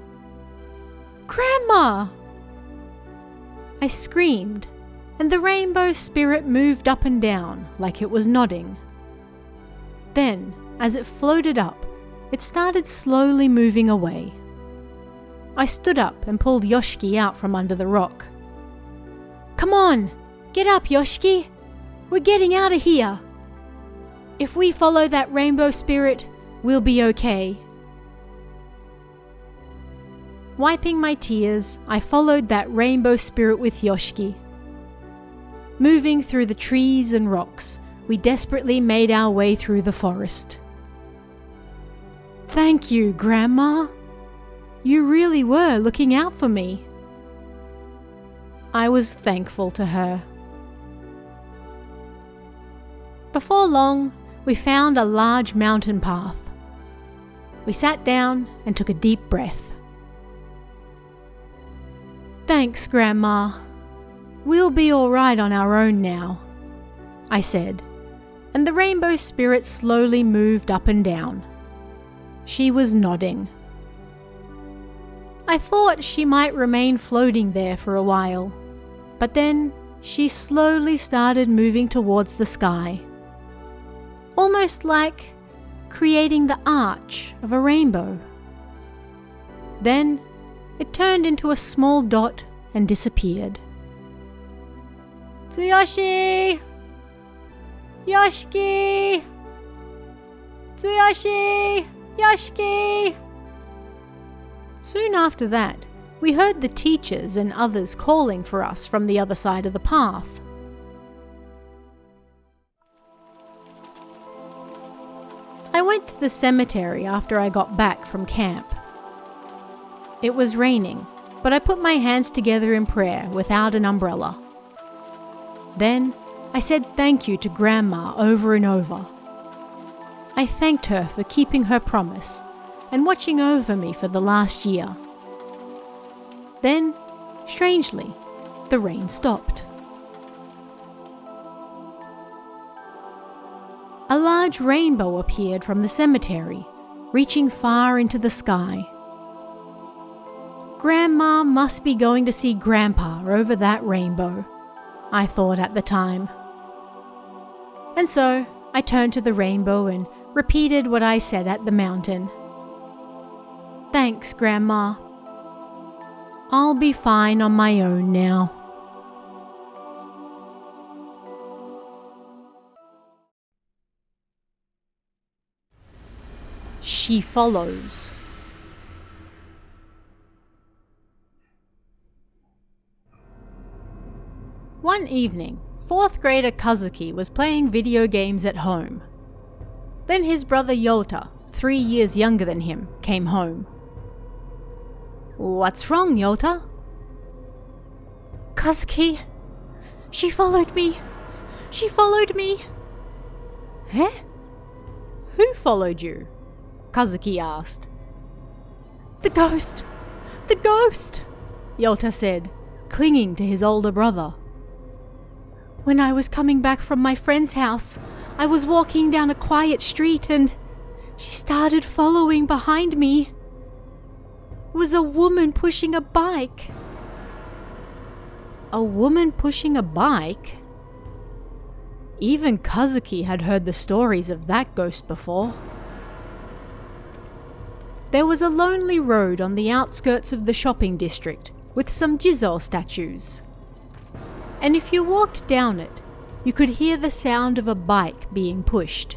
Grandma! I screamed, and the rainbow spirit moved up and down like it was nodding. Then, as it floated up, it started slowly moving away. I stood up and pulled Yoshiki out from under the rock. Come on! Get up, Yoshiki! We're getting out of here! If we follow that rainbow spirit, we'll be okay. Wiping my tears, I followed that rainbow spirit with Yoshiki. Moving through the trees and rocks, we desperately made our way through the forest. Thank you, Grandma. You really were looking out for me. I was thankful to her. Before long, we found a large mountain path. We sat down and took a deep breath. Thanks, Grandma. We'll be all right on our own now, I said, and the rainbow spirit slowly moved up and down. She was nodding. I thought she might remain floating there for a while, but then she slowly started moving towards the sky, almost like creating the arch of a rainbow. Then it turned into a small dot and disappeared. Tsuyoshi! Yoshiki! Tsuyoshi! Yoshiki! Soon after that, we heard the teachers and others calling for us from the other side of the path. I went to the cemetery after I got back from camp. It was raining, but I put my hands together in prayer without an umbrella. Then I said thank you to Grandma over and over. I thanked her for keeping her promise and watching over me for the last year. Then, strangely, the rain stopped. A large rainbow appeared from the cemetery, reaching far into the sky. Grandma must be going to see Grandpa over that rainbow, I thought at the time. And so, I turned to the rainbow and repeated what I said at the mountain. Thanks, Grandma. I'll be fine on my own now. She follows. One evening, 4th grader Kazuki was playing video games at home. Then his brother Yota, 3 years younger than him, came home. What's wrong, Yota? Kazuki, she followed me. She followed me. Eh? Who followed you? Kazuki asked. The ghost! The ghost! Yota said, clinging to his older brother. When I was coming back from my friend's house, I was walking down a quiet street and she started following behind me. It was a woman pushing a bike. A woman pushing a bike? Even Kazuki had heard the stories of that ghost before. There was a lonely road on the outskirts of the shopping district with some Jizo statues. and if you walked down it, you could hear the sound of a bike being pushed.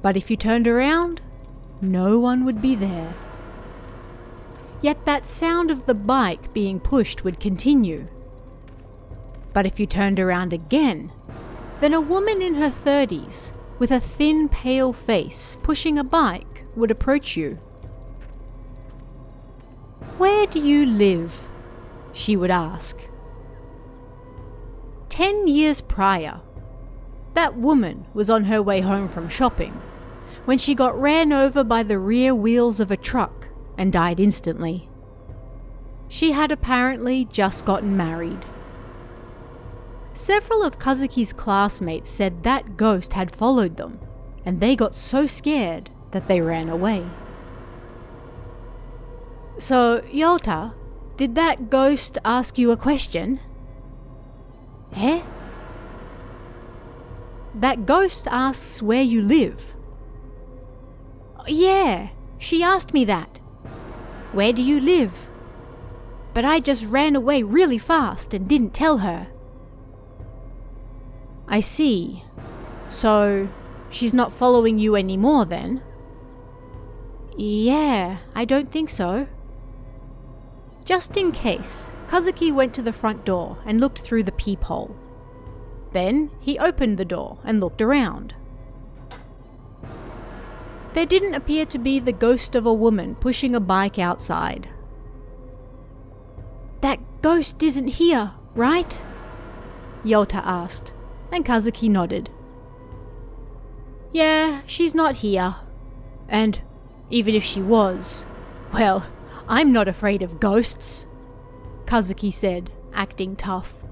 But if you turned around, no one would be there. Yet that sound of the bike being pushed would continue. But if you turned around again, then a woman in her 30s, with a thin, pale face, pushing a bike, would approach you. "Where do you live?" she would ask. 10 years prior, that woman was on her way home from shopping when she got ran over by the rear wheels of a truck and died instantly. She had apparently just gotten married. Several of Kazuki's classmates said that ghost had followed them, and they got so scared that they ran away. "So, Yota, did that ghost ask you a question?" "Eh?" "That ghost asks where you live." "Yeah, she asked me that. Where do you live? But I just ran away really fast and didn't tell her." "I see. So, she's not following you anymore then?" "Yeah, I don't think so." Just in case, Kazuki went to the front door and looked through the peephole. Then he opened the door and looked around. There didn't appear to be the ghost of a woman pushing a bike outside. "That ghost isn't here, right?" Yota asked, and Kazuki nodded. "Yeah, she's not here. And even if she was, well, I'm not afraid of ghosts," Kazuki said, acting tough.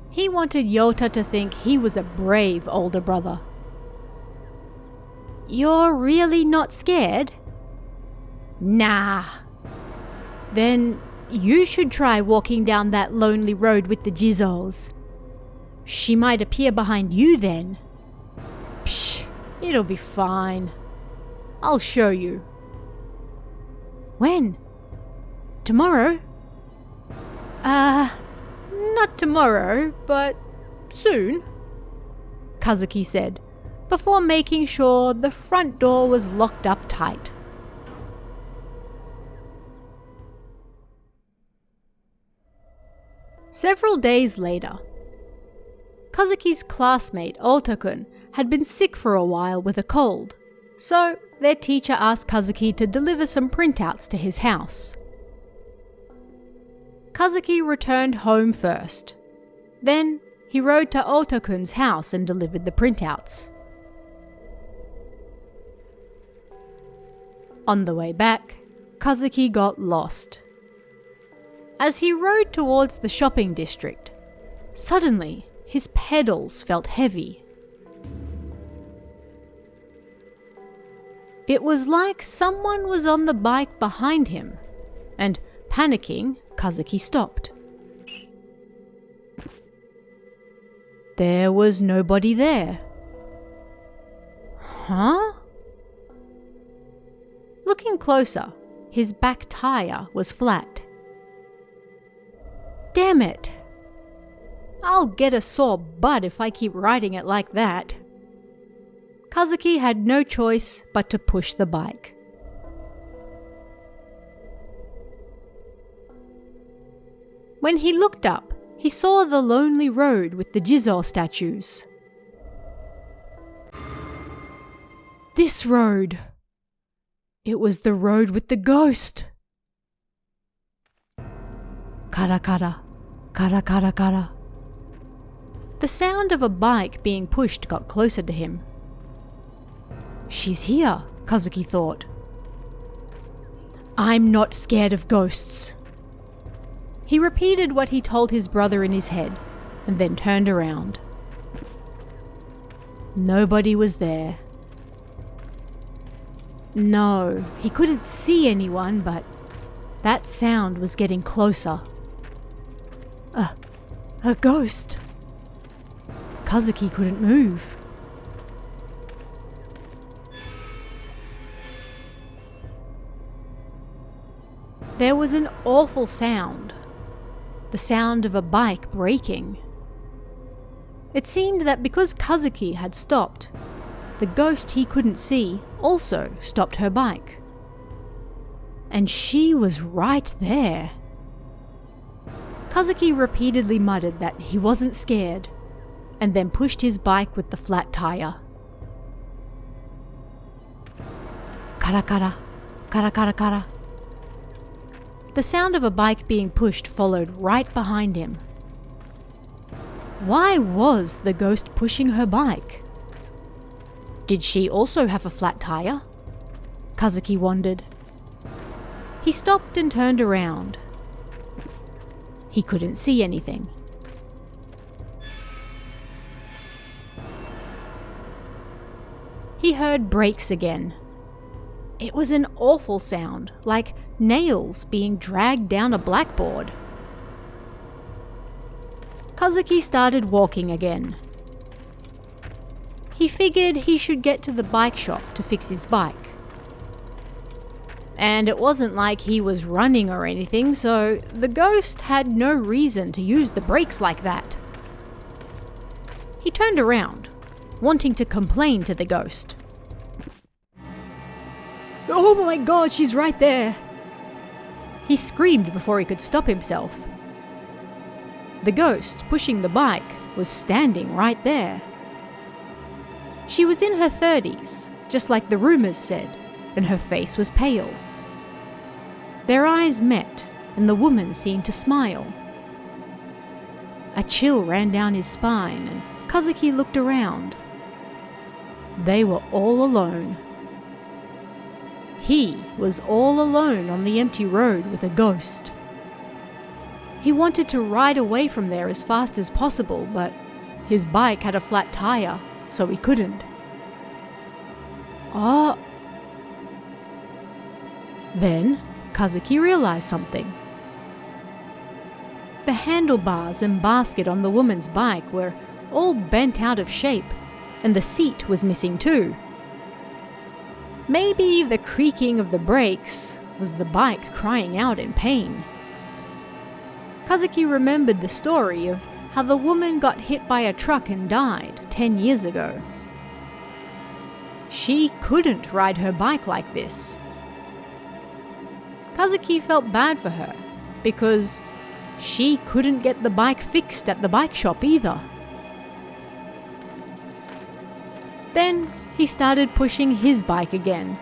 He wanted Yota to think he was a brave older brother. "You're really not scared?" "Nah." "Then you should try walking down that lonely road with the jizzos. She might appear behind you then." "Psh, it'll be fine. I'll show you." "When? Tomorrow?" Not tomorrow, but soon," Kazuki said, before making sure the front door was locked up tight. Several days later, Kazuki's classmate Otakun had been sick for a while with a cold, so their teacher asked Kazuki to deliver some printouts to his house. Kazuki returned home first. Then he rode to Otakun's house and delivered the printouts. On the way back, Kazuki got lost. As he rode towards the shopping district, suddenly his pedals felt heavy. It was like someone was on the bike behind him, and panicking, Kazuki stopped. There was nobody there. Huh? Looking closer, his back tire was flat. Damn it! I'll get a sore butt if I keep riding it like that. Kazuki had no choice but to push the bike. When he looked up, he saw the lonely road with the Jizo statues. This road. It was the road with the ghost. Kara kara, kara kara kara. The sound of a bike being pushed got closer to him. She's here, Kazuki thought. I'm not scared of ghosts. He repeated what he told his brother in his head, and then turned around. Nobody was there. No, he couldn't see anyone, but that sound was getting closer. A ghost. Kazuki couldn't move. There was an awful sound. the sound of a bike braking. It seemed that because Kazuki had stopped, the ghost he couldn't see also stopped her bike. And she was right there. Kazuki repeatedly muttered that he wasn't scared, and then pushed his bike with the flat tire. Kara kara, kara kara kara. The sound of a bike being pushed followed right behind him. Why was the ghost pushing her bike? Did she also have a flat tire? Kazuki wondered. He stopped and turned around. He couldn't see anything. He heard brakes again. It was an awful sound, like nails being dragged down a blackboard. Kazuki started walking again. He figured he should get to the bike shop to fix his bike. And it wasn't like he was running or anything, so the ghost had no reason to use the brakes like that. He turned around, wanting to complain to the ghost. "Oh my god, she's right there!" He screamed before he could stop himself. The ghost pushing the bike was standing right there. She was in her 30s, just like the rumors said, and her face was pale. Their eyes met, and the woman seemed to smile. A chill ran down his spine, and Kazuki looked around. They were all alone. He was all alone on the empty road with a ghost. He wanted to ride away from there as fast as possible, but his bike had a flat tire, so he couldn't. Then Kazuki realized something. The handlebars and basket on the woman's bike were all bent out of shape, and the seat was missing too. Maybe the creaking of the brakes was the bike crying out in pain. Kazuki remembered the story of how the woman got hit by a truck and died 10 years ago. She couldn't ride her bike like this. Kazuki felt bad for her because she couldn't get the bike fixed at the bike shop either. Then he started pushing his bike again.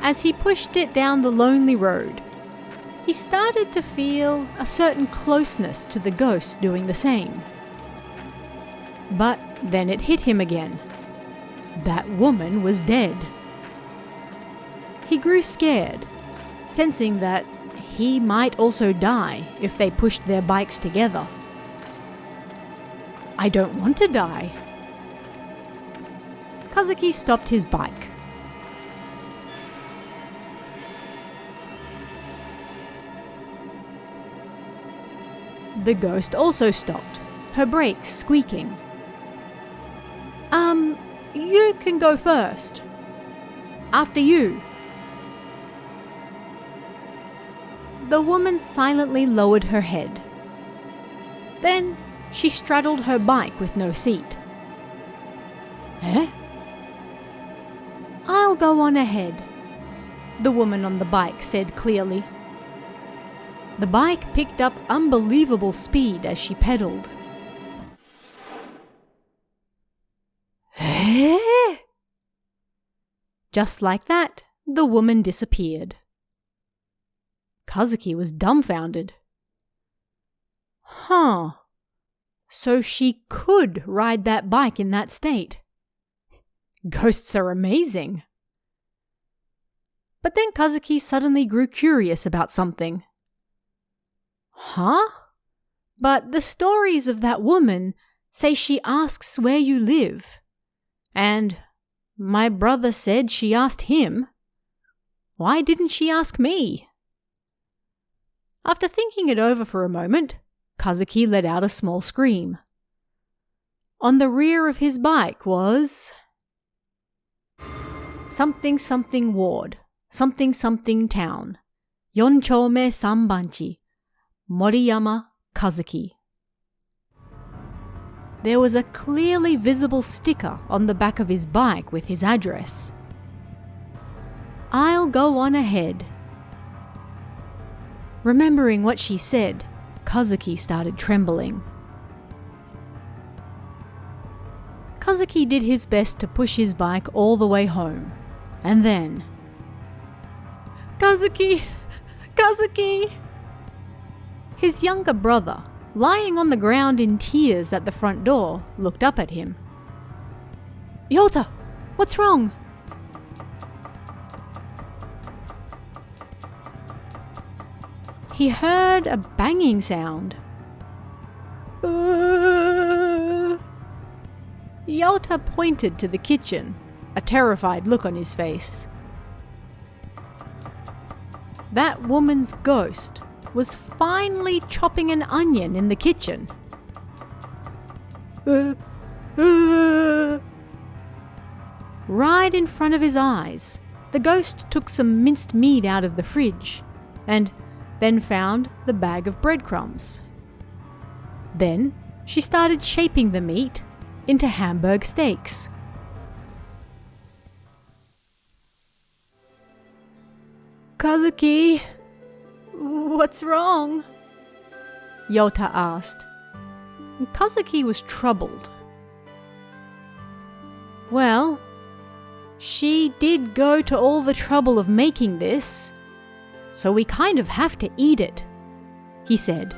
As he pushed it down the lonely road, he started to feel a certain closeness to the ghost doing the same. But then it hit him again. That woman was dead. He grew scared, sensing that he might also die if they pushed their bikes together. I don't want to die. Kazuki stopped his bike. The ghost also stopped, her brakes squeaking. You can go first. After you. The woman silently lowered her head. Then she straddled her bike with no seat. Eh? I'll go on ahead, the woman on the bike said clearly. The bike picked up unbelievable speed as she pedaled. Eh? Just like that, the woman disappeared. Kazuki was dumbfounded. Huh. So she could ride that bike in that state. Ghosts are amazing. But then Kazuki suddenly grew curious about something. Huh? But the stories of that woman say she asks where you live. And my brother said she asked him. Why didn't she ask me? After thinking it over for a moment, Kazuki let out a small scream. On the rear of his bike was something something ward, something something town, 4丁目3番地, Moriyama Kazuki. There was a clearly visible sticker on the back of his bike with his address. "I'll go on ahead." Remembering what she said, Kazuki started trembling. Kazuki did his best to push his bike all the way home, and then... "Kazuki! Kazuki!" His younger brother, lying on the ground in tears at the front door, looked up at him. "Yota, what's wrong?" He heard a banging sound. Yota pointed to the kitchen, a terrified look on his face. That woman's ghost was finally chopping an onion in the kitchen. Right in front of his eyes, the ghost took some minced meat out of the fridge, and then found the bag of breadcrumbs. Then she started shaping the meat into Hamburg steaks. "Kazuki, what's wrong?" Yota asked. Kazuki was troubled. "Well, she did go to all the trouble of making this, so we kind of have to eat it," he said.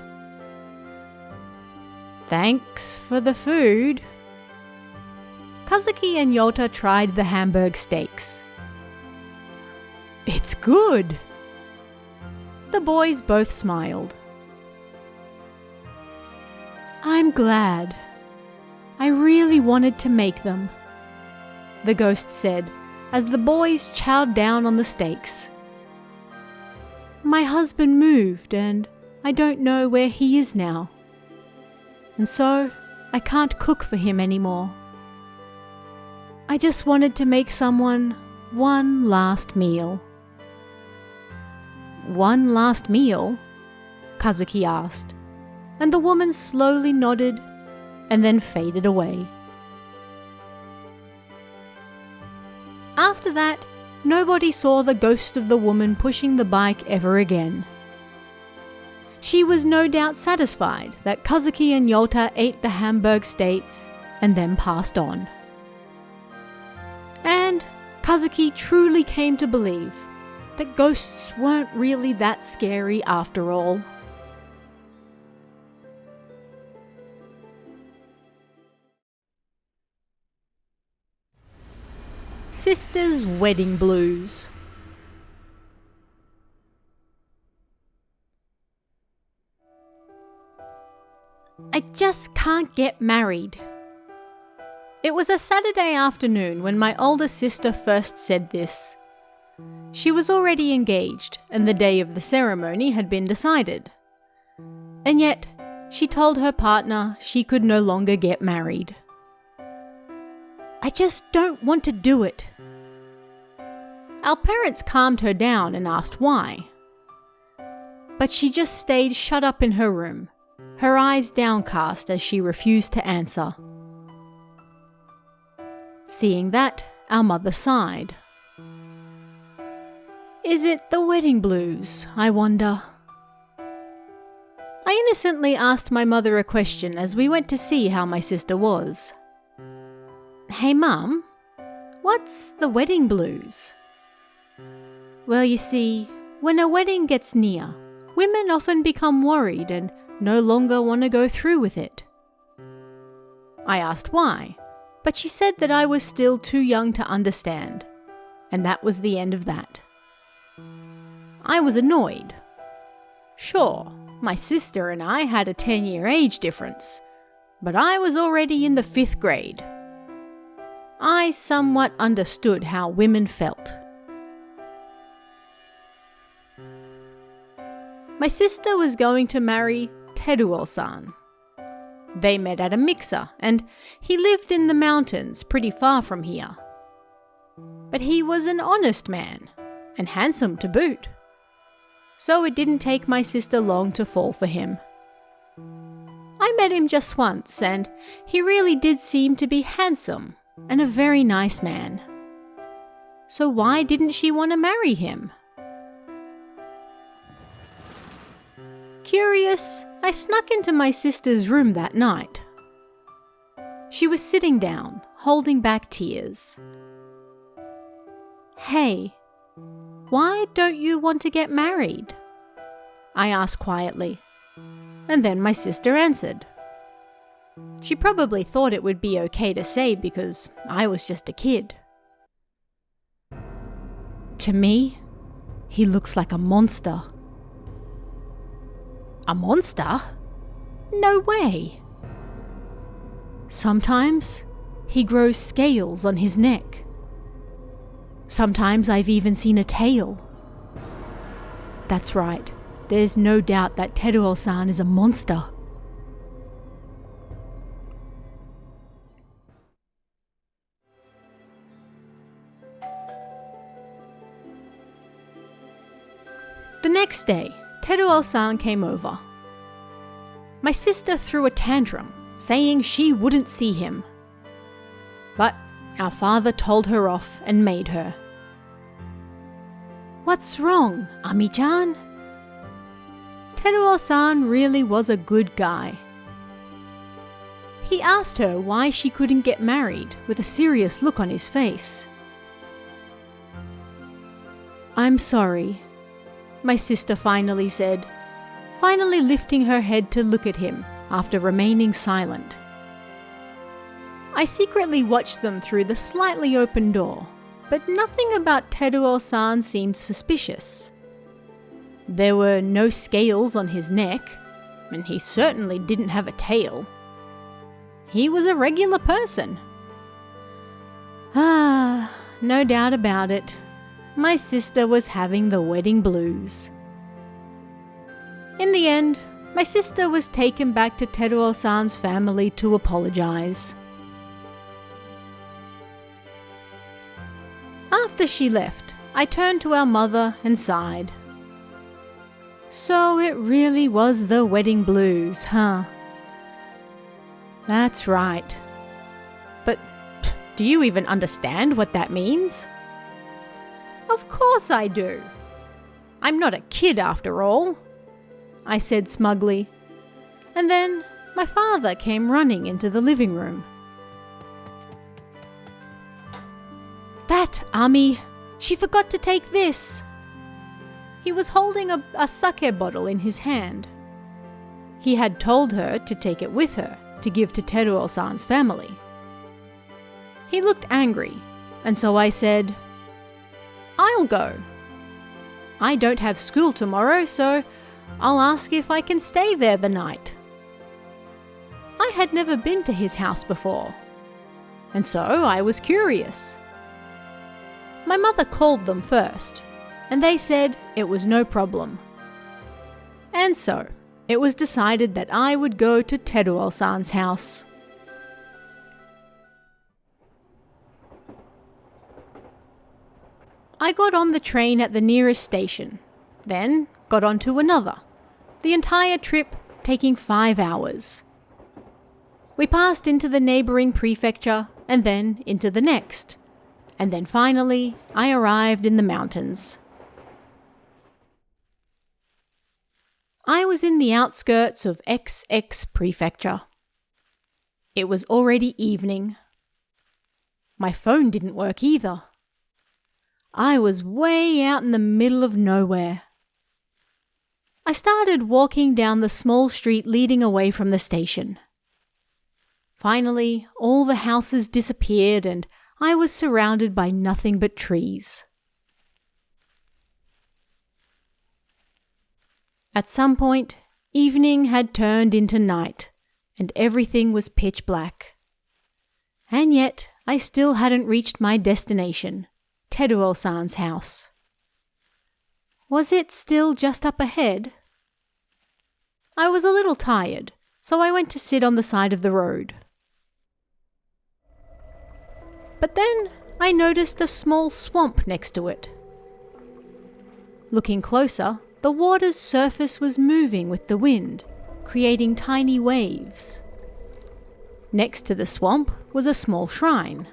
"Thanks for the food." Kazuki and Yota tried the Hamburg steaks. "It's good." The boys both smiled. "I'm glad. I really wanted to make them," the ghost said as the boys chowed down on the steaks. "My husband moved and I don't know where he is now. And so I can't cook for him anymore. I just wanted to make someone one last meal." "One last meal?" Kazuki asked, and the woman slowly nodded and then faded away. After that, nobody saw the ghost of the woman pushing the bike ever again. She was no doubt satisfied that Kazuki and Yota ate the Hamburg steaks and then passed on. And Kazuki truly came to believe that ghosts weren't really that scary after all. Sister's Wedding Blues. I just can't get married. It was a Saturday afternoon when my older sister first said this. She was already engaged, and the day of the ceremony had been decided. And yet, she told her partner she could no longer get married. "I just don't want to do it." Our parents calmed her down and asked why. But she just stayed shut up in her room, her eyes downcast as she refused to answer. Seeing that, our mother sighed. "Is it the wedding blues, I wonder?" I innocently asked my mother a question as we went to see how my sister was. "Hey Mum, what's the wedding blues?" "Well, you see, when a wedding gets near, women often become worried and no longer want to go through with it." I asked why, but she said that I was still too young to understand, and that was the end of that. I was annoyed. Sure, my sister and I had a 10-year age difference, but I was already in the 5th grade. I somewhat understood how women felt. My sister was going to marry Teruo-san. They met at a mixer, and he lived in the mountains pretty far from here. But he was an honest man, and handsome to boot. so it didn't take my sister long to fall for him. I met him just once, and he really did seem to be handsome and a very nice man. So why didn't she want to marry him? Curious, I snuck into my sister's room that night. She was sitting down, holding back tears. "Hey, why don't you want to get married?" I asked quietly, and then my sister answered. She probably thought it would be okay to say because I was just a kid. To me, he looks like a monster. A monster? No way! Sometimes he grows scales on his neck. Sometimes I've even seen a tail. That's right, there's no doubt that Teruo-san is a monster. The next day, Teruo-san came over. My sister threw a tantrum, saying she wouldn't see him. But our father told her off and made her. "What's wrong, Ami-chan?" Teruo-san really was a good guy. He asked her why she couldn't get married with a serious look on his face. "I'm sorry," my sister finally said, finally lifting her head to look at him after remaining silent. I secretly watched them through the slightly open door, but nothing about Teruo-san seemed suspicious. There were no scales on his neck, and he certainly didn't have a tail. He was a regular person. No doubt about it. My sister was having the wedding blues. In the end, my sister was taken back to Teruo-san's family to apologize. After she left, I turned to our mother and sighed. So it really was the wedding blues, huh? That's right. But do you even understand what that means? Of course I do. I'm not a kid after all, I said smugly. And then my father came running into the living room. "That, Ami! She forgot to take this!" He was holding a sake bottle in his hand. He had told her to take it with her to give to Teruo-san's family. He looked angry, and so I said, "I'll go. I don't have school tomorrow, so I'll ask if I can stay there the night." I had never been to his house before, and so I was curious. My mother called them first, and they said it was no problem. And so, it was decided that I would go to Teruo-san's house. I got on the train at the nearest station, then got onto another, the entire trip taking 5 hours. We passed into the neighbouring prefecture and then into the next, and then finally I arrived in the mountains. I was in the outskirts of XX Prefecture. It was already evening. My phone didn't work either. I was way out in the middle of nowhere. I started walking down the small street leading away from the station. Finally, all the houses disappeared and I was surrounded by nothing but trees. At some point, evening had turned into night, and everything was pitch black. And yet, I still hadn't reached my destination, Teruo-san's house. Was it still just up ahead? I was a little tired, so I went to sit on the side of the road. But then I noticed a small swamp next to it. Looking closer, The water's surface was moving with the wind, creating tiny waves. Next to the swamp was a small shrine.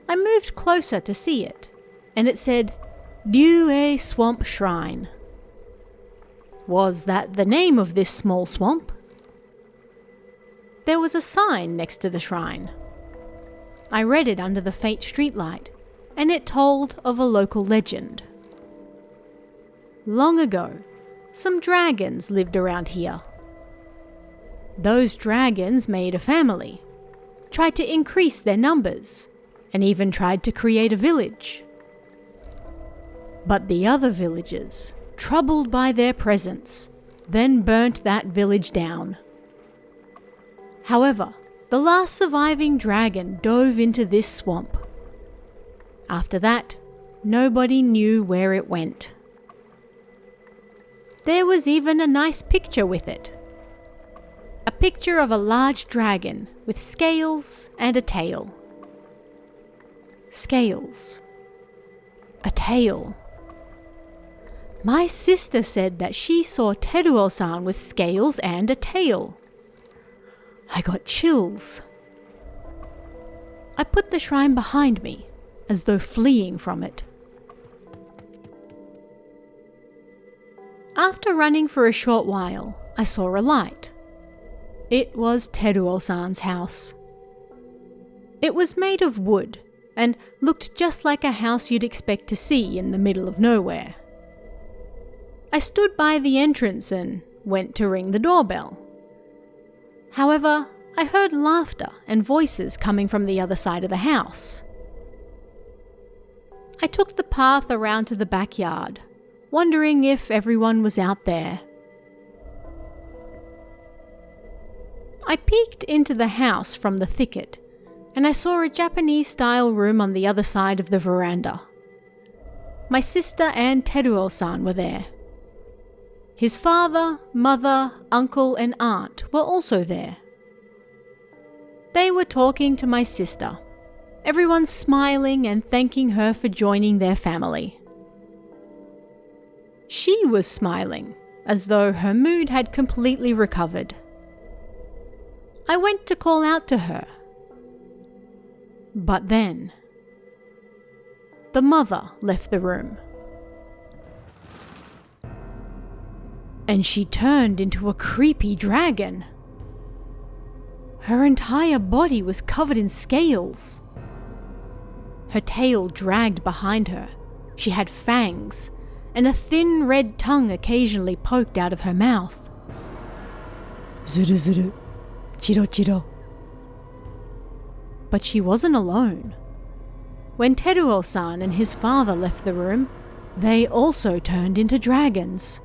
I moved closer to see it, and it said, Ryue Swamp Shrine. Was that the name of this small swamp? There was a sign next to the shrine. I read it under the faint streetlight, and it told of a local legend. Long ago, some dragons lived around here. Those dragons made a family, tried to increase their numbers, and even tried to create a village. But the other villagers, troubled by their presence, then burnt that village down. However, the last surviving dragon dove into this swamp. After that, nobody knew where it went. There was even a nice picture with it. A picture of a large dragon with scales and a tail. Scales. A tail. My sister said that she saw Teruo-san with scales and a tail. I got chills. I put the shrine behind me, as though fleeing from it. After running for a short while, I saw a light. It was Teruo-san's house. It was made of wood, and looked just like a house you'd expect to see in the middle of nowhere. I stood by the entrance and went to ring the doorbell. However, I heard laughter and voices coming from the other side of the house. I took the path around to the backyard, wondering if everyone was out there. I peeked into the house from the thicket, and I saw a Japanese-style room on the other side of the veranda. My sister and Teruo-san were there. His father, mother, uncle, and aunt were also there. They were talking to my sister, everyone smiling and thanking her for joining their family. She was smiling, as though her mood had completely recovered. I went to call out to her. But then, the mother left the room. And she turned into a creepy dragon. Her entire body was covered in scales. Her tail dragged behind her. She had fangs, and a thin red tongue occasionally poked out of her mouth. Zuru zuru, chiro chiro. But she wasn't alone. When Teruo-san and his father left the room, they also turned into dragons.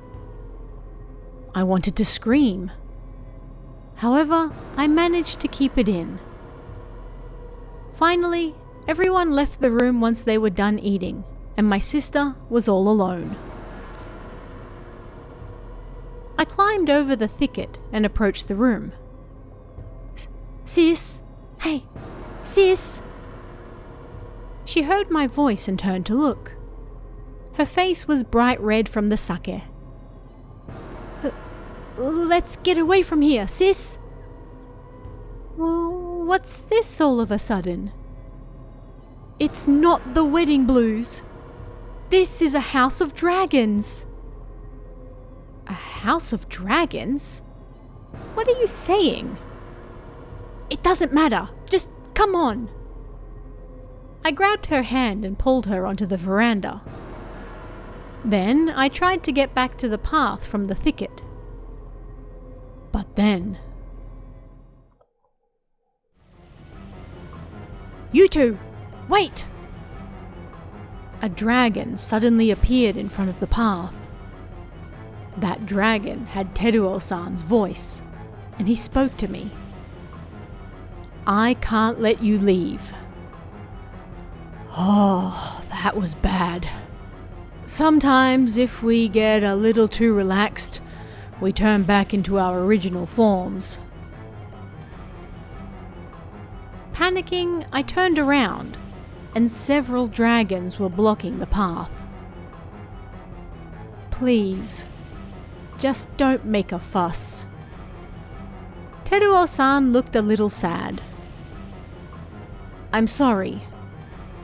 I wanted to scream. However, I managed to keep it in. Finally, everyone left the room once they were done eating, and my sister was all alone. I climbed over the thicket and approached the room. Sis! Hey! Sis! She heard my voice and turned to look. Her face was bright red from the sake. Let's get away from here, sis! What's this all of a sudden? It's not the wedding blues. This is a house of dragons. A house of dragons? What are you saying? It doesn't matter. Just come on. I grabbed her hand and pulled her onto the veranda. Then I tried to get back to the path from the thicket. But then... You two! Wait! A dragon suddenly appeared in front of the path. That dragon had Teruo-san's voice, and he spoke to me. I can't let you leave. Oh, that was bad. Sometimes, if we get a little too relaxed, we turn back into our original forms. Panicking, I turned around, and several dragons were blocking the path. Please, just don't make a fuss." Teruo-san looked a little sad. "I'm sorry.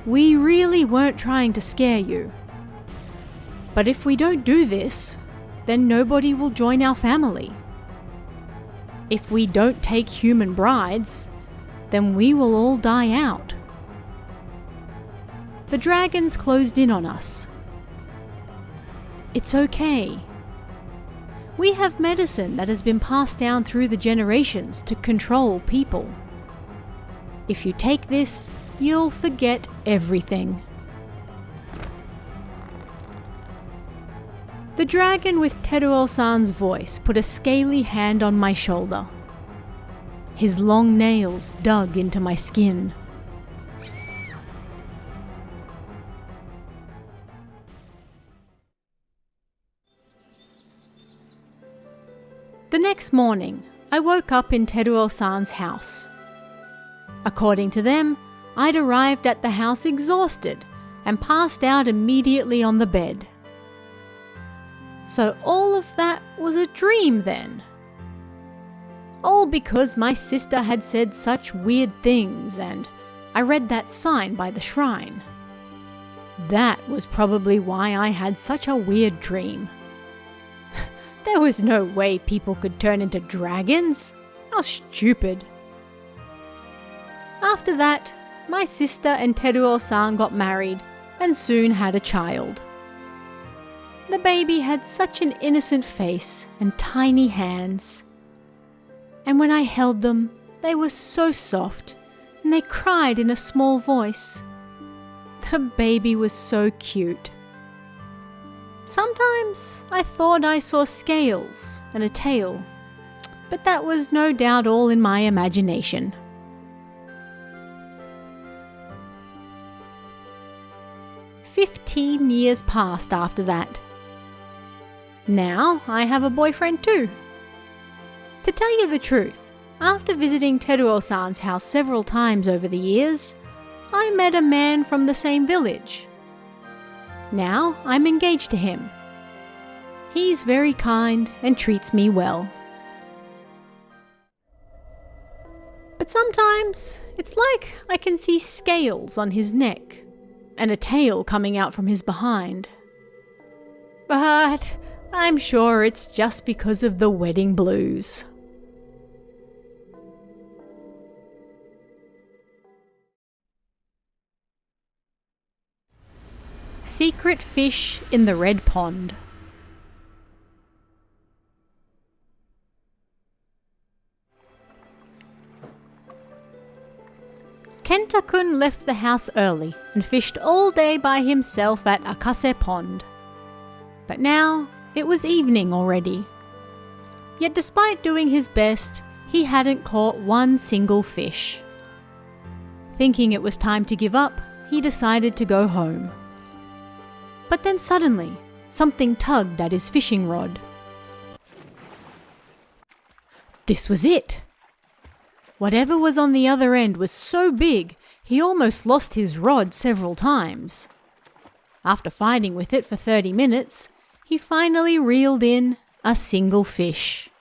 We really weren't trying to scare you. But if we don't do this, then nobody will join our family. If we don't take human brides, then we will all die out. The dragons closed in on us. It's okay. We have medicine that has been passed down through the generations to control people. If you take this, you'll forget everything." The dragon with Teruo-san's voice put a scaly hand on my shoulder. His long nails dug into my skin. The next morning, I woke up in Teruo-san's house. According to them, I'd arrived at the house exhausted and passed out immediately on the bed. So all of that was a dream then. All because my sister had said such weird things and I read that sign by the shrine. That was probably why I had such a weird dream. There was no way people could turn into dragons. How stupid. After that, my sister and Teruo-san got married and soon had a child. The baby had such an innocent face and tiny hands. And when I held them, they were so soft and they cried in a small voice. The baby was so cute. Sometimes I thought I saw scales and a tail, but that was no doubt all in my imagination. "15 years passed after that. Now I have a boyfriend too. To tell you the truth, after visiting Teruo-san's house several times over the years, I met a man from the same village. Now I'm engaged to him. He's very kind and treats me well. But sometimes it's like I can see scales on his neck and a tail coming out from his behind. But I'm sure it's just because of the wedding blues." Secret fish in the red pond. Kenta-kun left the house early and fished all day by himself at Akase Pond. But now it was evening already. Yet despite doing his best, he hadn't caught one single fish. Thinking it was time to give up, he decided to go home. But then suddenly, something tugged at his fishing rod. This was it. Whatever was on the other end was so big, he almost lost his rod several times. After fighting with it for 30 minutes, he finally reeled in a single fish.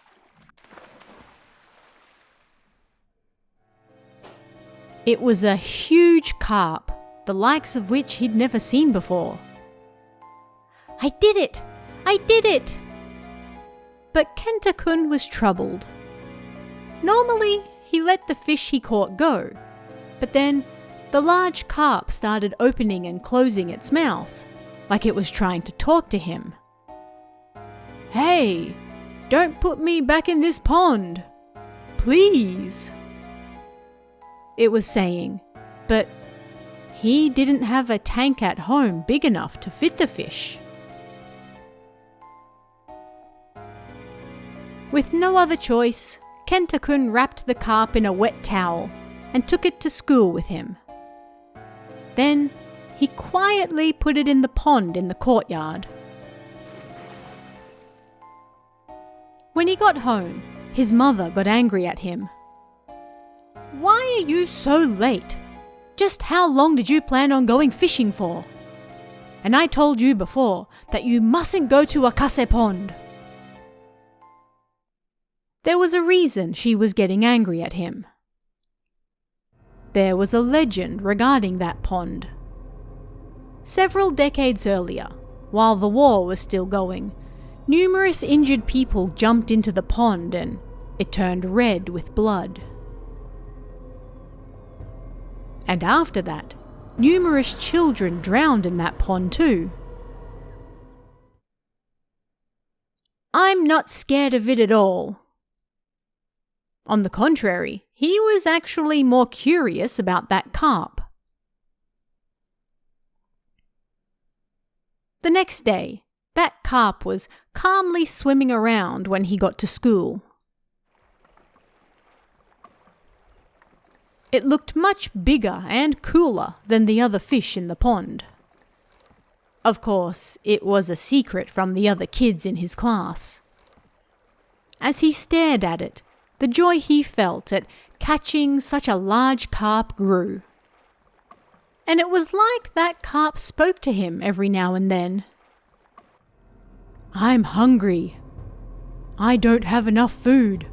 It was a huge carp, the likes of which he'd never seen before. "I did it! I did it!" But Kenta-kun was troubled. Normally, he let the fish he caught go, but then the large carp started opening and closing its mouth, like it was trying to talk to him. "Hey, don't put me back in this pond! Please!" it was saying, but he didn't have a tank at home big enough to fit the fish. With no other choice, Kenta-kun wrapped the carp in a wet towel and took it to school with him. Then he quietly put it in the pond in the courtyard. When he got home, his mother got angry at him. "Why are you so late? Just how long did you plan on going fishing for?" And I told you before that you mustn't go to Akase Pond. There was a reason she was getting angry at him. There was a legend regarding that pond. Several decades earlier, while the war was still going, numerous injured people jumped into the pond and it turned red with blood. And after that, numerous children drowned in that pond too. I'm not scared of it at all. On the contrary, he was actually more curious about that carp. The next day, that carp was calmly swimming around when he got to school. It looked much bigger and cooler than the other fish in the pond. Of course, it was a secret from the other kids in his class. As he stared at it, the joy he felt at catching such a large carp grew. And it was like that carp spoke to him every now and then. I'm hungry. I don't have enough food.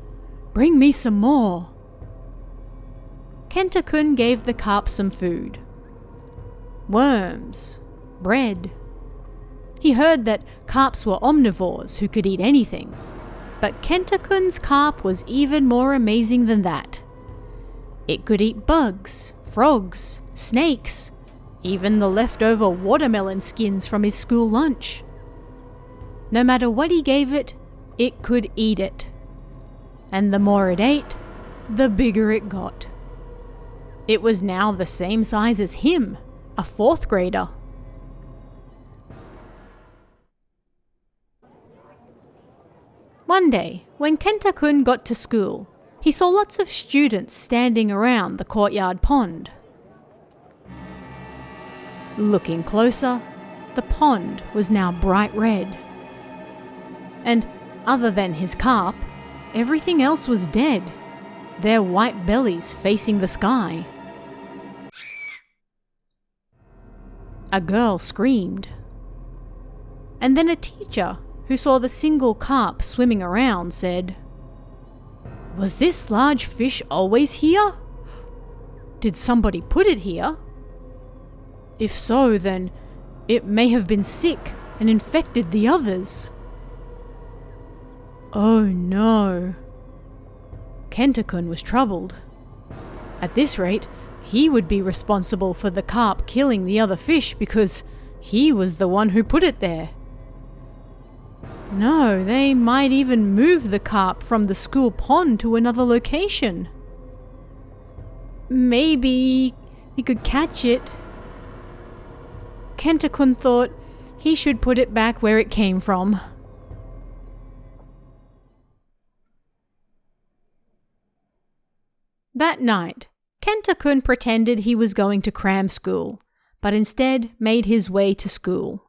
Bring me some more. Kenta-kun gave the carp some food. Worms, bread. He heard that carps were omnivores who could eat anything. But Kenta-kun's carp was even more amazing than that. It could eat bugs, frogs, snakes, even the leftover watermelon skins from his school lunch. No matter what he gave it, it could eat it. And the more it ate, the bigger it got. It was now the same size as him, a 4th grader. One day, when Kenta-kun got to school, he saw lots of students standing around the courtyard pond. Looking closer, the pond was now bright red. And other than his carp, everything else was dead, their white bellies facing the sky. A girl screamed. And then a teacher, who saw the single carp swimming around, said, "Was this large fish always here? Did somebody put it here? If so, then it may have been sick and infected the others." Oh no. Kenta-kun was troubled. At this rate, he would be responsible for the carp killing the other fish because he was the one who put it there. No, they might even move the carp from the school pond to another location. Maybe he could catch it. Kenta-kun thought he should put it back where it came from. That night, Kenta-kun pretended he was going to cram school, but instead made his way to school.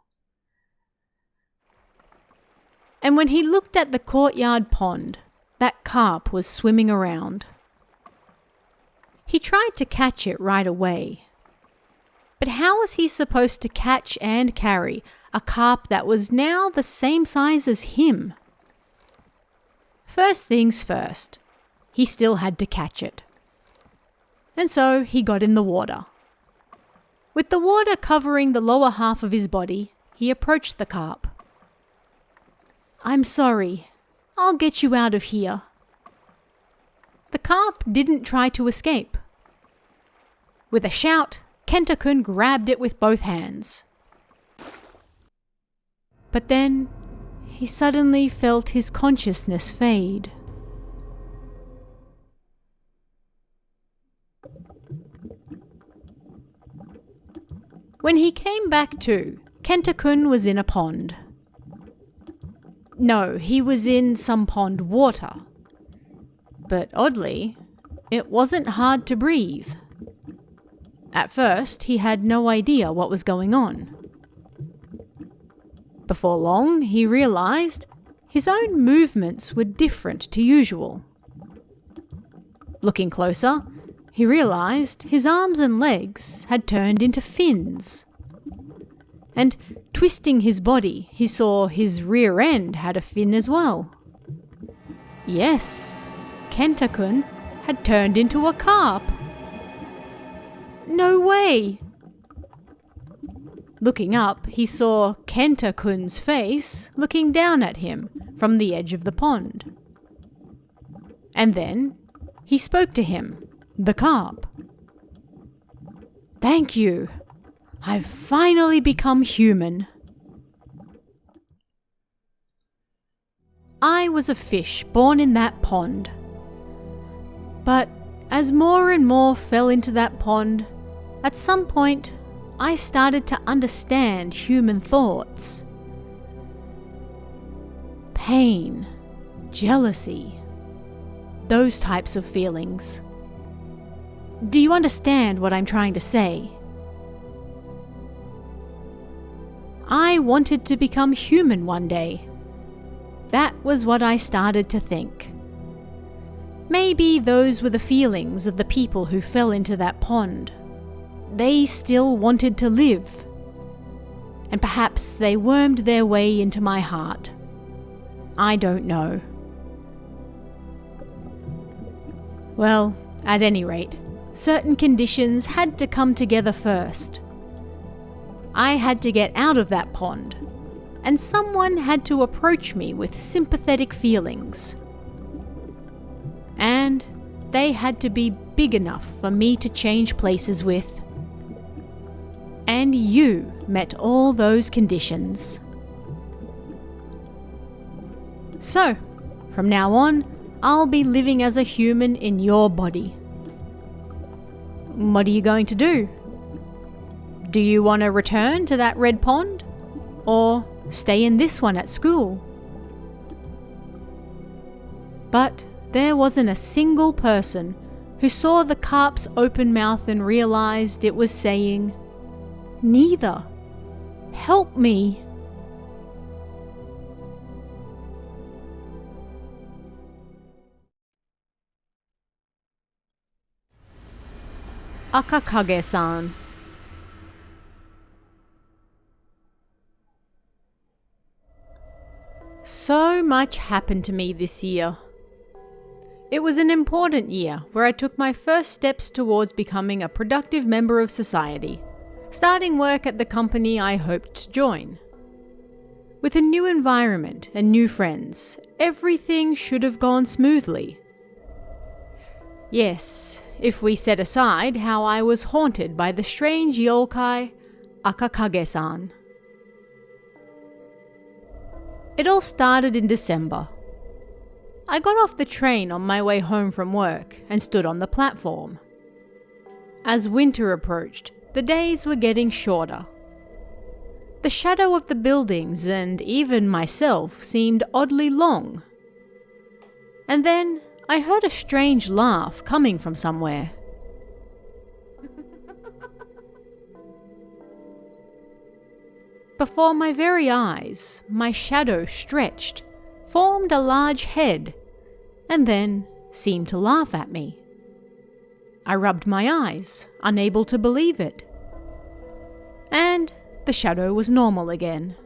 And when he looked at the courtyard pond, that carp was swimming around. He tried to catch it right away. But how was he supposed to catch and carry a carp that was now the same size as him? First things first, he still had to catch it. And so he got in the water. With the water covering the lower half of his body, he approached the carp. "I'm sorry. I'll get you out of here." The carp didn't try to escape. With a shout, Kenta-kun grabbed it with both hands. But then, he suddenly felt his consciousness fade. When he came back to, Kenta-kun was in a pond. No, he was in some pond water. But oddly, it wasn't hard to breathe. At first, he had no idea what was going on. Before long, he realized his own movements were different to usual. Looking closer, he realized his arms and legs had turned into fins. and twisting his body, he saw his rear end had a fin as well. Yes, Kenta-kun had turned into a carp. No way! Looking up, he saw Kenta-kun's face looking down at him from the edge of the pond. And then he spoke to him, the carp. "Thank you. I've finally become human." I was a fish born in that pond. But as more and more fell into that pond, at some point I started to understand human thoughts. Pain, jealousy, those types of feelings. Do you understand what I'm trying to say? I wanted to become human one day. That was what I started to think. Maybe those were the feelings of the people who fell into that pond. They still wanted to live. And perhaps they wormed their way into my heart. I don't know. Well, at any rate, certain conditions had to come together first. I had to get out of that pond, and someone had to approach me with sympathetic feelings. And they had to be big enough for me to change places with. And you met all those conditions. So, from now on, I'll be living as a human in your body. What are you going to do? Do you want to return to that red pond? Or stay in this one at school? But there wasn't a single person who saw the carp's open mouth and realized it was saying, "Neither. Help me." Akakage-san. So much happened to me this year. It was an important year where I took my first steps towards becoming a productive member of society, starting work at the company I hoped to join. With a new environment and new friends, everything should have gone smoothly. Yes, if we set aside how I was haunted by the strange yokai, Akakage-san. It all started in December. I got off the train on my way home from work and stood on the platform. As winter approached, the days were getting shorter. The shadow of the buildings and even myself seemed oddly long. And then I heard a strange laugh coming from somewhere. Before my very eyes, my shadow stretched, formed a large head, and then seemed to laugh at me. I rubbed my eyes, unable to believe it. And the shadow was normal again.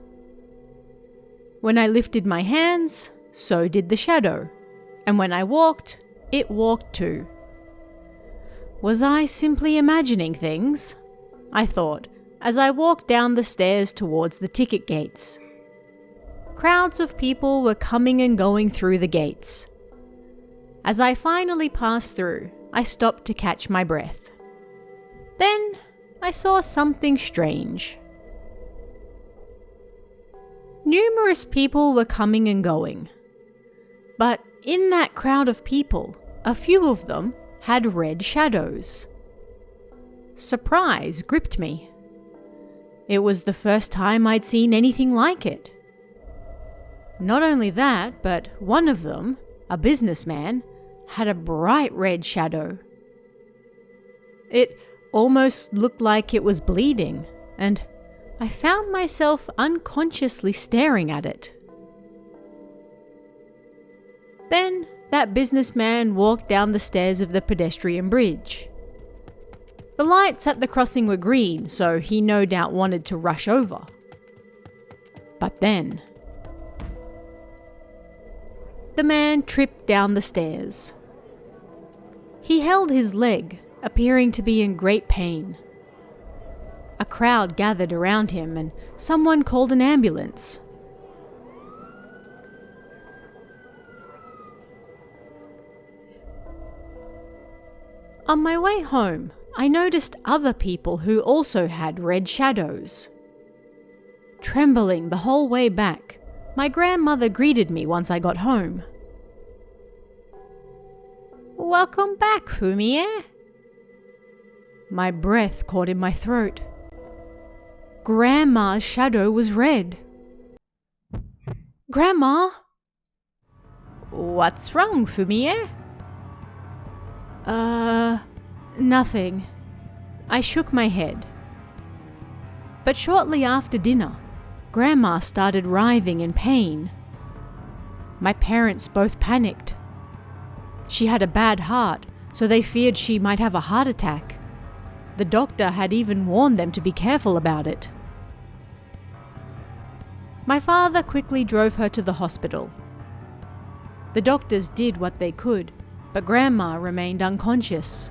When I lifted my hands, so did the shadow, and when I walked, it walked too. Was I simply imagining things? I thought, as I walked down the stairs towards the ticket gates. Crowds of people were coming and going through the gates. As I finally passed through, I stopped to catch my breath. Then I saw something strange. Numerous people were coming and going. But in that crowd of people, a few of them had red shadows. Surprise gripped me. It was the first time I'd seen anything like it. Not only that, but one of them, a businessman, had a bright red shadow. It almost looked like it was bleeding, and I found myself unconsciously staring at it. Then that businessman walked down the stairs of the pedestrian bridge. The lights at the crossing were green, so he no doubt wanted to rush over. But then, the man tripped down the stairs. He held his leg, appearing to be in great pain. A crowd gathered around him and someone called an ambulance. On my way home, I noticed other people who also had red shadows. Trembling the whole way back, my grandmother greeted me once I got home. "Welcome back, Fumie." My breath caught in my throat. Grandma's shadow was red. "Grandma?" "What's wrong, Fumie?" Nothing. I shook my head. But shortly after dinner, Grandma started writhing in pain. My parents both panicked. She had a bad heart, so they feared she might have a heart attack. The doctor had even warned them to be careful about it. My father quickly drove her to the hospital. The doctors did what they could, but Grandma remained unconscious.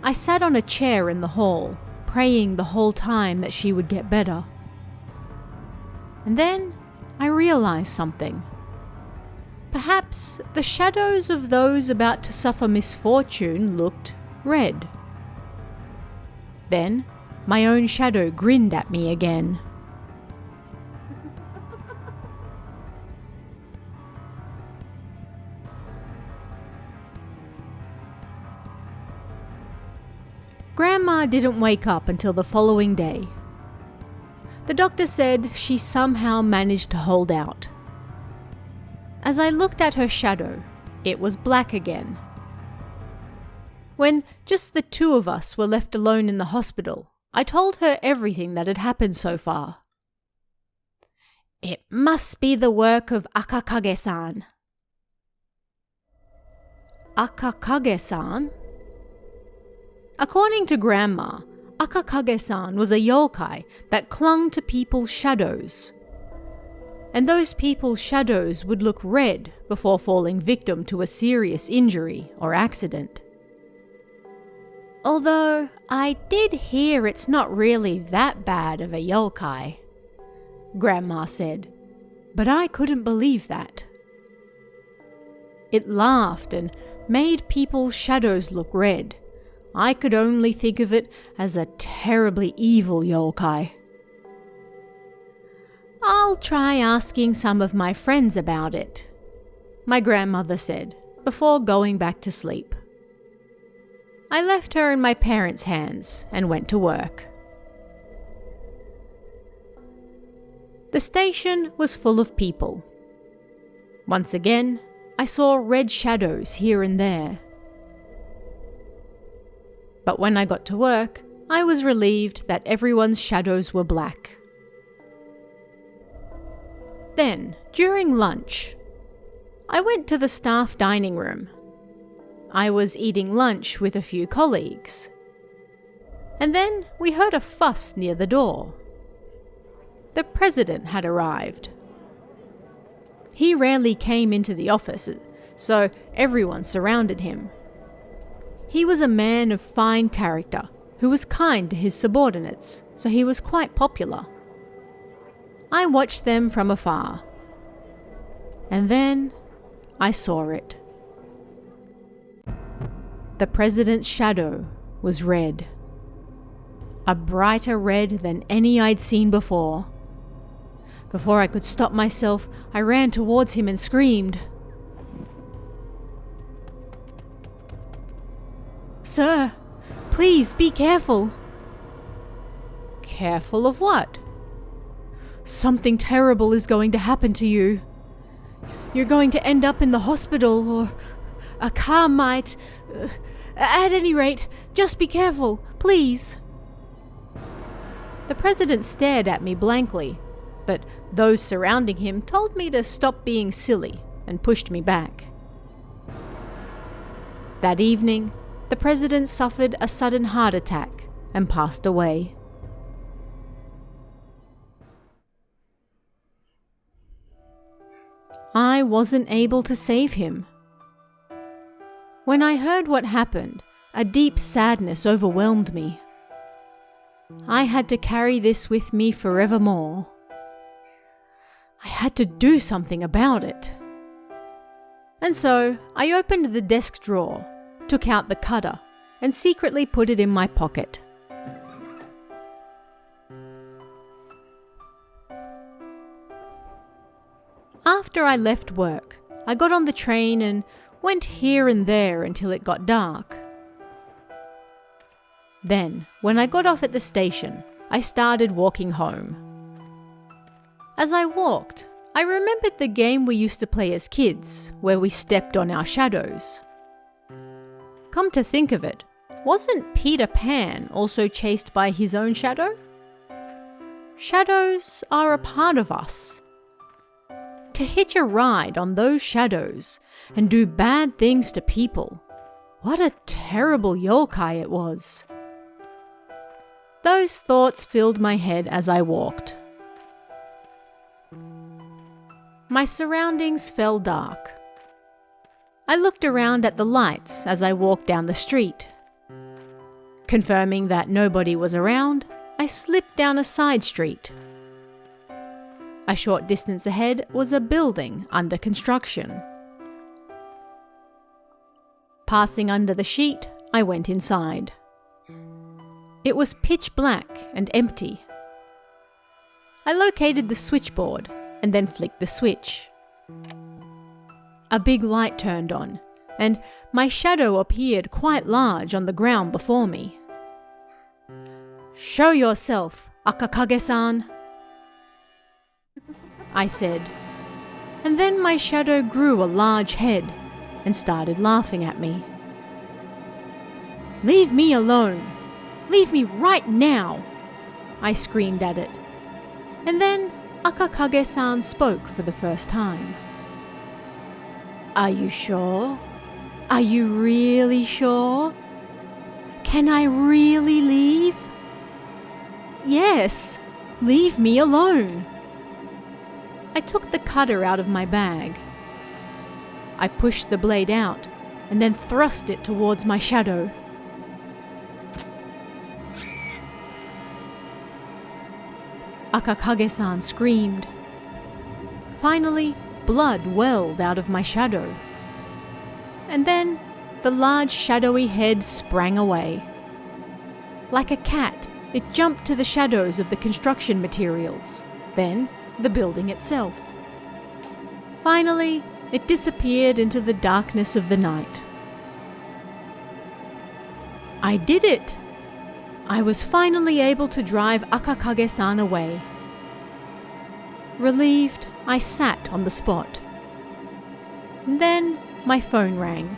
I sat on a chair in the hall, praying the whole time that she would get better. And then I realized something. Perhaps the shadows of those about to suffer misfortune looked red. Then my own shadow grinned at me again. Grandma didn't wake up until the following day. The doctor said she somehow managed to hold out. As I looked at her shadow, it was black again. When just the two of us were left alone in the hospital, I told her everything that had happened so far. "It must be the work of Akakage-san." Akakage-san? According to Grandma, Akakage-san was a yokai that clung to people's shadows. And those people's shadows would look red before falling victim to a serious injury or accident. Although I did hear it's not really that bad of a yokai, Grandma said, but I couldn't believe that. It laughed and made people's shadows look red. I could only think of it as a terribly evil yokai. "I'll try asking some of my friends about it," my grandmother said, before going back to sleep. I left her in my parents' hands and went to work. The station was full of people. Once again, I saw red shadows here and there. But when I got to work, I was relieved that everyone's shadows were black. Then, during lunch, I went to the staff dining room. I was eating lunch with a few colleagues. And then we heard a fuss near the door. The president had arrived. He rarely came into the office, so everyone surrounded him. He was a man of fine character who was kind to his subordinates, so he was quite popular. I watched them from afar. And then I saw it. The president's shadow was red. A brighter red than any I'd seen before. Before I could stop myself, I ran towards him and screamed. "Sir, please be careful." "Careful of what?" "Something terrible is going to happen to you. You're going to end up in the hospital, or a car might... At any rate, just be careful, please." The president stared at me blankly, but those surrounding him told me to stop being silly and pushed me back. That evening, the president suffered a sudden heart attack and passed away. I wasn't able to save him. When I heard what happened, a deep sadness overwhelmed me. I had to carry this with me forevermore. I had to do something about it. And so I opened the desk drawer, took out the cutter, and secretly put it in my pocket. After I left work, I got on the train and went here and there until it got dark. Then, when I got off at the station, I started walking home. As I walked, I remembered the game we used to play as kids, where we stepped on our shadows. Come to think of it, wasn't Peter Pan also chased by his own shadow? Shadows are a part of us. To hitch a ride on those shadows and do bad things to people, what a terrible yokai it was. Those thoughts filled my head as I walked. My surroundings fell dark. I looked around at the lights as I walked down the street. Confirming that nobody was around, I slipped down a side street. A short distance ahead was a building under construction. Passing under the sheet, I went inside. It was pitch black and empty. I located the switchboard and then flicked the switch. A big light turned on, and my shadow appeared quite large on the ground before me. "Show yourself, Akakage-san," I said, and then my shadow grew a large head and started laughing at me. "Leave me alone! Leave me right now!" I screamed at it, and then Akakage-san spoke for the first time. "Are you sure? Are you really sure? Can I really leave?" "Yes, leave me alone." I took the cutter out of my bag. I pushed the blade out and then thrust it towards my shadow. Akakage-san screamed. Finally, blood welled out of my shadow. And then the large shadowy head sprang away. Like a cat, it jumped to the shadows of the construction materials, then the building itself. Finally, it disappeared into the darkness of the night. I did it! I was finally able to drive Akakage-san away. Relieved, I sat on the spot. Then my phone rang.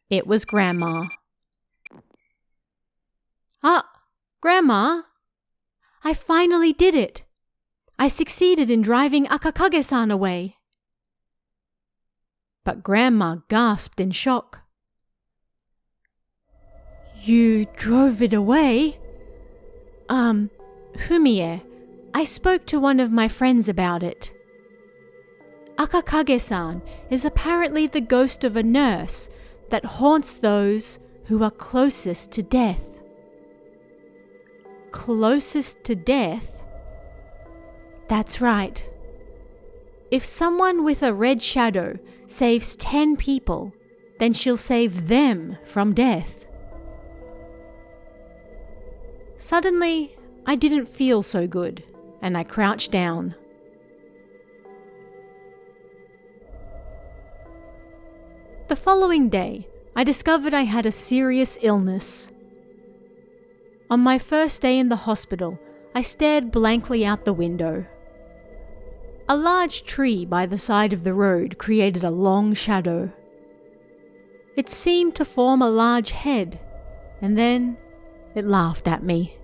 It was Grandma. "Ah, Grandma! I finally did it! I succeeded in driving Akakage-san away." But Grandma gasped in shock. "You drove it away? Fumie, I spoke to one of my friends about it. Akakage-san is apparently the ghost of a nurse that haunts those who are closest to death." Closest to death? That's right. If someone with a red shadow saves 10 people, then she'll save them from death. Suddenly, I didn't feel so good, and I crouched down. The following day, I discovered I had a serious illness. On my first day in the hospital, I stared blankly out the window. A large tree by the side of the road created a long shadow. It seemed to form a large head, and then it laughed at me.